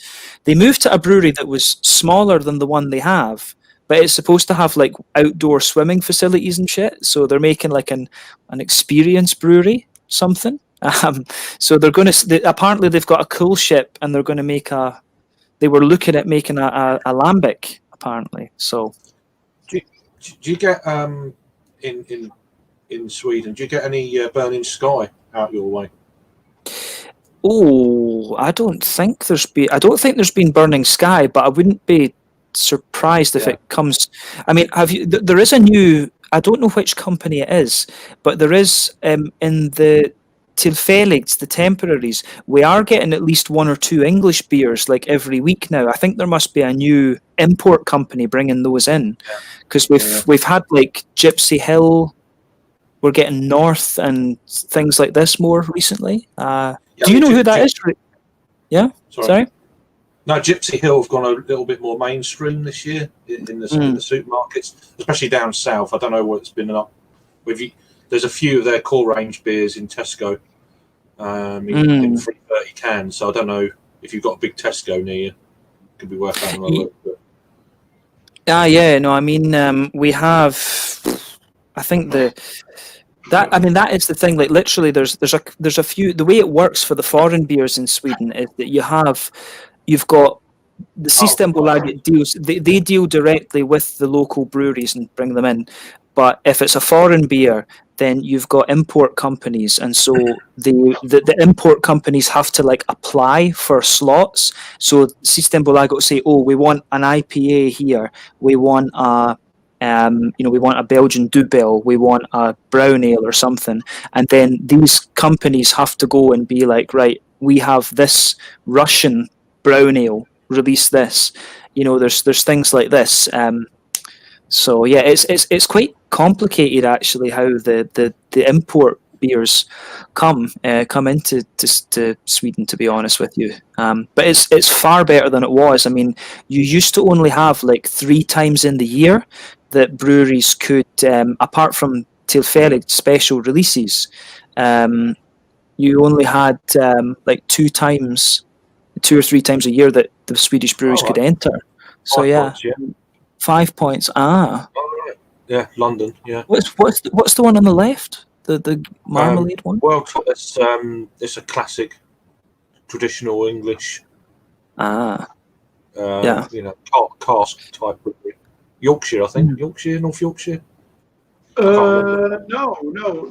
to a brewery that was smaller than the one they have, but it's supposed to have like outdoor swimming facilities and shit. So they're making like an experience brewery, something. So they're going to. Apparently they've got a cool ship, and they're going to make a. They were looking at making a lambic apparently. So do you get in Sweden? Do you get any Burning Sky out your way? Oh, I don't think there's been Burning Sky, but I wouldn't be surprised if it comes. I mean, there is a new. I don't know which company it is, but there is in the Tillfälligs, the temporaries. We are getting at least 1 or 2 English beers like every week now. I think there must be a new import company bringing those in, because we've had like Gypsy Hill. We're getting North and things like this more recently. Do you know who that is? Yeah. Sorry. No, Gypsy Hill have gone a little bit more mainstream this year in the supermarkets, especially down south. I don't know what it's been up with. There's a few of their core range beers in Tesco in 330 cans. So I don't know if you've got a big Tesco near you. Could be worth having a look. I mean, we have. I think that is the thing. Like literally, there's a few. The way it works for the foreign beers in Sweden is that you've got the Systembolaget deals. They deal directly with the local breweries and bring them in. But if it's a foreign beer, then you've got import companies, and so the import companies have to like apply for slots. So Systembolaget will say, "Oh, we want an IPA here. We want a we want a Belgian Dubbel, we want a brown ale or something," and then these companies have to go and be like, right, we have this Russian brown ale, release this. You know, there's things like this. So yeah, it's quite complicated actually how the import beers come into to Sweden, to be honest with you. But it's far better than it was. I mean, you used to only have like 3 times in the year that breweries could, apart from tillfälligt special releases, you only had like 2 or 3 times a year that the Swedish breweries could enter. So 5 points, 5 points. Ah. Yeah, London. Yeah. What's the one on the left? The marmalade one? Well, it's a classic, traditional English. Yeah. You know, cask type brewery. Yorkshire, I think. Yorkshire, North Yorkshire. No.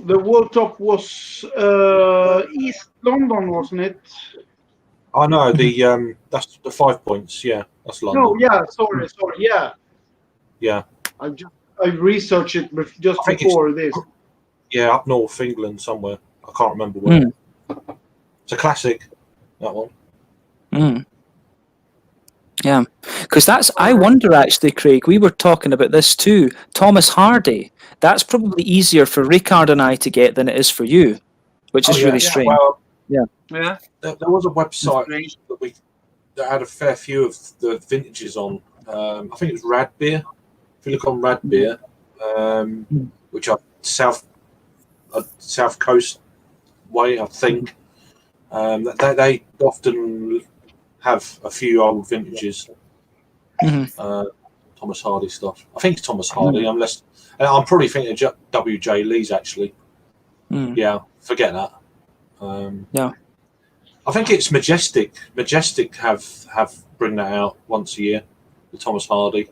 The World Top was East London, wasn't it? I know that's the 5 points. Yeah, that's London. No, yeah. Sorry. Yeah. Yeah. I researched it just before this. Yeah, up north England somewhere. I can't remember where. It's a classic, that one. Yeah, because I wonder actually, Craig, we were talking about this too. Thomas Hardy, that's probably easier for Ricard and I to get than it is for you, which is really strange. Well, yeah. There was a website that had a fair few of the vintages on. I think it was Rad Beer. If you look on Rad Beer, which are South Coast way, I think, they often have a few old vintages. Thomas Hardy stuff. I think it's Thomas Hardy, unless I'm probably thinking of WJ Lee's actually. Yeah, forget that. Yeah, I think it's Majestic. Majestic have bring that out once a year. The Thomas Hardy.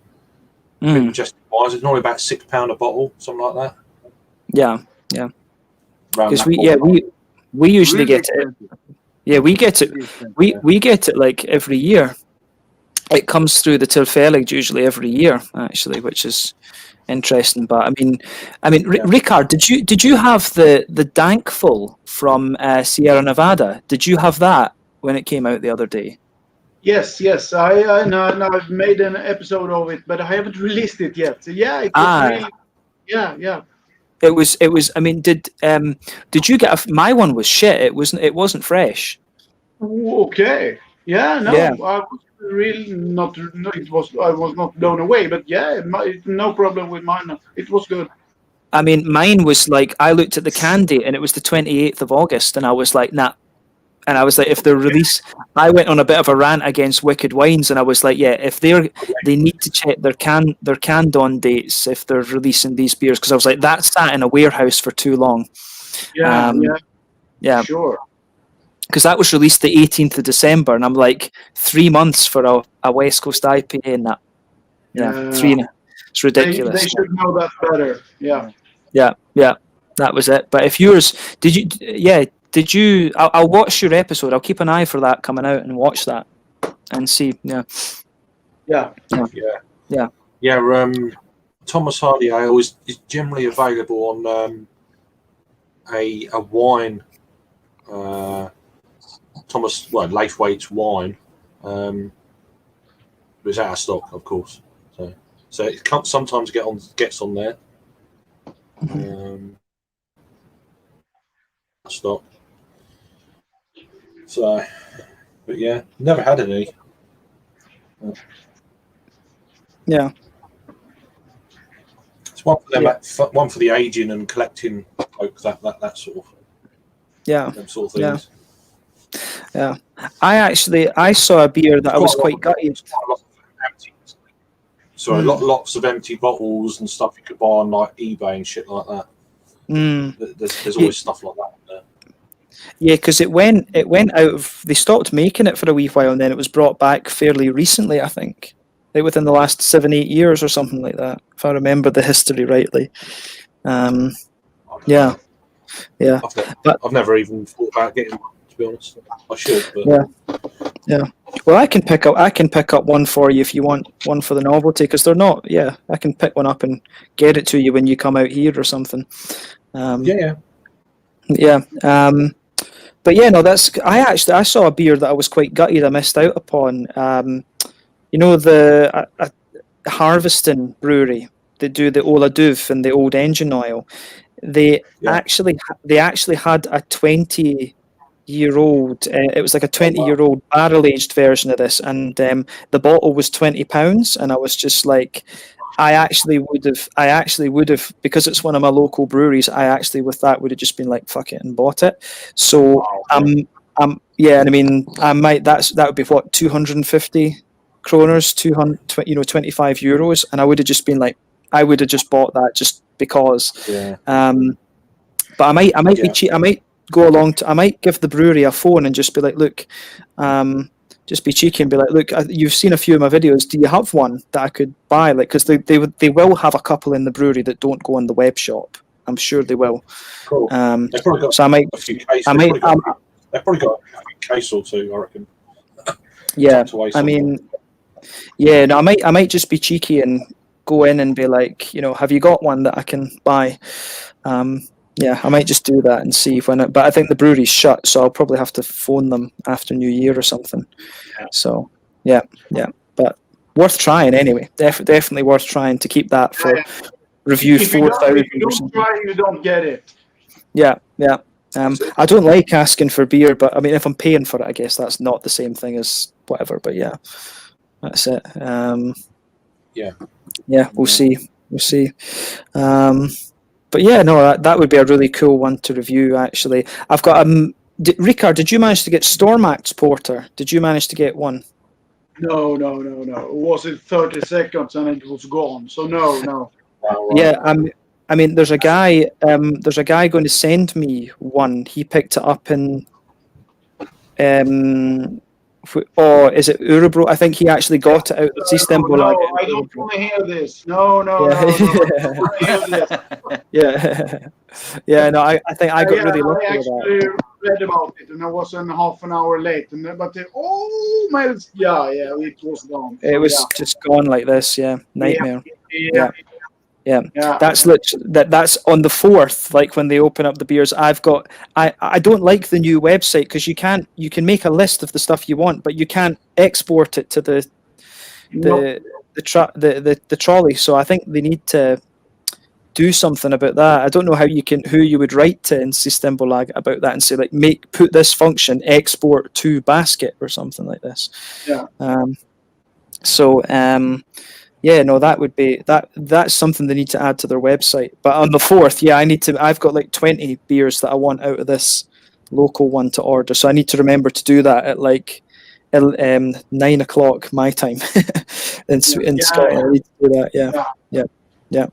I think Majestic wise, it's normally about £6 a bottle, something like that. Yeah. Because we usually get it. Yeah, we get it. We get it like every year. It comes through the tillfälligt usually every year, actually, which is interesting. But I mean, Ricard, did you have the Dankful from Sierra Nevada? Did you have that when it came out the other day? Yes. I know I've made an episode of it, but I haven't released it yet. So yeah, it was really, yeah. It was. I mean, did you get my one was shit. It wasn't fresh. Okay. Yeah. No. Yeah. I was really not. No, I was not blown away. But yeah, no problem with mine. It was good. I mean, mine was like I looked at the can date and it was the 28th of August, and I was like, nah. And I was like, if they're release, I went on a bit of a rant against Wicked Wines, and I was like, yeah, if they need to check their canned on dates if they're releasing these beers, because I was like, that sat in a warehouse for too long. Yeah, sure. Because that was released the 18th of December, and I'm like, 3 months for a West Coast IPA and that. Yeah, 3. It's ridiculous. They should know that better. Yeah. Yeah. That was it. But if yours, did you? Yeah. Did you? I'll watch your episode. I'll keep an eye for that coming out and watch that and see. Yeah. Thomas Hardy Ale is generally available on a wine. Laithwaite's wine. It's out of stock, of course. So it can't sometimes gets on there. Stock. So, but yeah, never had any. Yeah, it's one for them. One for the aging and collecting folk. That sort of. Yeah. Them sort of things. Yeah. I saw a beer that I was quite gutted. Lots of empty bottles and stuff you could buy on like eBay and shit like that. There's always stuff like that there. Yeah, because it went out of. They stopped making it for a wee while, and then it was brought back fairly recently. I think, like within the last 7-8 years or something like that, if I remember the history rightly. Yeah. I've never even thought about getting one, to be honest. I should, but yeah. Well, I can pick up one for you if you want one for the novelty, because they're not. Yeah, I can pick one up and get it to you when you come out here or something. Yeah. But yeah, no, I saw a beer that I was quite gutted I missed out upon. You know, the Harveston Brewery. They do the Ola Duve and the Old Engine Oil. They actually had a 20-year-old. It was like a 20-year-old barrel-aged version of this, and the bottle was £20, and I was just like, I actually would have, because it's one of my local breweries. I actually, with that, would have just been like, fuck it, and bought it. So yeah, and I mean, I might. That would be what, 250 kroners, 25 euros, and I would have just been like, I would have just bought that just because. Yeah. But I might be cheap. I might go along to. I might give the brewery a phone and just be like, look, just be cheeky and be like, look, you've seen a few of my videos. Do you have one that I could buy? Like, because they will have a couple in the brewery that don't go on the web shop. I'm sure they will. Cool. They've probably got a few cases. They've probably got a case or two, I reckon. Yeah, I mean, yeah, no, I might just be cheeky and go in and be like, have you got one that I can buy? Yeah, I might just do that and see but I think the brewery's shut, so I'll probably have to phone them after New Year or something. So yeah, but worth trying anyway. Definitely worth trying to keep that for review 4,000. If you don't try, you don't get it. Yeah. I don't like asking for beer, but I mean, if I'm paying for it, I guess that's not the same thing as whatever. But yeah, that's it. Yeah, we'll see. But yeah, no, that would be a really cool one to review. Actually, I've got Ricard, did you manage to get Stormax Porter? Did you manage to get one? No. It was in 30 seconds and it was gone. So no. Yeah, I mean, there's a guy going to send me one. He picked it up in, is it Örebro? I think he actually got it out of Systembolaget. No, I don't want to hear this. No. Yeah, no, I think I got really lucky with that. I actually read about it, and I was half an hour late. It was gone. It was just gone like this. Yeah, nightmare. Yeah. That's that's on the 4th. Like when they open up the beers, I don't like the new website because you can make a list of the stuff you want, but you can't export it to the trolley. So I think they need to do something about that. I don't know who you would write to in Systembolaget about that and say like put this function export to basket or something like this. Yeah. Yeah, no, that would be that's something they need to add to their website. But on the 4th, yeah, I've got like 20 beers that I want out of this local one to order. So I need to remember to do that at like 9:00 my time in Scotland. I need to do that. Yeah.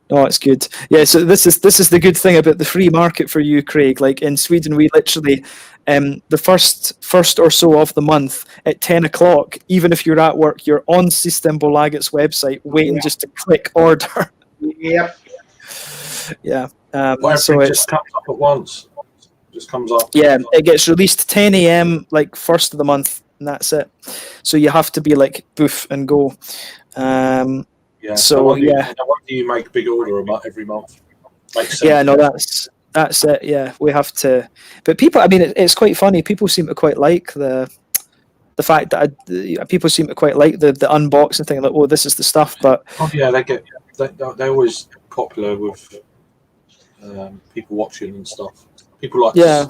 No, it's good. Yeah, so this is the good thing about the free market for you, Craig. Like in Sweden, we literally the first or so of the month at 10:00, even if you're at work, you're on Systembolaget's website waiting just to click order. Yep. Yeah. So it just comes up at once. Just comes up. Yeah, it gets released 10 a.m. like first of the month, and that's it. So you have to be like boof and go. Yeah. So why do you make a big order every month? Yeah, no, that's it. Yeah, we have to. But people, I mean, it's quite funny. People seem to quite like the fact that people seem to quite like the unboxing thing. Like, oh, this is the stuff. But they're always popular with people watching and stuff. People like. Yeah.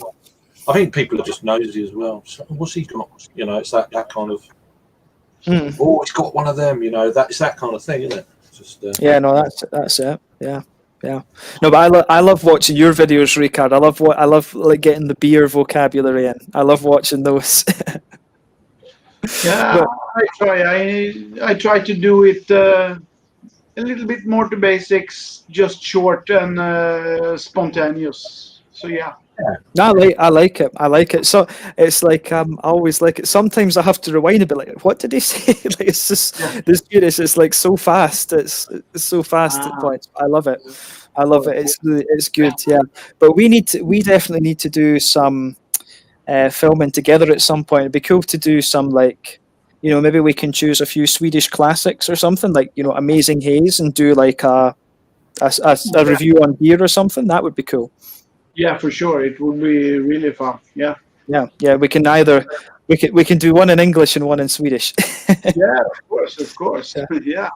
I think people are just nosy as well. So, what's he got? It's that kind of. Oh, he's got one of them. It's that kind of thing, isn't it? Just, yeah, no, that's it. Yeah. No, but I love watching your videos, Ricard. I love like getting the beer vocabulary in. I love watching those. Yeah, I try to do it a little bit more to basics, just short and spontaneous. So yeah. No, I like it. So it's like I always like it. Sometimes I have to rewind a bit. Like, what did he say? Like, it's just this good. It's like so fast. It's so fast at points. I love it. It's good. Yeah, but we definitely need to do some filming together at some point. It'd be cool to do some like, maybe we can choose a few Swedish classics or something like Amazing Haze and do like a review on beer or something. That would be cool. Yeah, for sure. It would be really fun. Yeah. Yeah. We can do one in English and one in Swedish. Yeah, of course. Yeah. Yeah.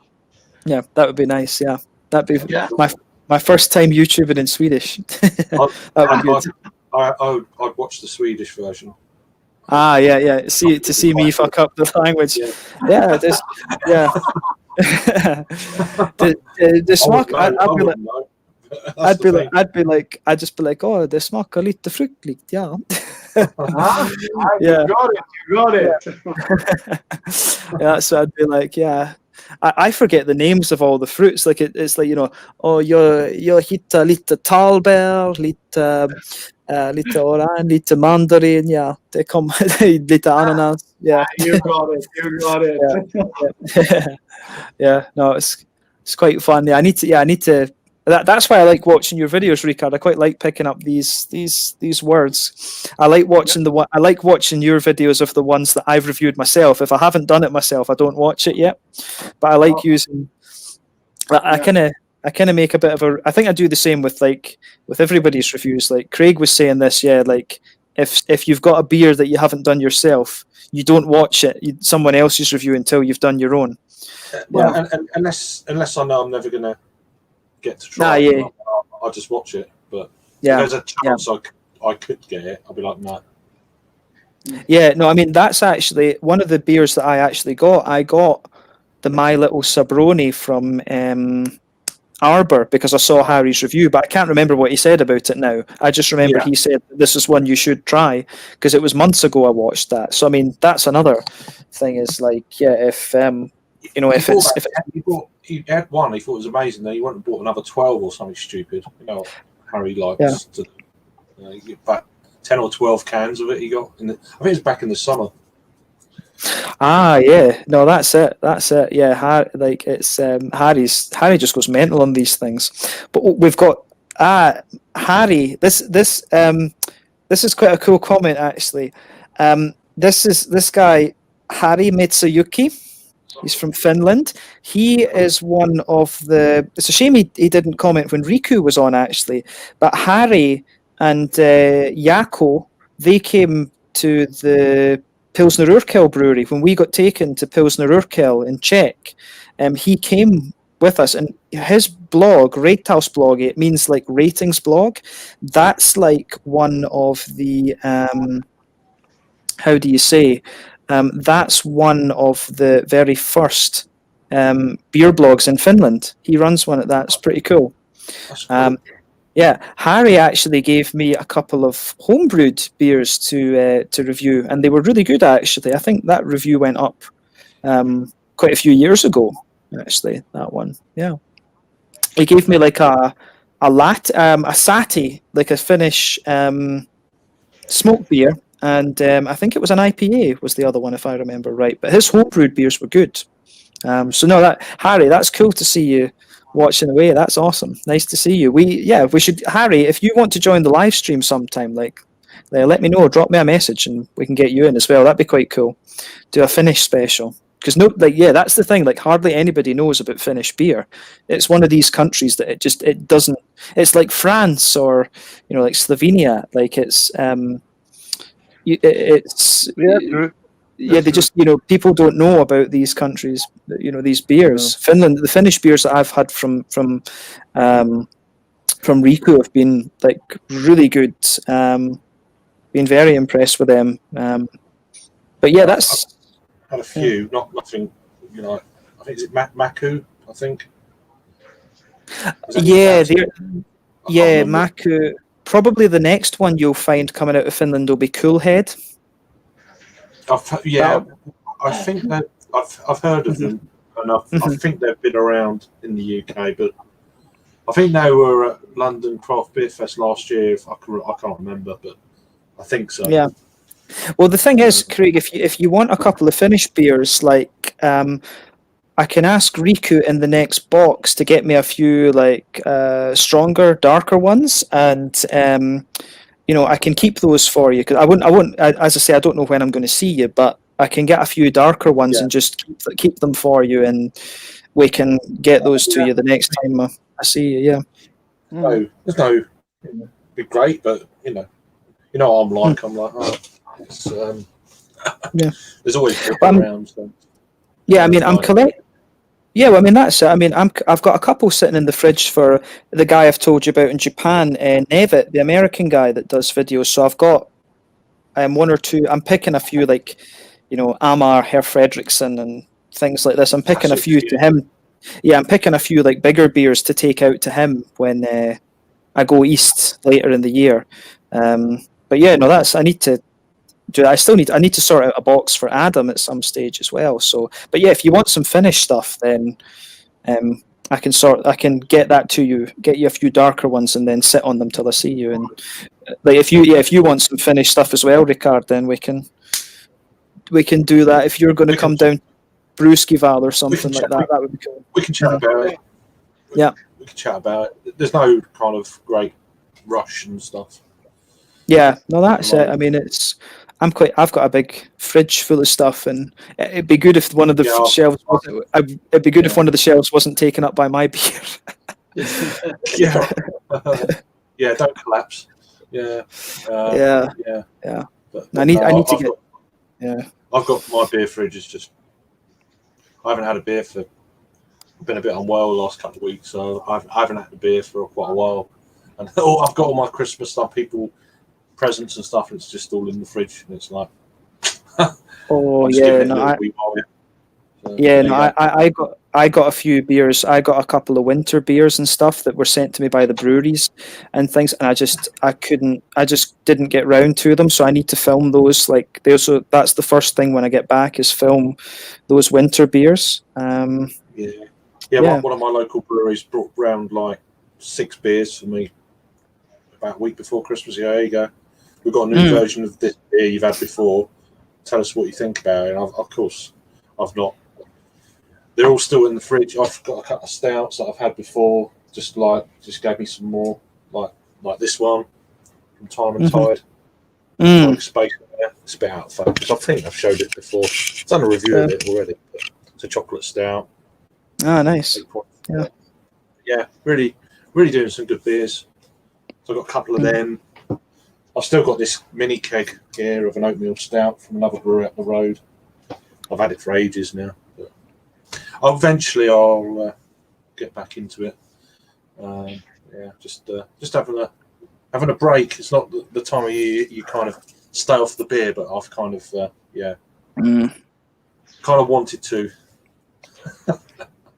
Yeah, that would be nice. Yeah, that'd be Yeah. my first time YouTubing in Swedish. That would be good. I'd watch the Swedish version. Yeah. To see me fuck up the language. Yeah, this. Yeah. the smak. I'd just be like, oh, det smakar lite fruktligt, ja. You got it. Yeah, so I'd be like, yeah. I forget the names of all the fruits. Like it's like, oh, jag hittar lite talbär, lite orange, lite mandarin, ja. Det kommer lite ananas. Yeah. You got it. Yeah. No, it's quite fun. Yeah, I need to. That's why I like watching your videos, Ricard. I quite like picking up these words. I like watching your videos of the ones that I've reviewed myself. If I haven't done it myself, I don't watch it yet. But I like using. I kind of make a bit of a. I think I do the same with everybody's reviews. Like Craig was saying this, yeah. Like if you've got a beer that you haven't done yourself, you don't watch it. Someone else's review until you've done your own. Well, and unless I know I'm never gonna get to try it, I'll just watch it. But if there's a chance I could get it, I'll be like, no. Yeah, no, I mean that's actually one of the beers that I actually got. I got the My Little Sabroni from Arbor because I saw Harry's review, but I can't remember what he said about it now. I just remember he said this is one you should try because it was months ago I watched that. So I mean that's another thing is like if he had one, he thought it was amazing. Then he went and bought another 12 or something stupid. Harry likes to get back 10 or 12 cans of it. He got I think it was back in the summer. Yeah, no, that's it. Yeah, Harry just goes mental on these things. But we've got Harry. This is quite a cool comment actually. This guy Harry Mitsuyuki. He's from Finland. He is one of the. It's a shame he didn't comment when Riku was on actually. But Harry and Yako, they came to the Pilsner Urquell brewery when we got taken to Pilsner Urquell in Czech. He came with us, and his blog, Ratehouse blog, it means like ratings blog. That's like one of the how do you say? That's one of the very first beer blogs in Finland. He runs one of that. It's pretty cool. That's cool. Yeah, Harry actually gave me a couple of homebrewed beers to review, and they were really good actually. I think that review went up quite a few years ago. Actually, that one. Yeah, he gave me like a Sati, like a Finnish smoked beer, and I think it was an IPA was the other one if I remember right. But his homebrewed beers were good. So no, Harry, that's cool to see you watching away. That's awesome. Nice to see you. We should, Harry, if you want to join the live stream sometime, let me know, drop me a message and we can get you in as well. That'd be quite cool. Do a Finnish special. Because that's the thing, like hardly anybody knows about Finnish beer. It's one of these countries that it doesn't, it's like France or, like Slovenia, like they just, people don't know about these countries, these beers. Finland, the Finnish beers that I've had from Riku have been like really good. Been very impressed with them. But yeah, that's had a few, nothing. I think is it Maku. I think. Maku. Probably the next one you'll find coming out of Finland will be Coolhead. I think that I've heard of them, and I think they've been around in the UK, but I think they were at London Craft Beer Fest last year. I can't remember, but I think so. Yeah. Well, the thing is, Craig, if you want a couple of Finnish beers, like I can ask Riku in the next box to get me a few stronger, darker ones, and I can keep those for you because I won't. As I say, I don't know when I'm going to see you, but I can get a few darker ones and just keep them for you, and we can get those to you the next time I see you. Yeah. No, there's no be great, but you know what I'm like. I'm like, oh, it's, yeah. There's always around. So. Yeah, I mean, I'm collect. Yeah, well, I mean that's it. I mean, I've got a couple sitting in the fridge for the guy I've told you about in Japan, Nevitt, the American guy that does videos. So I've got one or two. I'm picking a few, like, you know, Amar, Herr Fredriksson, and things like this. I'm picking a few to him. Yeah, I'm picking a few like bigger beers to take out to him when I go east later in the year. But yeah, no, I need to do. I need to sort out a box for Adam at some stage as well. So, but yeah, if you want some finished stuff, then I can get that to you, get you a few darker ones, and then sit on them till I see you. And like if you want some finished stuff as well, Ricard, then we can do that. If you're going to come down Brewskival or something like that, that would be cool. We can chat about it. Yeah, we can chat about it. There's no kind of great rush and stuff. Yeah, no, that's it. I mean, I've got a big fridge full of stuff, and it'd be good if one of the shelves wasn't. It'd be good if one of the shelves wasn't taken up by my beer. Yeah, yeah, don't collapse. Yeah, yeah. But I need to get. I've got my beer fridge is just. I haven't had a beer for. I've been a bit unwell the last couple of weeks, so I haven't had a beer for quite a while, and I've got all my Christmas stuff, presents and stuff, and it's just all in the fridge, and it's like. Oh yeah, no, I got a few beers. I got a couple of winter beers and stuff that were sent to me by the breweries and things, and I just didn't get round to them. So I need to film those. Like that's the first thing when I get back is film those winter beers. One of my local breweries brought round like 6 beers for me about a week before Christmas. Yeah, there you go. We've got a new version of this beer you've had before. Tell us what you think about it. And of course, I've not. They're all still in the fridge. I've got a couple of stouts that I've had before. Just gave me some more, like this one from Time and Tide. Like space there. It's a bit out of focus. I think I've showed it before. I've done a review of it already. But it's a chocolate stout. Ah, nice. Yeah, really, really doing some good beers. So I've got a couple of them. I've still got this mini keg here of an oatmeal stout from another brewery up the road. I've had it for ages now. But eventually I'll get back into it. Just having a break. It's not the time of year you kind of stay off the beer, but I've kind of kind of wanted to.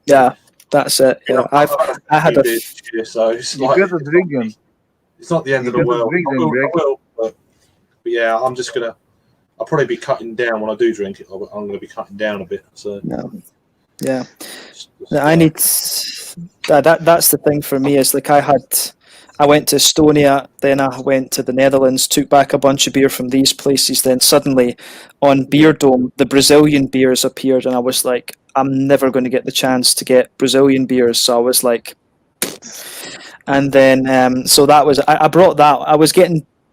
Yeah, that's it. Yeah, I had a beers this year, so it's you got to drink them. It's not the end of the world. I will, but yeah, I'm just gonna. I'll probably be cutting down when I do drink it. I'm going to be cutting down a bit. So yeah. I need that's the thing for me is like I went to Estonia, then I went to the Netherlands, took back a bunch of beer from these places. Then suddenly, on Beer Dome, the Brazilian beers appeared, and I was like, I'm never going to get the chance to get Brazilian beers. So I was like. And then, so that was I brought that.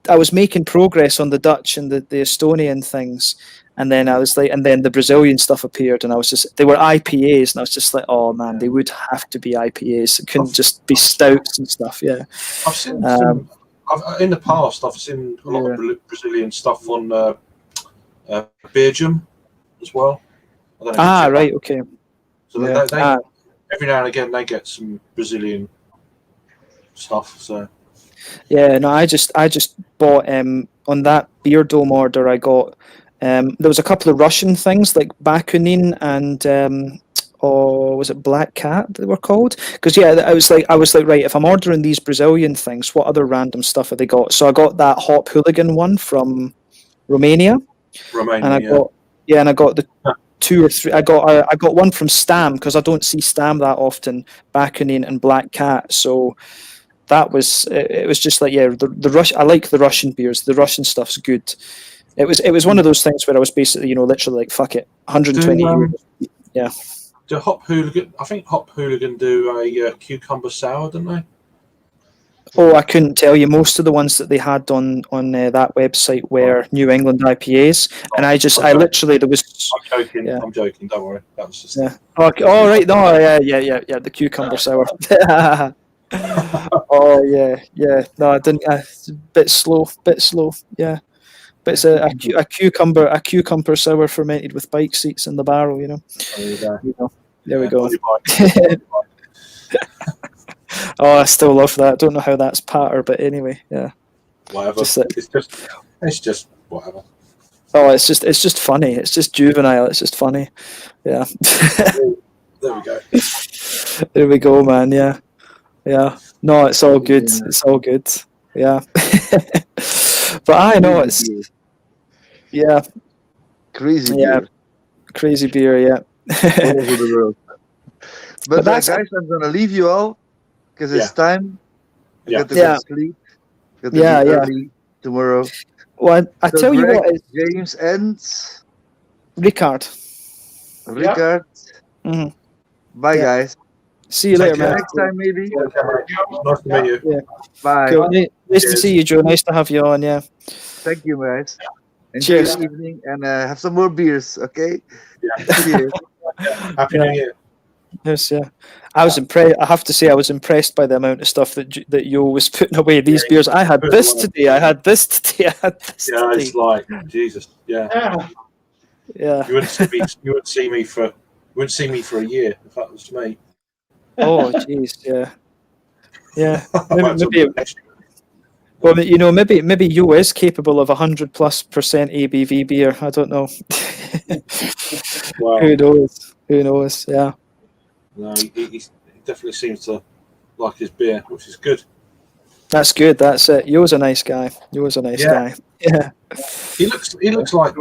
I was making progress on the Dutch and the Estonian things, and then I was like, and then the Brazilian stuff appeared, and I was just they were IPAs, and I was just like, oh man, they would have to be IPAs. It couldn't just be stouts and stuff. Yeah, I've seen in the past. I've seen a lot of Brazilian stuff on Belgium as well. Right, okay. So they every now and again they get some Brazilian stuff. So yeah, no, I just bought on that Beer Dome order. I got there was a couple of Russian things like Bakunin and was it Black Cat they were called? Because I was like right, if I'm ordering these Brazilian things, what other random stuff have they got? So I got that Hop Hooligan one from Romania, and I got the 2 or 3. I got one from Stam because I don't see Stam that often. Bakunin and Black Cat. So that was it. Was just like the Rush. I like the Russian beers. The Russian stuff's good. It was one of those things where I was basically literally like fuck it, 120 euros. Yeah. Do Hop Hooligan? I think Hop Hooligan do a cucumber sour, don't they? Oh, I couldn't tell you. Most of the ones that they had on that website were New England IPAs, and I literally there was. I'm joking. Yeah. I'm joking. Don't worry. That was just. Yeah. Okay. All right. No. Yeah. The cucumber sour. Oh yeah. No, I didn't. Bit slow. Yeah, but it's a cucumber sour fermented with bike seats in the barrel. You know. There we go. Oh, I still love that. Don't know how that's patter, but anyway, yeah. Whatever. It's just whatever. Oh, it's just funny. It's just juvenile. It's just funny. Yeah. There we go. There we go, man. Yeah. No, it's all good. It's all good. Yeah. But I know it's crazy beer. Crazy beer. Yeah. All over the world. But guys, I'm gonna leave you all because it's time. Got to go to sleep. Got to be early tomorrow. Well, I tell you what, James and Ricard. Mm-hmm. Bye, guys. See you later, man. Next time, maybe. Nice to meet you. Yeah. Bye. Cool. Nice to see you, Joe. Nice to have you on. Yeah. Thank you, guys. Enjoy Cheers. the evening and have some more beers, okay? Yeah. Cheers. Happy New Year. Yes, yeah. I was impressed. I have to say, I was impressed by the amount of stuff that Yo was putting away. These beers. I had this today. I had this today. I had this today. Yeah, it's like Jesus. Yeah. You wouldn't see me for a year if that was me. Oh, jeez. Yeah. Maybe Yo is capable of 100+% ABV beer. I don't know. Wow. Who knows? Yeah. No, he definitely seems to like his beer, which is good. That's good. That's it. Yo's a nice guy. Guy. Yeah. He looks like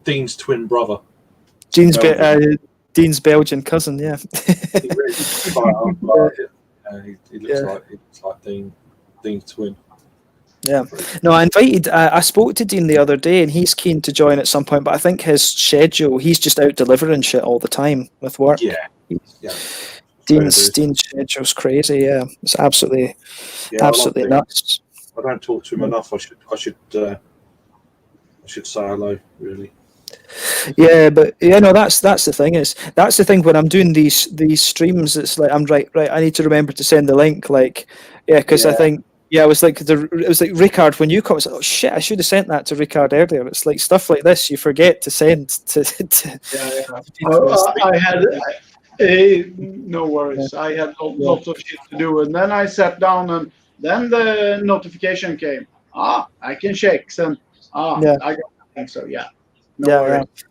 Dean's twin brother. Dean's Belgian cousin. Yeah. He looks like Dean's twin. Yeah. No, I spoke to Dean the other day and he's keen to join at some point, but I think his schedule, he's just out delivering shit all the time with work. Yeah. Dean's schedule's crazy, yeah. It's absolutely nuts. I don't talk to him enough. I should say hello, really. Yeah, but that's the thing when I'm doing these streams, it's like I'm right, I need to remember to send the link, because I think it was like Ricard when you come. It's like, oh shit! I should have sent that to Ricard earlier. It's like stuff like this you forget to send to. I had no worries. I had lots of shit to do, and then I sat down, and then the notification came. I can check, and I got nothing. So no worries.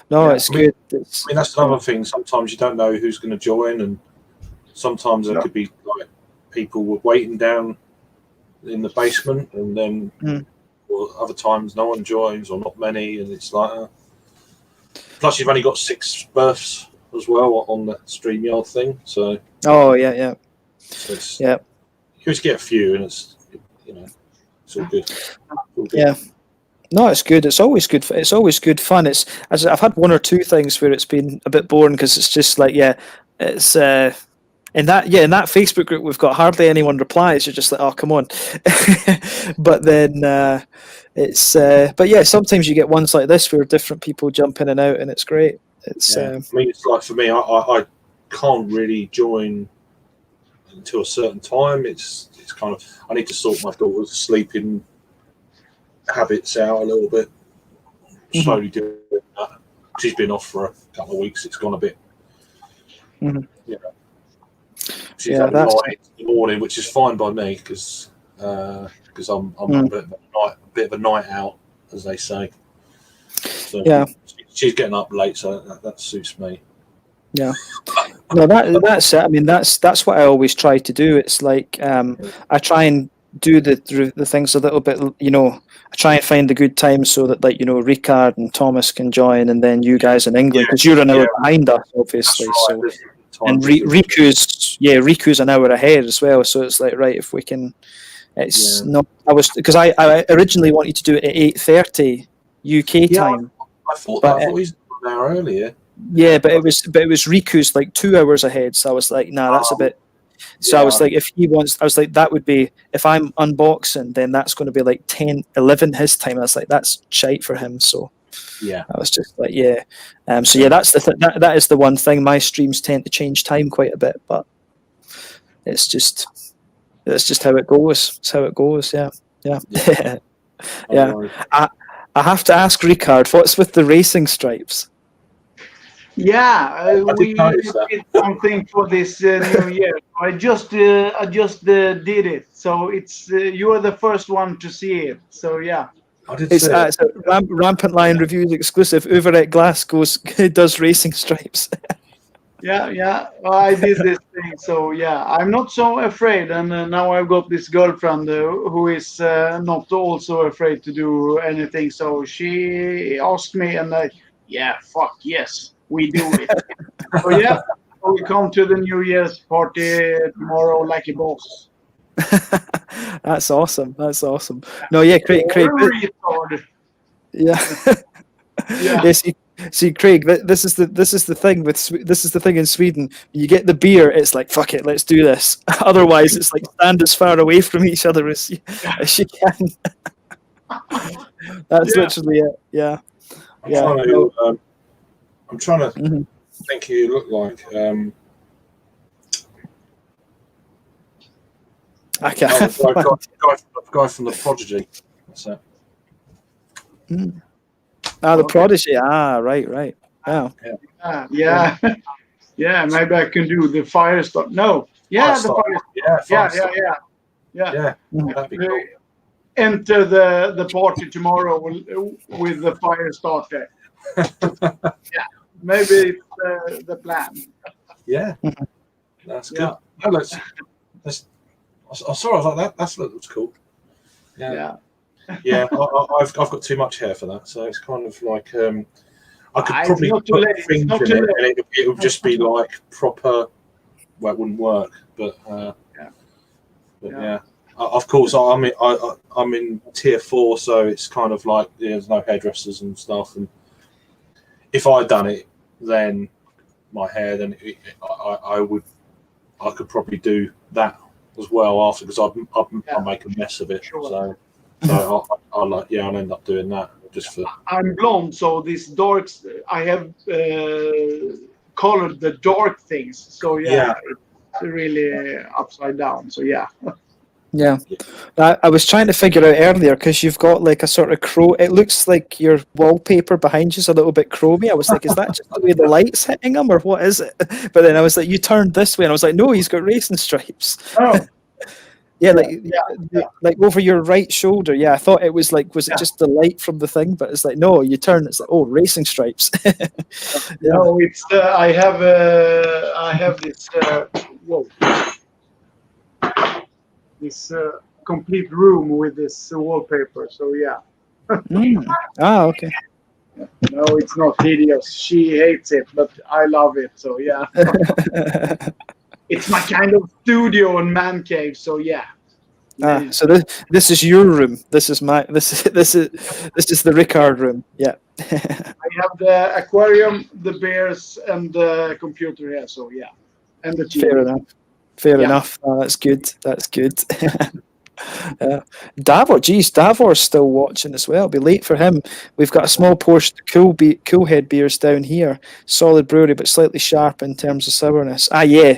No, it's good. That's another thing. Sometimes you don't know who's going to join, and sometimes there could be like people waiting down in the basement, and then other times no one joins or not many, and it's like. Plus, you've only got 6 births as well on the StreamYard thing, so. Oh yeah. So you just get a few, and it's all good. Yeah. No, it's good. It's always good. It's always good fun. I've had 1 or 2 things where it's been a bit boring because it's just like it's in that Facebook group we've got hardly anyone replies. You're just like, oh come on. But then sometimes you get ones like this where different people jump in and out, and it's great. It's it's like for me, I can't really join until a certain time. It's kind of I need to sort my daughter's sleeping habits out a little bit. Slowly doing that. She's been off for a couple of weeks. It's gone a bit. She's at 9 in the morning, which is fine by me because I'm a bit of a night out, as they say. So she's getting up late, so that suits me. Yeah. No, that's it. I mean, that's what I always try to do. It's like I try and do the things a little bit. I try and find a good time so that Ricard and Thomas can join, and then you guys in England because you're an hour behind us, obviously. Right. So and Riku's an hour ahead as well. So it's like if we can. It's not. Because I originally wanted to do it at 8:30 UK time. I thought he's an hour earlier. Yeah, but it was Riku's 2 hours ahead. So I was like, nah, that's a bit. So I was like, if he wants, I was like, that would be if I'm unboxing, then that's going to be 10, 11 his time. I was like, that's shite for him. So I was just like, that's that is the one thing. My streams tend to change time quite a bit, but it's just That's just how it goes. It's how it goes. Yeah. Yeah. Yeah. I have to ask Ricard, what's with the racing stripes? Yeah, we did something for this new year. I just did it. So it's you are the first one to see it. So yeah. It's a Rampant Lion Reviews exclusive. Over at Glasgow's does racing stripes. Yeah. I did this thing. So yeah, I'm not so afraid. And now I've got this girlfriend who is not also afraid to do anything. So she asked me, and fuck yes, we do it. So yeah, we come to the New Year's party tomorrow like a boss. That's awesome. That's awesome. No, yeah, Craig. Yeah. Yeah. See, Craig. This is the thing in Sweden. You get the beer, it's like fuck it, let's do this. Otherwise, it's like stand as far away from each other as you can. That's literally it. Yeah. I'm trying to think who you look like. I can't. Guy from the Prodigy. That's it. The Prodigy. Right. Wow. Yeah. Yeah. Maybe I can do the fire start. No. Yeah, the fire start. Yeah. That'd be cool. Enter the party tomorrow with the fire starter. Yeah. Maybe it's the plan. Yeah. That's good. No, let's. I saw. I was like, that looks cool. Yeah. I've got too much hair for that, so it's kind of like I could probably put things in it, and it would just be like proper. Well, it wouldn't work, but yeah. Of course, I'm in tier 4, so it's kind of like there's no hairdressers and stuff. And if I'd done it, then my hair, then I could probably do that as well after, because I'll make a mess of it. Sure. So I'll end up doing that just for. I'm blonde, so these darks I have colored the dark things. So it's really upside down. So yeah. Yeah, I was trying to figure out earlier because you've got like a sort of crow. It looks like your wallpaper behind you's a little bit chromy. I was like, is that just the way the light's hitting him, or what is it? But then I was like, you turned this way, and I was like, no, he's got racing stripes. Oh. Like over your right shoulder. Yeah, I thought it was like, was it just the light from the thing? But it's like, no, you turn. It's like, oh, racing stripes. No, it's I have this. Whoa. This complete room with this wallpaper. So yeah. Okay. No, it's not hideous. She hates it, but I love it. So yeah. It's my kind of studio and man cave. So yeah. So this is your room. This is the Ricard room. Yeah. I have the aquarium, the bears, and the computer here. So yeah, and the TV. Fair enough. That's good. Davor's still watching as well. It'll be late for him. We've got a small portion of Coolhead beers down here. Solid brewery, but slightly sharp in terms of sourness. Yeah,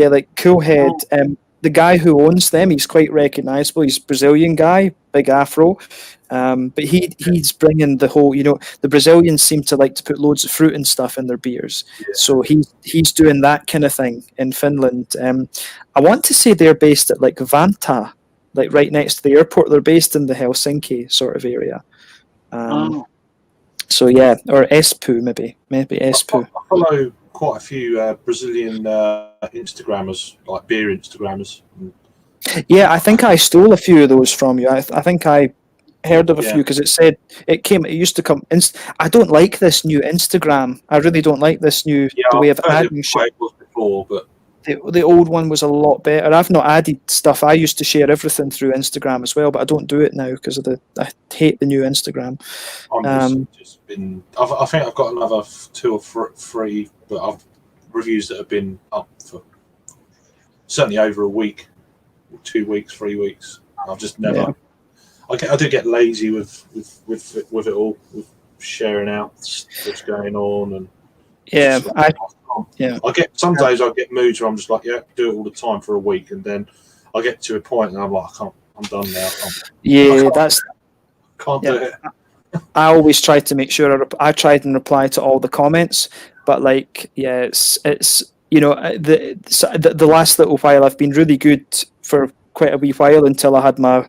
like Coolhead. The guy who owns them, he's quite recognisable. He's a Brazilian guy, big afro. But he's bringing the whole, the Brazilians seem to like to put loads of fruit and stuff in their beers. Yeah. So he's doing that kind of thing in Finland. I want to say they're based at like Vantaa, like right next to the airport. They're based in the Helsinki sort of area. So yeah, or Espoo maybe Espoo. I follow quite a few Brazilian Instagrammers, like beer Instagrammers. Yeah, I think I stole a few of those from you. I think I heard of a few because it used to come. I don't like this new Instagram. I really don't like this new the way of adding shit. Before, but the old one was a lot better. I've not added stuff. I used to share everything through Instagram as well, but I don't do it now because of I hate the new Instagram. I think I've got another 2 or 3, but I've reviews that have been up for certainly over a week, 2 weeks, 3 weeks. I've just never. Yeah. I do get lazy with it all, with sharing out what's going on, and I get some days I get moods where I'm just like, do it all the time for a week, and then I get to a point and I'm like, I'm done now. Can't do it. I always try to make sure I try and reply to all the comments, but like, yeah, it's you know, the last little while I've been really good for quite a wee while until I had my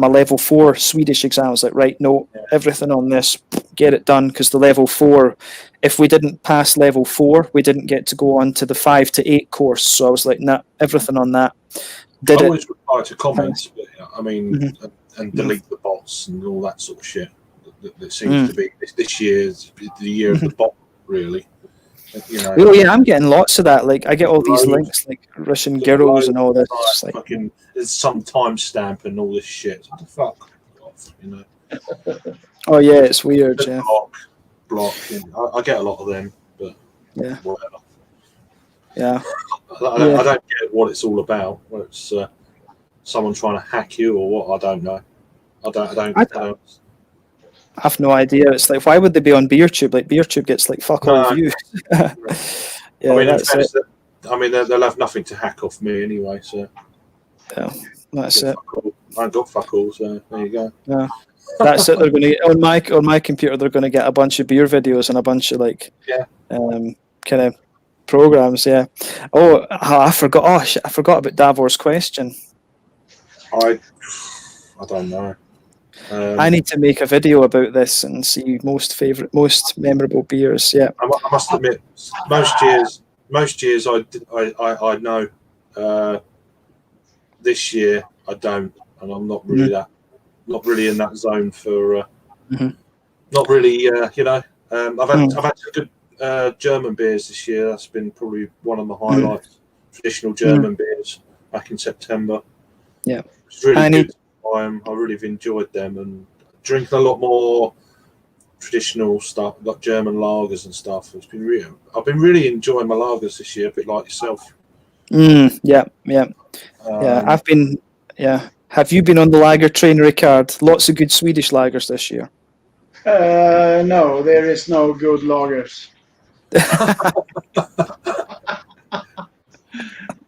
level 4 Swedish exams. Like, right, no, everything on this, get it done, because the level 4, if we didn't pass level 4, we didn't get to go on to the 5 to 8 course. So I was like, nah, everything on that. I always reply to comments, but, I mean, and delete the bots and all that sort of shit. That seems to be this year's the year of the bot, really. You know, oh yeah, I'm getting lots of that. Like, I get all these links, like Russian girls and all this. Like, fucking, there's some timestamp and all this shit. What the fuck? You know. Oh yeah, it's weird. Yeah. Block. I get a lot of them, but whatever. Yeah. I don't get what it's all about. Whether it's someone trying to hack you or what, I don't know. I don't. I have no idea. It's like, why would they be on BeerTube? Like, BeerTube gets like fuck all views. I mean, they'll have nothing to hack off me anyway. So yeah, that's it. I ain't got fuck all, so there you go. Yeah, that's it. They're going to on my computer. They're going to get a bunch of beer videos and a bunch of like kind of programs. Yeah. Oh, I forgot. Oh shit, I forgot about Davor's question. I don't know. I need to make a video about this and see most memorable beers. Yeah, I must admit, most years I know. This year I don't, and I'm not really in that zone for. Not really, you know. I've had some good German beers this year. That's been probably one of the highlights. Traditional German beers back in September. Yeah, it's really good. I really have enjoyed them and drinking a lot more traditional stuff, like German lagers and stuff. It's been real. I've been really enjoying my lagers this year, a bit like yourself. Yeah. I've been. Yeah. Have you been on the lager train, Ricard? Lots of good Swedish lagers this year. No, there is no good lagers.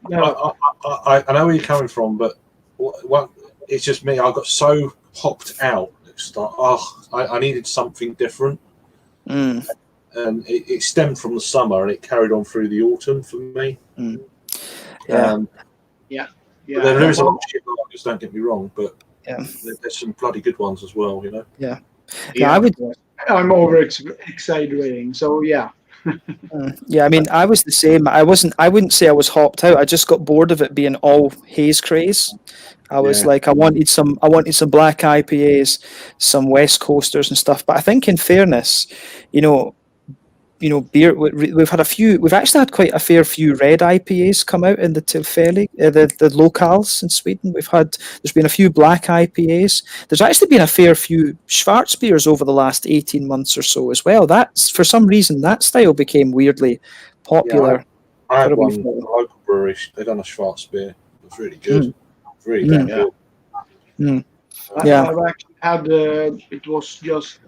No. I know where you're coming from, but what it's just me. I got so hopped out. I needed something different, and it stemmed from the summer and it carried on through the autumn for me. Yeah. There is a lot of shit lagers, don't get me wrong, but there's some bloody good ones as well, you know. Yeah. I'm over exaggerating, so yeah. Yeah, I mean, I was the same. I wouldn't say I was hopped out. I just got bored of it being all haze craze. I was like, I wanted some black IPAs, some West Coasters and stuff. But I think, in fairness, you know, beer. We've actually had quite a fair few red IPAs come out in the Tillfällig, the locals in Sweden. There's been a few black IPAs. There's actually been a fair few Schwarz beers over the last 18 months or so as well. That's, for some reason, that style became weirdly popular. I had one local brewery. They done a Schwarz beer. It was really good. Really damn good. I've actually had. It was just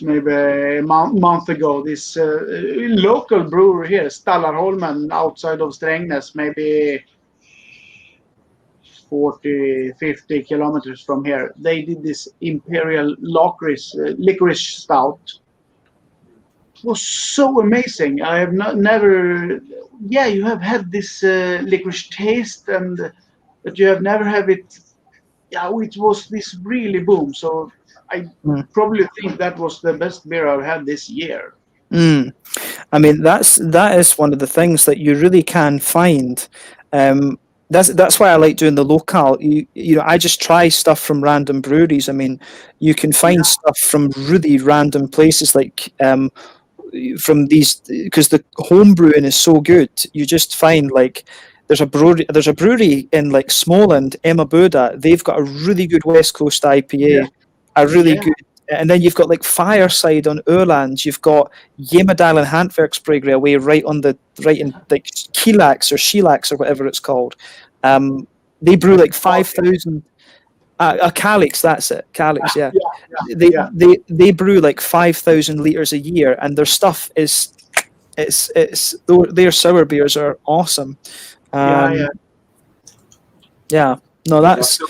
maybe a month ago, this local brewery here, Stallarholmen, outside of Strängnäs, maybe 40-50 kilometers from here. They did this Imperial licorice stout. It was so amazing. I have never. Yeah, you have had this licorice taste, but you have never had it. Yeah, it was this really boom. So I probably think that was the best beer I've had this year. I mean, that is one of the things that you really can find. That's why I like doing the local. You know, I just try stuff from random breweries. I mean, you can find stuff from really random places, like from these, because the home brewing is so good. You just find, like, there's a brewery in like Småland, Emma Buda. They've got a really good West Coast IPA, a really good. And then you've got like Fireside on Öland. You've got Gemedalen Hantverksbryggeri away right in like Kilax or Shilax or whatever it's called. They brew like 5,000. Calix, that's it. Calix, yeah. They brew like 5,000 liters a year, and their stuff their sour beers are awesome. Yeah. No, that's.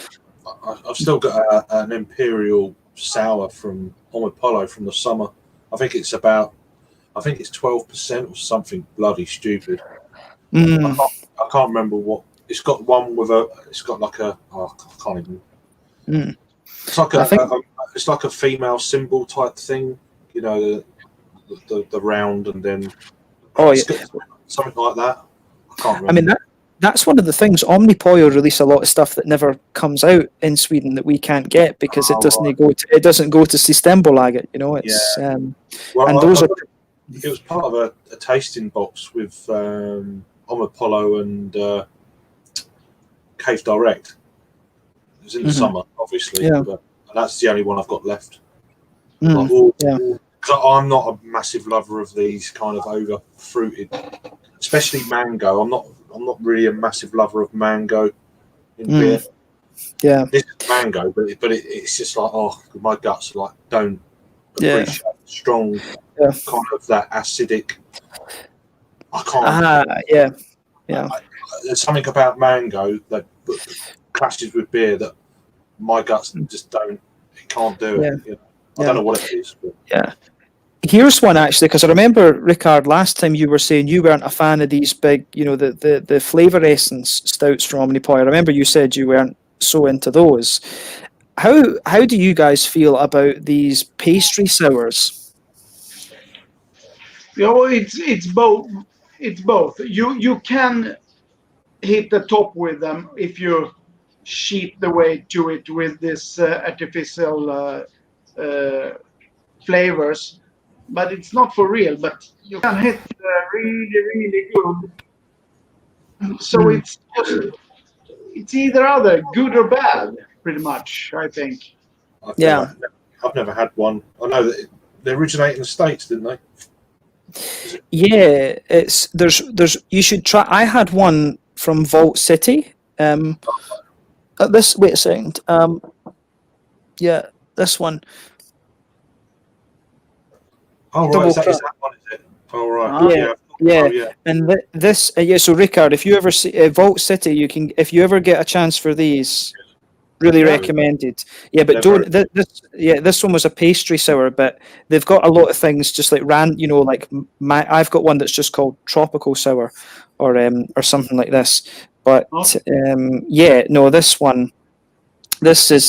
I've still got an Imperial Sour from Omapollo from the summer. I think it's 12% or something bloody stupid. I can't remember what. It's got one with a. It's got like a. Oh, I can't even. It's like it's like a female symbol type thing. You know, the round and then. Oh yeah. Something like that. I can't remember. I mean that's one of the things. Omnipollo release a lot of stuff that never comes out in Sweden that we can't get because it doesn't go to Systembolaget. You know, it's well, and those are. It was part of a tasting box with Omapollo and Cave Direct. It was in the summer, obviously, but that's the only one I've got left. I'm not a massive lover of these kind of over fruited, especially mango. I'm not really a massive lover of mango in beer. Yeah, this is mango, but it's just like my guts like don't appreciate strong kind of that acidic. I can't. There's something about mango that clashes with beer that my guts just don't. It can't do it. You know? I don't know what it is. But. Yeah. Here's one actually, because I remember, Rickard, last time you were saying you weren't a fan of these big, the flavour essence stouts from Omnipollo. I remember you said you weren't so into those. How do you guys feel about these pastry sours? It's both. It's both. You can hit the top with them if you cheat the way to it with this artificial flavors. But it's not for real. But you can hit really, really good. So it's either other, good or bad, pretty much. I think. I've never had one. I know that they originate in the States, didn't they? Yeah, there's. You should try. I had one from Vault City. Wait a second. This one. Oh right, is that one? Is it? Oh right. Yeah. And this. So Rickard, if you ever see Vault City, if you ever get a chance for these. Really recommended. Yeah, but don't. This one was a pastry sour, but they've got a lot of things just like I've got one that's just called tropical sour, or something like this. But this one. This is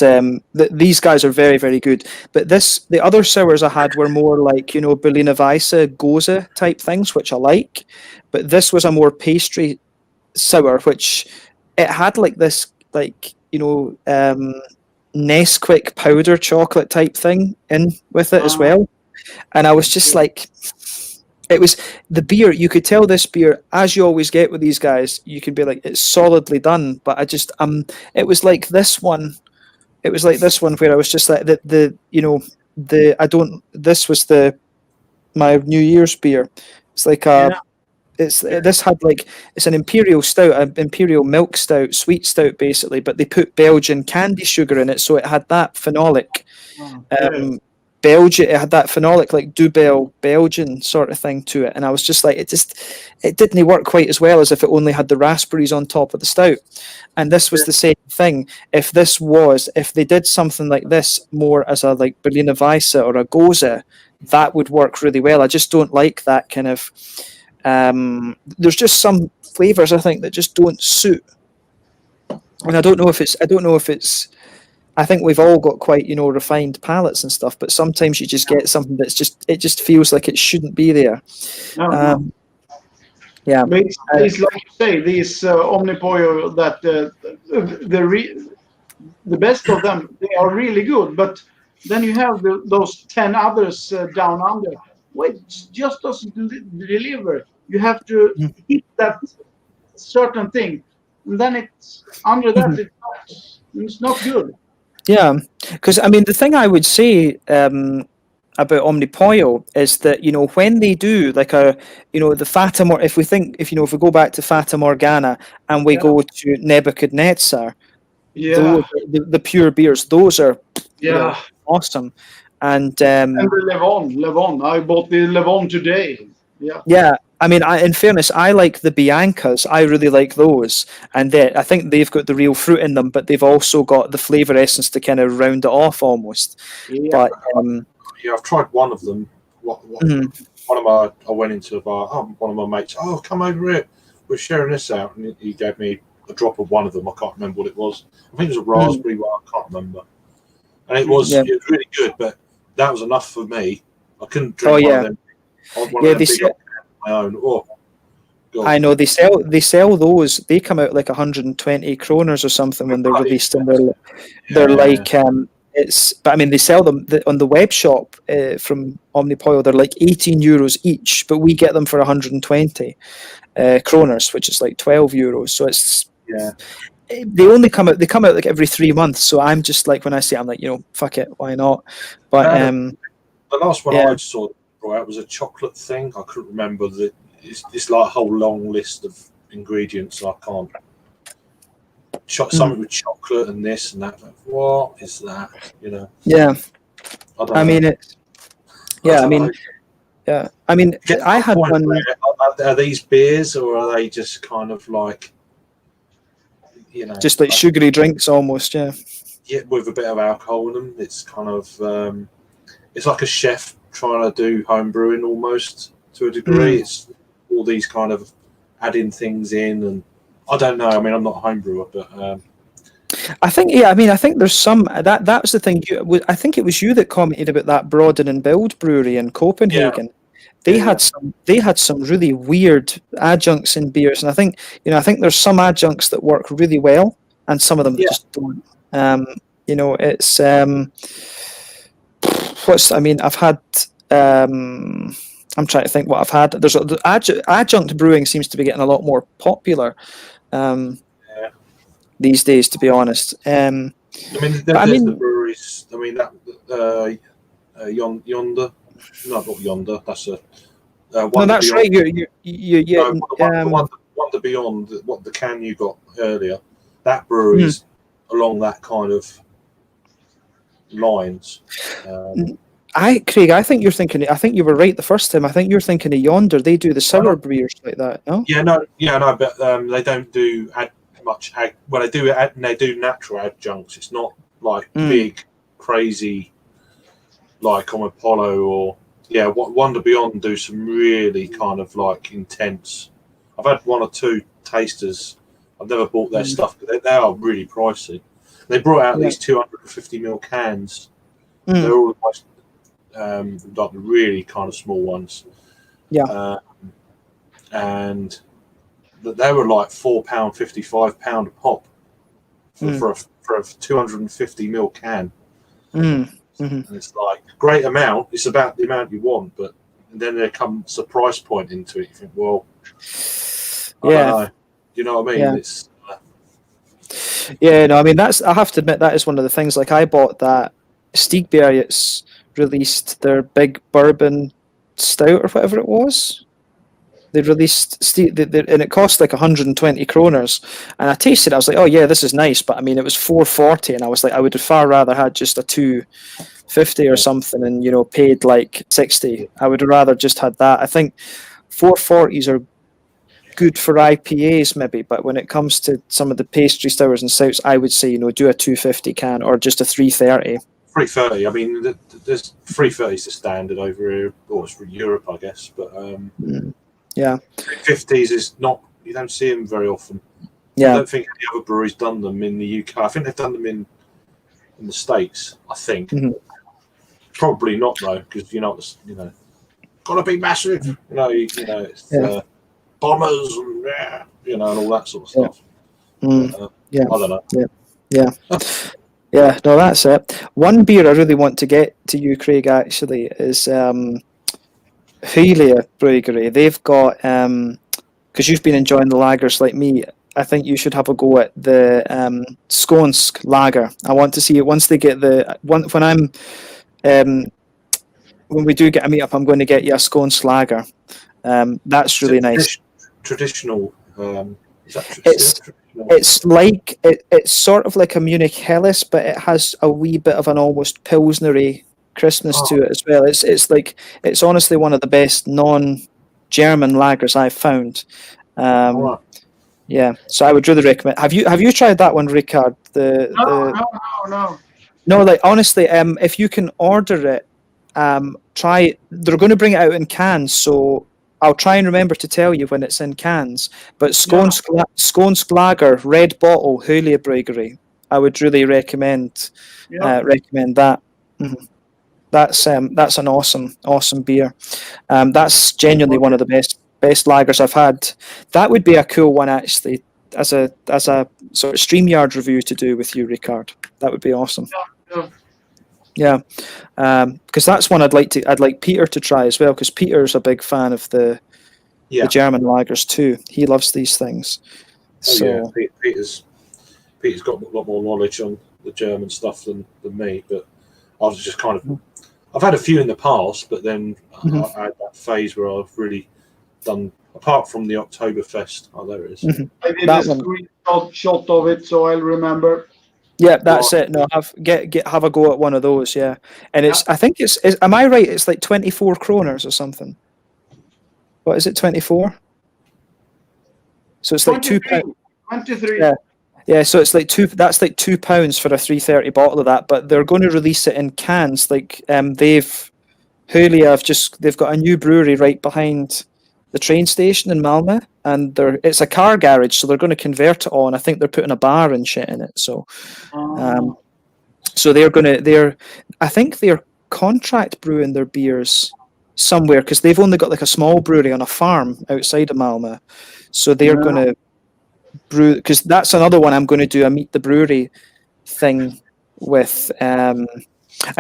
these guys are very, very good. But the other sours I had were more like Berliner Weisse, Gose type things, which I like. But this was a more pastry sour, which it had like this Nesquik powder chocolate type thing in with it as well. And I was just like, it was the beer. You could tell this beer, as you always get with these guys, you could be like, it's solidly done. But I just, it was like this one. It was like this one where I was just like this was my New Year's beer. It's like it's an imperial stout, an imperial milk stout, sweet stout basically, but they put Belgian candy sugar in it, so it had that phenolic. It had that phenolic like Dubel Belgian sort of thing to it, and I was just like, it didn't work quite as well as if it only had the raspberries on top of the stout. And this was the same thing. If they did something like this more as a like Berliner Weisse or a Gose, that would work really well. I just don't like that kind of. There's just some flavors I think that just don't suit, and I don't know if it's. I think we've all got quite refined palates and stuff, but sometimes you just get something that's it just feels like it shouldn't be there. Yeah, but it's like you say, these Omnipollo that the best of them, they are really good, but then you have those 10 others down under, which just doesn't deliver. You have to hit that certain thing, and then it's under that it's not good. Yeah, because I mean the thing I would say about Omnipollo is that when they do like the Fata if we go back to Fata Morgana and we go to Nebuchadnezzar, the pure beers, those are awesome. And the Levon, I bought the Levon today. I mean, in fairness, I like the Biancas. I really like those, and I think they've got the real fruit in them, but they've also got the flavour essence to kind of round it off almost. Yeah. But yeah, I've tried one of them. I went into a bar. One of my mates. Oh, come over here. We're sharing this out, and he gave me a drop of one of them. I can't remember what it was. I think it was a raspberry one. I can't remember. And it was really good, but that was enough for me. I couldn't drink one of them. My own. Oh, God. I know they sell those. They come out like 120 kroners or something when they're released, and they're like But I mean, they sell them on the web shop from Omnipoil. They're like €18 each, but we get them for 120 kroners, which is like €12. So it's they only come out. They come out like every 3 months. So I'm just like, when I see it, I'm like, fuck it, why not? But the last one I saw brought out was a chocolate thing. I couldn't remember it's like a whole long list of ingredients. I can't. Something with chocolate and this and that. Like, what is that? Yeah. I mean it's. Yeah, I mean. Yeah, I mean, I had one. Are these beers or are they just kind of like, just like sugary drinks almost? Yeah. Yeah, with a bit of alcohol in them. It's kind of, it's like a chef trying to do home brewing almost to a degree. It's all these kind of adding things in, and I don't know. I mean, I'm not a home brewer, but I think I think there's some that was the thing. I think it was you that commented about that Broaden and Build brewery in Copenhagen. Yeah. They had some really weird adjuncts in beers, and I think there's some adjuncts that work really well, and some of them just don't. It's I've had. I'm trying to think what I've had. There's adjunct brewing seems to be getting a lot more popular these days, to be honest. there's the breweries. I mean that Yonder, no, not Yonder. That's a no. That's Beyond. Right. You Wonder Beyond. What the can you got earlier? That brewery is along that kind of lines. Craig, I think you're thinking. I think you were right the first time. I think you're thinking of Yonder. They do the sour beers like that, no? No, but they don't do much. Well, they do natural adjuncts. It's not like big, crazy, like on Apollo or Wonder Beyond do some really kind of like intense. I've had one or two tasters. I've never bought their stuff, but they are really pricey. They brought out these 250ml cans. They're all like the really kind of small ones. Yeah. And they were like £4.50, £5 a pop for a 250ml can. And it's like great amount. It's about the amount you want, but then there comes a price point into it. You think, well, I don't know. You know what I mean? Yeah. It's no, I mean I have to admit that is one of the things. Like I bought that Stigbergets released their big bourbon stout or whatever it was. They released and it cost like 120 kroners. And I tasted it. I was like, oh yeah, this is nice. But I mean, it was 440, and I was like, I would have far rather had just a 250 or something, and paid like 60. I would have rather just had that. I think 440s are good for IPAs maybe, but when it comes to some of the pastry sours and stouts, I would say do a 250 can or just a 330. 330. I mean, there's 330 is the standard over here, or it's for Europe, I guess. But 50s is not. You don't see them very often. Yeah. I don't think any other brewery's done them in the UK. I think they've done them in the States. I think probably not though, because gotta be massive. It's bombers and and all that sort of stuff. I don't know. Yeah, no, that's it. One beer I really want to get to you, Craig, actually, is Hylia Brewery. They've got, because you've been enjoying the lagers like me, I think you should have a go at the Skånsk lager. I want to see it once they get when we do get a meetup, I'm going to get you a Skånsk lager. That's really nice. Traditional. It's sort of like a Munich Helles, but it has a wee bit of an almost pilsnery crispness to it as well. It's honestly one of the best non German lagers I've found. Wow. Yeah, so I would really recommend. Have you tried that one, Ricard? No, like honestly, if you can order it, try. They're going to bring it out in cans, so I'll try and remember to tell you when it's in cans. But Skånsk Lager, red bottle, Julia Brewery. I would really recommend that. Mm-hmm. That's an awesome beer. That's genuinely one of the best lagers I've had. That would be a cool one actually, as a sort of StreamYard review to do with you, Ricard. That would be awesome. Yeah, because that's one I'd like Peter to try as well, because Peter's a big fan of the German lagers too. He loves these things. Peter's got a lot more knowledge on the German stuff than me, but I was just kind of. I've had a few in the past, but then I had that phase where I've really done, apart from the Oktoberfest. Oh, there it is. I did a screenshot of it, so I'll remember. Yeah, that's it. No, have a go at one of those. Yeah, and I think it's. Am I right? It's like 24 kroners or something. What is it? 24. So it's like £2. 23. Yeah. So it's like That's like £2 for a 330 bottle of that. But they're going to release it in cans. Like they've got a new brewery right behind the train station in Malmö, and it's a car garage, so they're going to convert it all. And I think they're putting a bar and shit in it. So, so I think they're contract brewing their beers somewhere, because they've only got like a small brewery on a farm outside of Malmö. So they're going to brew, because that's another one I'm going to do a meet the brewery thing with. And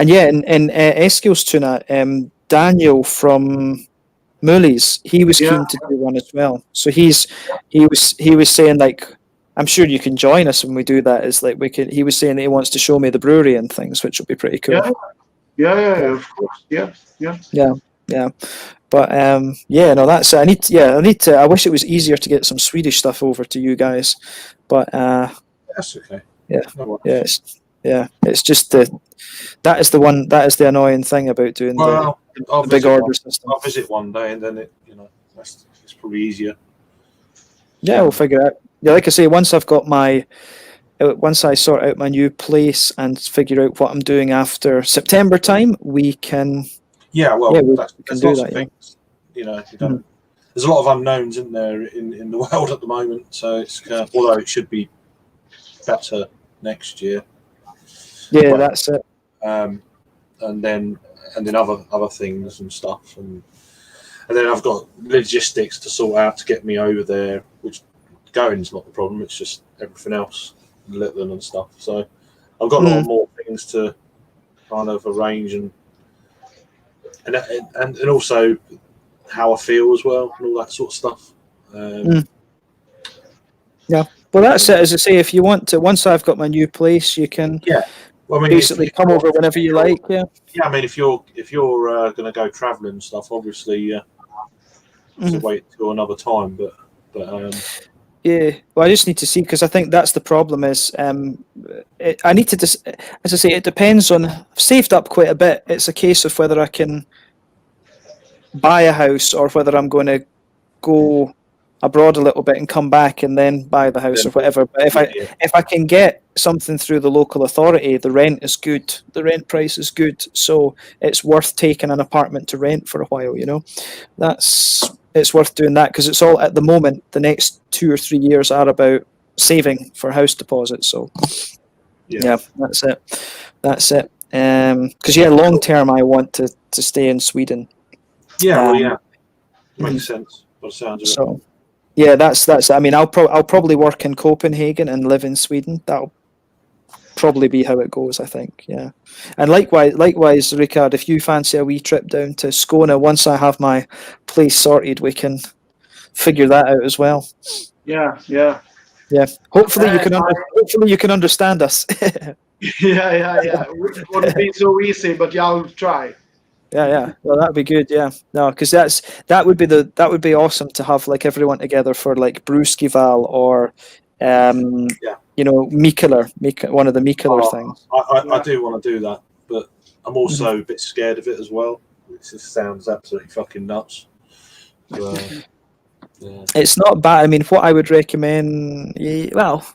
yeah, in Eskilstuna, Daniel from Mully's, he was keen to do one as well. So he was saying, like, I'm sure you can join us when we do that. Is like he was saying that he wants to show me the brewery and things, which will be pretty cool. Yeah, of course. Yeah. But no, that's it. I need to. I wish it was easier to get some Swedish stuff over to you guys, but that's okay. It's just that is the annoying thing about doing the big order system. I'll visit one day, and then it's probably easier. Yeah, we'll figure it out. Yeah, like I say, once I sort out my new place and figure out what I'm doing after September time, we can. Yeah, well, we can do that. Things, there's a lot of unknowns in there in the world at the moment. So it's although it should be better next year. Yeah, that's it. And then other things and stuff, and then I've got logistics to sort out to get me over there, which going's not the problem. It's just everything else, Litland and stuff. So I've got a lot more things to kind of arrange and also how I feel as well and all that sort of stuff. Yeah, well, that's it. As I say, if you want to, once I've got my new place, you can basically come over whenever you like. Yeah. I mean, if you're going to go traveling and stuff, obviously, to wait till another time. But yeah, well, I just need to see, because I think that's the problem. Is I need to as I say, it depends on. I've saved up quite a bit. It's a case of whether I can buy a house or whether I'm going to go abroad a little bit and come back and then buy the house or whatever. But if I can get something through the local authority, the rent is good. The rent price is good, so it's worth taking an apartment to rent for a while. It's worth doing that, because it's all at the moment. The next 2 or 3 years are about saving for house deposits. So yeah, that's it. Because long term, I want to stay in Sweden. Yeah, makes sense. By the sounds of it. So. Yeah, that's. I mean, I'll probably work in Copenhagen and live in Sweden. That'll probably be how it goes, I think. Yeah, and likewise, Ricard, if you fancy a wee trip down to Skåne, once I have my place sorted, we can figure that out as well. Yeah. Hopefully you can understand us. Yeah. It wouldn't be so easy, but I'll try. Yeah. Well, that'd be good. Yeah. No, because that would be awesome to have like everyone together for like Bruskival or Mikkeller, one of the Mikkeller things. I do want to do that, but I'm also a bit scared of it as well. It just sounds absolutely fucking nuts. So, yeah. It's not bad. I mean, what I would recommend, well,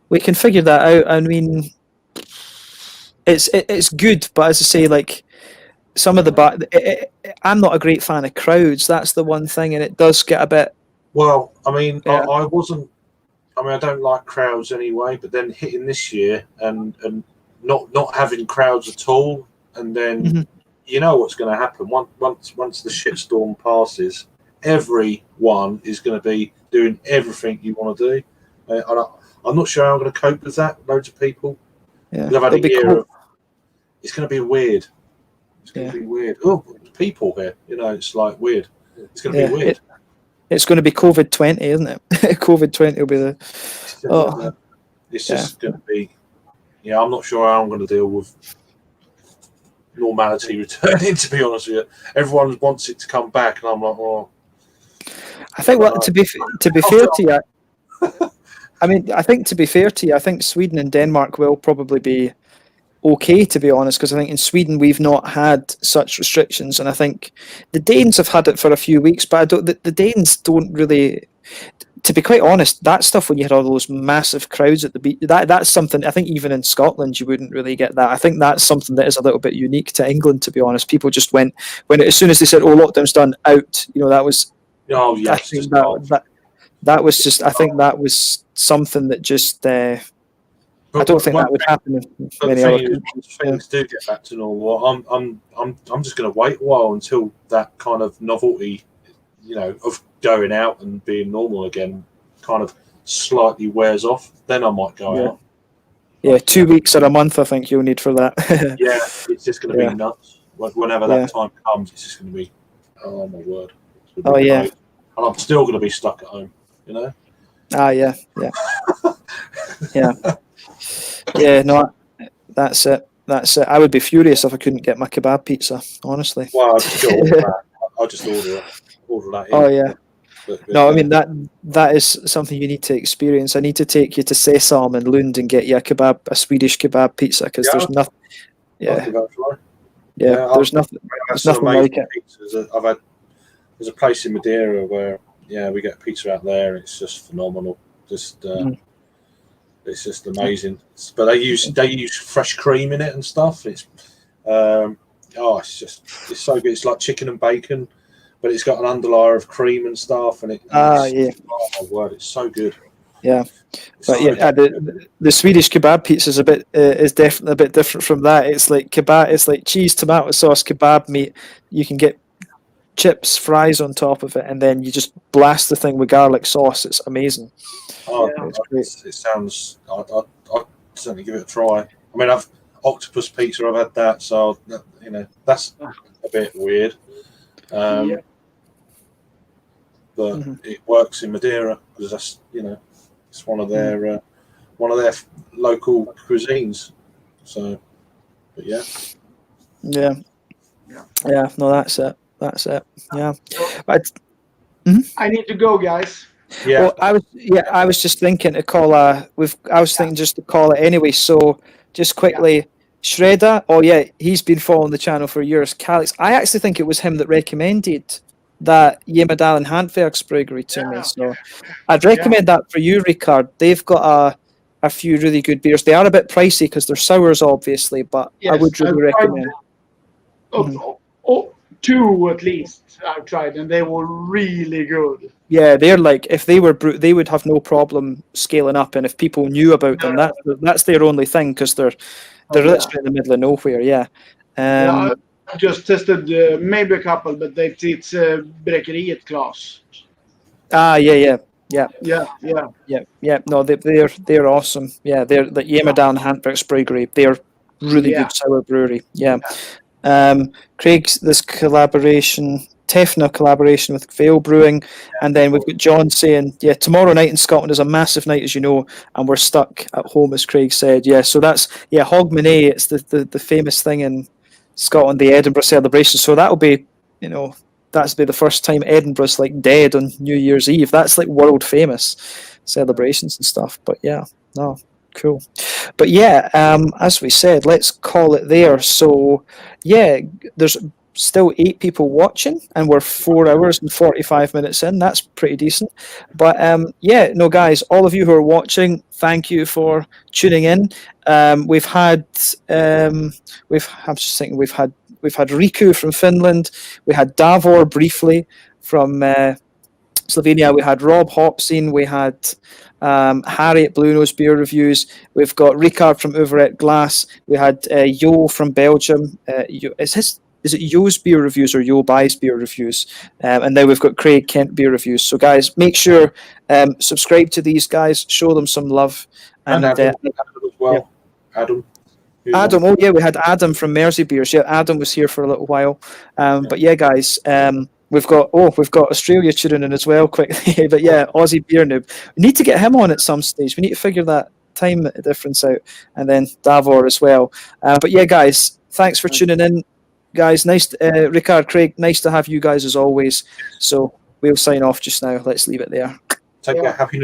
we can figure that out. I mean, it's good, but as I say, like some of the I'm not a great fan of crowds. That's the one thing, and it does get a bit. Well, I mean, Yeah. I wasn't. I mean, I don't like crowds anyway. But then hitting this year and not having crowds at all, and then you know what's going to happen once the shitstorm passes. Everyone is going to be doing everything you want to do. I'm not sure how I'm going to cope with that. Loads of people. Yeah, I've had a year of. It's going to be weird. It's going to be weird. Oh, people here. You know, it's like weird. It's going to be weird. It's going to be COVID 20, isn't it? COVID 20 will be the. It's just going to be. Yeah, I'm not sure how I'm going to deal with normality returning. To be honest with you, everyone wants it to come back, and I'm like, oh. I think to be fair to you, I mean, I think to be fair to you, I think Sweden and Denmark will probably be okay, to be honest, because I think in Sweden we've not had such restrictions, and I think the Danes have had it for a few weeks, but the Danes don't really. To be quite honest, that stuff when you had all those massive crowds at the beach, that's something I think even in Scotland you wouldn't really get that. I think that's something that is a little bit unique to England, to be honest. People just went as soon as they said, "Oh, lockdown's done," out. You know, that was. Oh yes, that was just. I think that was something that just. I don't think that would happen in many other countries. Things do get back to normal. I'm just going to wait a while until that kind of novelty, you know, of going out and being normal again, kind of slightly wears off. Then I might go out. Yeah, 2 weeks or a month, I think you'll need for that. Yeah, it's just going to be nuts. Whenever that time comes, it's just going to be, oh my word. Oh yeah. Great. And I'm still going to be stuck at home, you know. Ah yeah. Yeah, no, that's it. I would be furious if I couldn't get my kebab pizza, honestly. Well, I'll just order that. I'll just order that in. Oh yeah. No, I mean that is something you need to experience. I need to take you to Sesam and Lund and get you a Swedish kebab pizza, because there's nothing. Yeah. There's nothing. There's nothing like it. Pizzas. There's a place in Madeira where we get pizza out there. It's just phenomenal. It's just amazing. But they use fresh cream in it and stuff. It's it's so good. It's like chicken and bacon, but it's got an underlayer of cream and stuff. And oh my word, it's so good. Yeah, but the Swedish kebab pizza is definitely a bit different from that. It's like kebab. It's like cheese, tomato sauce, kebab meat. You can get chips, fries on top of it, and then you just blast the thing with garlic sauce. It's amazing. Oh, it sounds. I'll certainly give it a try. I mean, I've octopus pizza. I've had that, so you know that's a bit weird. But it works in Madeira because that's it's one of their local cuisines. So, but yeah. No, that's it. Yeah, but I need to go, guys. Yeah. Well, I was just thinking to call I was thinking just to call it anyway. So just quickly, Shredder. Oh yeah, he's been following the channel for years. Calix. I actually think it was him that recommended that Yemadal and Handwerksbryggeri to me. So I'd recommend that for you, Ricard. They've got a few really good beers. They are a bit pricey because they're sours, obviously, but I would really recommend. Two at least I've tried, and they were really good. Yeah, they're like, if they were they would have no problem scaling up, and if people knew about them, that's their only thing, because they're literally in the middle of nowhere. Yeah. I just tested maybe a couple, but it's Bräckeriet class. Yeah. No, they're awesome. Yeah, they're the Yemadal and Handwerksbryggeri. They're really good sour brewery. Yeah. Craig's this Tefna collaboration with Vale Brewing, and then we've got John saying, tomorrow night in Scotland is a massive night, as you know, and we're stuck at home, as Craig said. Yeah, so that's Hogmanay. It's the famous thing in Scotland, the Edinburgh celebration. So that'll be, that's be the first time Edinburgh's like dead on New Year's Eve. That's like world famous celebrations and stuff. But cool. But as we said, let's call it there. So there's still 8 people watching, and we're 4 hours and 45 minutes in. That's pretty decent. But yeah, no, guys, all of you who are watching, thank you for tuning in. We've had I'm just thinking we've had Riku from Finland. We had Davor briefly from Slovenia. We had Rob Hopsine. We had Harry at Blue Nose Beer Reviews. We've got Ricard from Over at Glass. We had Yo from Belgium. Is it Yo's Beer Reviews or Yo Buys Beer Reviews? And now we've got Craig Kent Beer Reviews. So guys, make sure subscribe to these guys. Show them some love. And Adam as well. Yeah. Adam, oh yeah, we had Adam from Mersey Beers. Yeah, Adam was here for a little while. But yeah, guys, we've got Australia tuning in as well quickly. But yeah, Aussie Beer Noob. We need to get him on at some stage. We need to figure that time difference out, and then Davor as well. But yeah, guys, thanks for tuning in, guys. Nice, Ricard, Craig. Nice to have you guys as always. So we'll sign off just now. Let's leave it there. Take care. Happy New